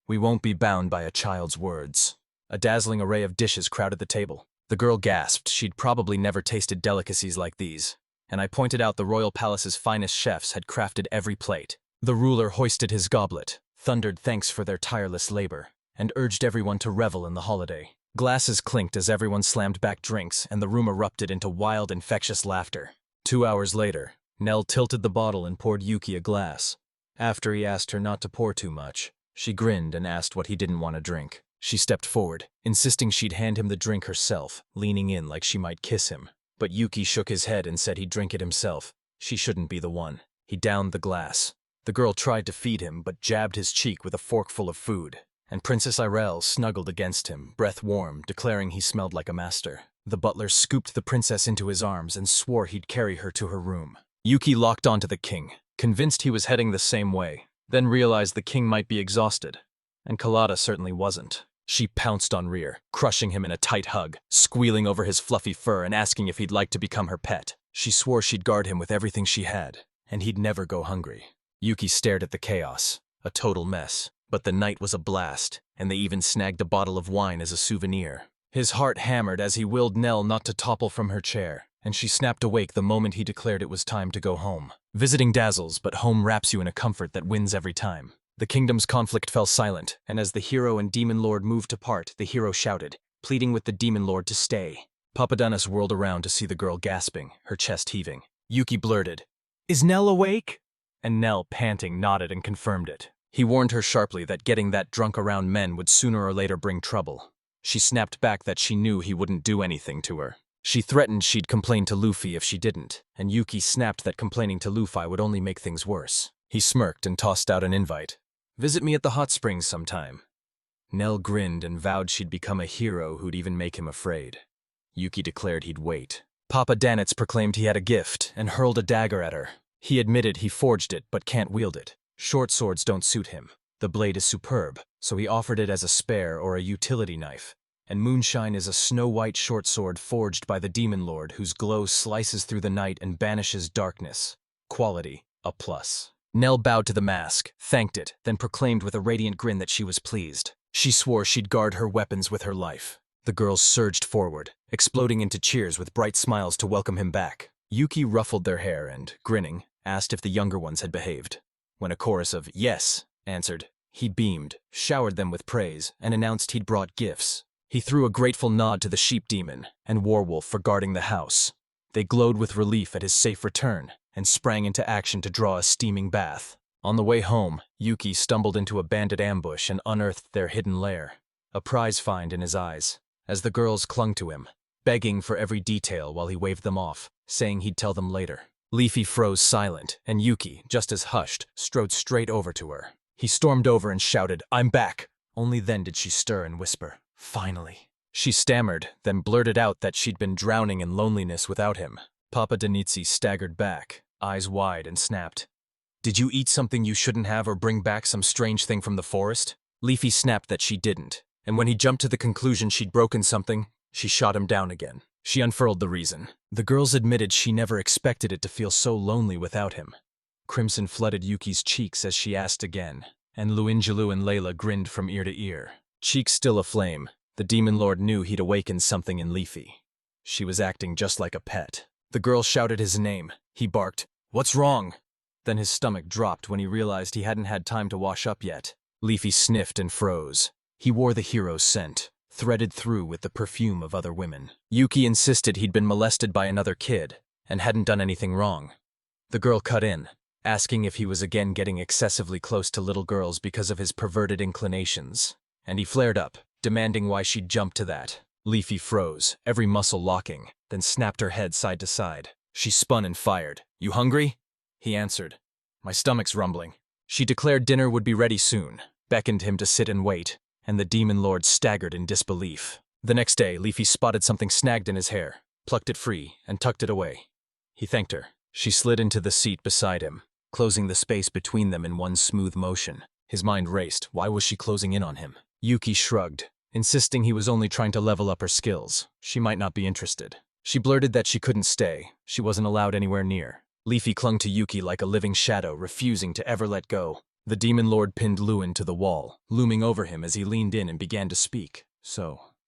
"We won't be bound by a child's words." A dazzling array of dishes crowded the table. The girl gasped. She'd probably never tasted delicacies like these, and I pointed out the royal palace's finest chefs had crafted every plate. The ruler hoisted his goblet, thundered thanks for their tireless labor, and urged everyone to revel in the holiday. Glasses clinked as everyone slammed back drinks, and the room erupted into wild, infectious laughter. 2 hours later, Nell tilted the bottle and poured Yuki a glass. After he asked her not to pour too much, she grinned and asked what he didn't want to drink. She stepped forward, insisting she'd hand him the drink herself, leaning in like she might kiss him. But Yuki shook his head and said he'd drink it himself. She shouldn't be the one. He downed the glass. The girl tried to feed him, but jabbed his cheek with a forkful of food. And Princess Irel snuggled against him, breath warm, declaring he smelled like a master. The butler scooped the princess into his arms and swore he'd carry her to her room. Yuki locked onto the king, convinced he was heading the same way, then realized the king might be exhausted. And Kalata certainly wasn't. She pounced on Rear, crushing him in a tight hug, squealing over his fluffy fur and asking if he'd like to become her pet. She swore she'd guard him with everything she had, and he'd never go hungry. Yuki stared at the chaos, a total mess, but the night was a blast, and they even snagged a bottle of wine as a souvenir. His heart hammered as he willed Nell not to topple from her chair, and she snapped awake the moment he declared it was time to go home. Visiting dazzles, but home wraps you in a comfort that wins every time. The kingdom's conflict fell silent, and as the hero and demon lord moved to part, the hero shouted, pleading with the demon lord to stay. Papadonus whirled around to see the girl gasping, her chest heaving. Yuki blurted, "Is Nell awake?" And Nell, panting, nodded and confirmed it. He warned her sharply that getting that drunk around men would sooner or later bring trouble. She snapped back that she knew he wouldn't do anything to her. She threatened she'd complain to Luffy if she didn't, and Yuki snapped that complaining to Luffy would only make things worse. He smirked and tossed out an invite. "Visit me at the hot springs sometime." Nell grinned and vowed she'd become a hero who'd even make him afraid. Yuki declared he'd wait. Papa Danitz proclaimed he had a gift and hurled a dagger at her. He admitted he forged it but can't wield it. Short swords don't suit him. The blade is superb, so he offered it as a spare or a utility knife. And Moonshine is a snow-white short sword forged by the demon lord whose glow slices through the night and banishes darkness. Quality, a plus. Nell bowed to the mask, thanked it, then proclaimed with a radiant grin that she was pleased. She swore she'd guard her weapons with her life. The girls surged forward, exploding into cheers with bright smiles to welcome him back. Yuki ruffled their hair and, grinning, asked if the younger ones had behaved. When a chorus of "yes" answered, he beamed, showered them with praise, and announced he'd brought gifts. He threw a grateful nod to the sheep demon and Warwolf for guarding the house. They glowed with relief at his safe return and sprang into action to draw a steaming bath. On the way home, Yuki stumbled into a bandit ambush and unearthed their hidden lair, a prize find in his eyes, as the girls clung to him, begging for every detail while he waved them off, saying he'd tell them later. Leafy froze silent, and Yuki, just as hushed, strode straight over to her. He stormed over and shouted, "I'm back!" Only then did she stir and whisper, "Finally." She stammered, then blurted out that she'd been drowning in loneliness without him. Papa Denitsi staggered back, eyes wide, and snapped, "Did you eat something you shouldn't have or bring back some strange thing from the forest?" Leafy snapped that she didn't, and when he jumped to the conclusion she'd broken something, she shot him down again. She unfurled the reason. The girls admitted she never expected it to feel so lonely without him. Crimson flooded Yuki's cheeks as she asked again, and Luinjalu and Layla grinned from ear to ear. Cheeks still aflame, the demon lord knew he'd awakened something in Leafy. She was acting just like a pet. The girl shouted his name. He barked, "What's wrong?" Then his stomach dropped when he realized he hadn't had time to wash up yet. Leafy sniffed and froze. He wore the hero's scent, threaded through with the perfume of other women. Yuki insisted he'd been molested by another kid and hadn't done anything wrong. The girl cut in, asking if he was again getting excessively close to little girls because of his perverted inclinations, and he flared up, demanding why she'd jumped to that. Leafy froze, every muscle locking, then snapped her head side to side. She spun and fired. "You hungry?" He answered, "My stomach's rumbling." She declared dinner would be ready soon, beckoned him to sit and wait, and the demon lord staggered in disbelief. The next day, Leafy spotted something snagged in his hair, plucked it free, and tucked it away. He thanked her. She slid into the seat beside him, closing the space between them in one smooth motion. His mind raced. Why was she closing in on him? Yuki shrugged, insisting he was only trying to level up her skills. She might not be interested. She blurted that she couldn't stay. She wasn't allowed anywhere near. Leafy clung to Yuki like a living shadow, refusing to ever let go. The demon lord pinned Lewin to the wall, looming over him as he leaned in and began to speak.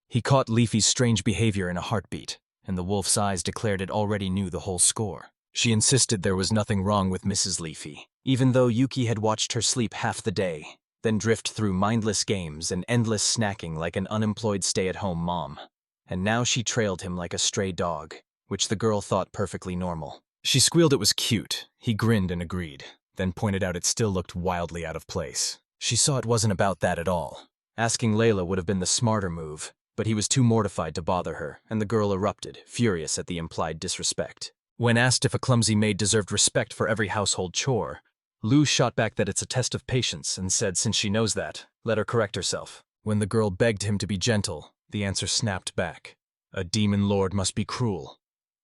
He caught Leafy's strange behavior in a heartbeat, and the wolf's eyes declared it already knew the whole score. She insisted there was nothing wrong with Mrs. Leafy, even though Yuki had watched her sleep half the day, then drift through mindless games and endless snacking like an unemployed stay-at-home mom. And now she trailed him like a stray dog, which the girl thought perfectly normal. She squealed it was cute. He grinned and agreed, then pointed out it still looked wildly out of place. She saw it wasn't about that at all. Asking Layla would have been the smarter move, but he was too mortified to bother her, and the girl erupted, furious at the implied disrespect. When asked if a clumsy maid deserved respect for every household chore, Lou shot back that it's a test of patience and said since she knows that, let her correct herself. When the girl begged him to be gentle, the answer snapped back. A demon lord must be cruel.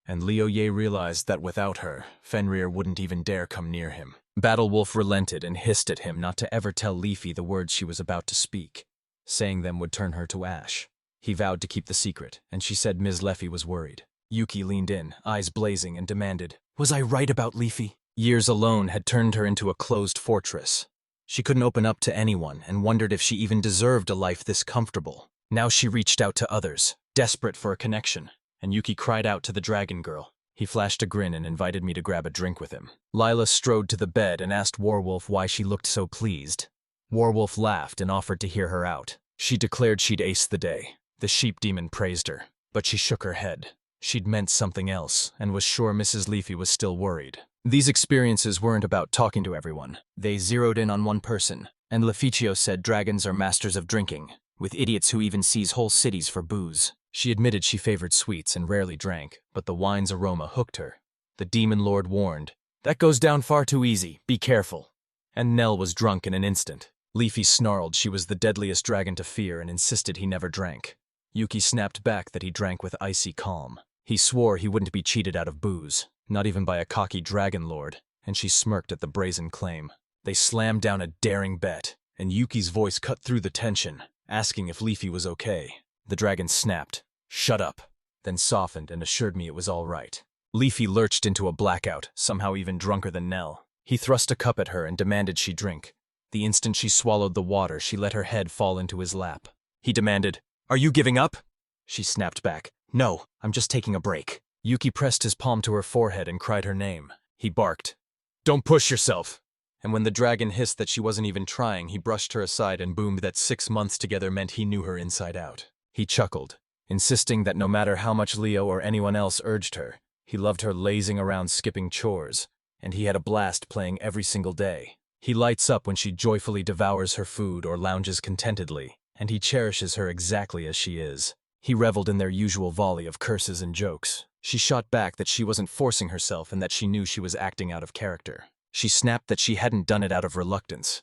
And Liu Ye realized that without her, Fenrir wouldn't even dare come near him. Battle Wolf relented and hissed at him not to ever tell Leafy the words she was about to speak. Saying them would turn her to ash. He vowed to keep the secret, and she said Ms. Leffy was worried. Yuki leaned in, eyes blazing, and demanded, "Was I right about Leafy?" Years alone had turned her into a closed fortress. She couldn't open up to anyone and wondered if she even deserved a life this comfortable. Now she reached out to others, desperate for a connection, and Yuki cried out to the dragon girl. He flashed a grin and invited me to grab a drink with him. Lila strode to the bed and asked Warwolf why she looked so pleased. Warwolf laughed and offered to hear her out. She declared she'd aced the day. The sheep demon praised her, but she shook her head. She'd meant something else, and was sure Mrs. Leafy was still worried. These experiences weren't about talking to everyone. They zeroed in on one person, and Leficio said dragons are masters of drinking, with idiots who even seize whole cities for booze. She admitted she favored sweets and rarely drank, but the wine's aroma hooked her. The demon lord warned, "That goes down far too easy, be careful." And Nell was drunk in an instant. Leafy snarled she was the deadliest dragon to fear and insisted he never drank. Yuki snapped back that he drank with icy calm. He swore he wouldn't be cheated out of booze, not even by a cocky dragon lord, and she smirked at the brazen claim. They slammed down a daring bet, and Yuki's voice cut through the tension, asking if Leafy was okay. The dragon snapped, "Shut up," then softened and assured me it was all right. Leafy lurched into a blackout, somehow even drunker than Nell. He thrust a cup at her and demanded she drink. The instant she swallowed the water, she let her head fall into his lap. He demanded, "Are you giving up?" She snapped back, "No, I'm just taking a break." Yuki pressed his palm to her forehead and cried her name. He barked, "Don't push yourself." And when the dragon hissed that she wasn't even trying, he brushed her aside and boomed that 6 months together meant he knew her inside out. He chuckled, insisting that no matter how much Leo or anyone else urged her, He loved her lazing around skipping chores, and he had a blast playing every single day. He lights up when she joyfully devours her food or lounges contentedly, and he cherishes her exactly as she is. He reveled in their usual volley of curses and jokes. She shot back that she wasn't forcing herself and that she knew she was acting out of character. She snapped that she hadn't done it out of reluctance.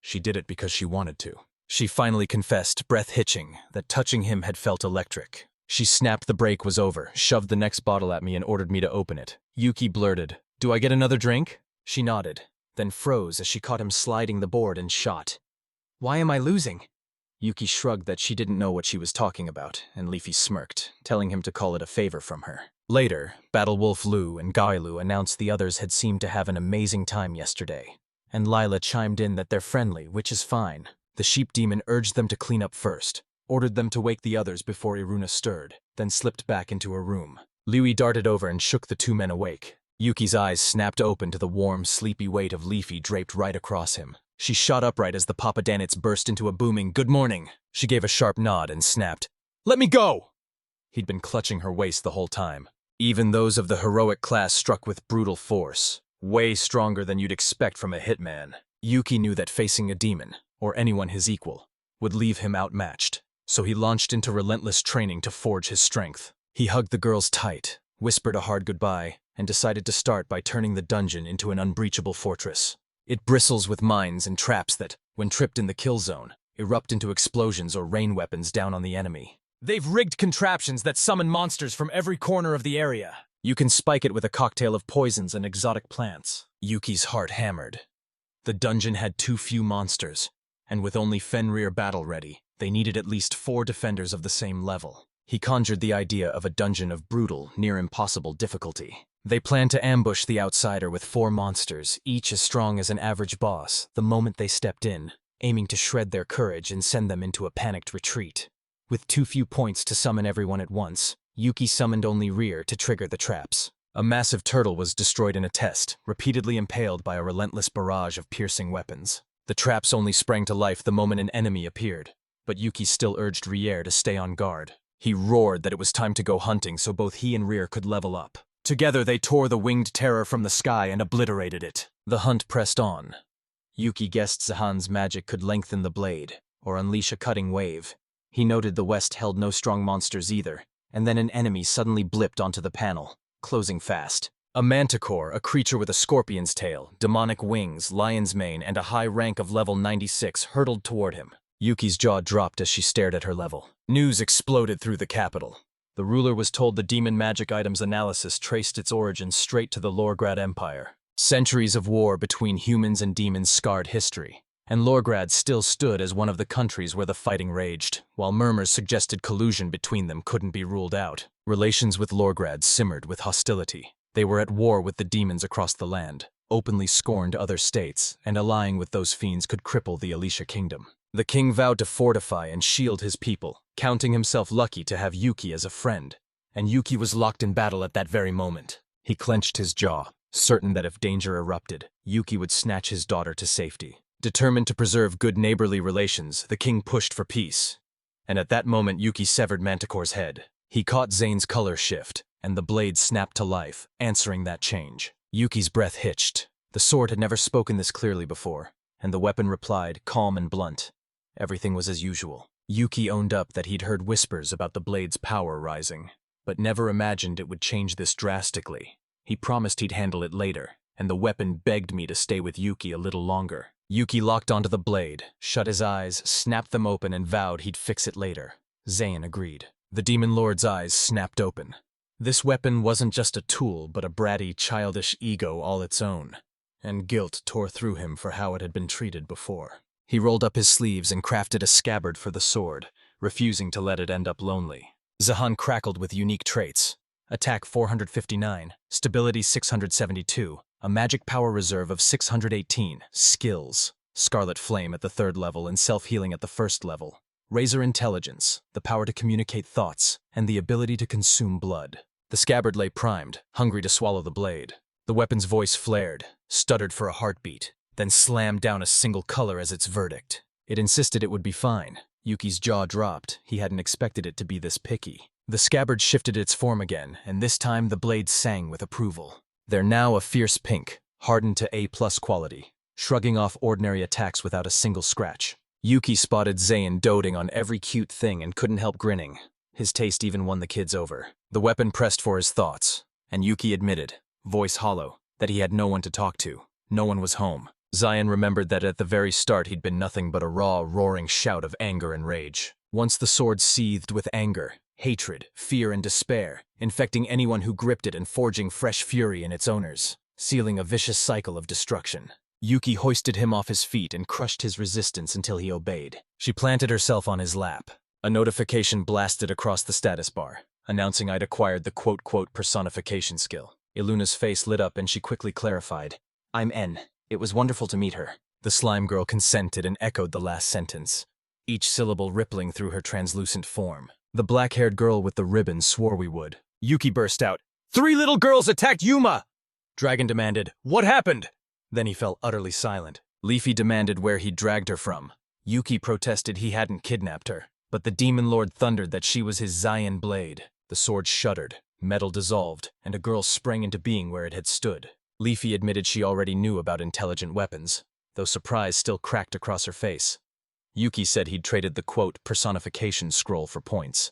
She did it because she wanted to. She finally confessed, breath hitching, that touching him had felt electric. She snapped the break was over, shoved the next bottle at me and ordered me to open it. Yuki blurted, "Do I get another drink?" She nodded, then froze as she caught him sliding the board and shot. "Why am I losing?" Yuki shrugged that she didn't know what she was talking about, and Leafy smirked, telling him to call it a favor from her. Later, Battle Wolf Lu and Gailu announced the others had seemed to have an amazing time yesterday, and Lila chimed in that they're friendly, which is fine. The sheep demon urged them to clean up first, ordered them to wake the others before Iruna stirred, then slipped back into her room. Liu darted over and shook the two men awake. Yuki's eyes snapped open to the warm, sleepy weight of Leafy draped right across him. She shot upright as the Papadanits burst into a booming, "Good morning." She gave a sharp nod and snapped, "Let me go!" He'd been clutching her waist the whole time. Even those of the heroic class struck with brutal force, way stronger than you'd expect from a hitman. Yuki knew that facing a demon, or anyone his equal, would leave him outmatched, so he launched into relentless training to forge his strength. He hugged the girls tight, whispered a hard goodbye, and decided to start by turning the dungeon into an unbreachable fortress. It bristles with mines and traps that, when tripped in the kill zone, erupt into explosions or rain weapons down on the enemy. They've rigged contraptions that summon monsters from every corner of the area. You can spike it with a cocktail of poisons and exotic plants. Yuki's heart hammered. The dungeon had too few monsters, and with only Fenrir battle ready, they needed at least 4 defenders of the same level. He conjured the idea of a dungeon of brutal, near impossible difficulty. They planned to ambush the outsider with 4 monsters, each as strong as an average boss, the moment they stepped in, aiming to shred their courage and send them into a panicked retreat. With too few points to summon everyone at once, Yuki summoned only Rear to trigger the traps. A massive turtle was destroyed in a test, repeatedly impaled by a relentless barrage of piercing weapons. The traps only sprang to life the moment an enemy appeared, but Yuki still urged Rear to stay on guard. He roared that it was time to go hunting so both he and Rear could level up. Together they tore the winged terror from the sky and obliterated it. The hunt pressed on. Yuki guessed Zahan's magic could lengthen the blade, or unleash a cutting wave. He noted the west held no strong monsters either, and then an enemy suddenly blipped onto the panel, closing fast. A manticore, a creature with a scorpion's tail, demonic wings, lion's mane, and a high rank of level 96 hurtled toward him. Yuki's jaw dropped as she stared at her level. News exploded through the capital. The ruler was told the demon magic item's analysis traced its origin straight to the Lorgrad Empire. Centuries of war between humans and demons scarred history, and Lorgrad still stood as one of the countries where the fighting raged, while murmurs suggested collusion between them couldn't be ruled out. Relations with Lorgrad simmered with hostility. They were at war with the demons across the land, openly scorned other states, and allying with those fiends could cripple the Alicia kingdom. The king vowed to fortify and shield his people, counting himself lucky to have Yuki as a friend, and Yuki was locked in battle at that very moment. He clenched his jaw, certain that if danger erupted, Yuki would snatch his daughter to safety. Determined to preserve good neighborly relations, the king pushed for peace. And at that moment Yuki severed Manticore's head. He caught Zane's color shift, and the blade snapped to life, answering that change. Yuki's breath hitched. The sword had never spoken this clearly before, and the weapon replied, calm and blunt. Everything was as usual. Yuki owned up that he'd heard whispers about the blade's power rising, but never imagined it would change this drastically. He promised he'd handle it later, and the weapon begged me to stay with Yuki a little longer. Yuki locked onto the blade, shut his eyes, snapped them open, and vowed he'd fix it later. Zane agreed. The demon lord's eyes snapped open. This weapon wasn't just a tool, but a bratty, childish ego all its own, and guilt tore through him for how it had been treated before. He rolled up his sleeves and crafted a scabbard for the sword, refusing to let it end up lonely. Zahan crackled with unique traits. Attack 459, Stability 672, a magic power reserve of 618, Skills, Scarlet Flame at the 3rd level and Self-Healing at the 1st level, Razor Intelligence, the power to communicate thoughts, and the ability to consume blood. The scabbard lay primed, hungry to swallow the blade. The weapon's voice flared, stuttered for a heartbeat, then slammed down a single color as its verdict. It insisted it would be fine. Yuki's jaw dropped. He hadn't expected it to be this picky. The scabbard shifted its form again, and this time the blade sang with approval. They're now a fierce pink, hardened to A+ quality, shrugging off ordinary attacks without a single scratch. Yuki spotted Zayn doting on every cute thing and couldn't help grinning. His taste even won the kids over. The weapon pressed for his thoughts, and Yuki admitted, voice hollow, that he had no one to talk to. No one was home. Zayn remembered that at the very start he'd been nothing but a raw, roaring shout of anger and rage. Once the sword seethed with anger, hatred, fear, and despair, infecting anyone who gripped it and forging fresh fury in its owners, sealing a vicious cycle of destruction. Yuki hoisted him off his feet and crushed his resistance until he obeyed. She planted herself on his lap. A notification blasted across the status bar, announcing I'd acquired the quote-quote personification skill. Iluna's face lit up and she quickly clarified, I'm N. It was wonderful to meet her. The slime girl consented and echoed the last sentence, each syllable rippling through her translucent form. The black-haired girl with the ribbon swore we would. Yuki burst out, 3 little girls attacked Yuma! Dragon demanded, what happened? Then he fell utterly silent. Leafy demanded where he'd dragged her from. Yuki protested he hadn't kidnapped her, but the demon lord thundered that she was his Zayn blade. The sword shuddered, metal dissolved, and a girl sprang into being where it had stood. Leafy admitted she already knew about intelligent weapons, though surprise still cracked across her face. Yuki said he'd traded the quote personification scroll for points.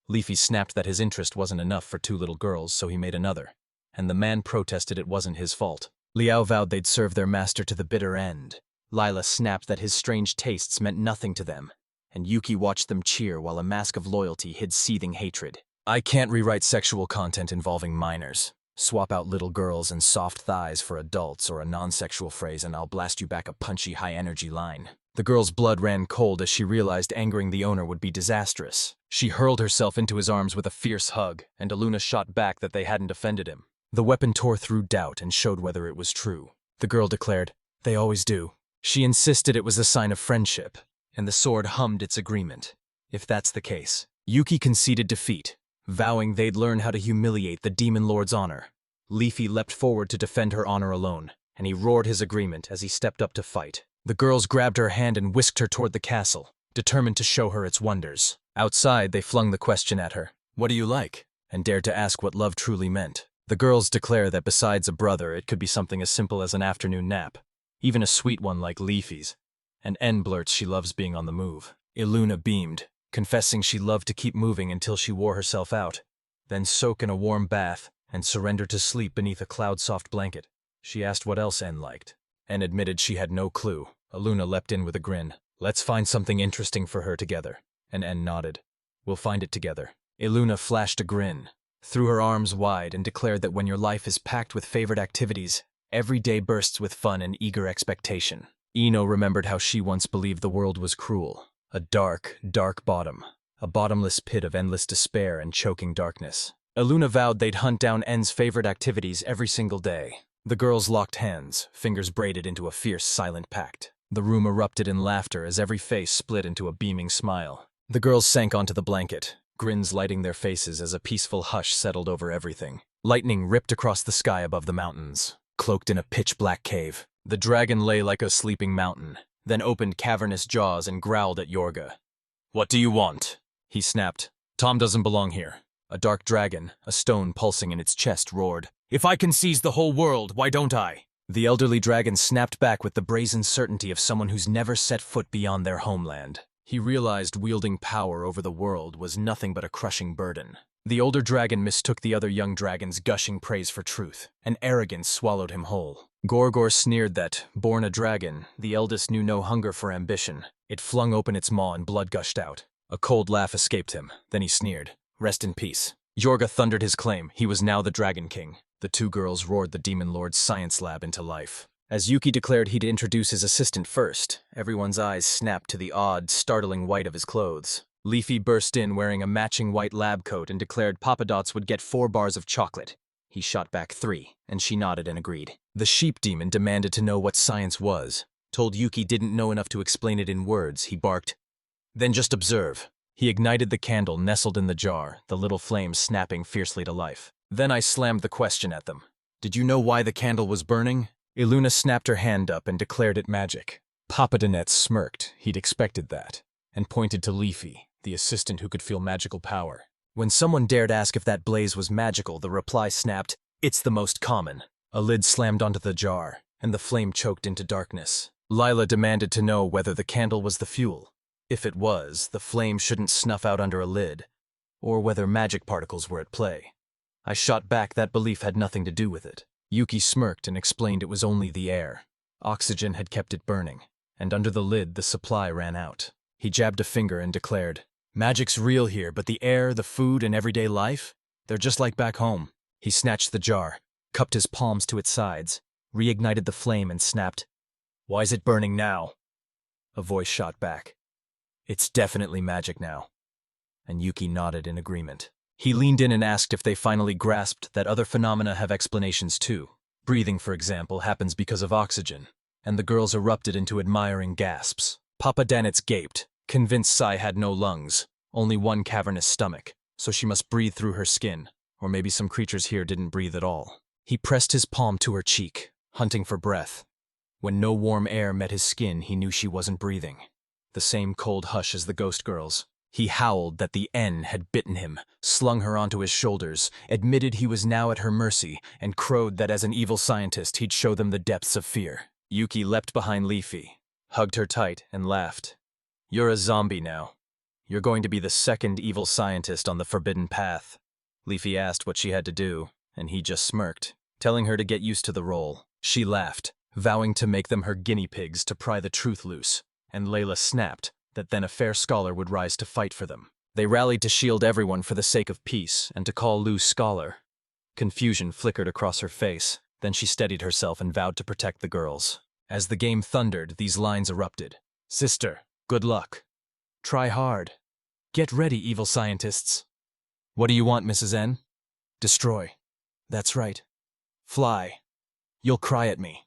Leafy snapped that his interest wasn't enough for 2 little girls, so he made another, and the man protested it wasn't his fault. Liao vowed they'd serve their master to the bitter end. Lila snapped that his strange tastes meant nothing to them, and Yuki watched them cheer while a mask of loyalty hid seething hatred. I can't rewrite sexual content involving minors. Swap out little girls and soft thighs for adults or a non-sexual phrase and I'll blast you back a punchy high-energy line. The girl's blood ran cold as she realized angering the owner would be disastrous. She hurled herself into his arms with a fierce hug, and Iluna shot back that they hadn't offended him. The weapon tore through doubt and showed whether it was true. The girl declared, they always do. She insisted it was a sign of friendship, and the sword hummed its agreement. If that's the case, Yuki conceded defeat, vowing they'd learn how to humiliate the demon lord's honor. Leafy leapt forward to defend her honor alone, and he roared his agreement as he stepped up to fight. The girls grabbed her hand and whisked her toward the castle, determined to show her its wonders. Outside, they flung the question at her, what do you like? And dared to ask what love truly meant. The girls declare that besides a brother, it could be something as simple as an afternoon nap, even a sweet one like Leafy's. And N blurts she loves being on the move. Iluna beamed, confessing she loved to keep moving until she wore herself out, then soak in a warm bath and surrender to sleep beneath a cloud-soft blanket. She asked what else N liked. N admitted she had no clue. Iluna leapt in with a grin. Let's find something interesting for her together. And N nodded. We'll find it together. Iluna flashed a grin, threw her arms wide, and declared that when your life is packed with favorite activities, every day bursts with fun and eager expectation. Ino remembered how she once believed the world was cruel. A dark, dark bottom. A bottomless pit of endless despair and choking darkness. Iluna vowed they'd hunt down N's favorite activities every single day. The girls locked hands, fingers braided into a fierce, silent pact. The room erupted in laughter as every face split into a beaming smile. The girls sank onto the blanket, grins lighting their faces as a peaceful hush settled over everything. Lightning ripped across the sky above the mountains. Cloaked in a pitch-black cave, the dragon lay like a sleeping mountain, then opened cavernous jaws and growled at Yorga. What do you want? He snapped. Tom doesn't belong here. A dark dragon, a stone pulsing in its chest, roared. If I can seize the whole world, why don't I? The elderly dragon snapped back with the brazen certainty of someone who's never set foot beyond their homeland. He realized wielding power over the world was nothing but a crushing burden. The older dragon mistook the other young dragon's gushing praise for truth, and arrogance swallowed him whole. Gorgor sneered that, born a dragon, the eldest knew no hunger for ambition. It flung open its maw and blood gushed out. A cold laugh escaped him, then he sneered. Rest in peace. Yorga thundered his claim. He was now the Dragon King. The 2 girls roared the Demon Lord's science lab into life. As Yuki declared he'd introduce his assistant first, everyone's eyes snapped to the odd, startling white of his clothes. Leafy burst in wearing a matching white lab coat and declared Papa Dots would get 4 bars of chocolate. He shot back 3, and she nodded and agreed. The sheep demon demanded to know what science was. Told Yuki didn't know enough to explain it in words, he barked. Then just observe. He ignited the candle nestled in the jar, the little flames snapping fiercely to life. Then I slammed the question at them. Did you know why the candle was burning? Iluna snapped her hand up and declared it magic. Papa Dinette smirked, he'd expected that, and pointed to Leafy, the assistant who could feel magical power. When someone dared ask if that blaze was magical, the reply snapped, "It's the most common." A lid slammed onto the jar, and the flame choked into darkness. Lila demanded to know whether the candle was the fuel. If it was, the flame shouldn't snuff out under a lid, or whether magic particles were at play. I shot back that belief had nothing to do with it. Yuki smirked and explained it was only the air. Oxygen had kept it burning, and under the lid the supply ran out. He jabbed a finger and declared, "Magic's real here, but the air, the food, and everyday life? They're just like back home." He snatched the jar, cupped his palms to its sides, reignited the flame and snapped, "Why's it burning now?" A voice shot back, "It's definitely magic now." And Yuki nodded in agreement. He leaned in and asked if they finally grasped that other phenomena have explanations too. Breathing, for example, happens because of oxygen, and the girls erupted into admiring gasps. Papa Danitz gaped, convinced Sai had no lungs, only one cavernous stomach, so she must breathe through her skin, or maybe some creatures here didn't breathe at all. He pressed his palm to her cheek, hunting for breath. When no warm air met his skin, he knew she wasn't breathing. The same cold hush as the ghost girls. He howled that the N had bitten him, slung her onto his shoulders, admitted he was now at her mercy, and crowed that as an evil scientist he'd show them the depths of fear. Yuki leapt behind Leafy, hugged her tight, and laughed. "You're a zombie now. You're going to be the second evil scientist on the forbidden path." Leafy asked what she had to do, and he just smirked, telling her to get used to the role. She laughed, vowing to make them her guinea pigs to pry the truth loose, and Layla snapped that then a fair scholar would rise to fight for them. They rallied to shield everyone for the sake of peace and to call Lou scholar. Confusion flickered across her face, then she steadied herself and vowed to protect the girls. As the game thundered, these lines erupted. "Sister, good luck. Try hard. Get ready, evil scientists. What do you want, Mrs. N? Destroy. That's right. Fly. You'll cry at me."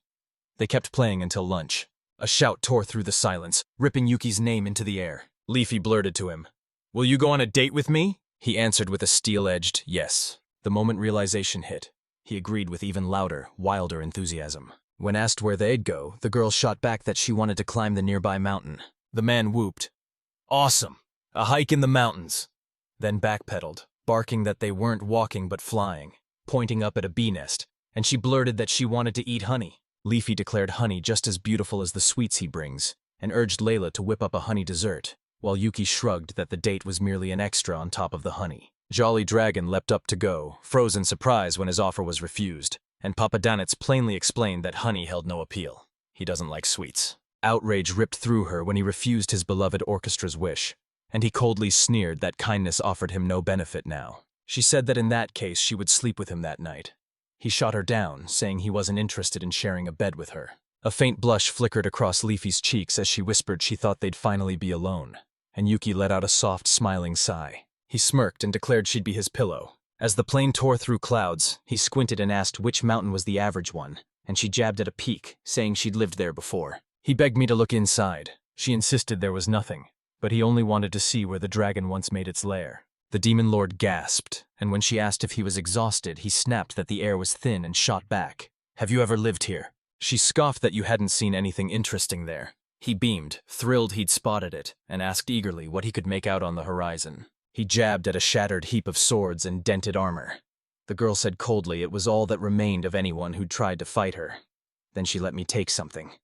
They kept playing until lunch. A shout tore through the silence, ripping Yuki's name into the air. Leafy blurted to him, "Will you go on a date with me?" He answered with a steel-edged yes. The moment realization hit, he agreed with even louder, wilder enthusiasm. When asked where they'd go, the girl shot back that she wanted to climb the nearby mountain. The man whooped, "Awesome! A hike in the mountains!" Then backpedaled, barking that they weren't walking but flying, pointing up at a bee nest, and she blurted that she wanted to eat honey. Leafy declared honey just as beautiful as the sweets he brings, and urged Layla to whip up a honey dessert, while Yuki shrugged that the date was merely an extra on top of the honey. Jolly Dragon leapt up to go, froze in surprise when his offer was refused, and Papa Danitz plainly explained that honey held no appeal. He doesn't like sweets. Outrage ripped through her when he refused his beloved orchestra's wish, and he coldly sneered that kindness offered him no benefit now. She said that in that case she would sleep with him that night. He shot her down, saying he wasn't interested in sharing a bed with her. A faint blush flickered across Leafy's cheeks as she whispered she thought they'd finally be alone, and Yuki let out a soft, smiling sigh. He smirked and declared she'd be his pillow. As the plane tore through clouds, he squinted and asked which mountain was the average one, and she jabbed at a peak, saying she'd lived there before. He begged me to look inside. She insisted there was nothing, but he only wanted to see where the dragon once made its lair. The demon lord gasped, and when she asked if he was exhausted, he snapped that the air was thin and shot back. "Have you ever lived here?" She scoffed that you hadn't seen anything interesting there. He beamed, thrilled he'd spotted it, and asked eagerly what he could make out on the horizon. He jabbed at a shattered heap of swords and dented armor. The girl said coldly it was all that remained of anyone who'd tried to fight her. Then she let me take something.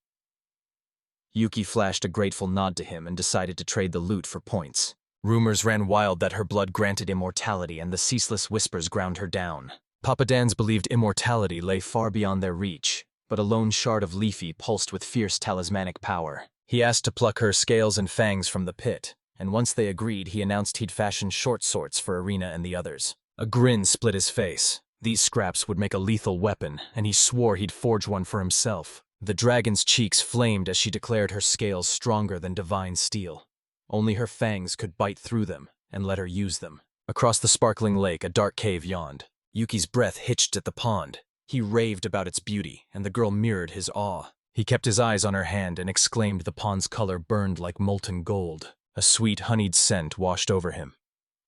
Yuki flashed a grateful nod to him and decided to trade the loot for points. Rumors ran wild that her blood granted immortality, and the ceaseless whispers ground her down. Papa Dan's believed immortality lay far beyond their reach, but a lone shard of Leafy pulsed with fierce talismanic power. He asked to pluck her scales and fangs from the pit, and once they agreed, he announced he'd fashion short swords for Arena and the others. A grin split his face. These scraps would make a lethal weapon, and he swore he'd forge one for himself. The dragon's cheeks flamed as she declared her scales stronger than divine steel. Only her fangs could bite through them and let her use them. Across the sparkling lake, a dark cave yawned. Yuki's breath hitched at the pond. He raved about its beauty, and the girl mirrored his awe. He kept his eyes on her hand and exclaimed the pond's color burned like molten gold. A sweet, honeyed scent washed over him.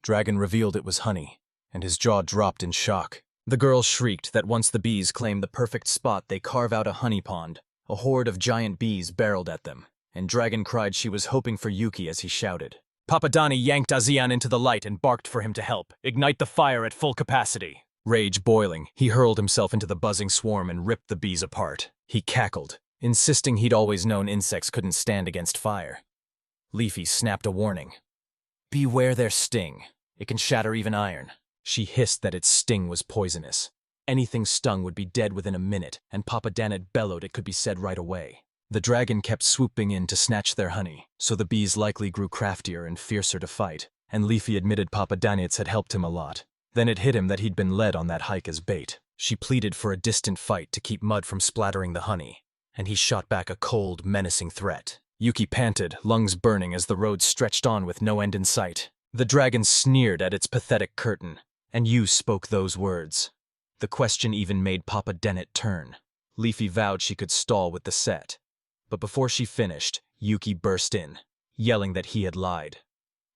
Dragon revealed it was honey, and his jaw dropped in shock. The girl shrieked that once the bees claimed the perfect spot, they carve out a honey pond. A horde of giant bees barreled at them, and Dragon cried she was hoping for Yuki as he shouted. Papadani yanked Azian into the light and barked for him to help. Ignite the fire at full capacity. Rage boiling, he hurled himself into the buzzing swarm and ripped the bees apart. He cackled, insisting he'd always known insects couldn't stand against fire. Leafy snapped a warning. Beware their sting. It can shatter even iron. She hissed that its sting was poisonous. Anything stung would be dead within a minute, and Papadanit bellowed it could be said right away. The dragon kept swooping in to snatch their honey, so the bees likely grew craftier and fiercer to fight, and Leafy admitted Papadanits had helped him a lot. Then it hit him that he'd been led on that hike as bait. She pleaded for a distant fight to keep mud from splattering the honey, and he shot back a cold, menacing threat. Yuki panted, lungs burning as the road stretched on with no end in sight. The dragon sneered at its pathetic curtain, and Yu spoke those words. The question even made Papadanit turn. Leafy vowed she could stall with the set. But before she finished, Yuki burst in, yelling that he had lied.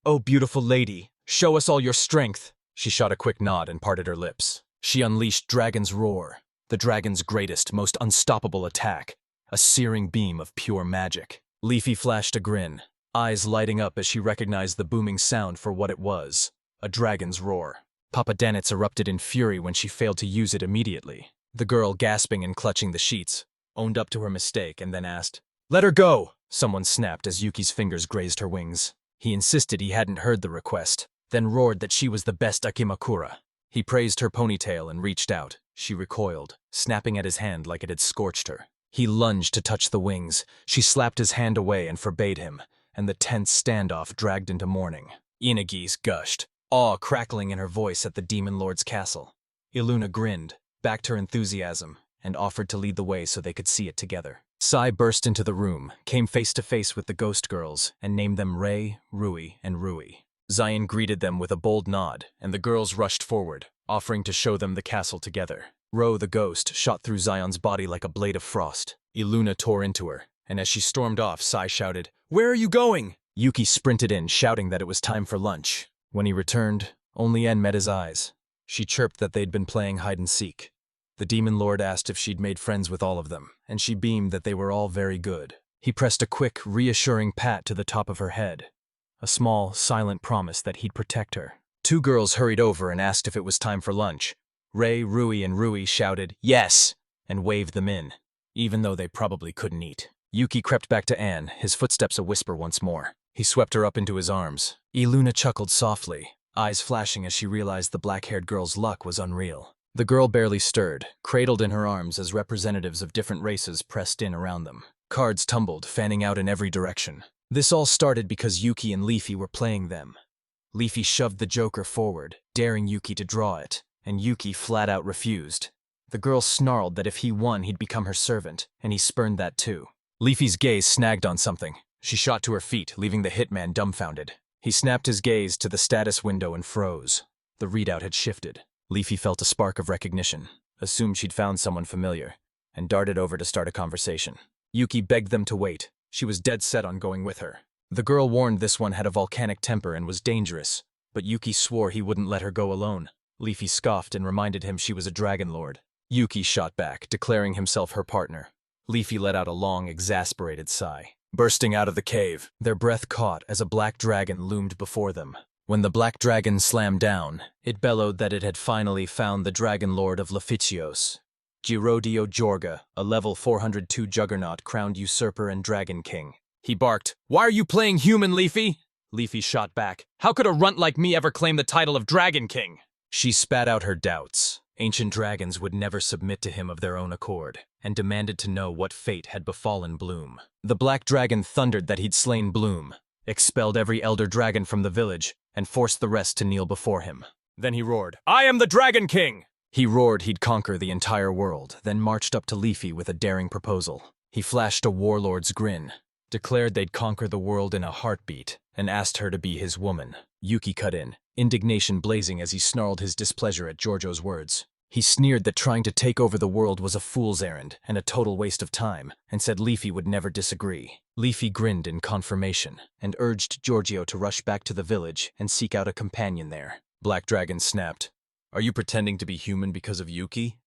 "Oh, beautiful lady, show us all your strength." She shot a quick nod and parted her lips. She unleashed Dragon's Roar, the dragon's greatest, most unstoppable attack, a searing beam of pure magic. Leafy flashed a grin, eyes lighting up as she recognized the booming sound for what it was, a dragon's roar. Papadanits erupted in fury when she failed to use it immediately. The girl, gasping and clutching the sheets, owned up to her mistake and then asked, "Let her go!" Someone snapped as Yuki's fingers grazed her wings. He insisted he hadn't heard the request, then roared that she was the best Akimakura. He praised her ponytail and reached out. She recoiled, snapping at his hand like it had scorched her. He lunged to touch the wings. She slapped his hand away and forbade him, and the tense standoff dragged into morning. Inagis gushed, awe crackling in her voice at the Demon Lord's castle. Iluna grinned, backed her enthusiasm, and offered to lead the way so they could see it together. Sai burst into the room, came face to face with the ghost girls, and named them Rei, Rui, and Rui. Zion greeted them with a bold nod, and the girls rushed forward, offering to show them the castle together. Ro, the ghost, shot through Zion's body like a blade of frost. Iluna tore into her, and as she stormed off, Sai shouted, "Where are you going?" Yuki sprinted in, shouting that it was time for lunch. When he returned, only En met his eyes. She chirped that they'd been playing hide-and-seek. The Demon Lord asked if she'd made friends with all of them, and she beamed that they were all very good. He pressed a quick, reassuring pat to the top of her head, a small, silent promise that he'd protect her. Two girls hurried over and asked if it was time for lunch. Rei, Rui, and Rui shouted, "Yes!" and waved them in, even though they probably couldn't eat. Yuki crept back to Anne, his footsteps a whisper once more. He swept her up into his arms. Iluna chuckled softly, eyes flashing as she realized the black-haired girl's luck was unreal. The girl barely stirred, cradled in her arms as representatives of different races pressed in around them. Cards tumbled, fanning out in every direction. This all started because Yuki and Leafy were playing them. Leafy shoved the joker forward, daring Yuki to draw it, and Yuki flat out refused. The girl snarled that if he won, he'd become her servant, and he spurned that too. Leafy's gaze snagged on something. She shot to her feet, leaving the hitman dumbfounded. He snapped his gaze to the status window and froze. The readout had shifted. Leafy felt a spark of recognition, assumed she'd found someone familiar, and darted over to start a conversation. Yuki begged them to wait. She was dead set on going with her. The girl warned this one had a volcanic temper and was dangerous, but Yuki swore he wouldn't let her go alone. Leafy scoffed and reminded him she was a dragon lord. Yuki shot back, declaring himself her partner. Leafy let out a long, exasperated sigh. Bursting out of the cave, their breath caught as a black dragon loomed before them. When the black dragon slammed down, it bellowed that it had finally found the dragon lord of Laficios, Girodio Jorga, a level 402 juggernaut crowned usurper and dragon king. He barked, "Why are you playing human, Leafy?" Leafy shot back, "How could a runt like me ever claim the title of Dragon King?" She spat out her doubts. Ancient dragons would never submit to him of their own accord, and demanded to know what fate had befallen Bloom. The black dragon thundered that he'd slain Bloom, expelled every elder dragon from the village, and forced the rest to kneel before him. Then he roared, "I am the Dragon King!" He roared he'd conquer the entire world, then marched up to Leafy with a daring proposal. He flashed a warlord's grin, declared they'd conquer the world in a heartbeat, and asked her to be his woman. Yuki cut in, indignation blazing as he snarled his displeasure at Giorgio's words. He sneered that trying to take over the world was a fool's errand and a total waste of time, and said Leafy would never disagree. Leafy grinned in confirmation, and urged Giorgio to rush back to the village and seek out a companion there. Black Dragon snapped, "Are you pretending to be human because of Yuki?"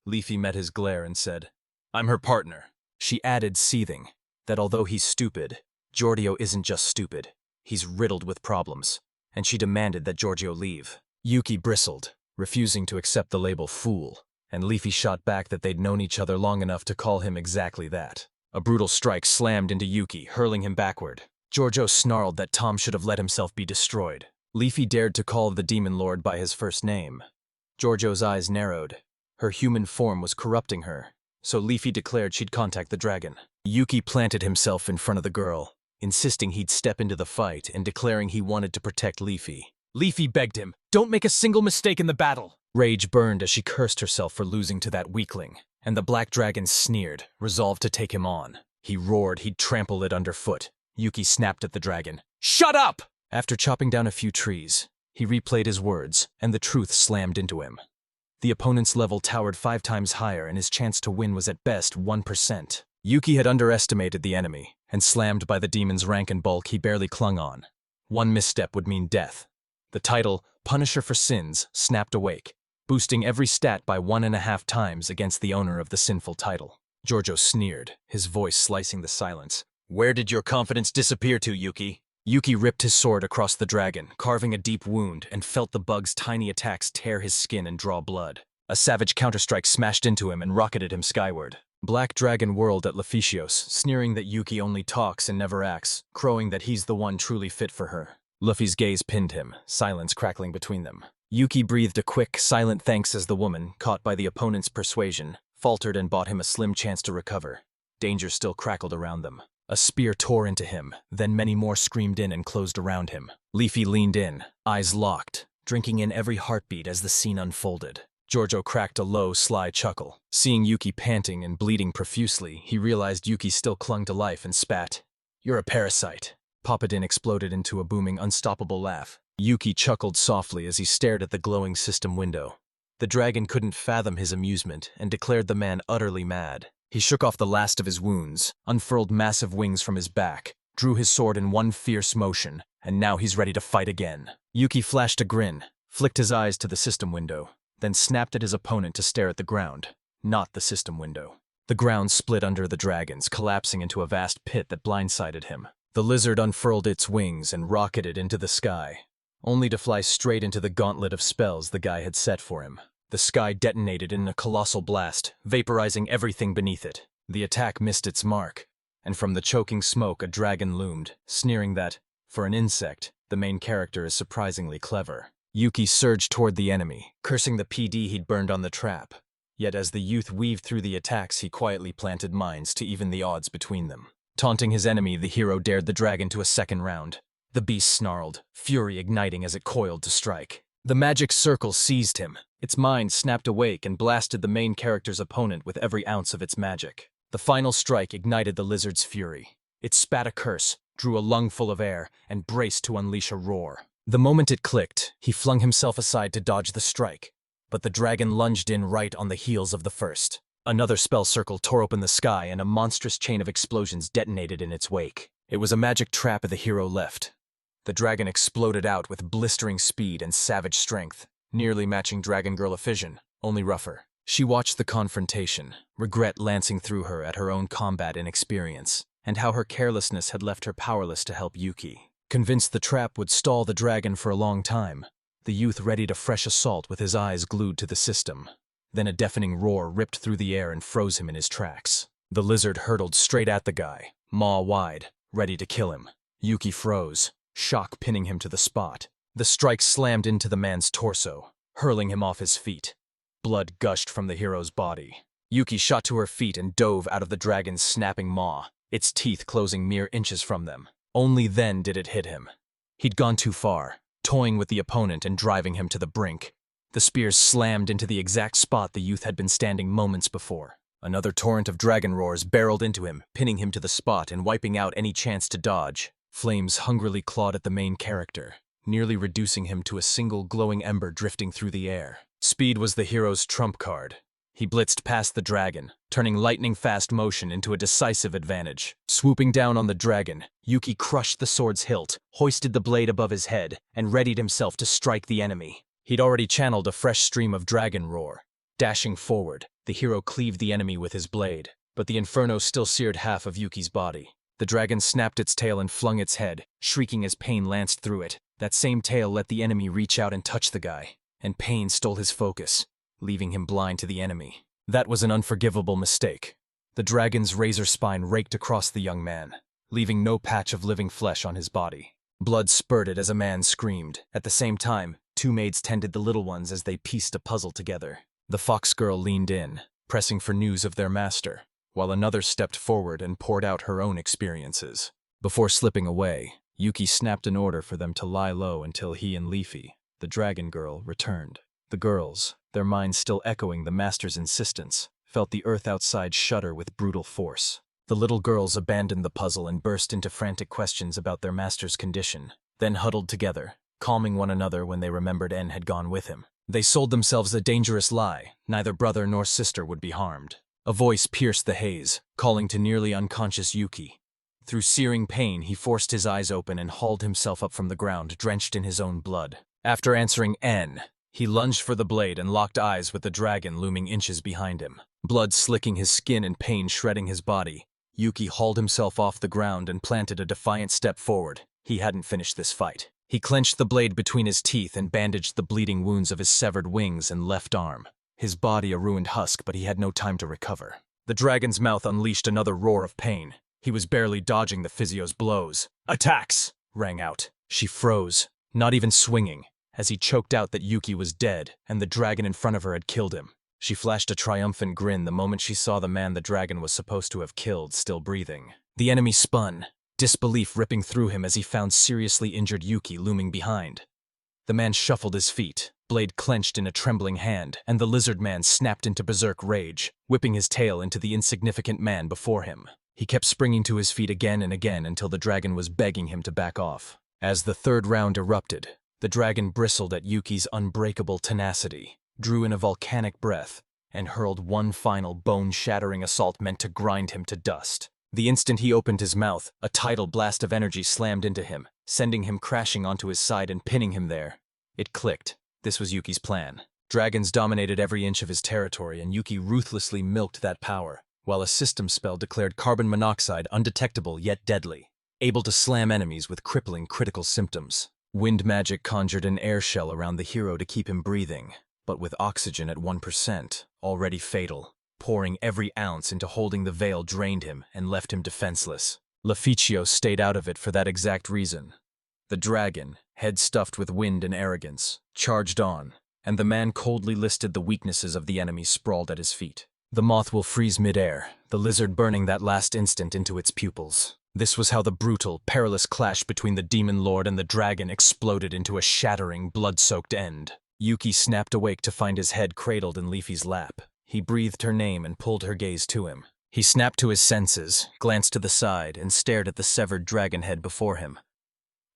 Leafy met his glare and said, "I'm her partner." She added, seething, that although he's stupid, Giorgio isn't just stupid. He's riddled with problems. And she demanded that Giorgio leave. Yuki bristled, refusing to accept the label fool, and Leafy shot back that they'd known each other long enough to call him exactly that. A brutal strike slammed into Yuki, hurling him backward. Giorgio snarled that Tom should have let himself be destroyed. Leafy dared to call the demon lord by his first name. Giorgio's eyes narrowed. Her human form was corrupting her, so Leafy declared she'd contact the dragon. Yuki planted himself in front of the girl, insisting he'd step into the fight and declaring he wanted to protect Leafy. Leafy begged him, "Don't make a single mistake in the battle." Rage burned as she cursed herself for losing to that weakling, and the black dragon sneered, resolved to take him on. He roared he'd trample it underfoot. Yuki snapped at the dragon. "Shut up!" After chopping down a few trees, he replayed his words, and the truth slammed into him. The opponent's level towered 5 times higher, and his chance to win was at best 1%. Yuki had underestimated the enemy, and slammed by the demon's rank and bulk he barely clung on. One misstep would mean death. The title, Punisher for Sins, snapped awake, boosting every stat by 1.5 times against the owner of the sinful title. Giorgio sneered, his voice slicing the silence. "Where did your confidence disappear to, Yuki?" Yuki ripped his sword across the dragon, carving a deep wound, and felt the bug's tiny attacks tear his skin and draw blood. A savage counterstrike smashed into him and rocketed him skyward. Black Dragon whirled at Leficios, sneering that Yuki only talks and never acts, crowing that he's the one truly fit for her. Luffy's gaze pinned him, silence crackling between them. Yuki breathed a quick, silent thanks as the woman, caught by the opponent's persuasion, faltered and bought him a slim chance to recover. Danger still crackled around them. A spear tore into him, then many more screamed in and closed around him. Leafy leaned in, eyes locked, drinking in every heartbeat as the scene unfolded. Giorgio cracked a low, sly chuckle. Seeing Yuki panting and bleeding profusely, he realized Yuki still clung to life and spat. "You're a parasite." Papadin exploded into a booming, unstoppable laugh. Yuki chuckled softly as he stared at the glowing system window. The dragon couldn't fathom his amusement and declared the man utterly mad. He shook off the last of his wounds, unfurled massive wings from his back, drew his sword in one fierce motion, and now he's ready to fight again. Yuki flashed a grin, flicked his eyes to the system window, then snapped at his opponent to stare at the ground, not the system window. The ground split under the dragons, collapsing into a vast pit that blindsided him. The lizard unfurled its wings and rocketed into the sky, only to fly straight into the gauntlet of spells the guy had set for him. The sky detonated in a colossal blast, vaporizing everything beneath it. The attack missed its mark, and from the choking smoke a dragon loomed, sneering that, for an insect, the main character is surprisingly clever. Yuki surged toward the enemy, cursing the PD he'd burned on the trap. Yet as the youth weaved through the attacks, he quietly planted mines to even the odds between them. Taunting his enemy, the hero dared the dragon to a second round. The beast snarled, fury igniting as it coiled to strike. The magic circle seized him. Its mind snapped awake and blasted the main character's opponent with every ounce of its magic. The final strike ignited the lizard's fury. It spat a curse, drew a lungful of air, and braced to unleash a roar. The moment it clicked, he flung himself aside to dodge the strike, but the dragon lunged in right on the heels of the first. Another spell circle tore open the sky, and a monstrous chain of explosions detonated in its wake. It was a magic trap the hero left. The dragon exploded out with blistering speed and savage strength, nearly matching Dragon Girl Effusion, only rougher. She watched the confrontation, regret lancing through her at her own combat inexperience, and how her carelessness had left her powerless to help Yuki. Convinced the trap would stall the dragon for a long time, the youth readied a fresh assault with his eyes glued to the system. Then a deafening roar ripped through the air and froze him in his tracks. The lizard hurtled straight at the guy, maw wide, ready to kill him. Yuki froze, shock pinning him to the spot. The strike slammed into the man's torso, hurling him off his feet. Blood gushed from the hero's body. Yuki shot to her feet and dove out of the dragon's snapping maw, its teeth closing mere inches from them. Only then did it hit him. He'd gone too far, toying with the opponent and driving him to the brink. The spears slammed into the exact spot the youth had been standing moments before. Another torrent of dragon roars barreled into him, pinning him to the spot and wiping out any chance to dodge. Flames hungrily clawed at the main character, nearly reducing him to a single glowing ember drifting through the air. Speed was the hero's trump card. He blitzed past the dragon, turning lightning-fast motion into a decisive advantage. Swooping down on the dragon, Yuki crushed the sword's hilt, hoisted the blade above his head, and readied himself to strike the enemy. He'd already channeled a fresh stream of dragon roar. Dashing forward, the hero cleaved the enemy with his blade, but the inferno still seared half of Yuki's body. The dragon snapped its tail and flung its head, shrieking as pain lanced through it. That same tail let the enemy reach out and touch the guy, and pain stole his focus, leaving him blind to the enemy. That was an unforgivable mistake. The dragon's razor spine raked across the young man, leaving no patch of living flesh on his body. Blood spurted as a man screamed. At the same time, two maids tended the little ones as they pieced a puzzle together. The fox girl leaned in, pressing for news of their master, while another stepped forward and poured out her own experiences. Before slipping away, Yuki snapped an order for them to lie low until he and Leafy, the dragon girl, returned. The girls, their minds still echoing the master's insistence, felt the earth outside shudder with brutal force. The little girls abandoned the puzzle and burst into frantic questions about their master's condition, then huddled together, calming one another when they remembered En had gone with him. They sold themselves a dangerous lie. Neither brother nor sister would be harmed. A voice pierced the haze, calling to nearly unconscious Yuki. Through searing pain, he forced his eyes open and hauled himself up from the ground, drenched in his own blood. After answering En, he lunged for the blade and locked eyes with the dragon looming inches behind him. Blood slicking his skin and pain shredding his body, Yuki hauled himself off the ground and planted a defiant step forward. He hadn't finished this fight. He clenched the blade between his teeth and bandaged the bleeding wounds of his severed wings and left arm. His body a ruined husk, but he had no time to recover. The dragon's mouth unleashed another roar of pain. He was barely dodging the physio's blows. "Attacks!" rang out. She froze, not even swinging, as he choked out that Yuki was dead and the dragon in front of her had killed him. She flashed a triumphant grin the moment she saw the man the dragon was supposed to have killed still breathing. The enemy spun, disbelief ripping through him as he found seriously injured Yuki looming behind. The man shuffled his feet, blade clenched in a trembling hand, and the lizard man snapped into berserk rage, whipping his tail into the insignificant man before him. He kept springing to his feet again and again until the dragon was begging him to back off. As the third round erupted, the dragon bristled at Yuki's unbreakable tenacity, drew in a volcanic breath, and hurled one final bone-shattering assault meant to grind him to dust. The instant he opened his mouth, a tidal blast of energy slammed into him, sending him crashing onto his side and pinning him there. It clicked. This was Yuki's plan. Dragons dominated every inch of his territory, and Yuki ruthlessly milked that power, while a system spell declared carbon monoxide undetectable yet deadly, able to slam enemies with crippling critical symptoms. Wind magic conjured an air shell around the hero to keep him breathing, but with oxygen at 1%, already fatal. Pouring every ounce into holding the veil drained him and left him defenseless. Leficio stayed out of it for that exact reason. The dragon, head stuffed with wind and arrogance, charged on, and the man coldly listed the weaknesses of the enemy sprawled at his feet. The moth will freeze midair, the lizard burning that last instant into its pupils. This was how the brutal, perilous clash between the demon lord and the dragon exploded into a shattering, blood-soaked end. Yuki snapped awake to find his head cradled in Leafy's lap. He breathed her name and pulled her gaze to him. He snapped to his senses, glanced to the side, and stared at the severed dragon head before him.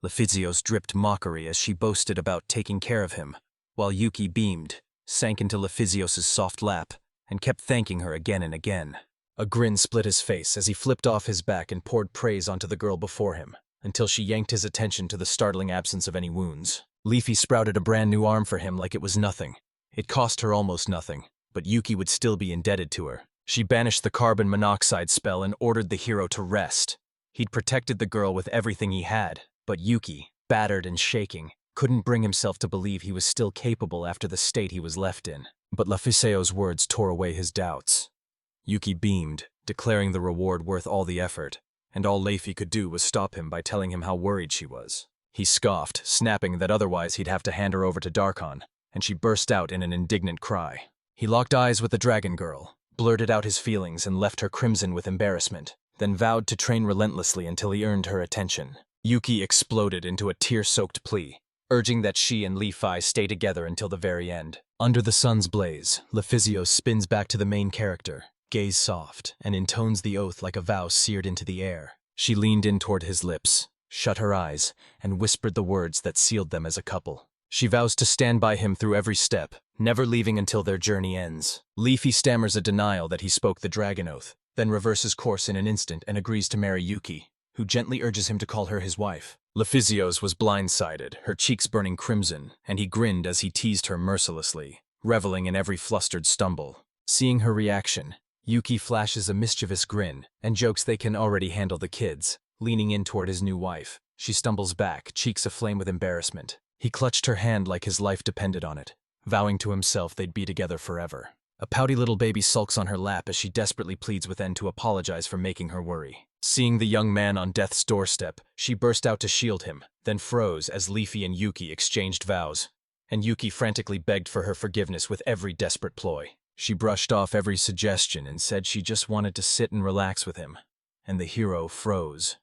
Lefizio's dripped mockery as she boasted about taking care of him, while Yuki beamed, sank into Lefizios' soft lap, and kept thanking her again and again. A grin split his face as he flipped off his back and poured praise onto the girl before him, until she yanked his attention to the startling absence of any wounds. Leafy sprouted a brand new arm for him like it was nothing. It cost her almost nothing, but Yuki would still be indebted to her. She banished the carbon monoxide spell and ordered the hero to rest. He'd protected the girl with everything he had, but Yuki, battered and shaking, couldn't bring himself to believe he was still capable after the state he was left in. But Leficeo's words tore away his doubts. Yuki beamed, declaring the reward worth all the effort, and all Leify could do was stop him by telling him how worried she was. He scoffed, snapping that otherwise he'd have to hand her over to Darkon, and she burst out in an indignant cry. He locked eyes with the dragon girl, blurted out his feelings and left her crimson with embarrassment, then vowed to train relentlessly until he earned her attention. Yuki exploded into a tear-soaked plea, urging that she and Leafy stay together until the very end. Under the sun's blaze, Lefizio spins back to the main character, gaze soft, and intones the oath like a vow seared into the air. She leaned in toward his lips, shut her eyes, and whispered the words that sealed them as a couple. She vows to stand by him through every step, never leaving until their journey ends. Leafy stammers a denial that he spoke the dragon oath, then reverses course in an instant and agrees to marry Yuki, who gently urges him to call her his wife. Lefizio's was blindsided, her cheeks burning crimson, and he grinned as he teased her mercilessly, reveling in every flustered stumble. Seeing her reaction, Yuki flashes a mischievous grin and jokes they can already handle the kids, leaning in toward his new wife. She stumbles back, cheeks aflame with embarrassment. He clutched her hand like his life depended on it, vowing to himself they'd be together forever. A pouty little baby sulks on her lap as she desperately pleads with En to apologize for making her worry. Seeing the young man on death's doorstep, she burst out to shield him, then froze as Leafy and Yuki exchanged vows. And Yuki frantically begged for her forgiveness with every desperate ploy. She brushed off every suggestion and said she just wanted to sit and relax with him. And the hero froze.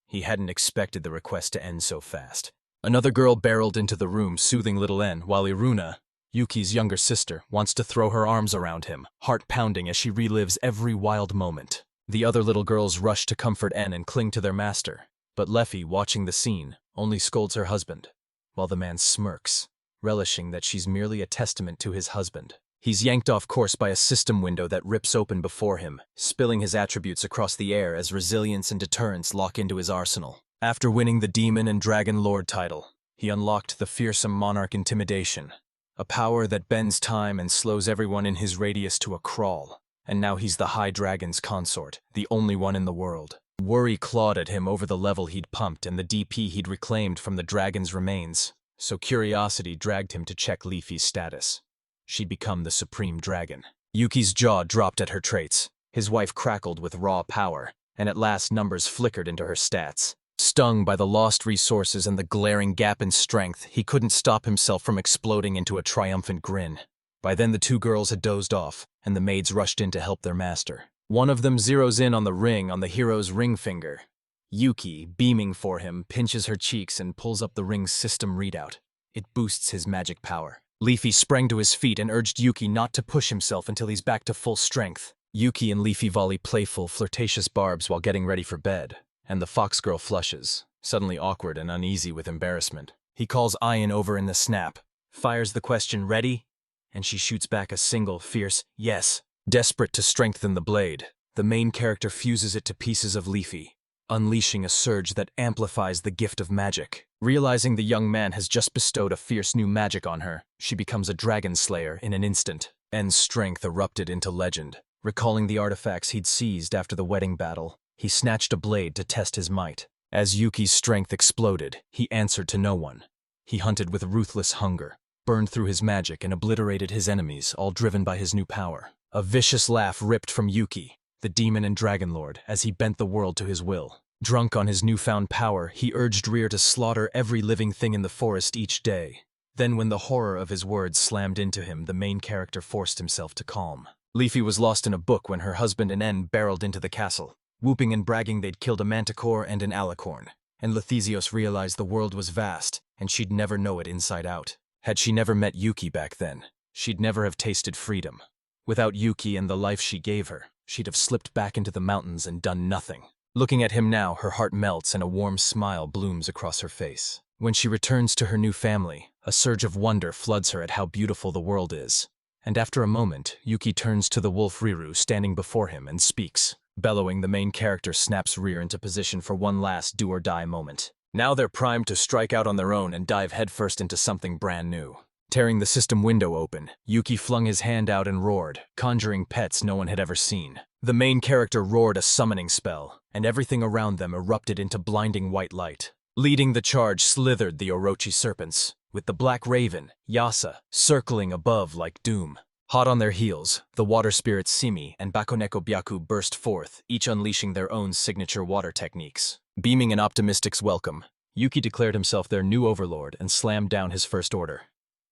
He hadn't expected the request to end so fast. Another girl barreled into the room, soothing little En, while Iruna, Yuki's younger sister, wants to throw her arms around him, heart pounding as she relives every wild moment. The other little girls rush to comfort En and cling to their master. But Leffy, watching the scene, only scolds her husband, while the man smirks, relishing that she's merely a testament to his husband. He's yanked off course by a system window that rips open before him, spilling his attributes across the air as resilience and deterrence lock into his arsenal. After winning the Demon and Dragon Lord title, he unlocked the fearsome Monarch Intimidation, a power that bends time and slows everyone in his radius to a crawl. And now he's the High Dragon's consort, the only one in the world. Worry clawed at him over the level he'd pumped and the DP he'd reclaimed from the dragon's remains, so curiosity dragged him to check Leafy's status. She'd become the Supreme Dragon. Yuki's jaw dropped at her traits. His wife crackled with raw power, and at last numbers flickered into her stats. Stung by the lost resources and the glaring gap in strength, he couldn't stop himself from exploding into a triumphant grin. By then the two girls had dozed off, and the maids rushed in to help their master. One of them zeroes in on the ring on the hero's ring finger. Yuki, beaming for him, pinches her cheeks and pulls up the ring's system readout. It boosts his magic power. Leafy sprang to his feet and urged Yuki not to push himself until he's back to full strength. Yuki and Leafy volley playful, flirtatious barbs while getting ready for bed, and the fox girl flushes, suddenly awkward and uneasy with embarrassment. He calls Ayan over in the snap, fires the question, "Ready?" And she shoots back a single, fierce, "Yes." Desperate to strengthen the blade, the main character fuses it to pieces of Leafy, unleashing a surge that amplifies the gift of magic. Realizing the young man has just bestowed a fierce new magic on her, she becomes a dragon slayer in an instant. En's strength erupted into legend. Recalling the artifacts he'd seized after the wedding battle, he snatched a blade to test his might. As Yuki's strength exploded, he answered to no one. He hunted with ruthless hunger, burned through his magic and obliterated his enemies, all driven by his new power. A vicious laugh ripped from Yuki, the demon and dragon lord, as he bent the world to his will. Drunk on his newfound power, he urged Rear to slaughter every living thing in the forest each day. Then when the horror of his words slammed into him, the main character forced himself to calm. Leafy was lost in a book when her husband and En barreled into the castle, whooping and bragging they'd killed a manticore and an alicorn. And Lethesios realized the world was vast, and she'd never know it inside out. Had she never met Yuki back then, she'd never have tasted freedom. Without Yuki and the life she gave her, she'd have slipped back into the mountains and done nothing. Looking at him now, her heart melts and a warm smile blooms across her face. When she returns to her new family, a surge of wonder floods her at how beautiful the world is. And after a moment, Yuki turns to the wolf Riru standing before him and speaks. Bellowing, the main character snaps Rear into position for one last do-or-die moment. Now they're primed to strike out on their own and dive headfirst into something brand new. Tearing the system window open, Yuki flung his hand out and roared, conjuring pets no one had ever seen. The main character roared a summoning spell, and everything around them erupted into blinding white light. Leading the charge slithered the Orochi serpents, with the Black Raven, Yasa, circling above like doom. Hot on their heels, the water spirits Simi and Bakoneko Byaku burst forth, each unleashing their own signature water techniques. Beaming an optimistic's welcome, Yuki declared himself their new overlord and slammed down his first order.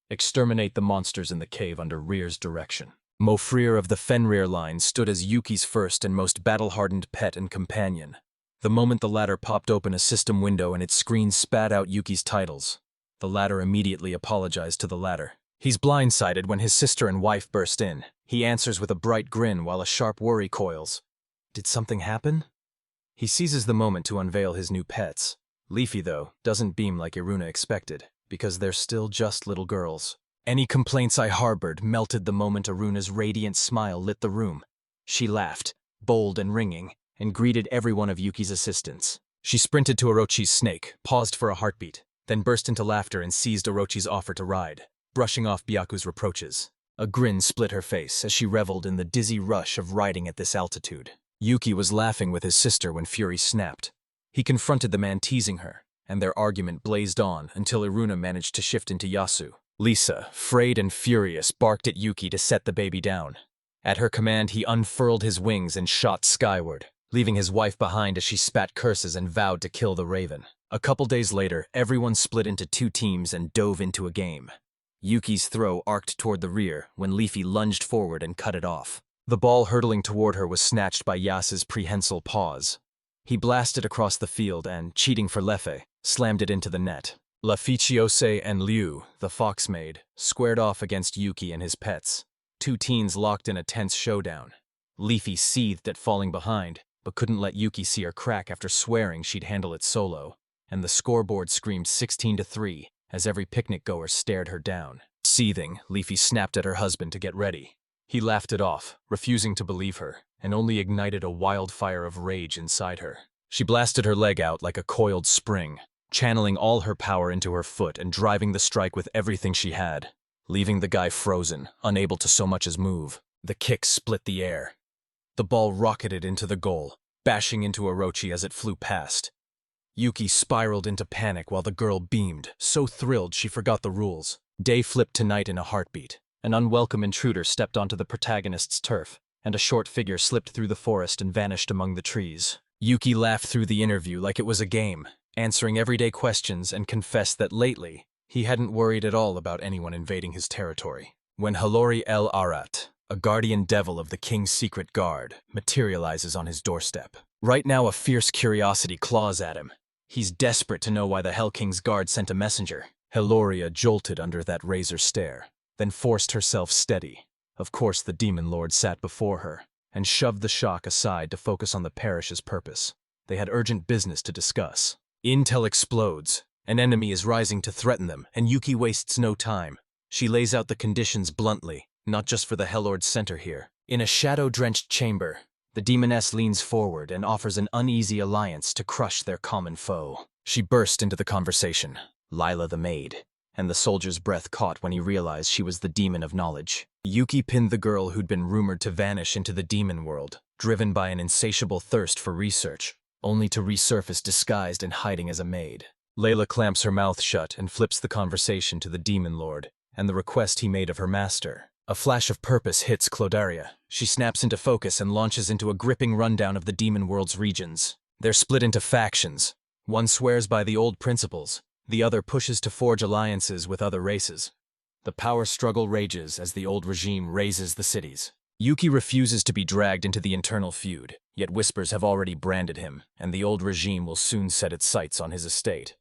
Exterminate the monsters in the cave under Rear's direction. Mofrir of the Fenrir line stood as Yuki's first and most battle-hardened pet and companion. The moment the latter popped open a system window and its screen spat out Yuki's titles, the latter immediately apologized to the latter. He's blindsided when his sister and wife burst in. He answers with a bright grin while a sharp worry coils. Did something happen? He seizes the moment to unveil his new pets. Leafy, though, doesn't beam like Iruna expected, because they're still just little girls. Any complaints I harbored melted the moment Aruna's radiant smile lit the room. She laughed, bold and ringing, and greeted every one of Yuki's assistants. She sprinted to Orochi's snake, paused for a heartbeat, then burst into laughter and seized Orochi's offer to ride, brushing off Byaku's reproaches. A grin split her face as she reveled in the dizzy rush of riding at this altitude. Yuki was laughing with his sister when Fury snapped. He confronted the man teasing her, and their argument blazed on until Iruna managed to shift into Yasu. Lisa, frayed and furious, barked at Yuki to set the baby down. At her command, he unfurled his wings and shot skyward, leaving his wife behind as she spat curses and vowed to kill the raven. A couple days later, everyone split into 2 teams and dove into a game. Yuki's throw arced toward the rear when Leafy lunged forward and cut it off. The ball hurtling toward her was snatched by Yas's prehensile paws. He blasted across the field and, cheating for Leffe, slammed it into the net. La Ficiose and Liu, the fox maid, squared off against Yuki and his pets. 2 teens locked in a tense showdown. Leafy seethed at falling behind, but couldn't let Yuki see her crack after swearing she'd handle it solo, and the scoreboard screamed 16-3 as every picnic-goer stared her down. Seething, Leafy snapped at her husband to get ready. He laughed it off, refusing to believe her, and only ignited a wildfire of rage inside her. She blasted her leg out like a coiled spring, channeling all her power into her foot and driving the strike with everything she had, leaving the guy frozen, unable to so much as move. The kick split the air. The ball rocketed into the goal, bashing into Orochi as it flew past. Yuki spiraled into panic while the girl beamed, so thrilled she forgot the rules. Day flipped to night in a heartbeat. An unwelcome intruder stepped onto the protagonist's turf, and a short figure slipped through the forest and vanished among the trees. Yuki laughed through the interview like it was a game, answering everyday questions, and confessed that lately, he hadn't worried at all about anyone invading his territory. When Halori El Arat, a guardian devil of the king's secret guard, materializes on his doorstep. Right now a fierce curiosity claws at him. He's desperate to know why the Hell King's guard sent a messenger. Heloria jolted under that razor stare, then forced herself steady. Of course the demon lord sat before her, and shoved the shock aside to focus on the parish's purpose. They had urgent business to discuss. Intel explodes. An enemy is rising to threaten them, and Yuki wastes no time. She lays out the conditions bluntly, not just for the Hellord's center here. In a shadow-drenched chamber, the demoness leans forward and offers an uneasy alliance to crush their common foe. She burst into the conversation, Lila the maid, and the soldier's breath caught when he realized she was the demon of knowledge. Yuki pinned the girl who'd been rumored to vanish into the demon world, driven by an insatiable thirst for research, only to resurface disguised and hiding as a maid. Layla clamps her mouth shut and flips the conversation to the demon lord and the request he made of her master. A flash of purpose hits Clodaria. She snaps into focus and launches into a gripping rundown of the demon world's regions. They're split into factions. One swears by the old principles, the other pushes to forge alliances with other races. The power struggle rages as the old regime razes the cities. Yuki refuses to be dragged into the internal feud, yet whispers have already branded him, and the old regime will soon set its sights on his estate.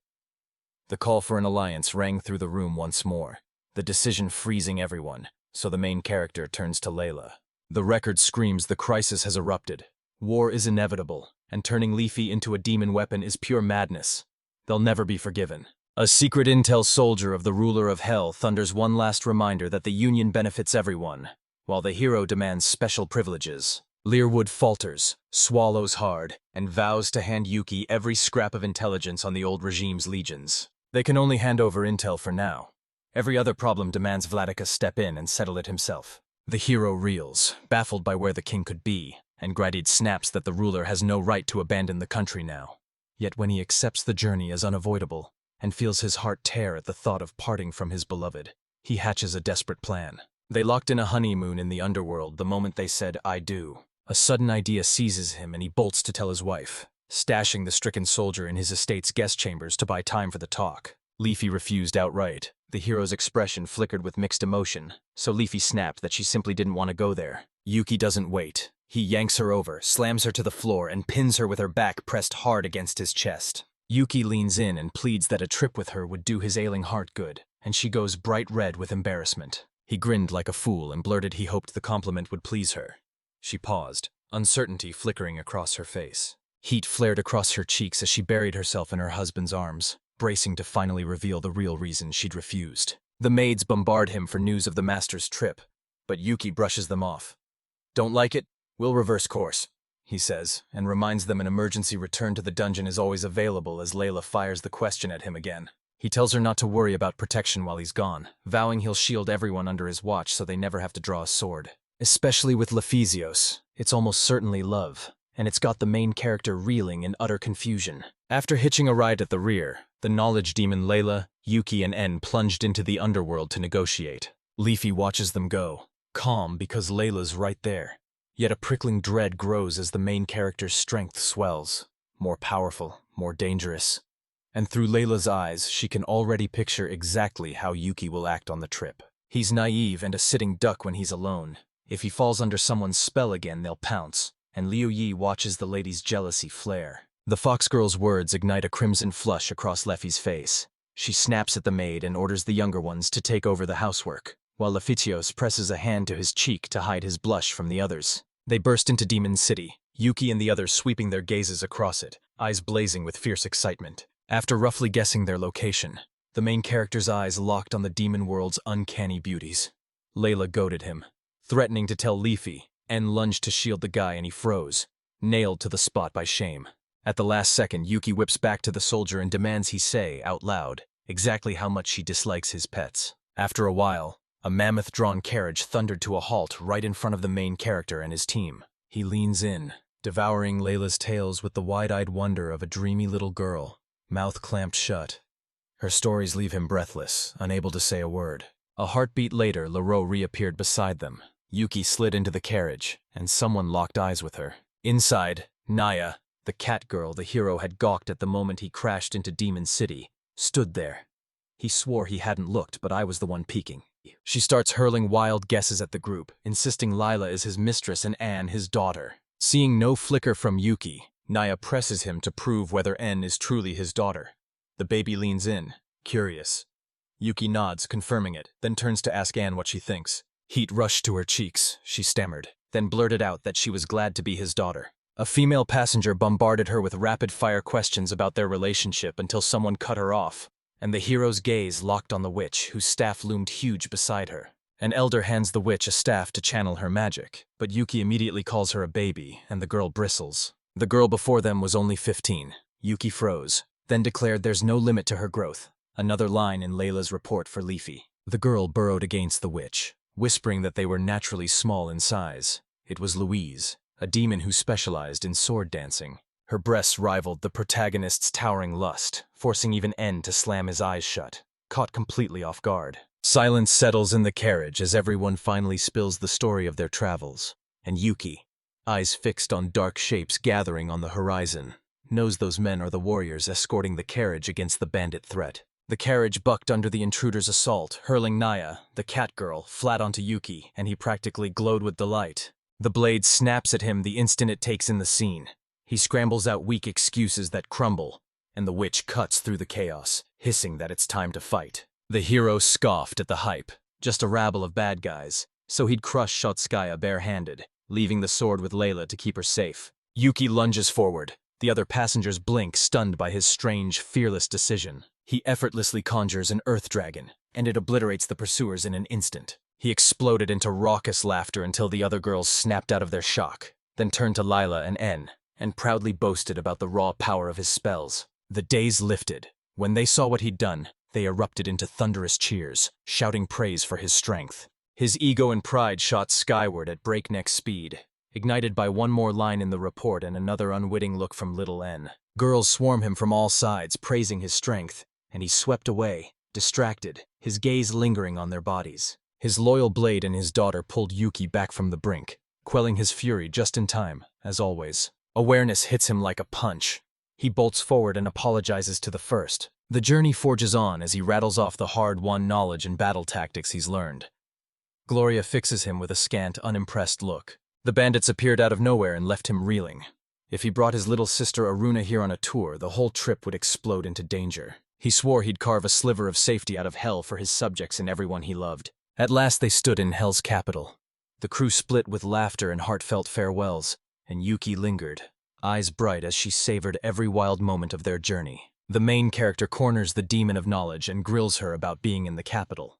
The call for an alliance rang through the room once more, the decision freezing everyone, so the main character turns to Layla. The record screams the crisis has erupted. War is inevitable, and turning Leafy into a demon weapon is pure madness. They'll never be forgiven. A secret intel soldier of the ruler of hell thunders one last reminder that the Union benefits everyone, while the hero demands special privileges. Learwood falters, swallows hard, and vows to hand Yuki every scrap of intelligence on the old regime's legions. They can only hand over intel for now. Every other problem demands Vladika step in and settle it himself. The hero reels, baffled by where the king could be, and Gradid snaps that the ruler has no right to abandon the country now. Yet when he accepts the journey as unavoidable, and feels his heart tear at the thought of parting from his beloved, he hatches a desperate plan. They locked in a honeymoon in the underworld the moment they said, "I do." A sudden idea seizes him and he bolts to tell his wife, stashing the stricken soldier in his estate's guest chambers to buy time for the talk. Leafy refused outright. The hero's expression flickered with mixed emotion, so Leafy snapped that she simply didn't want to go there. Yuki doesn't wait. He yanks her over, slams her to the floor, and pins her with her back pressed hard against his chest. Yuki leans in and pleads that a trip with her would do his ailing heart good, and she goes bright red with embarrassment. He grinned like a fool and blurted he hoped the compliment would please her. She paused, uncertainty flickering across her face. Heat flared across her cheeks as she buried herself in her husband's arms, bracing to finally reveal the real reason she'd refused. The maids bombard him for news of the master's trip, but Yuki brushes them off. "Don't like it? We'll reverse course," he says, and reminds them an emergency return to the dungeon is always available as Layla fires the question at him again. He tells her not to worry about protection while he's gone, vowing he'll shield everyone under his watch so they never have to draw a sword. Especially with Lephysios, it's almost certainly love, and it's got the main character reeling in utter confusion. After hitching a ride at the rear, the knowledge demon Layla, Yuki, and En plunged into the underworld to negotiate. Leafy watches them go, calm because Layla's right there. Yet a prickling dread grows as the main character's strength swells. More powerful, more dangerous. And through Layla's eyes, she can already picture exactly how Yuki will act on the trip. He's naive and a sitting duck when he's alone. If he falls under someone's spell again, they'll pounce, and Liu Yi watches the lady's jealousy flare. The fox girl's words ignite a crimson flush across Leffy's face. She snaps at the maid and orders the younger ones to take over the housework, while Lephysios presses a hand to his cheek to hide his blush from the others. They burst into Demon City, Yuki and the others sweeping their gazes across it, eyes blazing with fierce excitement. After roughly guessing their location, the main character's eyes locked on the demon world's uncanny beauties. Layla goaded him, threatening to tell Leafy, and lunged to shield the guy, and he froze, nailed to the spot by shame. At the last second, Yuki whips back to the soldier and demands he say, out loud, exactly how much she dislikes his pets. After a while, a mammoth-drawn carriage thundered to a halt right in front of the main character and his team. He leans in, devouring Layla's tales with the wide-eyed wonder of a dreamy little girl, mouth clamped shut. Her stories leave him breathless, unable to say a word. A heartbeat later, Leroux reappeared beside them. Yuki slid into the carriage, and someone locked eyes with her. Inside, Naya, the cat girl the hero had gawked at the moment he crashed into Demon City, stood there. He swore he hadn't looked, but I was the one peeking. She starts hurling wild guesses at the group, insisting Lila is his mistress and Anne his daughter. Seeing no flicker from Yuki, Naya presses him to prove whether En is truly his daughter. The baby leans in, curious. Yuki nods, confirming it, then turns to ask Anne what she thinks. Heat rushed to her cheeks, she stammered, then blurted out that she was glad to be his daughter. A female passenger bombarded her with rapid-fire questions about their relationship until someone cut her off, and the hero's gaze locked on the witch, whose staff loomed huge beside her. An elder hands the witch a staff to channel her magic, but Yuki immediately calls her a baby, and the girl bristles. The girl before them was only 15. Yuki froze, then declared there's no limit to her growth. Another line in Layla's report for Leafy. The girl burrowed against the witch, whispering that they were naturally small in size. It was Louise, a demon who specialized in sword dancing. Her breasts rivaled the protagonist's towering lust, forcing even En to slam his eyes shut, caught completely off guard. Silence settles in the carriage as everyone finally spills the story of their travels, and Yuki, eyes fixed on dark shapes gathering on the horizon, knows those men are the warriors escorting the carriage against the bandit threat. The carriage bucked under the intruder's assault, hurling Naya, the cat girl, flat onto Yuki, and he practically glowed with delight. The blade snaps at him the instant it takes in the scene. He scrambles out weak excuses that crumble, and the witch cuts through the chaos, hissing that it's time to fight. The hero scoffed at the hype, just a rabble of bad guys, so he'd crush Shotskaya barehanded, leaving the sword with Layla to keep her safe. Yuki lunges forward. The other passengers blink, stunned by his strange, fearless decision. He effortlessly conjures an earth dragon, and it obliterates the pursuers in an instant. He exploded into raucous laughter until the other girls snapped out of their shock, then turned to Lila and En, and proudly boasted about the raw power of his spells. The daze lifted. When they saw what he'd done, they erupted into thunderous cheers, shouting praise for his strength. His ego and pride shot skyward at breakneck speed, ignited by one more line in the report and another unwitting look from little En. Girls swarm him from all sides, praising his strength, and he swept away, distracted, his gaze lingering on their bodies. His loyal blade and his daughter pulled Yuki back from the brink, quelling his fury just in time, as always. Awareness hits him like a punch. He bolts forward and apologizes to the first. The journey forges on as he rattles off the hard-won knowledge and battle tactics he's learned. Gloria fixes him with a scant, unimpressed look. The bandits appeared out of nowhere and left him reeling. If he brought his little sister Aruna here on a tour, the whole trip would explode into danger. He swore he'd carve a sliver of safety out of hell for his subjects and everyone he loved. At last they stood in Hell's capital. The crew split with laughter and heartfelt farewells, and Yuki lingered, eyes bright as she savored every wild moment of their journey. The main character corners the demon of knowledge and grills her about being in the capital.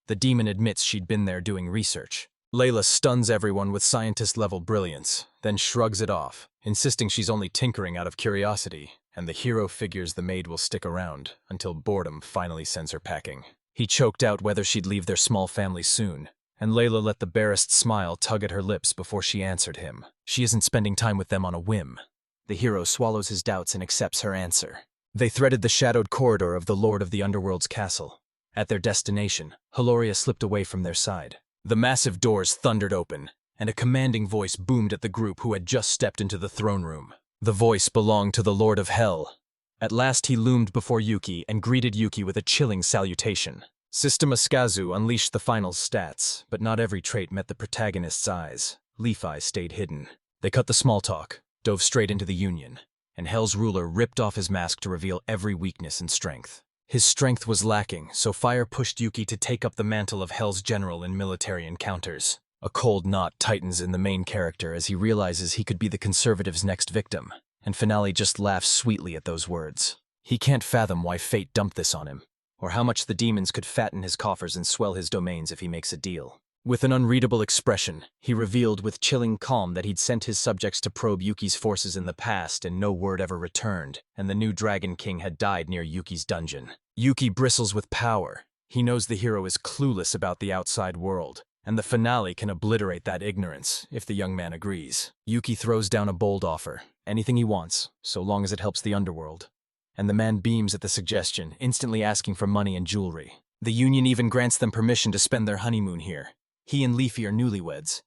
The demon admits she'd been there doing research. Layla stuns everyone with scientist-level brilliance, then shrugs it off, insisting she's only tinkering out of curiosity, and the hero figures the maid will stick around until boredom finally sends her packing. He choked out whether she'd leave their small family soon, and Layla let the barest smile tug at her lips before she answered him. She isn't spending time with them on a whim. The hero swallows his doubts and accepts her answer. They threaded the shadowed corridor of the Lord of the Underworld's castle. At their destination, Hiloria slipped away from their side. The massive doors thundered open, and a commanding voice boomed at the group who had just stepped into the throne room. The voice belonged to the Lord of Hell. At last he loomed before Yuki and greeted Yuki with a chilling salutation. System Askazu unleashed the final stats, but not every trait met the protagonist's eyes. Leaf-Eye stayed hidden. They cut the small talk, dove straight into the Union, and Hell's ruler ripped off his mask to reveal every weakness and strength. His strength was lacking, so Fire pushed Yuki to take up the mantle of Hell's general in military encounters. A cold knot tightens in the main character as he realizes he could be the Conservatives' next victim, and Finale just laughs sweetly at those words. He can't fathom why fate dumped this on him, or how much the demons could fatten his coffers and swell his domains if he makes a deal. With an unreadable expression, he revealed with chilling calm that he'd sent his subjects to probe Yuki's forces in the past and no word ever returned, and the new Dragon King had died near Yuki's dungeon. Yuki bristles with power. He knows the hero is clueless about the outside world, and the Finale can obliterate that ignorance, if the young man agrees. Yuki throws down a bold offer. Anything he wants, so long as it helps the underworld. And the man beams at the suggestion, instantly asking for money and jewelry. The Union even grants them permission to spend their honeymoon here. He and Leafy are newlyweds.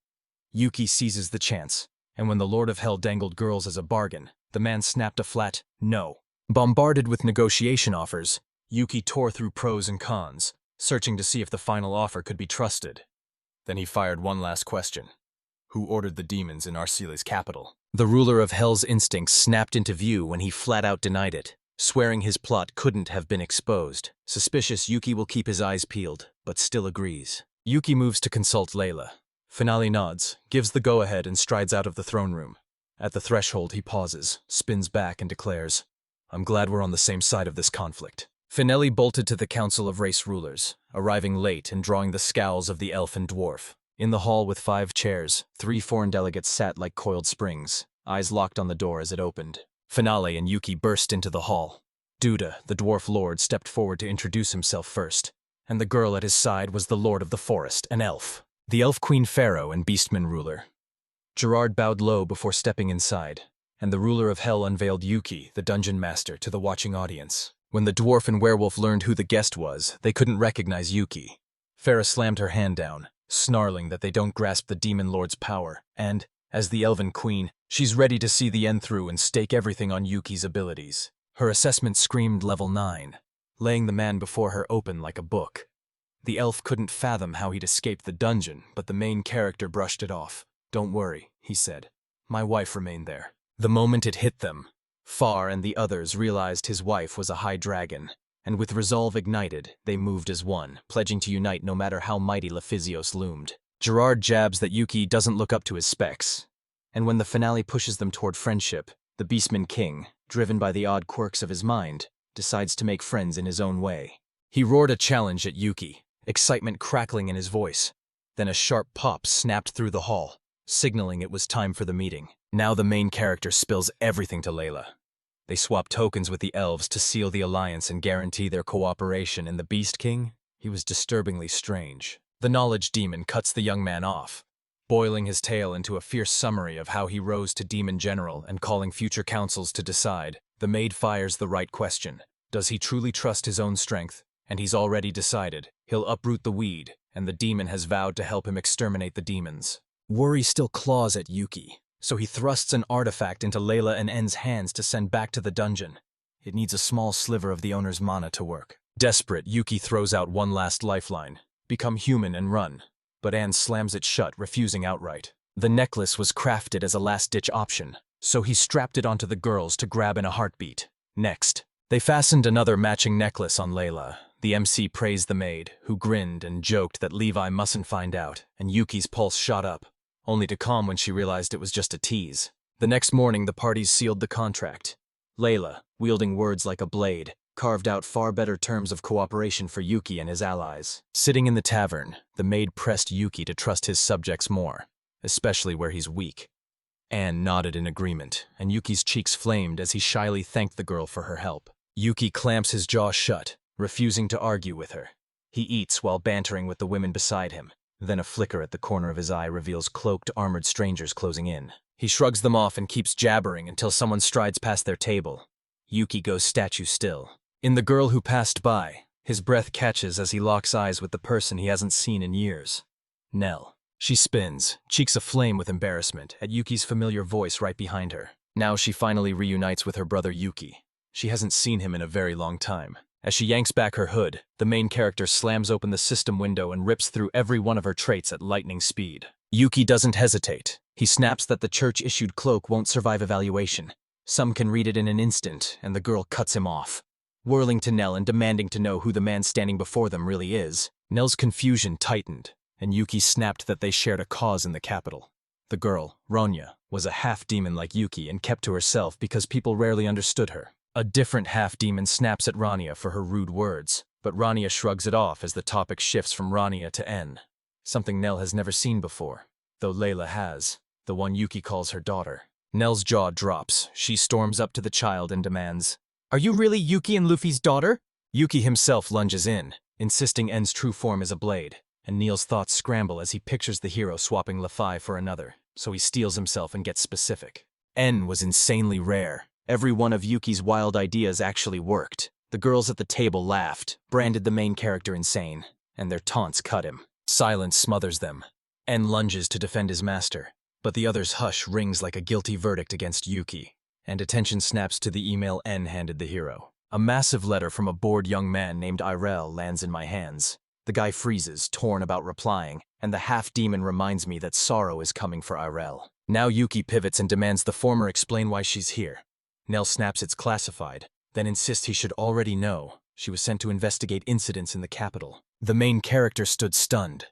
Yuki seizes the chance, and when the Lord of Hell dangled girls as a bargain, the man snapped a flat no. Bombarded with negotiation offers, Yuki tore through pros and cons, searching to see if the final offer could be trusted. Then he fired one last question. Who ordered the demons in Arceli's capital? The ruler of Hell's instincts snapped into view when he flat-out denied it, swearing his plot couldn't have been exposed. Suspicious, Yuki will keep his eyes peeled, but still agrees. Yuki moves to consult Layla. Finale nods, gives the go-ahead and strides out of the throne room. At the threshold, he pauses, spins back and declares, I'm glad we're on the same side of this conflict. Finale bolted to the Council of Race Rulers, arriving late and drawing the scowls of the elf and dwarf. In the hall with 5 chairs, 3 foreign delegates sat like coiled springs, eyes locked on the door as it opened. Finale and Yuki burst into the hall. Duda, the dwarf lord, stepped forward to introduce himself first, and the girl at his side was the Lord of the Forest, an elf, the Elf Queen Pharaoh and Beastman ruler. Gerard bowed low before stepping inside, and the ruler of Hell unveiled Yuki, the dungeon master, to the watching audience. When the dwarf and werewolf learned who the guest was, they couldn't recognize Yuki. Farah slammed her hand down, snarling that they don't grasp the demon lord's power, and, as the elven queen, she's ready to see the end through and stake everything on Yuki's abilities. Her assessment screamed level 9, laying the man before her open like a book. The elf couldn't fathom how he'd escaped the dungeon, but the main character brushed it off. Don't worry, he said. My wife remained there. The moment it hit them, Far and the others realized his wife was a high dragon, and with resolve ignited, they moved as one, pledging to unite no matter how mighty Lephysios loomed. Gerard jabs that Yuki doesn't look up to his specs, and when the Finale pushes them toward friendship, the Beastman King, driven by the odd quirks of his mind, decides to make friends in his own way. He roared a challenge at Yuki, excitement crackling in his voice. Then a sharp pop snapped through the hall, signaling it was time for the meeting. Now the main character spills everything to Layla. They swap tokens with the elves to seal the alliance and guarantee their cooperation, and the Beast King? He was disturbingly strange. The knowledge demon cuts the young man off, boiling his tale into a fierce summary of how he rose to demon general and calling future councils to decide. The maid fires the right question. Does he truly trust his own strength? And he's already decided. He'll uproot the weed, and the demon has vowed to help him exterminate the demons. Worry still claws at Yuki, so he thrusts an artifact into Layla and En's hands to send back to the dungeon. It needs a small sliver of the owner's mana to work. Desperate, Yuki throws out one last lifeline. Become human and run. But En slams it shut, refusing outright. The necklace was crafted as a last-ditch option, so he strapped it onto the girls to grab in a heartbeat. Next, they fastened another matching necklace on Layla. The MC praised the maid, who grinned and joked that Levi mustn't find out, and Yuki's pulse shot up, only to calm when she realized it was just a tease. The next morning, the parties sealed the contract. Layla, wielding words like a blade, carved out far better terms of cooperation for Yuki and his allies. Sitting in the tavern, the maid pressed Yuki to trust his subjects more, especially where he's weak. Anne nodded in agreement, and Yuki's cheeks flamed as he shyly thanked the girl for her help. Yuki clamps his jaw shut, refusing to argue with her. He eats while bantering with the women beside him. Then a flicker at the corner of his eye reveals cloaked, armored strangers closing in. He shrugs them off and keeps jabbering until someone strides past their table. Yuki goes statue still. In the girl who passed by, his breath catches as he locks eyes with the person he hasn't seen in years. Nell. She spins, cheeks aflame with embarrassment, at Yuki's familiar voice right behind her. Now she finally reunites with her brother Yuki. She hasn't seen him in a very long time. As she yanks back her hood, the main character slams open the system window and rips through every one of her traits at lightning speed. Yuki doesn't hesitate. He snaps that the church-issued cloak won't survive evaluation. Some can read it in an instant, and the girl cuts him off. Whirling to Nell and demanding to know who the man standing before them really is, Nell's confusion tightened, and Yuki snapped that they shared a cause in the capital. The girl, Ronya, was a half-demon like Yuki and kept to herself because people rarely understood her. A different half-demon snaps at Rania for her rude words, but Rania shrugs it off as the topic shifts from Rania to N. Something Nell has never seen before, though Layla has, the one Yuki calls her daughter. Nell's jaw drops. She storms up to the child and demands, "Are you really Yuki and Luffy's daughter?" Yuki himself lunges in, insisting N's true form is a blade, and Neil's thoughts scramble as he pictures the hero swapping Luffy for another, so he steels himself and gets specific. N was insanely rare. Every one of Yuki's wild ideas actually worked. The girls at the table laughed, branded the main character insane, and their taunts cut him. Silence smothers them. N lunges to defend his master, but the other's hush rings like a guilty verdict against Yuki, and attention snaps to the email N handed the hero. A massive letter from a bored young man named Irel lands in my hands. The guy freezes, torn about replying, and the half-demon reminds me that sorrow is coming for Irel. Now Yuki pivots and demands the former explain why she's here. Nell snaps it's classified, then insists he should already know. She was sent to investigate incidents in the capital. The main character stood stunned.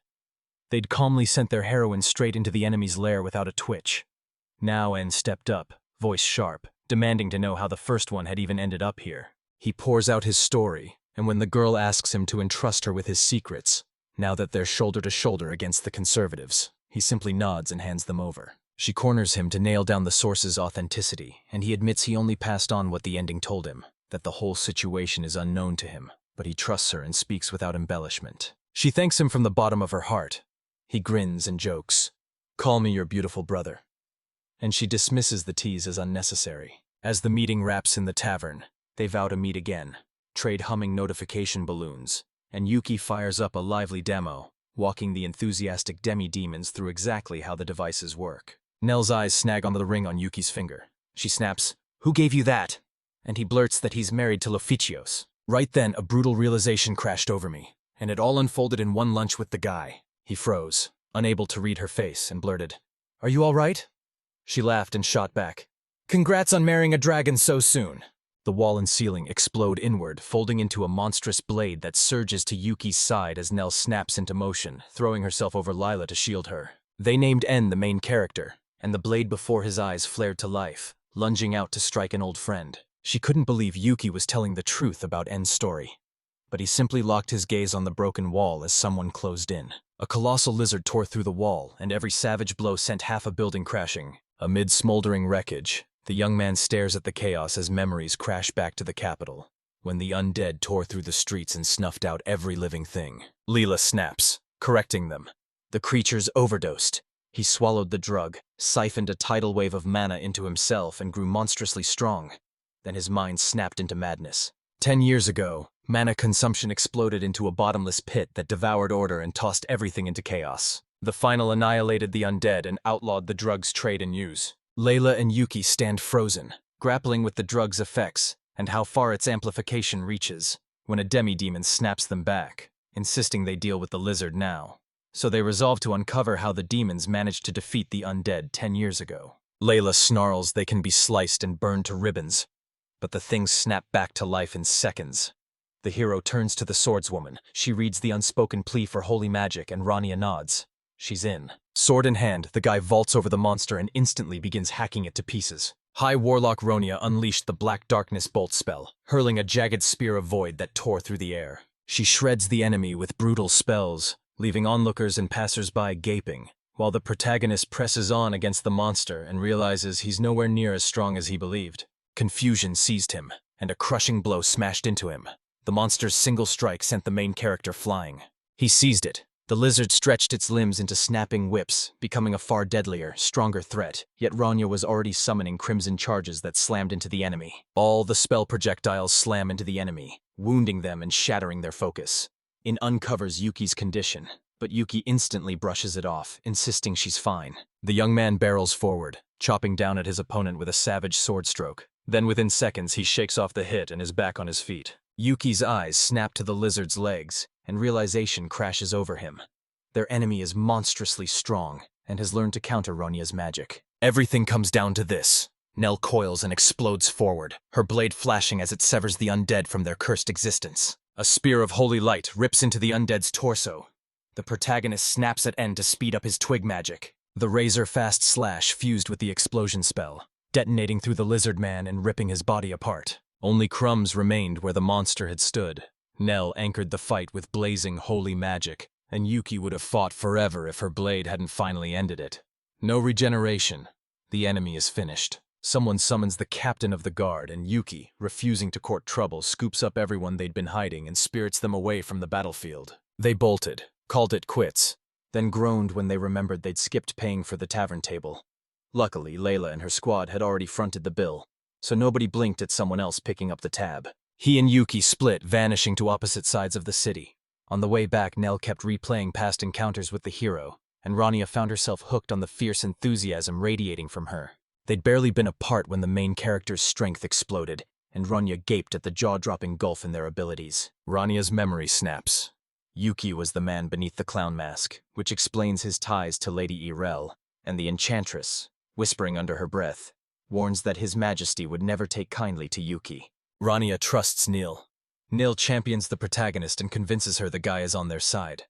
They'd calmly sent their heroine straight into the enemy's lair without a twitch. Now N stepped up, voice sharp, demanding to know how the first one had even ended up here. He pours out his story, and when the girl asks him to entrust her with his secrets, now that they're shoulder to shoulder against the conservatives, he simply nods and hands them over. She corners him to nail down the source's authenticity, and he admits he only passed on what the ending told him, that the whole situation is unknown to him, but he trusts her and speaks without embellishment. She thanks him from the bottom of her heart. He grins and jokes, "Call me your beautiful brother." And she dismisses the tease as unnecessary. As the meeting wraps in the tavern, they vow to meet again, trade humming notification balloons, and Yuki fires up a lively demo, walking the enthusiastic demi-demons through exactly how the devices work. Nell's eyes snag onto the ring on Yuki's finger. She snaps, "Who gave you that?" And he blurts that he's married to Loficios. Right then, a brutal realization crashed over me, and it all unfolded in one lunch with the guy. He froze, unable to read her face, and blurted, "Are you all right?" She laughed and shot back, "Congrats on marrying a dragon so soon." The wall and ceiling explode inward, folding into a monstrous blade that surges to Yuki's side as Nell snaps into motion, throwing herself over Lila to shield her. They named N the main character, and the blade before his eyes flared to life, lunging out to strike an old friend. She couldn't believe Yuki was telling the truth about N's story. But he simply locked his gaze on the broken wall as someone closed in. A colossal lizard tore through the wall, and every savage blow sent half a building crashing. Amid smoldering wreckage, the young man stares at the chaos as memories crash back to the capital, when the undead tore through the streets and snuffed out every living thing. Leela snaps, correcting them. The creatures overdosed. He swallowed the drug, siphoned a tidal wave of mana into himself, and grew monstrously strong. Then his mind snapped into madness. 10 years ago, mana consumption exploded into a bottomless pit that devoured order and tossed everything into chaos. The final annihilated the undead and outlawed the drug's trade and use. Layla and Yuki stand frozen, grappling with the drug's effects and how far its amplification reaches, when a demi-demon snaps them back, insisting they deal with the lizard now. So they resolve to uncover how the demons managed to defeat the undead 10 years ago. Layla snarls they can be sliced and burned to ribbons, but the things snap back to life in seconds. The hero turns to the swordswoman. She reads the unspoken plea for holy magic, and Rania nods. She's in. Sword in hand, the guy vaults over the monster and instantly begins hacking it to pieces. High Warlock Ronia unleashed the Black Darkness Bolt spell, hurling a jagged spear of void that tore through the air. She shreds the enemy with brutal spells, leaving onlookers and passers-by gaping, while the protagonist presses on against the monster and realizes he's nowhere near as strong as he believed. Confusion seized him, and a crushing blow smashed into him. The monster's single strike sent the main character flying. He seized it. The lizard stretched its limbs into snapping whips, becoming a far deadlier, stronger threat, yet Rania was already summoning crimson charges that slammed into the enemy. All the spell projectiles slam into the enemy, wounding them and shattering their focus. It uncovers Yuki's condition, but Yuki instantly brushes it off, insisting she's fine. The young man barrels forward, chopping down at his opponent with a savage sword stroke. Then within seconds he shakes off the hit and is back on his feet. Yuki's eyes snap to the lizard's legs, and realization crashes over him. Their enemy is monstrously strong and has learned to counter Ronia's magic. Everything comes down to this. Nell coils and explodes forward, her blade flashing as it severs the undead from their cursed existence. A spear of holy light rips into the undead's torso. The protagonist snaps at end to speed up his twig magic. The razor-fast slash fused with the explosion spell, detonating through the lizard man and ripping his body apart. Only crumbs remained where the monster had stood. Nell anchored the fight with blazing holy magic, and Yuki would have fought forever if her blade hadn't finally ended it. No regeneration. The enemy is finished. Someone summons the captain of the guard, and Yuki, refusing to court trouble, scoops up everyone they'd been hiding and spirits them away from the battlefield. They bolted, called it quits, then groaned when they remembered they'd skipped paying for the tavern table. Luckily, Layla and her squad had already fronted the bill, so nobody blinked at someone else picking up the tab. He and Yuki split, vanishing to opposite sides of the city. On the way back, Nell kept replaying past encounters with the hero, and Rania found herself hooked on the fierce enthusiasm radiating from her. They'd barely been apart when the main character's strength exploded, and Rania gaped at the jaw-dropping gulf in their abilities. Rania's memory snaps. Yuki was the man beneath the clown mask, which explains his ties to Lady Irel, and the Enchantress, whispering under her breath, warns that His Majesty would never take kindly to Yuki. Rania trusts Neil. Neil champions the protagonist and convinces her the guy is on their side.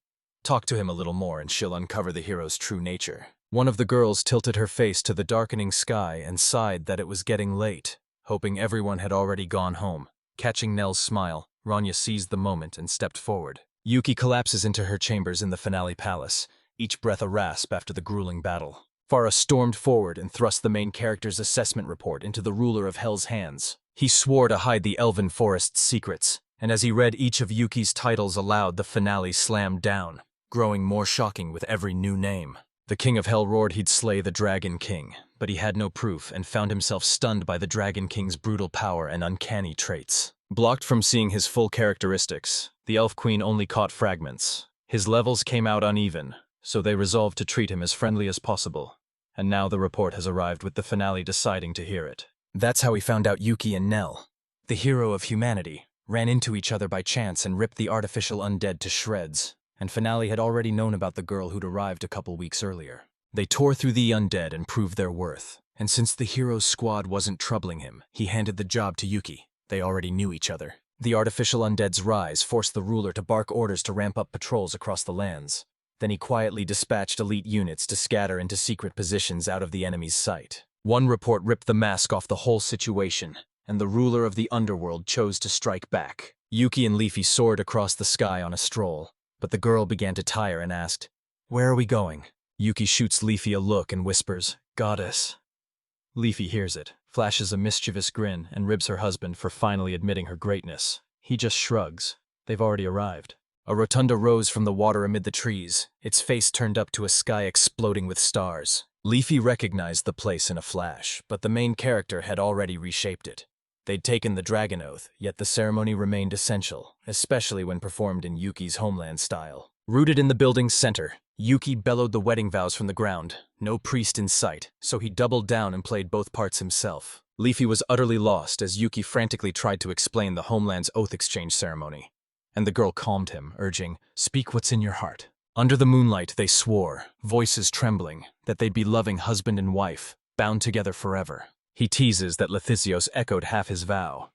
Talk to him a little more and she'll uncover the hero's true nature. One of the girls tilted her face to the darkening sky and sighed that it was getting late, hoping everyone had already gone home. Catching Nell's smile, Rania seized the moment and stepped forward. Yuki collapses into her chambers in the finale palace, each breath a rasp after the grueling battle. Farah stormed forward and thrust the main character's assessment report into the ruler of Hell's hands. He swore to hide the Elven Forest's secrets, and as he read each of Yuki's titles aloud, the finale slammed down, growing more shocking with every new name. The King of Hell roared he'd slay the Dragon King, but he had no proof and found himself stunned by the Dragon King's brutal power and uncanny traits. Blocked from seeing his full characteristics, the Elf Queen only caught fragments. His levels came out uneven, so they resolved to treat him as friendly as possible. And now the report has arrived with the finale deciding to hear it. That's how we found out Yuki and Nell, the hero of humanity, ran into each other by chance and ripped the artificial undead to shreds. And Finale had already known about the girl who'd arrived a couple weeks earlier. They tore through the undead and proved their worth. And since the hero's squad wasn't troubling him, he handed the job to Yuki. They already knew each other. The artificial undead's rise forced the ruler to bark orders to ramp up patrols across the lands. Then he quietly dispatched elite units to scatter into secret positions out of the enemy's sight. One report ripped the mask off the whole situation, and the ruler of the underworld chose to strike back. Yuki and Leafy soared across the sky on a stroll, but the girl began to tire and asked, "Where are we going?" Yuki shoots Leafy a look and whispers, "Goddess." Leafy hears it, flashes a mischievous grin, and ribs her husband for finally admitting her greatness. He just shrugs. They've already arrived. A rotunda rose from the water amid the trees, its face turned up to a sky exploding with stars. Leafy recognized the place in a flash, but the main character had already reshaped it. They'd taken the dragon oath, yet the ceremony remained essential, especially when performed in Yuki's homeland style. Rooted in the building's center, Yuki bellowed the wedding vows from the ground. No priest in sight, so he doubled down and played both parts himself. Leafy was utterly lost as Yuki frantically tried to explain the homeland's oath exchange ceremony. And the girl calmed him, urging, "Speak what's in your heart." Under the moonlight, they swore, voices trembling, that they'd be loving husband and wife, bound together forever. He teases that Lethisios echoed half his vow.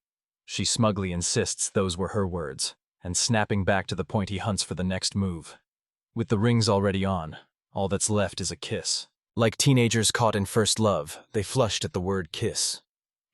She smugly insists those were her words, and snapping back to the point he hunts for the next move. With the rings already on, all that's left is a kiss. Like teenagers caught in first love, they flushed at the word kiss.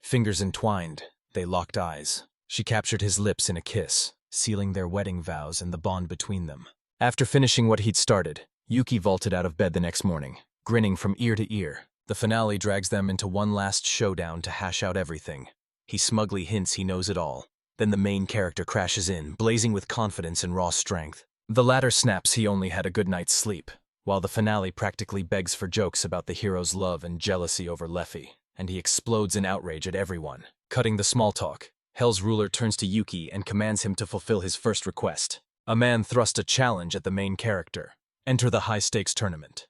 Fingers entwined, they locked eyes. She captured his lips in a kiss, sealing their wedding vows and the bond between them. After finishing what he'd started, Yuki vaulted out of bed the next morning, grinning from ear to ear. The finale drags them into one last showdown to hash out everything. He smugly hints he knows it all. Then the main character crashes in, blazing with confidence and raw strength. The latter snaps he only had a good night's sleep, while the finale practically begs for jokes about the hero's love and jealousy over Leffy, and he explodes in outrage at everyone. Cutting the small talk, Hell's ruler turns to Yuki and commands him to fulfill his first request. A man thrust a challenge at the main character: enter the high-stakes tournament.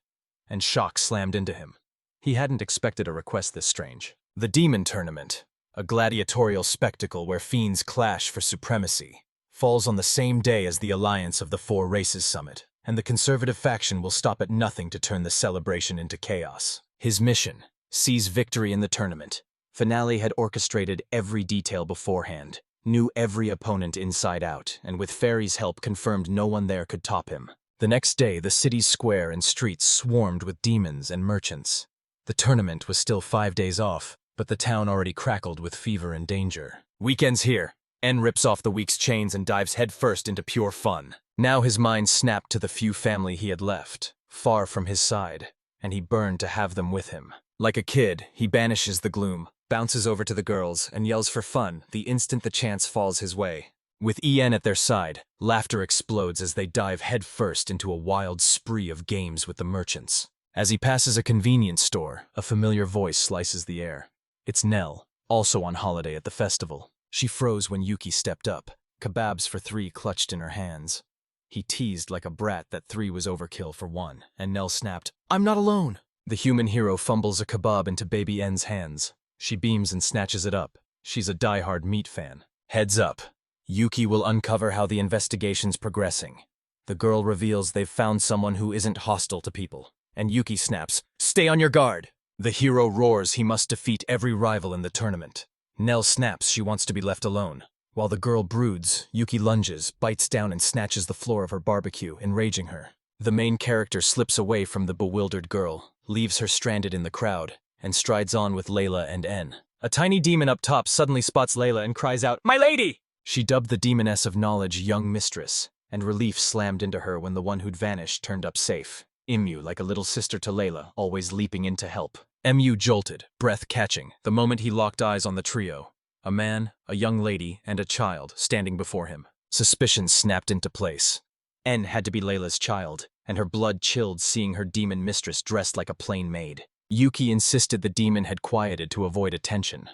And shock slammed into him. He hadn't expected a request this strange. The Demon Tournament, a gladiatorial spectacle where fiends clash for supremacy, falls on the same day as the Alliance of the Four Races Summit, and the conservative faction will stop at nothing to turn the celebration into chaos. His mission: seize victory in the tournament. Finale had orchestrated every detail beforehand, knew every opponent inside out, and with Fairy's help confirmed no one there could top him. The next day, the city's square and streets swarmed with demons and merchants. The tournament was still 5 days off, but the town already crackled with fever and danger. Weekend's here. En rips off the week's chains and dives headfirst into pure fun. Now his mind snapped to the few family he had left, far from his side, and he burned to have them with him. Like a kid, he banishes the gloom, bounces over to the girls, and yells for fun the instant the chance falls his way. With En at their side, laughter explodes as they dive headfirst into a wild spree of games with the merchants. As he passes a convenience store, a familiar voice slices the air. It's Nell, also on holiday at the festival. She froze when Yuki stepped up, kebabs for 3 clutched in her hands. He teased like a brat that 3 was overkill for 1, and Nell snapped, "I'm not alone!" The human hero fumbles a kebab into baby En's hands. She beams and snatches it up. She's a die-hard meat fan. Heads up. Yuki will uncover how the investigation's progressing. The girl reveals they've found someone who isn't hostile to people, and Yuki snaps, "Stay on your guard!" The hero roars he must defeat every rival in the tournament. Nell snaps she wants to be left alone. While the girl broods, Yuki lunges, bites down and snatches the floor of her barbecue, enraging her. The main character slips away from the bewildered girl, leaves her stranded in the crowd, and strides on with Layla and En. A tiny demon up top suddenly spots Layla and cries out, "My lady!" She dubbed the demoness of knowledge Young Mistress, and relief slammed into her when the one who'd vanished turned up safe. Imu, like a little sister to Layla, always leaping in to help. Mu jolted, breath catching, the moment he locked eyes on the trio. A man, a young lady, and a child standing before him. Suspicion snapped into place. En had to be Layla's child, and her blood chilled seeing her demon mistress dressed like a plain maid. Yuki insisted the demon had quieted to avoid attention,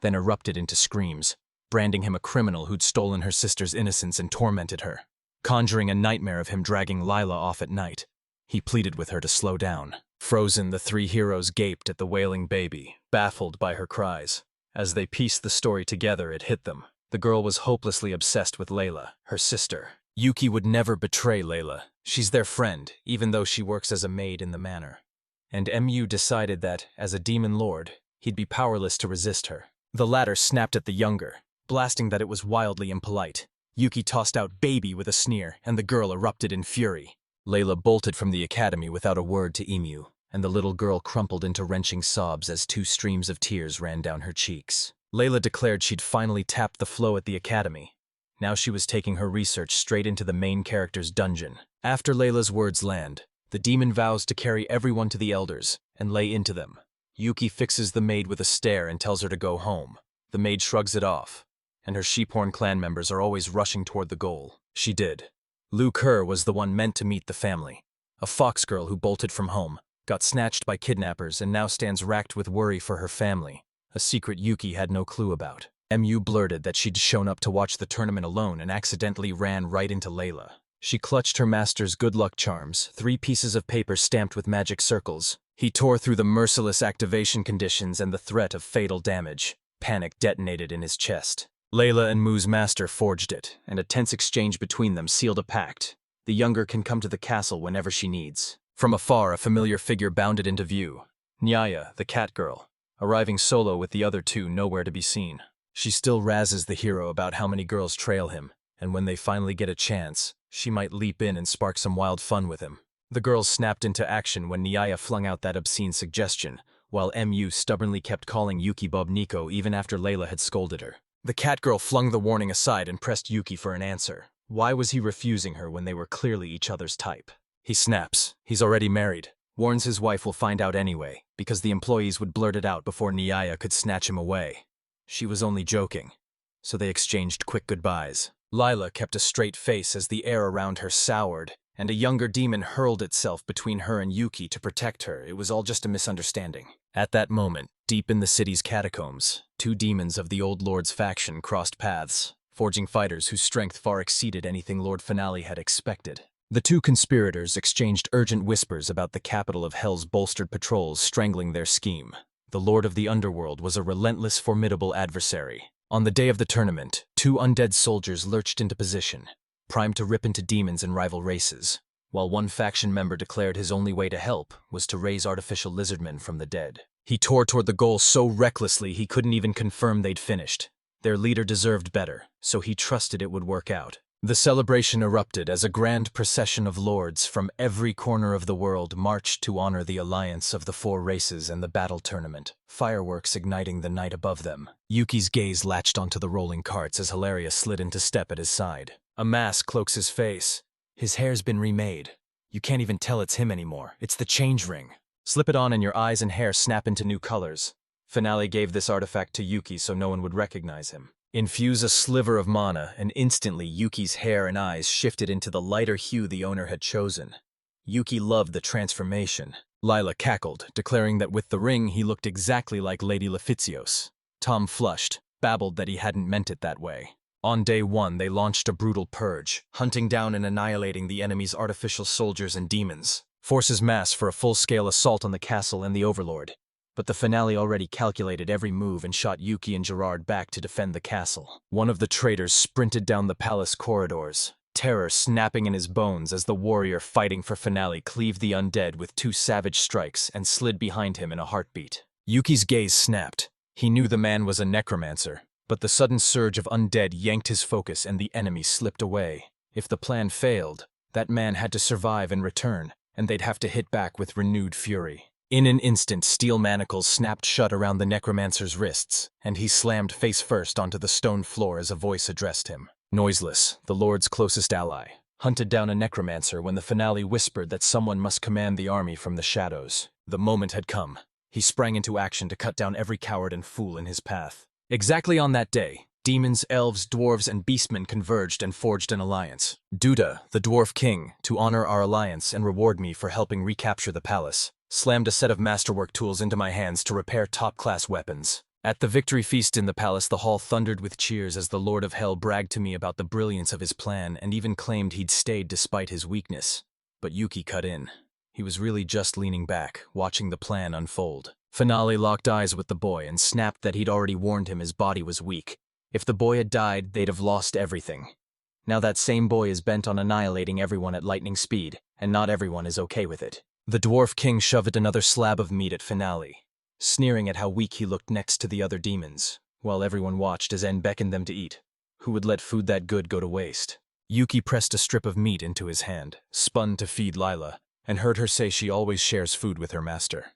then erupted into screams, branding him a criminal who'd stolen her sister's innocence and tormented her, conjuring a nightmare of him dragging Layla off at night. He pleaded with her to slow down. Frozen, the 3 heroes gaped at the wailing baby, baffled by her cries. As they pieced the story together, it hit them. The girl was hopelessly obsessed with Layla, her sister. Yuki would never betray Layla. She's their friend, even though she works as a maid in the manor. And Mu decided that, as a demon lord, he'd be powerless to resist her. The latter snapped at the younger, blasting that it was wildly impolite. Yuki tossed out "baby" with a sneer, and the girl erupted in fury. Layla bolted from the academy without a word to Emu, and the little girl crumpled into wrenching sobs as 2 streams of tears ran down her cheeks. Layla declared she'd finally tapped the flow at the academy. Now she was taking her research straight into the main character's dungeon. After Layla's words land, the demon vows to carry everyone to the elders and lay into them. Yuki fixes the maid with a stare and tells her to go home. The maid shrugs it off, and her sheephorn clan members are always rushing toward the goal. She did. Lu Kerr was the one meant to meet the family. A fox girl who bolted from home, got snatched by kidnappers, and now stands racked with worry for her family, a secret Yuki had no clue about. Mu blurted that she'd shown up to watch the tournament alone and accidentally ran right into Layla. She clutched her master's good luck charms, 3 pieces of paper stamped with magic circles. He tore through the merciless activation conditions and the threat of fatal damage. Panic detonated in his chest. Layla and Mu's master forged it, and a tense exchange between them sealed a pact. The younger can come to the castle whenever she needs. From afar, a familiar figure bounded into view. Nyaya, the cat girl, arriving solo with the other 2 nowhere to be seen. She still razzes the hero about how many girls trail him, and when they finally get a chance, she might leap in and spark some wild fun with him. The girls snapped into action when Nyaya flung out that obscene suggestion, while Mu stubbornly kept calling Yuki Bub Nico even after Layla had scolded her. The cat girl flung the warning aside and pressed Yuki for an answer. Why was he refusing her when they were clearly each other's type? He snaps. He's already married. Warns his wife will find out anyway, because the employees would blurt it out before Nyaya could snatch him away. She was only joking, so they exchanged quick goodbyes. Lila kept a straight face as the air around her soured, and a younger demon hurled itself between her and Yuki to protect her. It was all just a misunderstanding. At that moment, deep in the city's catacombs, two demons of the Old Lord's faction crossed paths, forging fighters whose strength far exceeded anything Lord Finale had expected. The two conspirators exchanged urgent whispers about the capital of Hell's bolstered patrols strangling their scheme. The Lord of the Underworld was a relentless, formidable adversary. On the day of the tournament, two undead soldiers lurched into position, primed to rip into demons and rival races, while one faction member declared his only way to help was to raise artificial lizardmen from the dead. He tore toward the goal so recklessly he couldn't even confirm they'd finished. Their leader deserved better, so he trusted it would work out. The celebration erupted as a grand procession of lords from every corner of the world marched to honor the alliance of the four races and the battle tournament, fireworks igniting the night above them. Yuki's gaze latched onto the rolling carts as Hilaria slid into step at his side. A mask cloaks his face. His hair's been remade. You can't even tell it's him anymore. It's the change ring. Slip it on and your eyes and hair snap into new colors. Finale gave this artifact to Yuki so no one would recognize him. Infuse a sliver of mana, and instantly Yuki's hair and eyes shifted into the lighter hue the owner had chosen. Yuki loved the transformation. Lila cackled, declaring that with the ring he looked exactly like Lady Lefizios. Tom flushed, babbled that he hadn't meant it that way. On day one, they launched a brutal purge, hunting down and annihilating the enemy's artificial soldiers and demons. Forces massed for a full-scale assault on the castle and the Overlord. But the Finale already calculated every move and shot Yuki and Gerard back to defend the castle. One of the traitors sprinted down the palace corridors, terror snapping in his bones as the warrior fighting for Finale cleaved the undead with two savage strikes and slid behind him in a heartbeat. Yuki's gaze snapped. He knew the man was a necromancer, but the sudden surge of undead yanked his focus and the enemy slipped away. If the plan failed, that man had to survive and return, and they'd have to hit back with renewed fury. In an instant, steel manacles snapped shut around the necromancer's wrists, and he slammed face first onto the stone floor as a voice addressed him. Noiseless, the Lord's closest ally, hunted down a necromancer when the Finale whispered that someone must command the army from the shadows. The moment had come. He sprang into action to cut down every coward and fool in his path. Exactly on that day, demons, elves, dwarves, and beastmen converged and forged an alliance. Duda, the dwarf king, to honor our alliance and reward me for helping recapture the palace, slammed a set of masterwork tools into my hands to repair top-class weapons. At the victory feast in the palace, the hall thundered with cheers as the Lord of Hell bragged to me about the brilliance of his plan and even claimed he'd stayed despite his weakness. But Yuki cut in. He was really just leaning back, watching the plan unfold. Finale locked eyes with the boy and snapped that he'd already warned him his body was weak. If the boy had died, they'd have lost everything. Now that same boy is bent on annihilating everyone at lightning speed, and not everyone is okay with it. The dwarf king shoved another slab of meat at Finale, sneering at how weak he looked next to the other demons, while everyone watched as En beckoned them to eat. Who would let food that good go to waste? Yuki pressed a strip of meat into his hand, spun to feed Lila, and heard her say she always shares food with her master.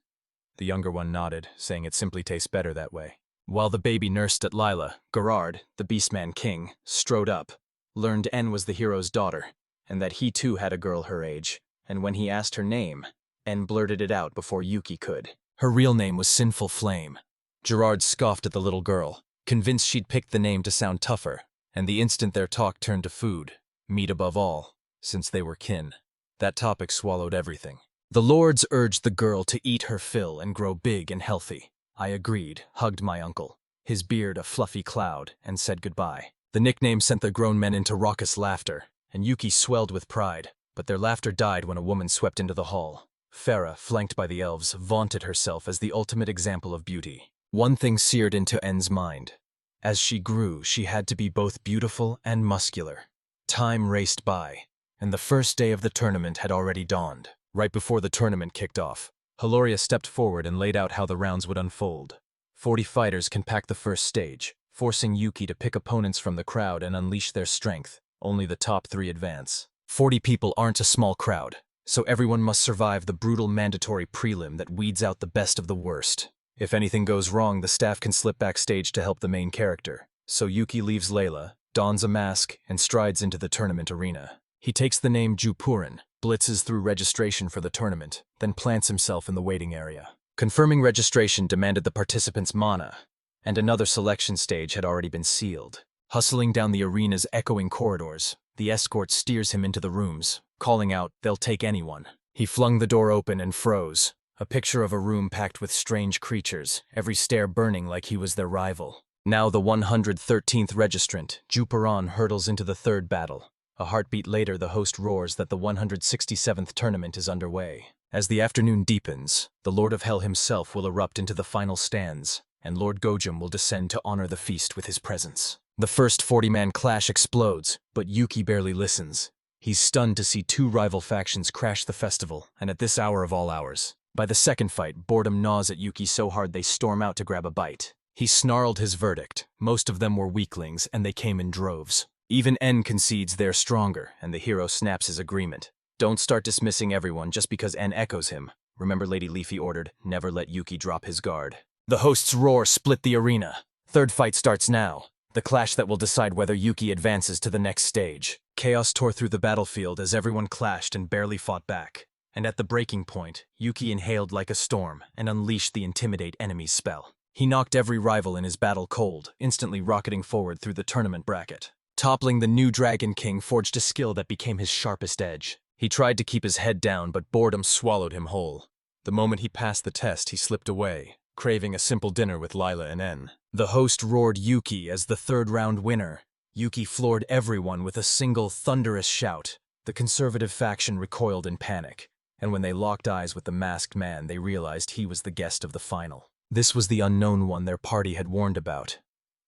The younger one nodded, saying it simply tastes better that way. While the baby nursed at Lila, Gerard, the Beastman King, strode up, learned En was the hero's daughter, and that he too had a girl her age, and when he asked her name, En blurted it out before Yuki could. Her real name was Sinful Flame. Gerard scoffed at the little girl, convinced she'd picked the name to sound tougher, and the instant their talk turned to food, meat above all, since they were kin. That topic swallowed everything. The lords urged the girl to eat her fill and grow big and healthy. I agreed, hugged my uncle, his beard a fluffy cloud, and said goodbye. The nickname sent the grown men into raucous laughter, and Yuki swelled with pride, but their laughter died when a woman swept into the hall. Farah, flanked by the elves, vaunted herself as the ultimate example of beauty. One thing seared into En's mind. As she grew, she had to be both beautiful and muscular. Time raced by, and the first day of the tournament had already dawned. Right before the tournament kicked off, Hilaria stepped forward and laid out how the rounds would unfold. 40 fighters can pack the first stage, forcing Yuki to pick opponents from the crowd and unleash their strength. Only the top 3 advance. 40 people aren't a small crowd, so everyone must survive the brutal mandatory prelim that weeds out the best of the worst. If anything goes wrong, the staff can slip backstage to help the main character. So Yuki leaves Layla, dons a mask, and strides into the tournament arena. He takes the name Jupurin, blitzes through registration for the tournament, then plants himself in the waiting area. Confirming registration demanded the participants' mana, and another selection stage had already been sealed. Hustling down the arena's echoing corridors, the escort steers him into the rooms, calling out, "They'll take anyone." He flung the door open and froze, a picture of a room packed with strange creatures, every stair burning like he was their rival. Now the 113th registrant, Juperon, hurtles into the third battle. A heartbeat later, the host roars that the 167th tournament is underway. As the afternoon deepens, the Lord of Hell himself will erupt into the final stands, and Lord Gojum will descend to honor the feast with his presence. The first 40-man clash explodes, but Yuki barely listens. He's stunned to see two rival factions crash the festival, and at this hour of all hours. By the second fight, boredom gnaws at Yuki so hard they storm out to grab a bite. He snarled his verdict. Most of them were weaklings, and they came in droves. Even N concedes they're stronger, and the hero snaps his agreement. "Don't start dismissing everyone just because N echoes him. Remember," Lady Leafy ordered, "never let Yuki drop his guard." The host's roar split the arena. Third fight starts now. The clash that will decide whether Yuki advances to the next stage. Chaos tore through the battlefield as everyone clashed and barely fought back. And at the breaking point, Yuki inhaled like a storm and unleashed the Intimidate Enemies spell. He knocked every rival in his battle cold, instantly rocketing forward through the tournament bracket. Toppling the new Dragon King forged a skill that became his sharpest edge. He tried to keep his head down, but boredom swallowed him whole. The moment he passed the test, he slipped away, craving a simple dinner with Lila and N. The host roared Yuki as the third-round winner. Yuki floored everyone with a single thunderous shout. The conservative faction recoiled in panic, and when they locked eyes with the masked man, they realized he was the guest of the final. This was the unknown one their party had warned about.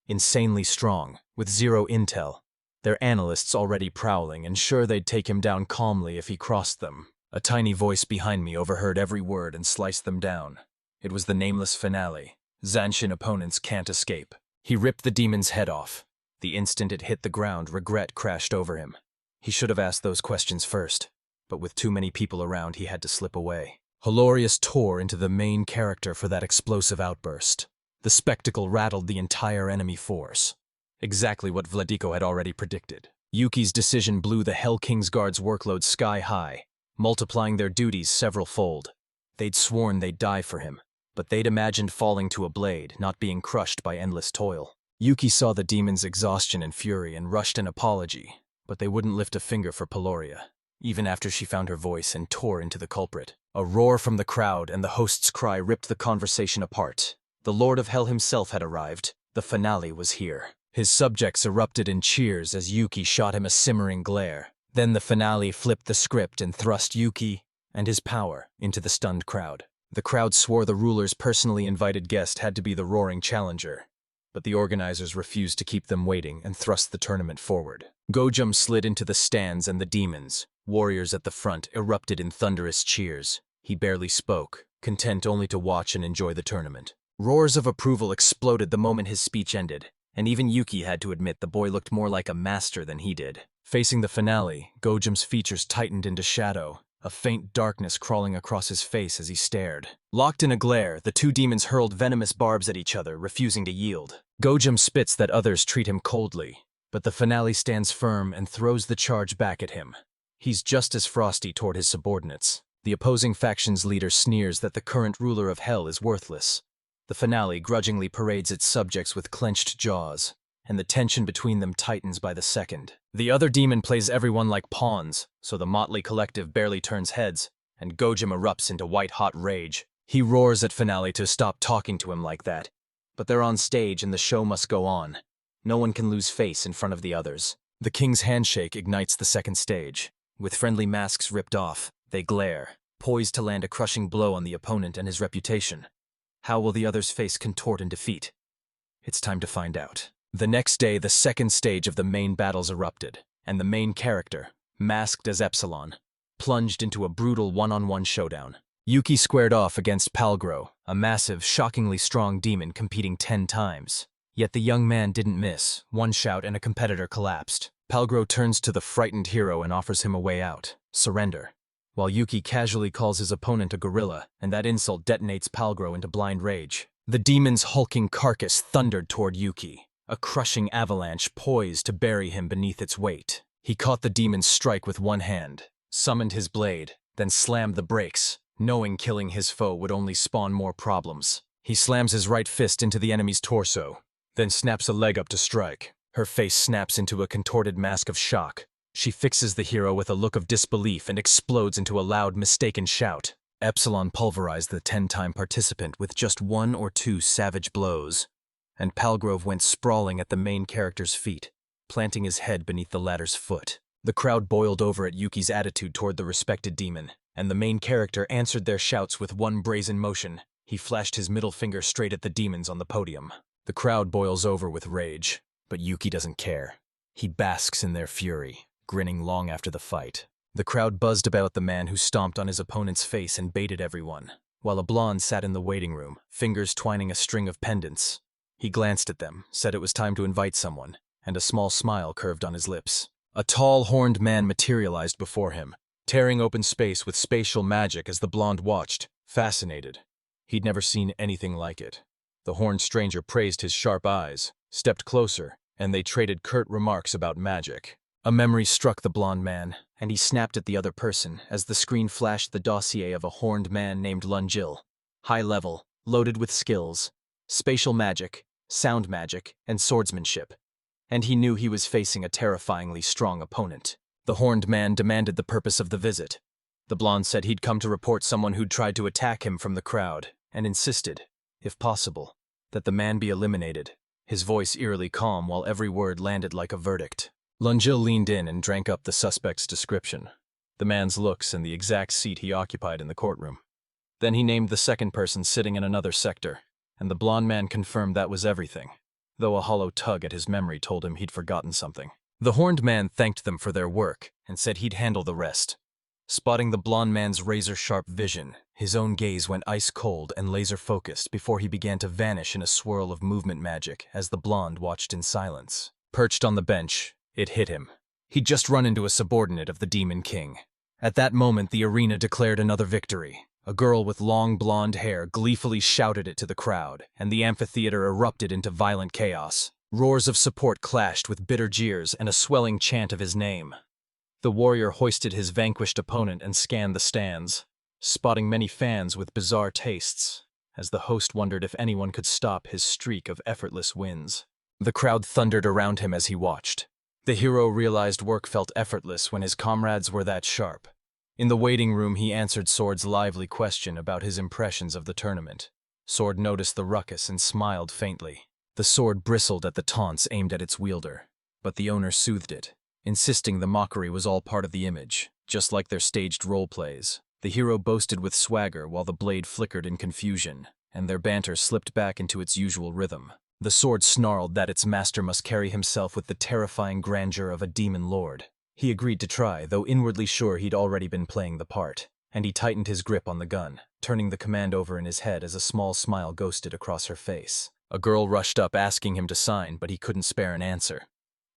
Insanely strong, with zero intel, their analysts already prowling and sure they'd take him down calmly if he crossed them. A tiny voice behind me overheard every word and sliced them down. It was the nameless finale. Zanshin opponents can't escape. He ripped the demon's head off. The instant it hit the ground, regret crashed over him. He should have asked those questions first, but with too many people around, he had to slip away. Hilarious tore into the main character for that explosive outburst. The spectacle rattled the entire enemy force. Exactly what Vladiko had already predicted. Yuki's decision blew the Hell King's Guard's workload sky high, multiplying their duties several-fold. They'd sworn they'd die for him, but they'd imagined falling to a blade, not being crushed by endless toil. Yuki saw the demon's exhaustion and fury and rushed an apology, but they wouldn't lift a finger for Peloria, even after she found her voice and tore into the culprit. A roar from the crowd and the host's cry ripped the conversation apart. The Lord of Hell himself had arrived. The finale was here. His subjects erupted in cheers as Yuki shot him a simmering glare. Then the finale flipped the script and thrust Yuki and his power into the stunned crowd. The crowd swore the ruler's personally invited guest had to be the roaring challenger, but the organizers refused to keep them waiting and thrust the tournament forward. Gojum slid into the stands and the demons, warriors at the front, erupted in thunderous cheers. He barely spoke, content only to watch and enjoy the tournament. Roars of approval exploded the moment his speech ended, and even Yuki had to admit the boy looked more like a master than he did. Facing the finale, Gojum's features tightened into shadow, a faint darkness crawling across his face as he stared. Locked in a glare, the two demons hurled venomous barbs at each other, refusing to yield. Gojum spits that others treat him coldly, but the finale stands firm and throws the charge back at him. He's just as frosty toward his subordinates. The opposing faction's leader sneers that the current ruler of Hell is worthless. The finale grudgingly parades its subjects with clenched jaws, and the tension between them tightens by the second. The other demon plays everyone like pawns, so the motley collective barely turns heads, and Gojum erupts into white-hot rage. He roars at finale to stop talking to him like that, but they're on stage and the show must go on. No one can lose face in front of the others. The king's handshake ignites the second stage. With friendly masks ripped off, they glare, poised to land a crushing blow on the opponent and his reputation. How will the others face contort in defeat? It's time to find out. The next day, the second stage of the main battles erupted, and the main character, masked as Epsilon, plunged into a brutal one-on-one showdown. Yuki squared off against Palgro, a massive, shockingly strong demon competing 10 times. Yet the young man didn't miss. One shout and a competitor collapsed. Palgro turns to the frightened hero and offers him a way out: surrender. While Yuki casually calls his opponent a gorilla, and that insult detonates Palgro into blind rage. The demon's hulking carcass thundered toward Yuki, a crushing avalanche poised to bury him beneath its weight. He caught the demon's strike with one hand, summoned his blade, then slammed the brakes, knowing killing his foe would only spawn more problems. He slams his right fist into the enemy's torso, then snaps a leg up to strike. Her face snaps into a contorted mask of shock. She fixes the hero with a look of disbelief and explodes into a loud, mistaken shout. Epsilon pulverized the 10-time participant with just 1 or 2 savage blows, and Palgrove went sprawling at the main character's feet, planting his head beneath the latter's foot. The crowd boiled over at Yuki's attitude toward the respected demon, and the main character answered their shouts with one brazen motion. He flashed his middle finger straight at the demons on the podium. The crowd boils over with rage, but Yuki doesn't care. He basks in their fury, grinning long after the fight. The crowd buzzed about the man who stomped on his opponent's face and baited everyone, while a blonde sat in the waiting room, fingers twining a string of pendants. He glanced at them, said it was time to invite someone, and a small smile curved on his lips. A tall, horned man materialized before him, tearing open space with spatial magic as the blonde watched, fascinated. He'd never seen anything like it. The horned stranger praised his sharp eyes, stepped closer, and they traded curt remarks about magic. A memory struck the blonde man, and he snapped at the other person as the screen flashed the dossier of a horned man named Lungil. High level, loaded with skills, spatial magic, sound magic, and swordsmanship. And he knew he was facing a terrifyingly strong opponent. The horned man demanded the purpose of the visit. The blonde said he'd come to report someone who'd tried to attack him from the crowd, and insisted, if possible, that the man be eliminated, his voice eerily calm while every word landed like a verdict. Lungil leaned in and drank up the suspect's description, the man's looks and the exact seat he occupied in the courtroom. Then he named the second person sitting in another sector, and the blonde man confirmed that was everything, though a hollow tug at his memory told him he'd forgotten something. The horned man thanked them for their work and said he'd handle the rest. Spotting the blonde man's razor-sharp vision, his own gaze went ice-cold and laser-focused before he began to vanish in a swirl of movement magic as the blonde watched in silence. Perched on the bench, it hit him. He'd just run into a subordinate of the Demon King. At that moment, the arena declared another victory. A girl with long blonde hair gleefully shouted it to the crowd, and the amphitheater erupted into violent chaos. Roars of support clashed with bitter jeers and a swelling chant of his name. The warrior hoisted his vanquished opponent and scanned the stands, spotting many fans with bizarre tastes, as the host wondered if anyone could stop his streak of effortless wins. The crowd thundered around him as he watched. The hero realized work felt effortless when his comrades were that sharp. In the waiting room, he answered Sword's lively question about his impressions of the tournament. Sword noticed the ruckus and smiled faintly. The sword bristled at the taunts aimed at its wielder, but the owner soothed it, insisting the mockery was all part of the image, just like their staged role plays. The hero boasted with swagger while the blade flickered in confusion, and their banter slipped back into its usual rhythm. The sword snarled that its master must carry himself with the terrifying grandeur of a demon lord. He agreed to try, though inwardly sure he'd already been playing the part, and he tightened his grip on the gun, turning the command over in his head as a small smile ghosted across her face. A girl rushed up asking him to sign, but he couldn't spare an answer.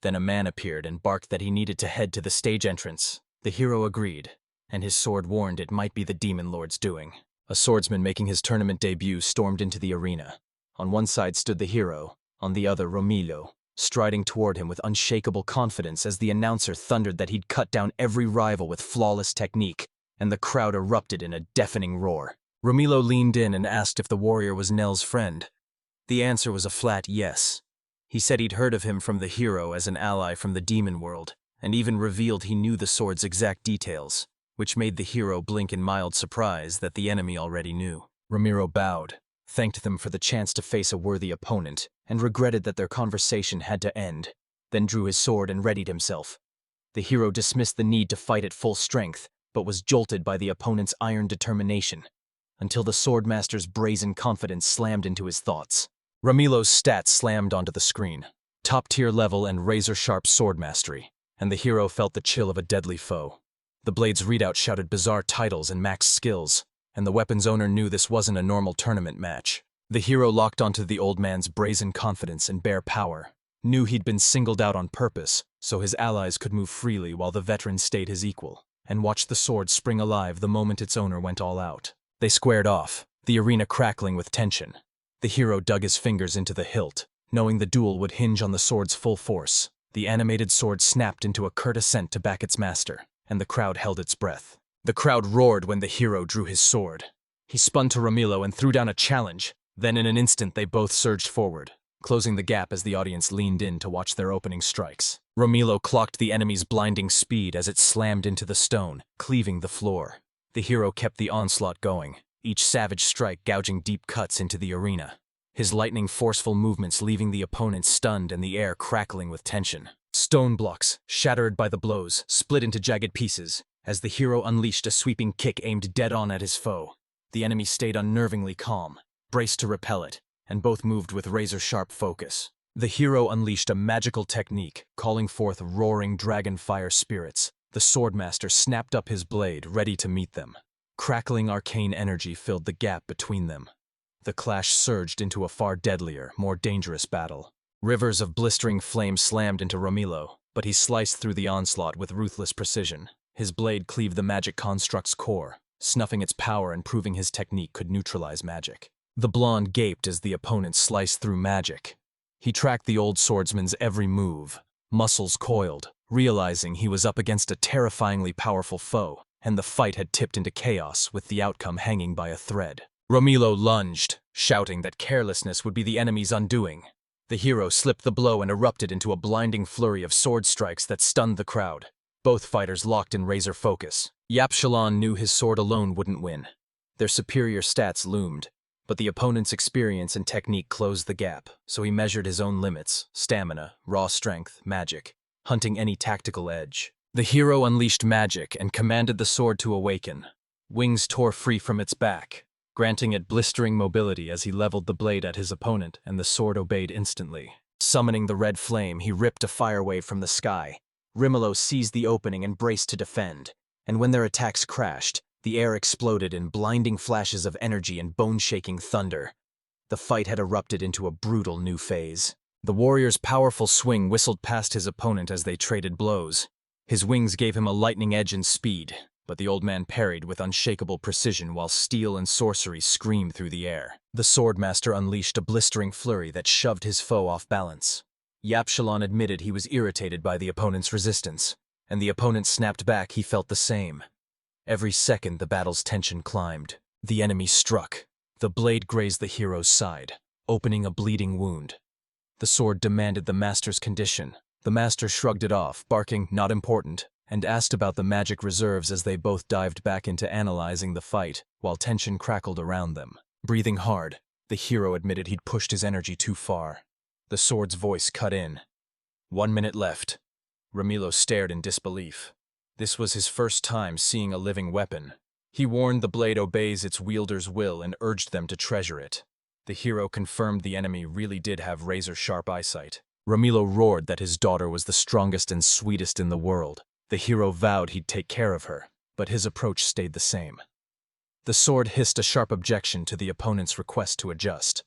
Then a man appeared and barked that he needed to head to the stage entrance. The hero agreed, and his sword warned it might be the demon lord's doing. A swordsman making his tournament debut stormed into the arena. On one side stood the hero, on the other Romilio, striding toward him with unshakable confidence as the announcer thundered that he'd cut down every rival with flawless technique, and the crowd erupted in a deafening roar. Romilio leaned in and asked if the warrior was Nell's friend. The answer was a flat yes. He said he'd heard of him from the hero as an ally from the demon world, and even revealed he knew the sword's exact details, which made the hero blink in mild surprise that the enemy already knew. Ramiro bowed, thanked them for the chance to face a worthy opponent, and regretted that their conversation had to end, then drew his sword and readied himself. The hero dismissed the need to fight at full strength, but was jolted by the opponent's iron determination, until the swordmaster's brazen confidence slammed into his thoughts. Ramilo's stats slammed onto the screen, top-tier level and razor-sharp sword mastery, and the hero felt the chill of a deadly foe. The blade's readout shouted bizarre titles and max skills, and the weapon's owner knew this wasn't a normal tournament match. The hero locked onto the old man's brazen confidence and bare power, knew he'd been singled out on purpose so his allies could move freely while the veteran stayed his equal, and watched the sword spring alive the moment its owner went all out. They squared off, the arena crackling with tension. The hero dug his fingers into the hilt, knowing the duel would hinge on the sword's full force. The animated sword snapped into a curt assent to back its master, and the crowd held its breath. The crowd roared when the hero drew his sword. He spun to Ramilo and threw down a challenge. Then in an instant they both surged forward, closing the gap as the audience leaned in to watch their opening strikes. Ramilo clocked the enemy's blinding speed as it slammed into the stone, cleaving the floor. The hero kept the onslaught going, each savage strike gouging deep cuts into the arena. His lightning forceful movements leaving the opponent stunned and the air crackling with tension. Stone blocks, shattered by the blows, split into jagged pieces as the hero unleashed a sweeping kick aimed dead on at his foe. The enemy stayed unnervingly calm, braced to repel it, and both moved with razor-sharp focus. The hero unleashed a magical technique, calling forth roaring dragon fire spirits. The swordmaster snapped up his blade, ready to meet them. Crackling arcane energy filled the gap between them. The clash surged into a far deadlier, more dangerous battle. Rivers of blistering flame slammed into Ramilo, but he sliced through the onslaught with ruthless precision. His blade cleaved the magic construct's core, snuffing its power and proving his technique could neutralize magic. The blonde gaped as the opponent sliced through magic. He tracked the old swordsman's every move, muscles coiled, realizing he was up against a terrifyingly powerful foe, and the fight had tipped into chaos with the outcome hanging by a thread. Ramilo lunged, shouting that carelessness would be the enemy's undoing. The hero slipped the blow and erupted into a blinding flurry of sword strikes that stunned the crowd. Both fighters locked in razor focus. Yapshalon knew his sword alone wouldn't win. Their superior stats loomed, but the opponent's experience and technique closed the gap, so he measured his own limits: stamina, raw strength, magic, hunting any tactical edge. The hero unleashed magic and commanded the sword to awaken. Wings tore free from its back, granting it blistering mobility as he leveled the blade at his opponent, and the sword obeyed instantly. Summoning the red flame, he ripped a fire wave from the sky. Rimolo seized the opening and braced to defend, and when their attacks crashed, the air exploded in blinding flashes of energy and bone-shaking thunder. The fight had erupted into a brutal new phase. The warrior's powerful swing whistled past his opponent as they traded blows. His wings gave him a lightning edge and speed, but the old man parried with unshakable precision while steel and sorcery screamed through the air. The swordmaster unleashed a blistering flurry that shoved his foe off balance. Yapshalon admitted he was irritated by the opponent's resistance, and the opponent snapped back. He felt the same. Every second the battle's tension climbed. The enemy struck. The blade grazed the hero's side, opening a bleeding wound. The sword demanded the master's condition. The master shrugged it off, barking, "Not important," and asked about the magic reserves as they both dived back into analyzing the fight, while tension crackled around them. Breathing hard, the hero admitted he'd pushed his energy too far. The sword's voice cut in. 1 minute left. Ramilo stared in disbelief. This was his first time seeing a living weapon. He warned the blade obeys its wielder's will and urged them to treasure it. The hero confirmed the enemy really did have razor-sharp eyesight. Ramilo roared that his daughter was the strongest and sweetest in the world. The hero vowed he'd take care of her, but his approach stayed the same. The sword hissed a sharp objection to the opponent's request to adjust.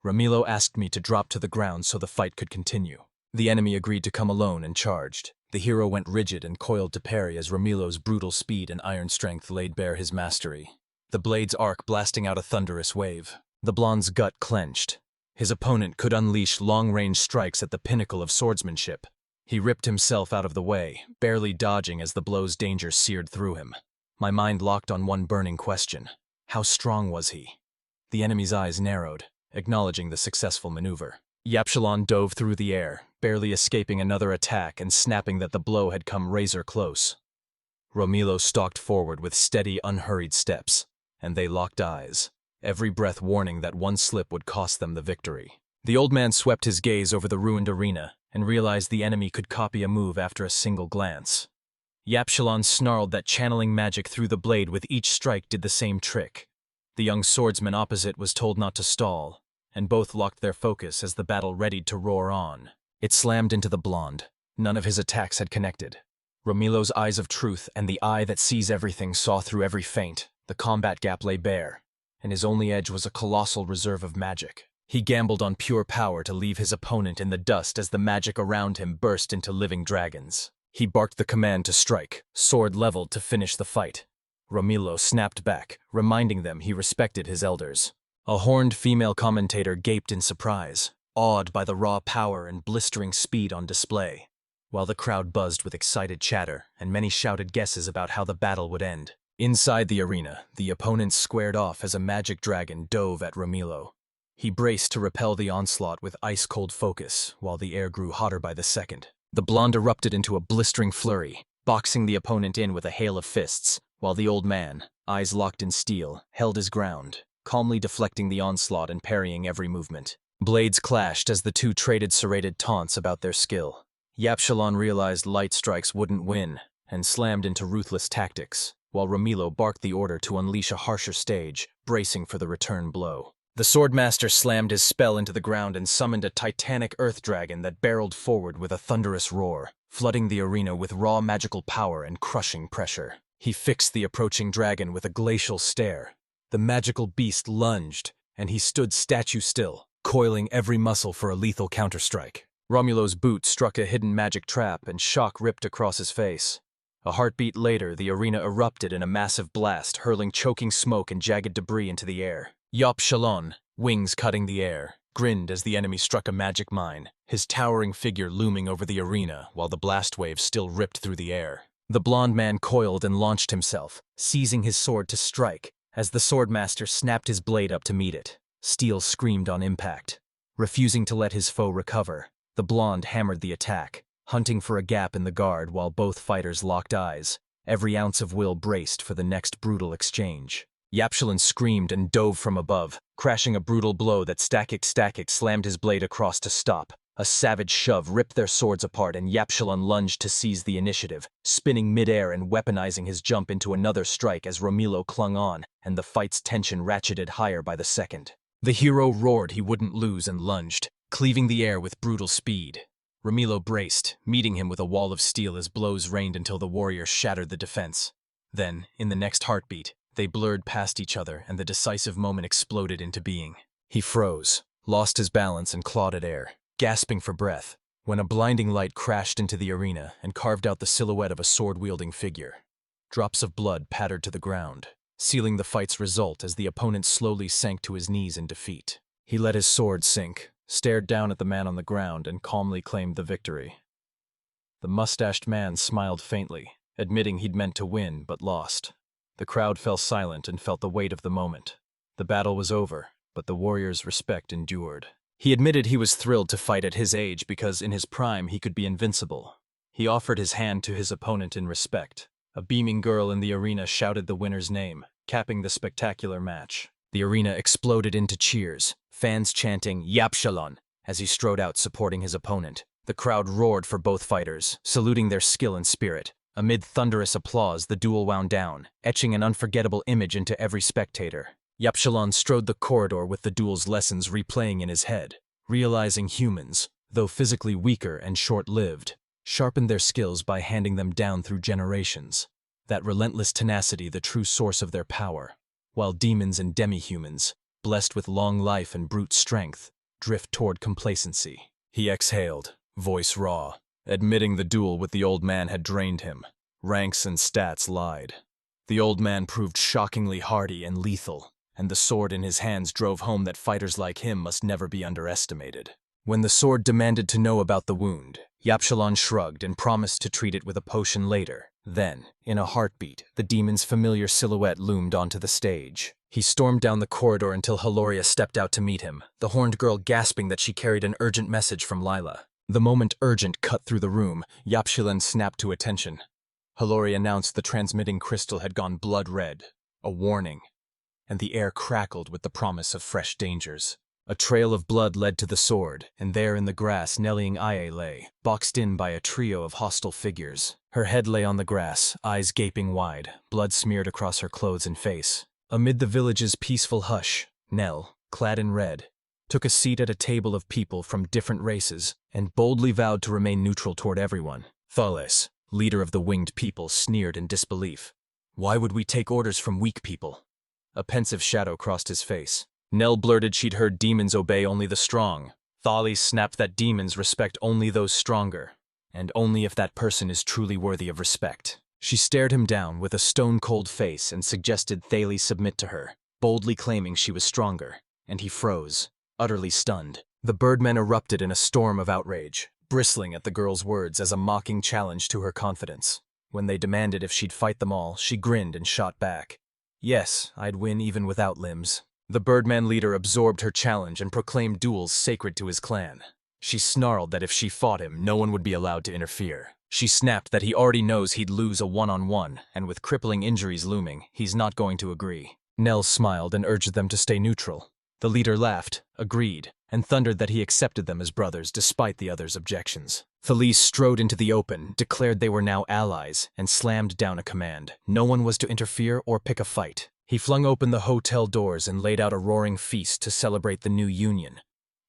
Ramilo asked me to drop to the ground so the fight could continue. The enemy agreed to come alone and charged. The hero went rigid and coiled to parry as Ramilo's brutal speed and iron strength laid bare his mastery. The blade's arc blasting out a thunderous wave. The blonde's gut clenched. His opponent could unleash long-range strikes at the pinnacle of swordsmanship. He ripped himself out of the way, barely dodging as the blow's danger seared through him. My mind locked on one burning question. How strong was he? The enemy's eyes narrowed, acknowledging the successful maneuver. Yapshalon dove through the air, barely escaping another attack and snapping that the blow had come razor close. Ramilo stalked forward with steady, unhurried steps, and they locked eyes, every breath warning that one slip would cost them the victory. The old man swept his gaze over the ruined arena and realized the enemy could copy a move after a single glance. Yapshalon snarled that channeling magic through the blade with each strike did the same trick. The young swordsman opposite was told not to stall, and both locked their focus as the battle readied to roar on. It slammed into the blonde. None of his attacks had connected. Ramilo's eyes of truth and the eye that sees everything saw through every feint. The combat gap lay bare, and his only edge was a colossal reserve of magic. He gambled on pure power to leave his opponent in the dust as the magic around him burst into living dragons. He barked the command to strike, sword leveled to finish the fight. Ramilo snapped back, reminding them he respected his elders. A horned female commentator gaped in surprise, awed by the raw power and blistering speed on display. while the crowd buzzed with excited chatter, and many shouted guesses about how the battle would end. Inside the arena, the opponents squared off as a magic dragon dove at Romilo. He braced to repel the onslaught with ice-cold focus, while the air grew hotter by the second. The blonde erupted into a blistering flurry, boxing the opponent in with a hail of fists, while the old man, eyes locked in steel, held his ground, calmly deflecting the onslaught and parrying every movement. Blades clashed as the two traded serrated taunts about their skill. Yapshalon realized light strikes wouldn't win, and slammed into ruthless tactics, while Romilo barked the order to unleash a harsher stage, bracing for the return blow. The Swordmaster slammed his spell into the ground and summoned a titanic earth dragon that barreled forward with a thunderous roar, flooding the arena with raw magical power and crushing pressure. He fixed the approaching dragon with a glacial stare. The magical beast lunged, and he stood statue still, coiling every muscle for a lethal counterstrike. Romulo's boot struck a hidden magic trap, and shock ripped across his face. A heartbeat later, the arena erupted in a massive blast, hurling choking smoke and jagged debris into the air. Yapshalon, wings cutting the air, grinned as the enemy struck a magic mine, his towering figure looming over the arena while the blast wave still ripped through the air. The blond man coiled and launched himself, seizing his sword to strike, as the Swordmaster snapped his blade up to meet it. Steel screamed on impact. Refusing to let his foe recover, the blonde hammered the attack, hunting for a gap in the guard while both fighters locked eyes, every ounce of will braced for the next brutal exchange. Yapshalon screamed and dove from above, crashing a brutal blow that Stakic slammed his blade across to stop. A savage shove ripped their swords apart, and Yapshalon lunged to seize the initiative, spinning midair and weaponizing his jump into another strike as Romilo clung on, and the fight's tension ratcheted higher by the second. The hero roared he wouldn't lose and lunged, cleaving the air with brutal speed. Romilo braced, meeting him with a wall of steel as blows rained until the warrior shattered the defense. Then, in the next heartbeat, they blurred past each other and the decisive moment exploded into being. He froze, lost his balance and clawed at air, gasping for breath, when a blinding light crashed into the arena and carved out the silhouette of a sword-wielding figure. Drops of blood pattered to the ground, sealing the fight's result as the opponent slowly sank to his knees in defeat. He let his sword sink, stared down at the man on the ground, and calmly claimed the victory. The mustached man smiled faintly, admitting he'd meant to win but lost. The crowd fell silent and felt the weight of the moment. The battle was over, but the warrior's respect endured. He admitted he was thrilled to fight at his age because in his prime he could be invincible. He offered his hand to his opponent in respect. A beaming girl in the arena shouted the winner's name, capping the spectacular match. The arena exploded into cheers, fans chanting Yapshalon as he strode out supporting his opponent. The crowd roared for both fighters, saluting their skill and spirit. Amid thunderous applause, the duel wound down, etching an unforgettable image into every spectator. Yapshalon strode the corridor with the duel's lessons replaying in his head, realizing humans, though physically weaker and short-lived, sharpened their skills by handing them down through generations. That relentless tenacity the true source of their power, while demons and demi-humans, blessed with long life and brute strength, drift toward complacency. He exhaled, voice raw, admitting the duel with the old man had drained him. Ranks and stats lied. The old man proved shockingly hardy and lethal, and the sword in his hands drove home that fighters like him must never be underestimated. When the sword demanded to know about the wound, Yapshalon shrugged and promised to treat it with a potion later. Then, in a heartbeat, the demon's familiar silhouette loomed onto the stage. He stormed down the corridor until Haloria stepped out to meet him, the horned girl gasping that she carried an urgent message from Lila. The moment urgent cut through the room, Yapshalon snapped to attention. Haloria announced the transmitting crystal had gone blood red, a warning, and the air crackled with the promise of fresh dangers. A trail of blood led to the sword, and there in the grass Nellying Aye lay, boxed in by a trio of hostile figures. Her head lay on the grass, eyes gaping wide, blood smeared across her clothes and face. Amid the village's peaceful hush, Nell, clad in red, took a seat at a table of people from different races, and boldly vowed to remain neutral toward everyone. Thales, leader of the winged people, sneered in disbelief. Why would we take orders from weak people? A pensive shadow crossed his face. Nell blurted she'd heard demons obey only the strong. Thales snapped that demons respect only those stronger, and only if that person is truly worthy of respect. She stared him down with a stone-cold face and suggested Thales submit to her, boldly claiming she was stronger, and he froze, utterly stunned. The birdmen erupted in a storm of outrage, bristling at the girl's words as a mocking challenge to her confidence. When they demanded if she'd fight them all, she grinned and shot back. Yes, I'd win even without limbs. The Birdman leader absorbed her challenge and proclaimed duels sacred to his clan. She snarled that if she fought him, no one would be allowed to interfere. She snapped that he already knows he'd lose a one-on-one, and with crippling injuries looming, he's not going to agree. Nell smiled and urged them to stay neutral. The leader laughed, agreed, and thundered that he accepted them as brothers despite the others' objections. Felice strode into the open, declared they were now allies, and slammed down a command. No one was to interfere or pick a fight. He flung open the hotel doors and laid out a roaring feast to celebrate the new union,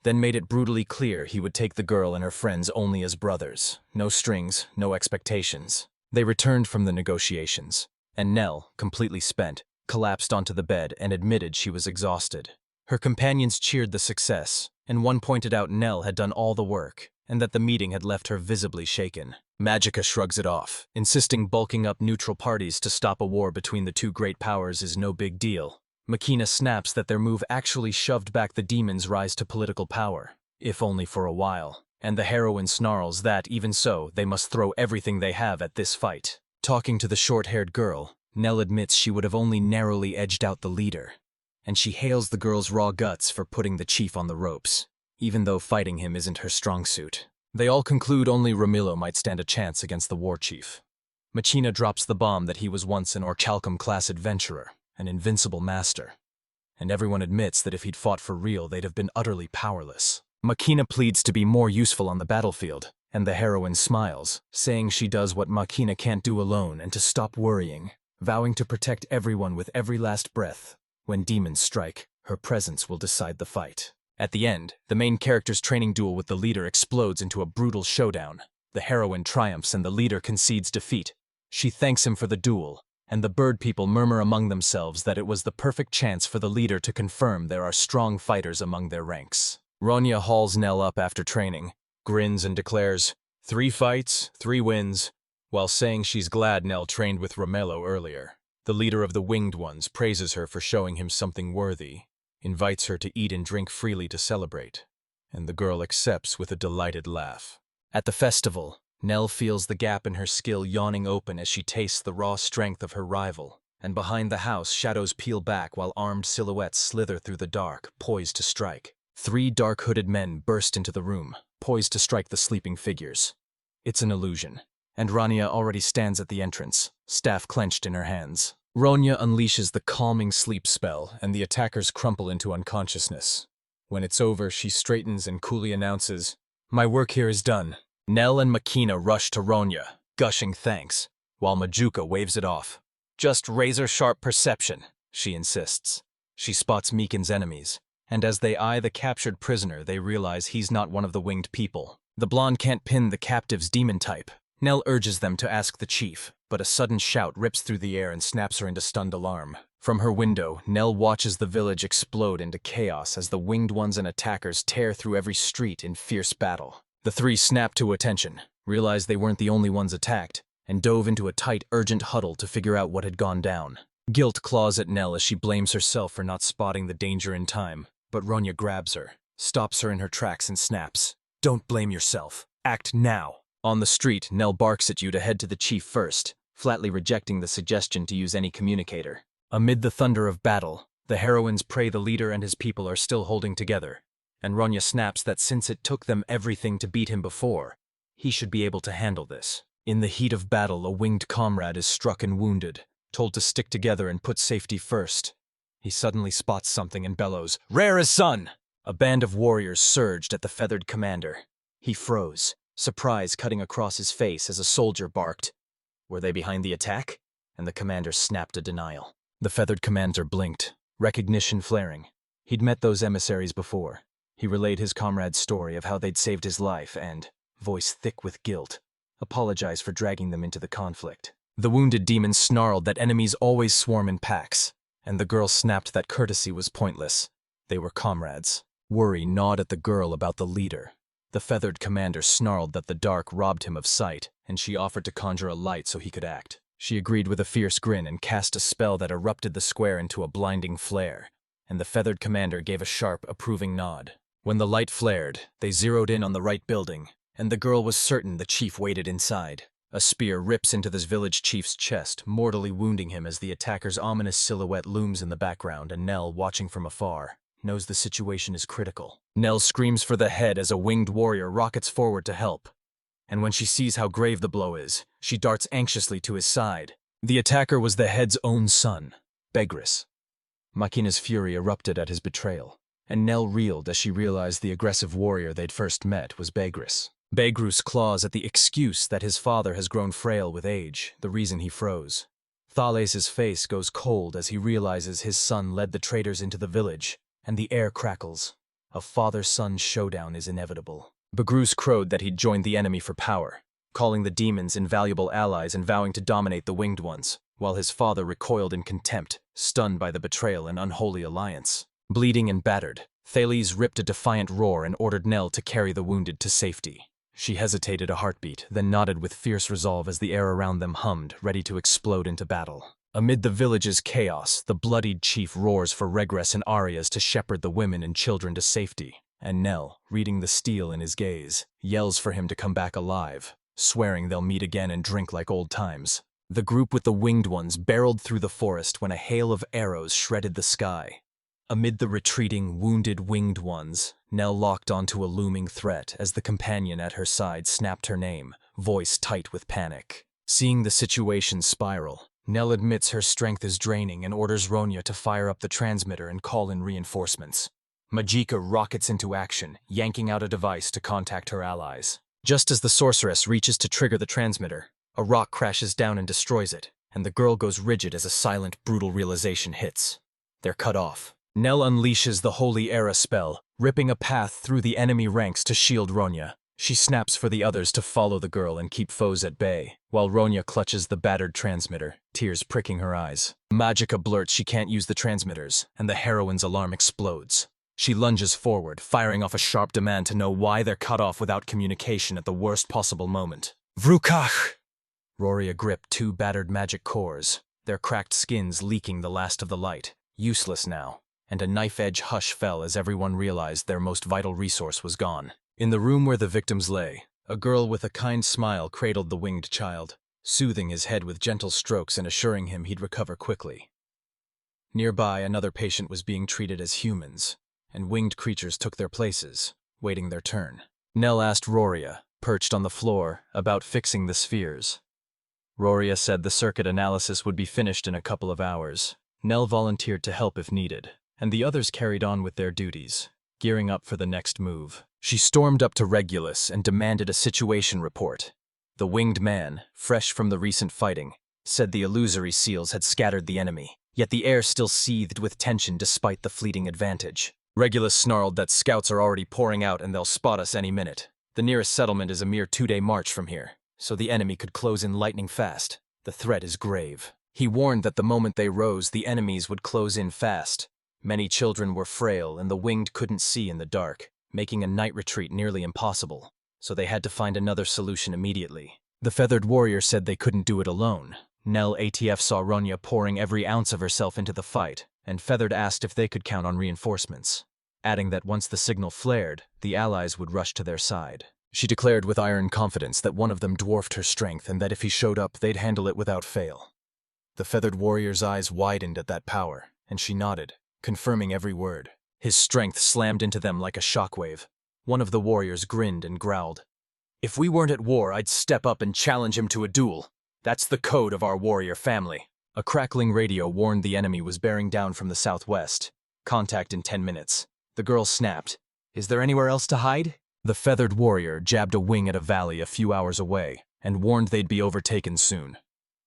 then made it brutally clear he would take the girl and her friends only as brothers. No strings, no expectations. They returned from the negotiations, and Nell, completely spent, collapsed onto the bed and admitted she was exhausted. Her companions cheered the success, and one pointed out Nell had done all the work, and that the meeting had left her visibly shaken. Magica shrugs it off, insisting bulking up neutral parties to stop a war between the two great powers is no big deal. Makina snaps that their move actually shoved back the demon's rise to political power, if only for a while, and the heroine snarls that, even so, they must throw everything they have at this fight. Talking to the short-haired girl, Nell admits she would have only narrowly edged out the leader, and she hails the girl's raw guts for putting the chief on the ropes, even though fighting him isn't her strong suit. They all conclude only Ramilo might stand a chance against the war chief. Machina drops the bomb that he was once an Orichalcum-class adventurer, an invincible master, and everyone admits that if he'd fought for real, they'd have been utterly powerless. Makina pleads to be more useful on the battlefield, and the heroine smiles, saying she does what Makina can't do alone and to stop worrying, vowing to protect everyone with every last breath. When demons strike, her presence will decide the fight. At the end, the main character's training duel with the leader explodes into a brutal showdown. The heroine triumphs and the leader concedes defeat. She thanks him for the duel, and the bird people murmur among themselves that it was the perfect chance for the leader to confirm there are strong fighters among their ranks. Ronya hauls Nell up after training, grins and declares, 3 fights, 3 wins, while saying she's glad Nell trained with Romello earlier. The leader of the Winged Ones praises her for showing him something worthy, invites her to eat and drink freely to celebrate, and the girl accepts with a delighted laugh. At the festival, Nell feels the gap in her skill yawning open as she tastes the raw strength of her rival, and behind the house shadows peel back while armed silhouettes slither through the dark, poised to strike. 3 dark-hooded men burst into the room, poised to strike the sleeping figures. It's an illusion, and Rania already stands at the entrance, staff clenched in her hands. Ronya unleashes the calming sleep spell, and the attackers crumple into unconsciousness. When it's over, she straightens and coolly announces, "My work here is done." Nell and Makina rush to Ronya, gushing thanks, while Majuka waves it off. "Just razor-sharp perception," she insists. She spots Meekin's enemies, and as they eye the captured prisoner, they realize he's not one of the winged people. The blonde can't pin the captive's demon type. Nell urges them to ask the chief, but a sudden shout rips through the air and snaps her into stunned alarm. From her window, Nell watches the village explode into chaos as the Winged Ones and attackers tear through every street in fierce battle. The 3 snap to attention, realized they weren't the only ones attacked, and dove into a tight, urgent huddle to figure out what had gone down. Guilt claws at Nell as she blames herself for not spotting the danger in time, but Ronya grabs her, stops her in her tracks and snaps, "Don't blame yourself. Act now." On the street, Nell barks at you to head to the chief first, flatly rejecting the suggestion to use any communicator. Amid the thunder of battle, the heroines pray the leader and his people are still holding together, and Ronya snaps that since it took them everything to beat him before, he should be able to handle this. In the heat of battle, a winged comrade is struck and wounded, told to stick together and put safety first. He suddenly spots something and bellows, "Rare as sun!" A band of warriors surged at the feathered commander. He froze, surprise cutting across his face as a soldier barked, "Were they behind the attack?" And the commander snapped a denial. The feathered commander blinked, recognition flaring. He'd met those emissaries before. He relayed his comrade's story of how they'd saved his life and, voice thick with guilt, apologized for dragging them into the conflict. The wounded demon snarled that enemies always swarm in packs, and the girl snapped that courtesy was pointless. They were comrades. Worry gnawed at the girl about the leader. The feathered commander snarled that the dark robbed him of sight, and she offered to conjure a light so he could act. She agreed with a fierce grin and cast a spell that erupted the square into a blinding flare, and the feathered commander gave a sharp, approving nod. When the light flared, they zeroed in on the right building, and the girl was certain the chief waited inside. A spear rips into this village chief's chest, mortally wounding him as the attacker's ominous silhouette looms in the background, and Nell, watching from afar, knows the situation is critical. Nell screams for the head as a winged warrior rockets forward to help. And when she sees how grave the blow is, she darts anxiously to his side. The attacker was the head's own son, Begris. Makina's fury erupted at his betrayal, and Nell reeled as she realized the aggressive warrior they'd first met was Begris. Begrus claws at the excuse that his father has grown frail with age, the reason he froze. Thales' face goes cold as he realizes his son led the traitors into the village, and the air crackles. A father-son showdown is inevitable. Begrus crowed that he'd joined the enemy for power, calling the demons invaluable allies and vowing to dominate the winged ones, while his father recoiled in contempt, stunned by the betrayal and unholy alliance. Bleeding and battered, Thales ripped a defiant roar and ordered Nell to carry the wounded to safety. She hesitated a heartbeat, then nodded with fierce resolve as the air around them hummed, ready to explode into battle. Amid the village's chaos, the bloodied chief roars for Regress and Arias to shepherd the women and children to safety, and Nell, reading the steel in his gaze, yells for him to come back alive, swearing they'll meet again and drink like old times. The group with the winged ones barreled through the forest when a hail of arrows shredded the sky. Amid the retreating, wounded winged ones, Nell locked onto a looming threat as the companion at her side snapped her name, voice tight with panic. Seeing the situation spiral, Nell admits her strength is draining and orders Ronya to fire up the transmitter and call in reinforcements. Majika rockets into action, yanking out a device to contact her allies. Just as the sorceress reaches to trigger the transmitter, a rock crashes down and destroys it, and the girl goes rigid as a silent, brutal realization hits. They're cut off. Nell unleashes the Holy Era spell, ripping a path through the enemy ranks to shield Ronya. She snaps for the others to follow the girl and keep foes at bay, while Ronya clutches the battered transmitter, tears pricking her eyes. Majika blurts she can't use the transmitters, and the heroine's alarm explodes. She lunges forward, firing off a sharp demand to know why they're cut off without communication at the worst possible moment. Vrukach! Roria gripped two battered magic cores, their cracked skins leaking the last of the light, useless now, and a knife-edge hush fell as everyone realized their most vital resource was gone. In the room where the victims lay, a girl with a kind smile cradled the winged child, soothing his head with gentle strokes and assuring him he'd recover quickly. Nearby, another patient was being treated as humans, and winged creatures took their places, waiting their turn. Nell asked Roria, perched on the floor, about fixing the spheres. Roria said the circuit analysis would be finished in a couple of hours. Nell volunteered to help if needed, and the others carried on with their duties, gearing up for the next move. She stormed up to Regulus and demanded a situation report. The winged man, fresh from the recent fighting, said the illusory seals had scattered the enemy, yet the air still seethed with tension despite the fleeting advantage. Regulus snarled that scouts are already pouring out and they'll spot us any minute. The nearest settlement is a mere 2-day march from here, so the enemy could close in lightning fast. The threat is grave. He warned that the moment they rose, the enemies would close in fast. Many children were frail and the winged couldn't see in the dark, making a night retreat nearly impossible, so they had to find another solution immediately. The feathered warrior said they couldn't do it alone. Nell ATF saw Ronya pouring every ounce of herself into the fight, and Feathered asked if they could count on reinforcements, adding that once the signal flared, the allies would rush to their side. She declared with iron confidence that one of them dwarfed her strength and that if he showed up, they'd handle it without fail. The feathered warrior's eyes widened at that power, and she nodded, confirming every word. His strength slammed into them like a shockwave. One of the warriors grinned and growled. "If we weren't at war, I'd step up and challenge him to a duel. That's the code of our warrior family." A crackling radio warned the enemy was bearing down from the southwest. Contact in 10 minutes. The girl snapped. "Is there anywhere else to hide?" The feathered warrior jabbed a wing at a valley a few hours away and warned they'd be overtaken soon.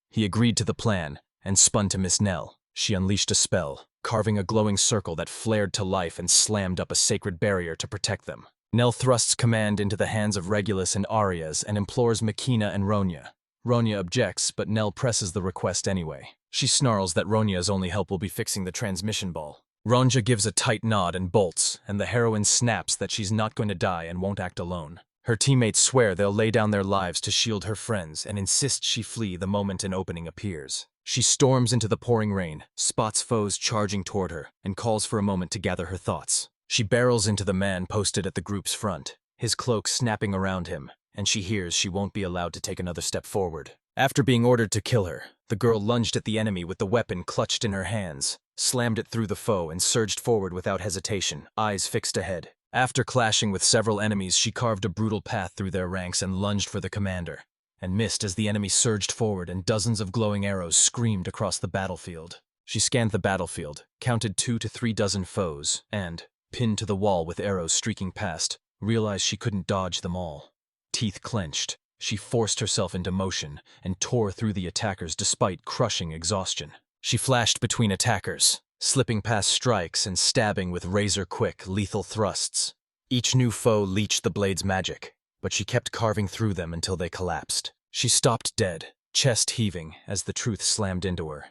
He agreed to the plan and spun to Miss Nell. She unleashed a spell, carving a glowing circle that flared to life and slammed up a sacred barrier to protect them. Nell thrusts command into the hands of Regulus and Arias and implores Makina and Ronya. Ronya objects, but Nell presses the request anyway. She snarls that Ronya's only help will be fixing the transmission ball. Ronya gives a tight nod and bolts, and the heroine snaps that she's not going to die and won't act alone. Her teammates swear they'll lay down their lives to shield her friends and insist she flee the moment an opening appears. She storms into the pouring rain, spots foes charging toward her, and calls for a moment to gather her thoughts. She barrels into the man posted at the group's front. his cloak snapping around him, and she hears she won't be allowed to take another step forward. After being ordered to kill her, the girl lunged at the enemy with the weapon clutched in her hands, slammed it through the foe, and surged forward without hesitation, eyes fixed ahead. After clashing with several enemies, she carved a brutal path through their ranks and lunged for the commander, and missed as the enemy surged forward and dozens of glowing arrows screamed across the battlefield. She scanned the battlefield, counted 2 to 3 dozen foes, and, pinned to the wall with arrows streaking past, realized she couldn't dodge them all. Teeth clenched, she forced herself into motion and tore through the attackers despite crushing exhaustion. She flashed between attackers, slipping past strikes and stabbing with razor-quick, lethal thrusts. Each new foe leached the blade's magic, but she kept carving through them until they collapsed. She stopped dead, chest heaving as the truth slammed into her.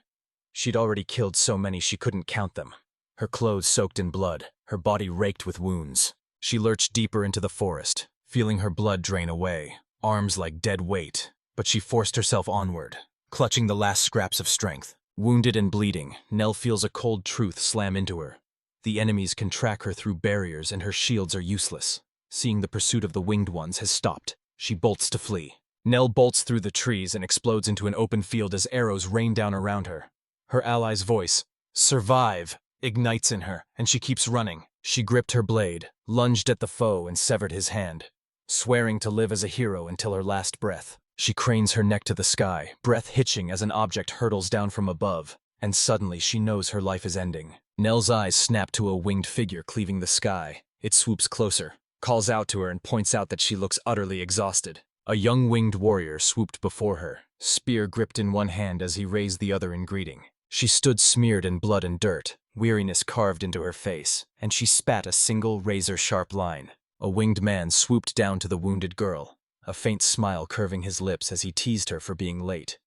She'd already killed so many she couldn't count them. Her clothes soaked in blood, her body raked with wounds. She lurched deeper into the forest, feeling her blood drain away, arms like dead weight, but she forced herself onward, clutching the last scraps of strength. Wounded and bleeding, Nell feels a cold truth slam into her. The enemies can track her through barriers and her shields are useless. Seeing the pursuit of the winged ones has stopped, she bolts to flee. Nell bolts through the trees and explodes into an open field as arrows rain down around her. Her ally's voice, "Survive," ignites in her, and she keeps running. She gripped her blade, lunged at the foe, and severed his hand, swearing to live as a hero until her last breath. She cranes her neck to the sky, breath hitching as an object hurtles down from above, and suddenly she knows her life is ending. Nell's eyes snap to a winged figure cleaving the sky. It swoops closer, calls out to her, and points out that she looks utterly exhausted. A young winged warrior swooped before her, spear gripped in one hand as he raised the other in greeting. She stood smeared in blood and dirt, weariness carved into her face, and she spat a single razor-sharp line. A winged man swooped down to the wounded girl, a faint smile curving his lips as he teased her for being late.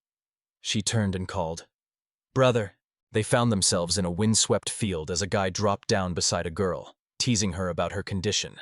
She turned and called, "Brother." They found themselves in a windswept field as a guy dropped down beside a girl, teasing her about her condition,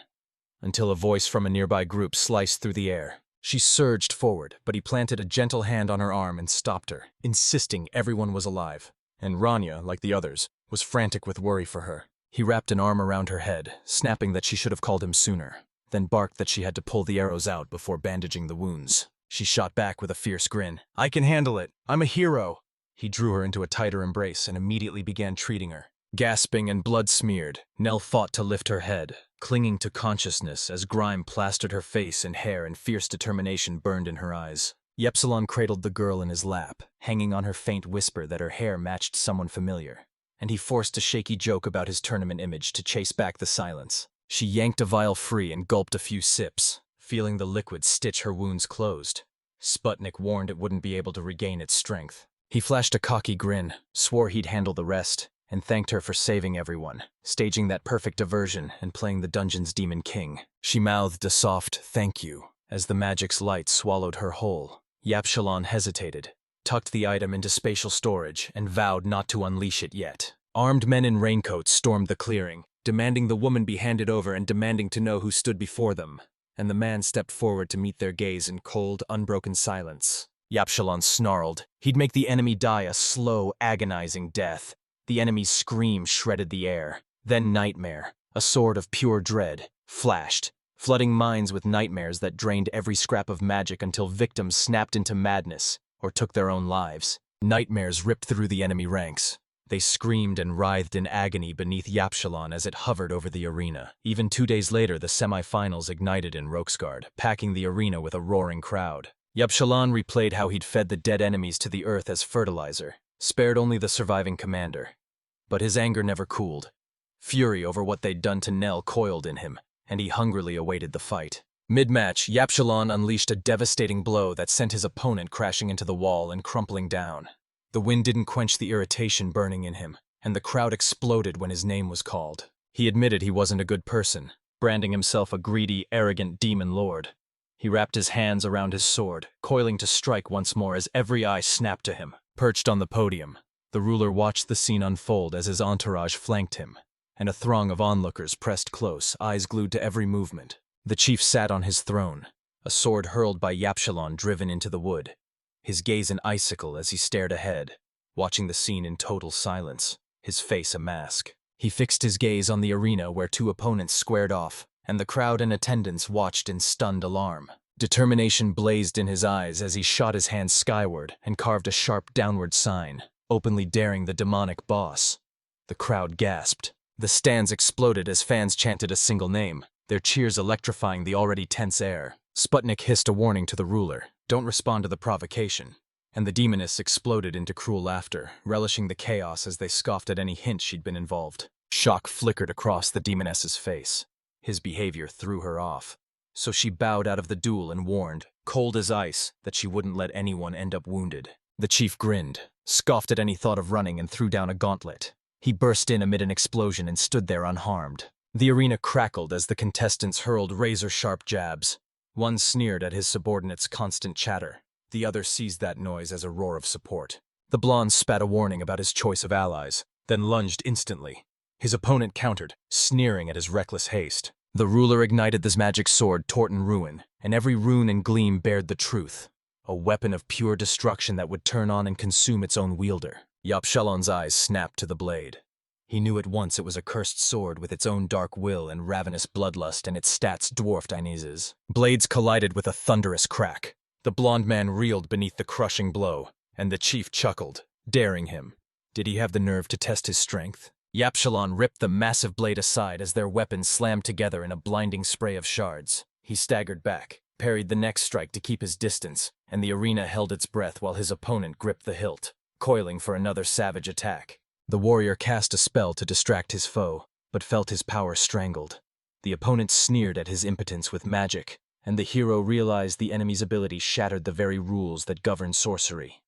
until a voice from a nearby group sliced through the air. She surged forward, but he planted a gentle hand on her arm and stopped her, insisting everyone was alive. And Rania, like the others, was frantic with worry for her. He wrapped an arm around her head, snapping that she should have called him sooner, then barked that she had to pull the arrows out before bandaging the wounds. She shot back with a fierce grin. "I can handle it. I'm a hero." He drew her into a tighter embrace and immediately began treating her. Gasping and blood-smeared, Nell fought to lift her head, clinging to consciousness as grime plastered her face and hair and fierce determination burned in her eyes. Yepsilon cradled the girl in his lap, hanging on her faint whisper that her hair matched someone familiar, and he forced a shaky joke about his tournament image to chase back the silence. She yanked a vial free and gulped a few sips, feeling the liquid stitch her wounds closed. Sputnik warned it wouldn't be able to regain its strength. He flashed a cocky grin, swore he'd handle the rest, and thanked her for saving everyone, staging that perfect diversion and playing the dungeon's demon king. She mouthed a soft "thank you" as the magic's light swallowed her whole. Yapshalon hesitated, tucked the item into spatial storage, and vowed not to unleash it yet. Armed men in raincoats stormed the clearing, demanding the woman be handed over and demanding to know who stood before them. And the man stepped forward to meet their gaze in cold, unbroken silence. Yapshalon snarled. He'd make the enemy die a slow, agonizing death. The enemy's scream shredded the air. Then Nightmare, a sword of pure dread, flashed, flooding minds with nightmares that drained every scrap of magic until victims snapped into madness or took their own lives. Nightmares ripped through the enemy ranks. They screamed and writhed in agony beneath Yapshalon as it hovered over the arena. Even 2 days later, the semifinals ignited in Roxgard, packing the arena with a roaring crowd. Yapshalon replayed how he'd fed the dead enemies to the earth as fertilizer, spared only the surviving commander. But his anger never cooled. Fury over what they'd done to Nell coiled in him, and he hungrily awaited the fight. Mid-match, Yapshalon unleashed a devastating blow that sent his opponent crashing into the wall and crumpling down. The wind didn't quench the irritation burning in him, and the crowd exploded when his name was called. He admitted he wasn't a good person, branding himself a greedy, arrogant demon lord. He wrapped his hands around his sword, coiling to strike once more as every eye snapped to him. Perched on the podium, the ruler watched the scene unfold as his entourage flanked him, and a throng of onlookers pressed close, eyes glued to every movement. The chief sat on his throne, a sword hurled by Yapshalon driven into the wood, his gaze an icicle as he stared ahead, watching the scene in total silence, his face a mask. He fixed his gaze on the arena where 2 opponents squared off, and the crowd in attendance watched in stunned alarm. Determination blazed in his eyes as he shot his hand skyward and carved a sharp downward sign, openly daring the demonic boss. The crowd gasped. The stands exploded as fans chanted a single name, their cheers electrifying the already tense air. Sputnik hissed a warning to the ruler, "Don't respond to the provocation." And the demoness exploded into cruel laughter, relishing the chaos as they scoffed at any hint she'd been involved. Shock flickered across the demoness's face. His behavior threw her off. So she bowed out of the duel and warned, cold as ice, that she wouldn't let anyone end up wounded. The chief grinned, scoffed at any thought of running, and threw down a gauntlet. He burst in amid an explosion and stood there unharmed. The arena crackled as the contestants hurled razor-sharp jabs. One sneered at his subordinate's constant chatter. The other seized that noise as a roar of support. The blonde spat a warning about his choice of allies, then lunged instantly. His opponent countered, sneering at his reckless haste. The ruler ignited this magic sword, Torten Ruin, and every rune and gleam bared the truth. A weapon of pure destruction that would turn on and consume its own wielder. Yapshalon's eyes snapped to the blade. He knew at once it was a cursed sword with its own dark will and ravenous bloodlust, and its stats dwarfed Inez's. Blades collided with a thunderous crack. The blond man reeled beneath the crushing blow, and the chief chuckled, daring him. Did he have the nerve to test his strength? Yapshalon ripped the massive blade aside as their weapons slammed together in a blinding spray of shards. He staggered back, parried the next strike to keep his distance, and the arena held its breath while his opponent gripped the hilt, coiling for another savage attack. The warrior cast a spell to distract his foe, but felt his power strangled. The opponent sneered at his impotence with magic, and the hero realized the enemy's ability shattered the very rules that govern sorcery.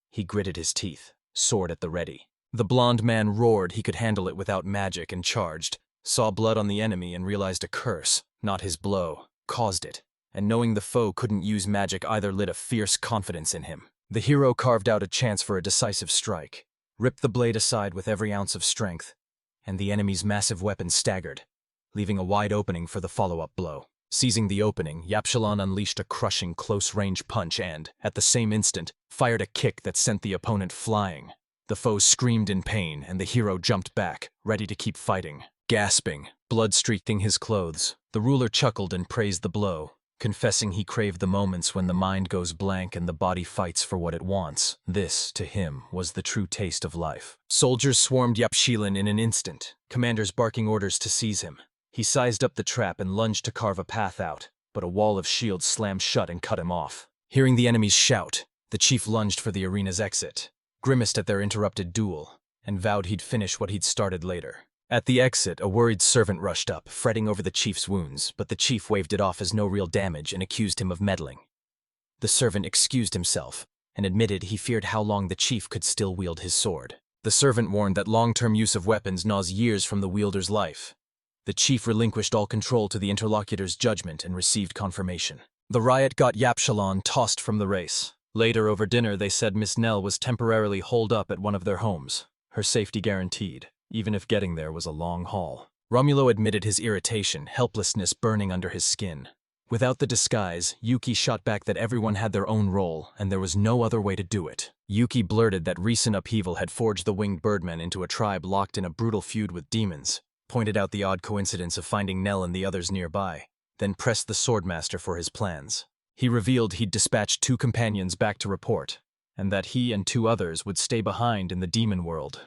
He gritted his teeth, sword at the ready. The blond man roared he could handle it without magic and charged, saw blood on the enemy and realized a curse, not his blow, caused it. And knowing the foe couldn't use magic either lit a fierce confidence in him. The hero carved out a chance for a decisive strike, ripped the blade aside with every ounce of strength, and the enemy's massive weapon staggered, leaving a wide opening for the follow-up blow. Seizing the opening, Yapshalon unleashed a crushing close-range punch and, at the same instant, fired a kick that sent the opponent flying. The foe screamed in pain, and the hero jumped back, ready to keep fighting. Gasping, blood streaking his clothes, the ruler chuckled and praised the blow, confessing he craved the moments when the mind goes blank and the body fights for what it wants. This, to him, was the true taste of life. Soldiers swarmed Yapshilin in an instant, commanders barking orders to seize him. He sized up the trap and lunged to carve a path out, but a wall of shields slammed shut and cut him off. Hearing the enemies shout, the chief lunged for the arena's exit, grimaced at their interrupted duel, and vowed he'd finish what he'd started later. At the exit, a worried servant rushed up, fretting over the chief's wounds, but the chief waved it off as no real damage and accused him of meddling. The servant excused himself and admitted he feared how long the chief could still wield his sword. The servant warned that long-term use of weapons gnaws years from the wielder's life. The chief relinquished all control to the interlocutor's judgment and received confirmation. The riot got Yapshalon tossed from the race. Later over dinner they said Miss Nell was temporarily holed up at one of their homes, her safety guaranteed, even if getting there was a long haul. Romulo admitted his irritation, helplessness burning under his skin. Without the disguise, Yuki shot back that everyone had their own role, and there was no other way to do it. Yuki blurted that recent upheaval had forged the winged birdmen into a tribe locked in a brutal feud with demons, pointed out the odd coincidence of finding Nell and the others nearby, then pressed the swordmaster for his plans. He revealed he'd dispatched 2 companions back to report, and that he and 2 others would stay behind in the demon world.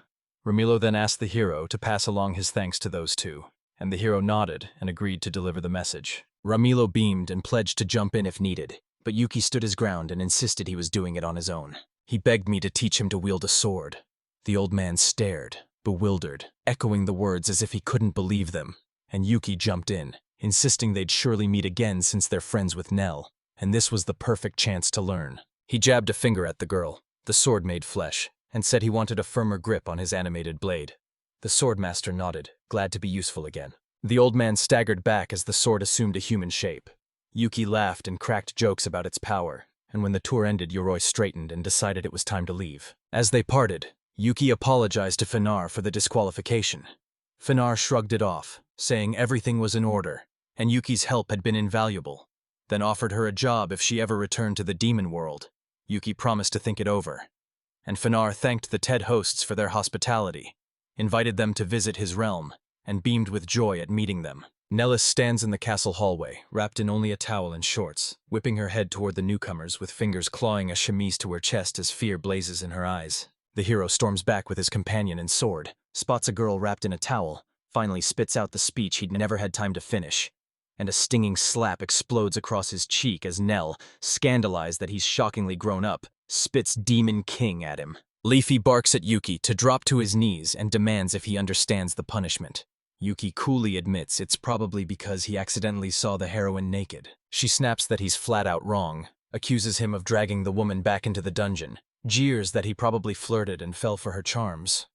Romulo then asked the hero to pass along his thanks to those 2, and the hero nodded and agreed to deliver the message. Romulo beamed and pledged to jump in if needed, but Yuki stood his ground and insisted he was doing it on his own. He begged me to teach him to wield a sword. The old man stared, bewildered, echoing the words as if he couldn't believe them, and Yuki jumped in, insisting they'd surely meet again since they're friends with Nell, and this was the perfect chance to learn. He jabbed a finger at the girl, the sword made flesh, and said he wanted a firmer grip on his animated blade. The swordmaster nodded, glad to be useful again. The old man staggered back as the sword assumed a human shape. Yuki laughed and cracked jokes about its power, and when the tour ended, Yoroi straightened and decided it was time to leave. As they parted, Yuki apologized to Finar for the disqualification. Finar shrugged it off, saying everything was in order, and Yuki's help had been invaluable, then offered her a job if she ever returned to the demon world. Yuki promised to think it over, and Finar thanked the TED hosts for their hospitality, invited them to visit his realm, and beamed with joy at meeting them. Nellis stands in the castle hallway, wrapped in only a towel and shorts, whipping her head toward the newcomers with fingers clawing a chemise to her chest as fear blazes in her eyes. The hero storms back with his companion and sword, spots a girl wrapped in a towel, finally spits out the speech he'd never had time to finish. And a stinging slap explodes across his cheek as Nell, scandalized that he's shockingly grown up, spits Demon King at him. Leafy barks at Yuki to drop to his knees and demands if he understands the punishment. Yuki coolly admits it's probably because he accidentally saw the heroine naked. She snaps that he's flat out wrong, accuses him of dragging the woman back into the dungeon, jeers that he probably flirted and fell for her charms.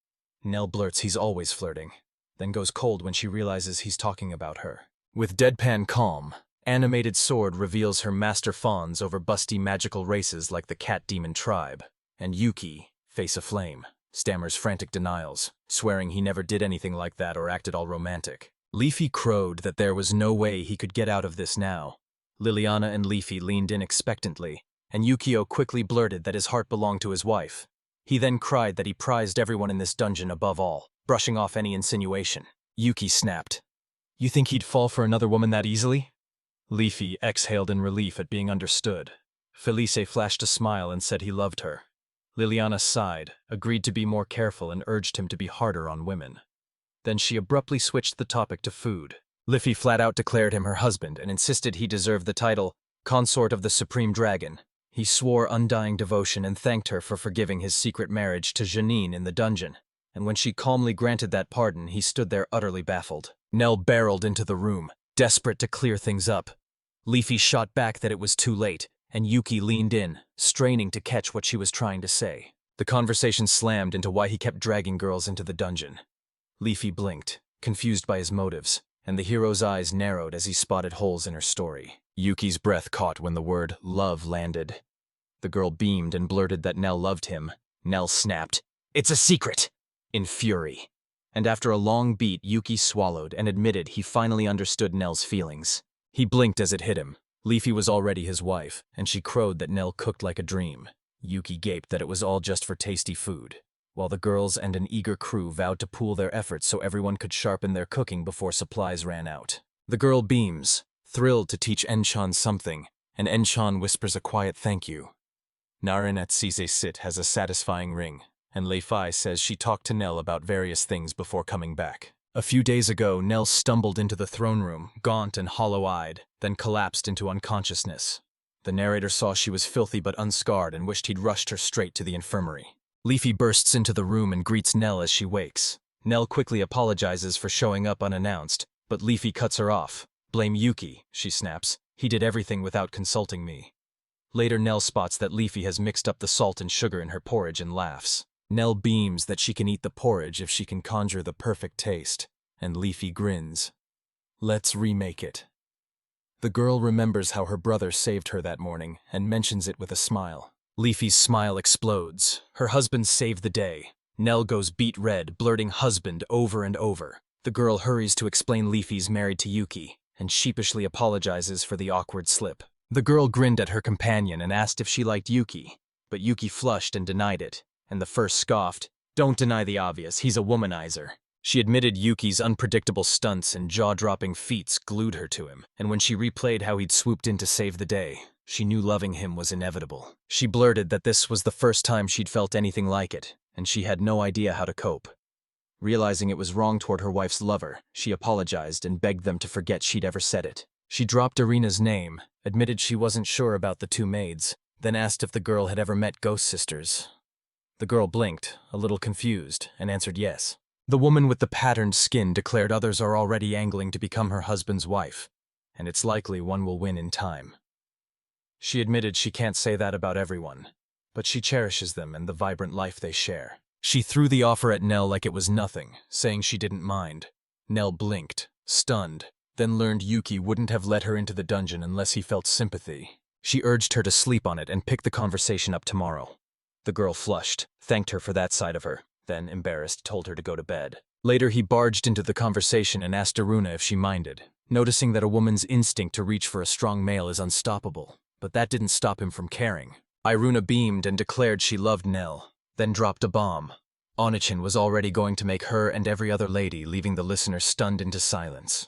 Nell blurts he's always flirting, then goes cold when she realizes he's talking about her. With deadpan calm, Animated Sword reveals her master fawns over busty magical races like the Cat Demon tribe, and Yuki, face aflame, stammers frantic denials, swearing he never did anything like that or acted all romantic. Leafy crowed that there was no way he could get out of this now. Liliana and Leafy leaned in expectantly, and Yukio quickly blurted that his heart belonged to his wife. He then cried that he prized everyone in this dungeon above all, brushing off any insinuation. Yuki snapped. "You think he'd fall for another woman that easily?" Leafy exhaled in relief at being understood. Felice flashed a smile and said he loved her. Liliana sighed, agreed to be more careful and urged him to be harder on women. Then she abruptly switched the topic to food. Liffy flat out declared him her husband and insisted he deserved the title Consort of the Supreme Dragon. He swore undying devotion and thanked her for forgiving his secret marriage to Janine in the dungeon, and when she calmly granted that pardon, he stood there utterly baffled. Nell barreled into the room, desperate to clear things up. Leafy shot back that it was too late, and Yuki leaned in, straining to catch what she was trying to say. The conversation slammed into why he kept dragging girls into the dungeon. Leafy blinked, confused by his motives, and the hero's eyes narrowed as he spotted holes in her story. Yuki's breath caught when the word love landed. The girl beamed and blurted that Nell loved him. Nell snapped, "It's a secret!" in fury. And after a long beat, Yuki swallowed and admitted he finally understood Nell's feelings. He blinked as it hit him. Leafy was already his wife, and she crowed that Nell cooked like a dream. Yuki gaped that it was all just for tasty food, while the girls and an eager crew vowed to pool their efforts so everyone could sharpen their cooking before supplies ran out. The girl beams, thrilled to teach Enchan something, and Enchan whispers a quiet thank you. Naren at Cise Sit has a satisfying ring, and Leifai says she talked to Nell about various things before coming back. A few days ago, Nell stumbled into the throne room, gaunt and hollow-eyed, then collapsed into unconsciousness. The narrator saw she was filthy but unscarred and wished he'd rushed her straight to the infirmary. Leafy bursts into the room and greets Nell as she wakes. Nell quickly apologizes for showing up unannounced, but Leafy cuts her off. "Blame Yuki," she snaps. "He did everything without consulting me." Later, Nell spots that Leafy has mixed up the salt and sugar in her porridge and laughs. Nell beams that she can eat the porridge if she can conjure the perfect taste, and Leafy grins. "Let's remake it." The girl remembers how her brother saved her that morning and mentions it with a smile. Leafy's smile explodes. Her husband saved the day. Nell goes beet red, blurting husband over and over. The girl hurries to explain Leafy's married to Yuki, and sheepishly apologizes for the awkward slip. The girl grinned at her companion and asked if she liked Yuki, but Yuki flushed and denied it, and the first scoffed, "Don't deny the obvious, he's a womanizer." She admitted Yuki's unpredictable stunts and jaw-dropping feats glued her to him, and when she replayed how he'd swooped in to save the day, she knew loving him was inevitable. She blurted that this was the first time she'd felt anything like it, and she had no idea how to cope. Realizing it was wrong toward her wife's lover, she apologized and begged them to forget she'd ever said it. She dropped Irina's name, admitted she wasn't sure about the two maids, then asked if the girl had ever met ghost sisters. The girl blinked, a little confused, and answered yes. The woman with the patterned skin declared others are already angling to become her husband's wife, and it's likely one will win in time. She admitted she can't say that about everyone, but she cherishes them and the vibrant life they share. She threw the offer at Nell like it was nothing, saying she didn't mind. Nell blinked, stunned, then learned Yuki wouldn't have let her into the dungeon unless he felt sympathy. She urged her to sleep on it and pick the conversation up tomorrow. The girl flushed, thanked her for that side of her, then, embarrassed, told her to go to bed. Later, he barged into the conversation and asked Aruna if she minded, noticing that a woman's instinct to reach for a strong male is unstoppable. But that didn't stop him from caring. Iruna beamed and declared she loved Nell, then dropped a bomb. Onichin was already going to make her and every other lady, leaving the listener stunned into silence.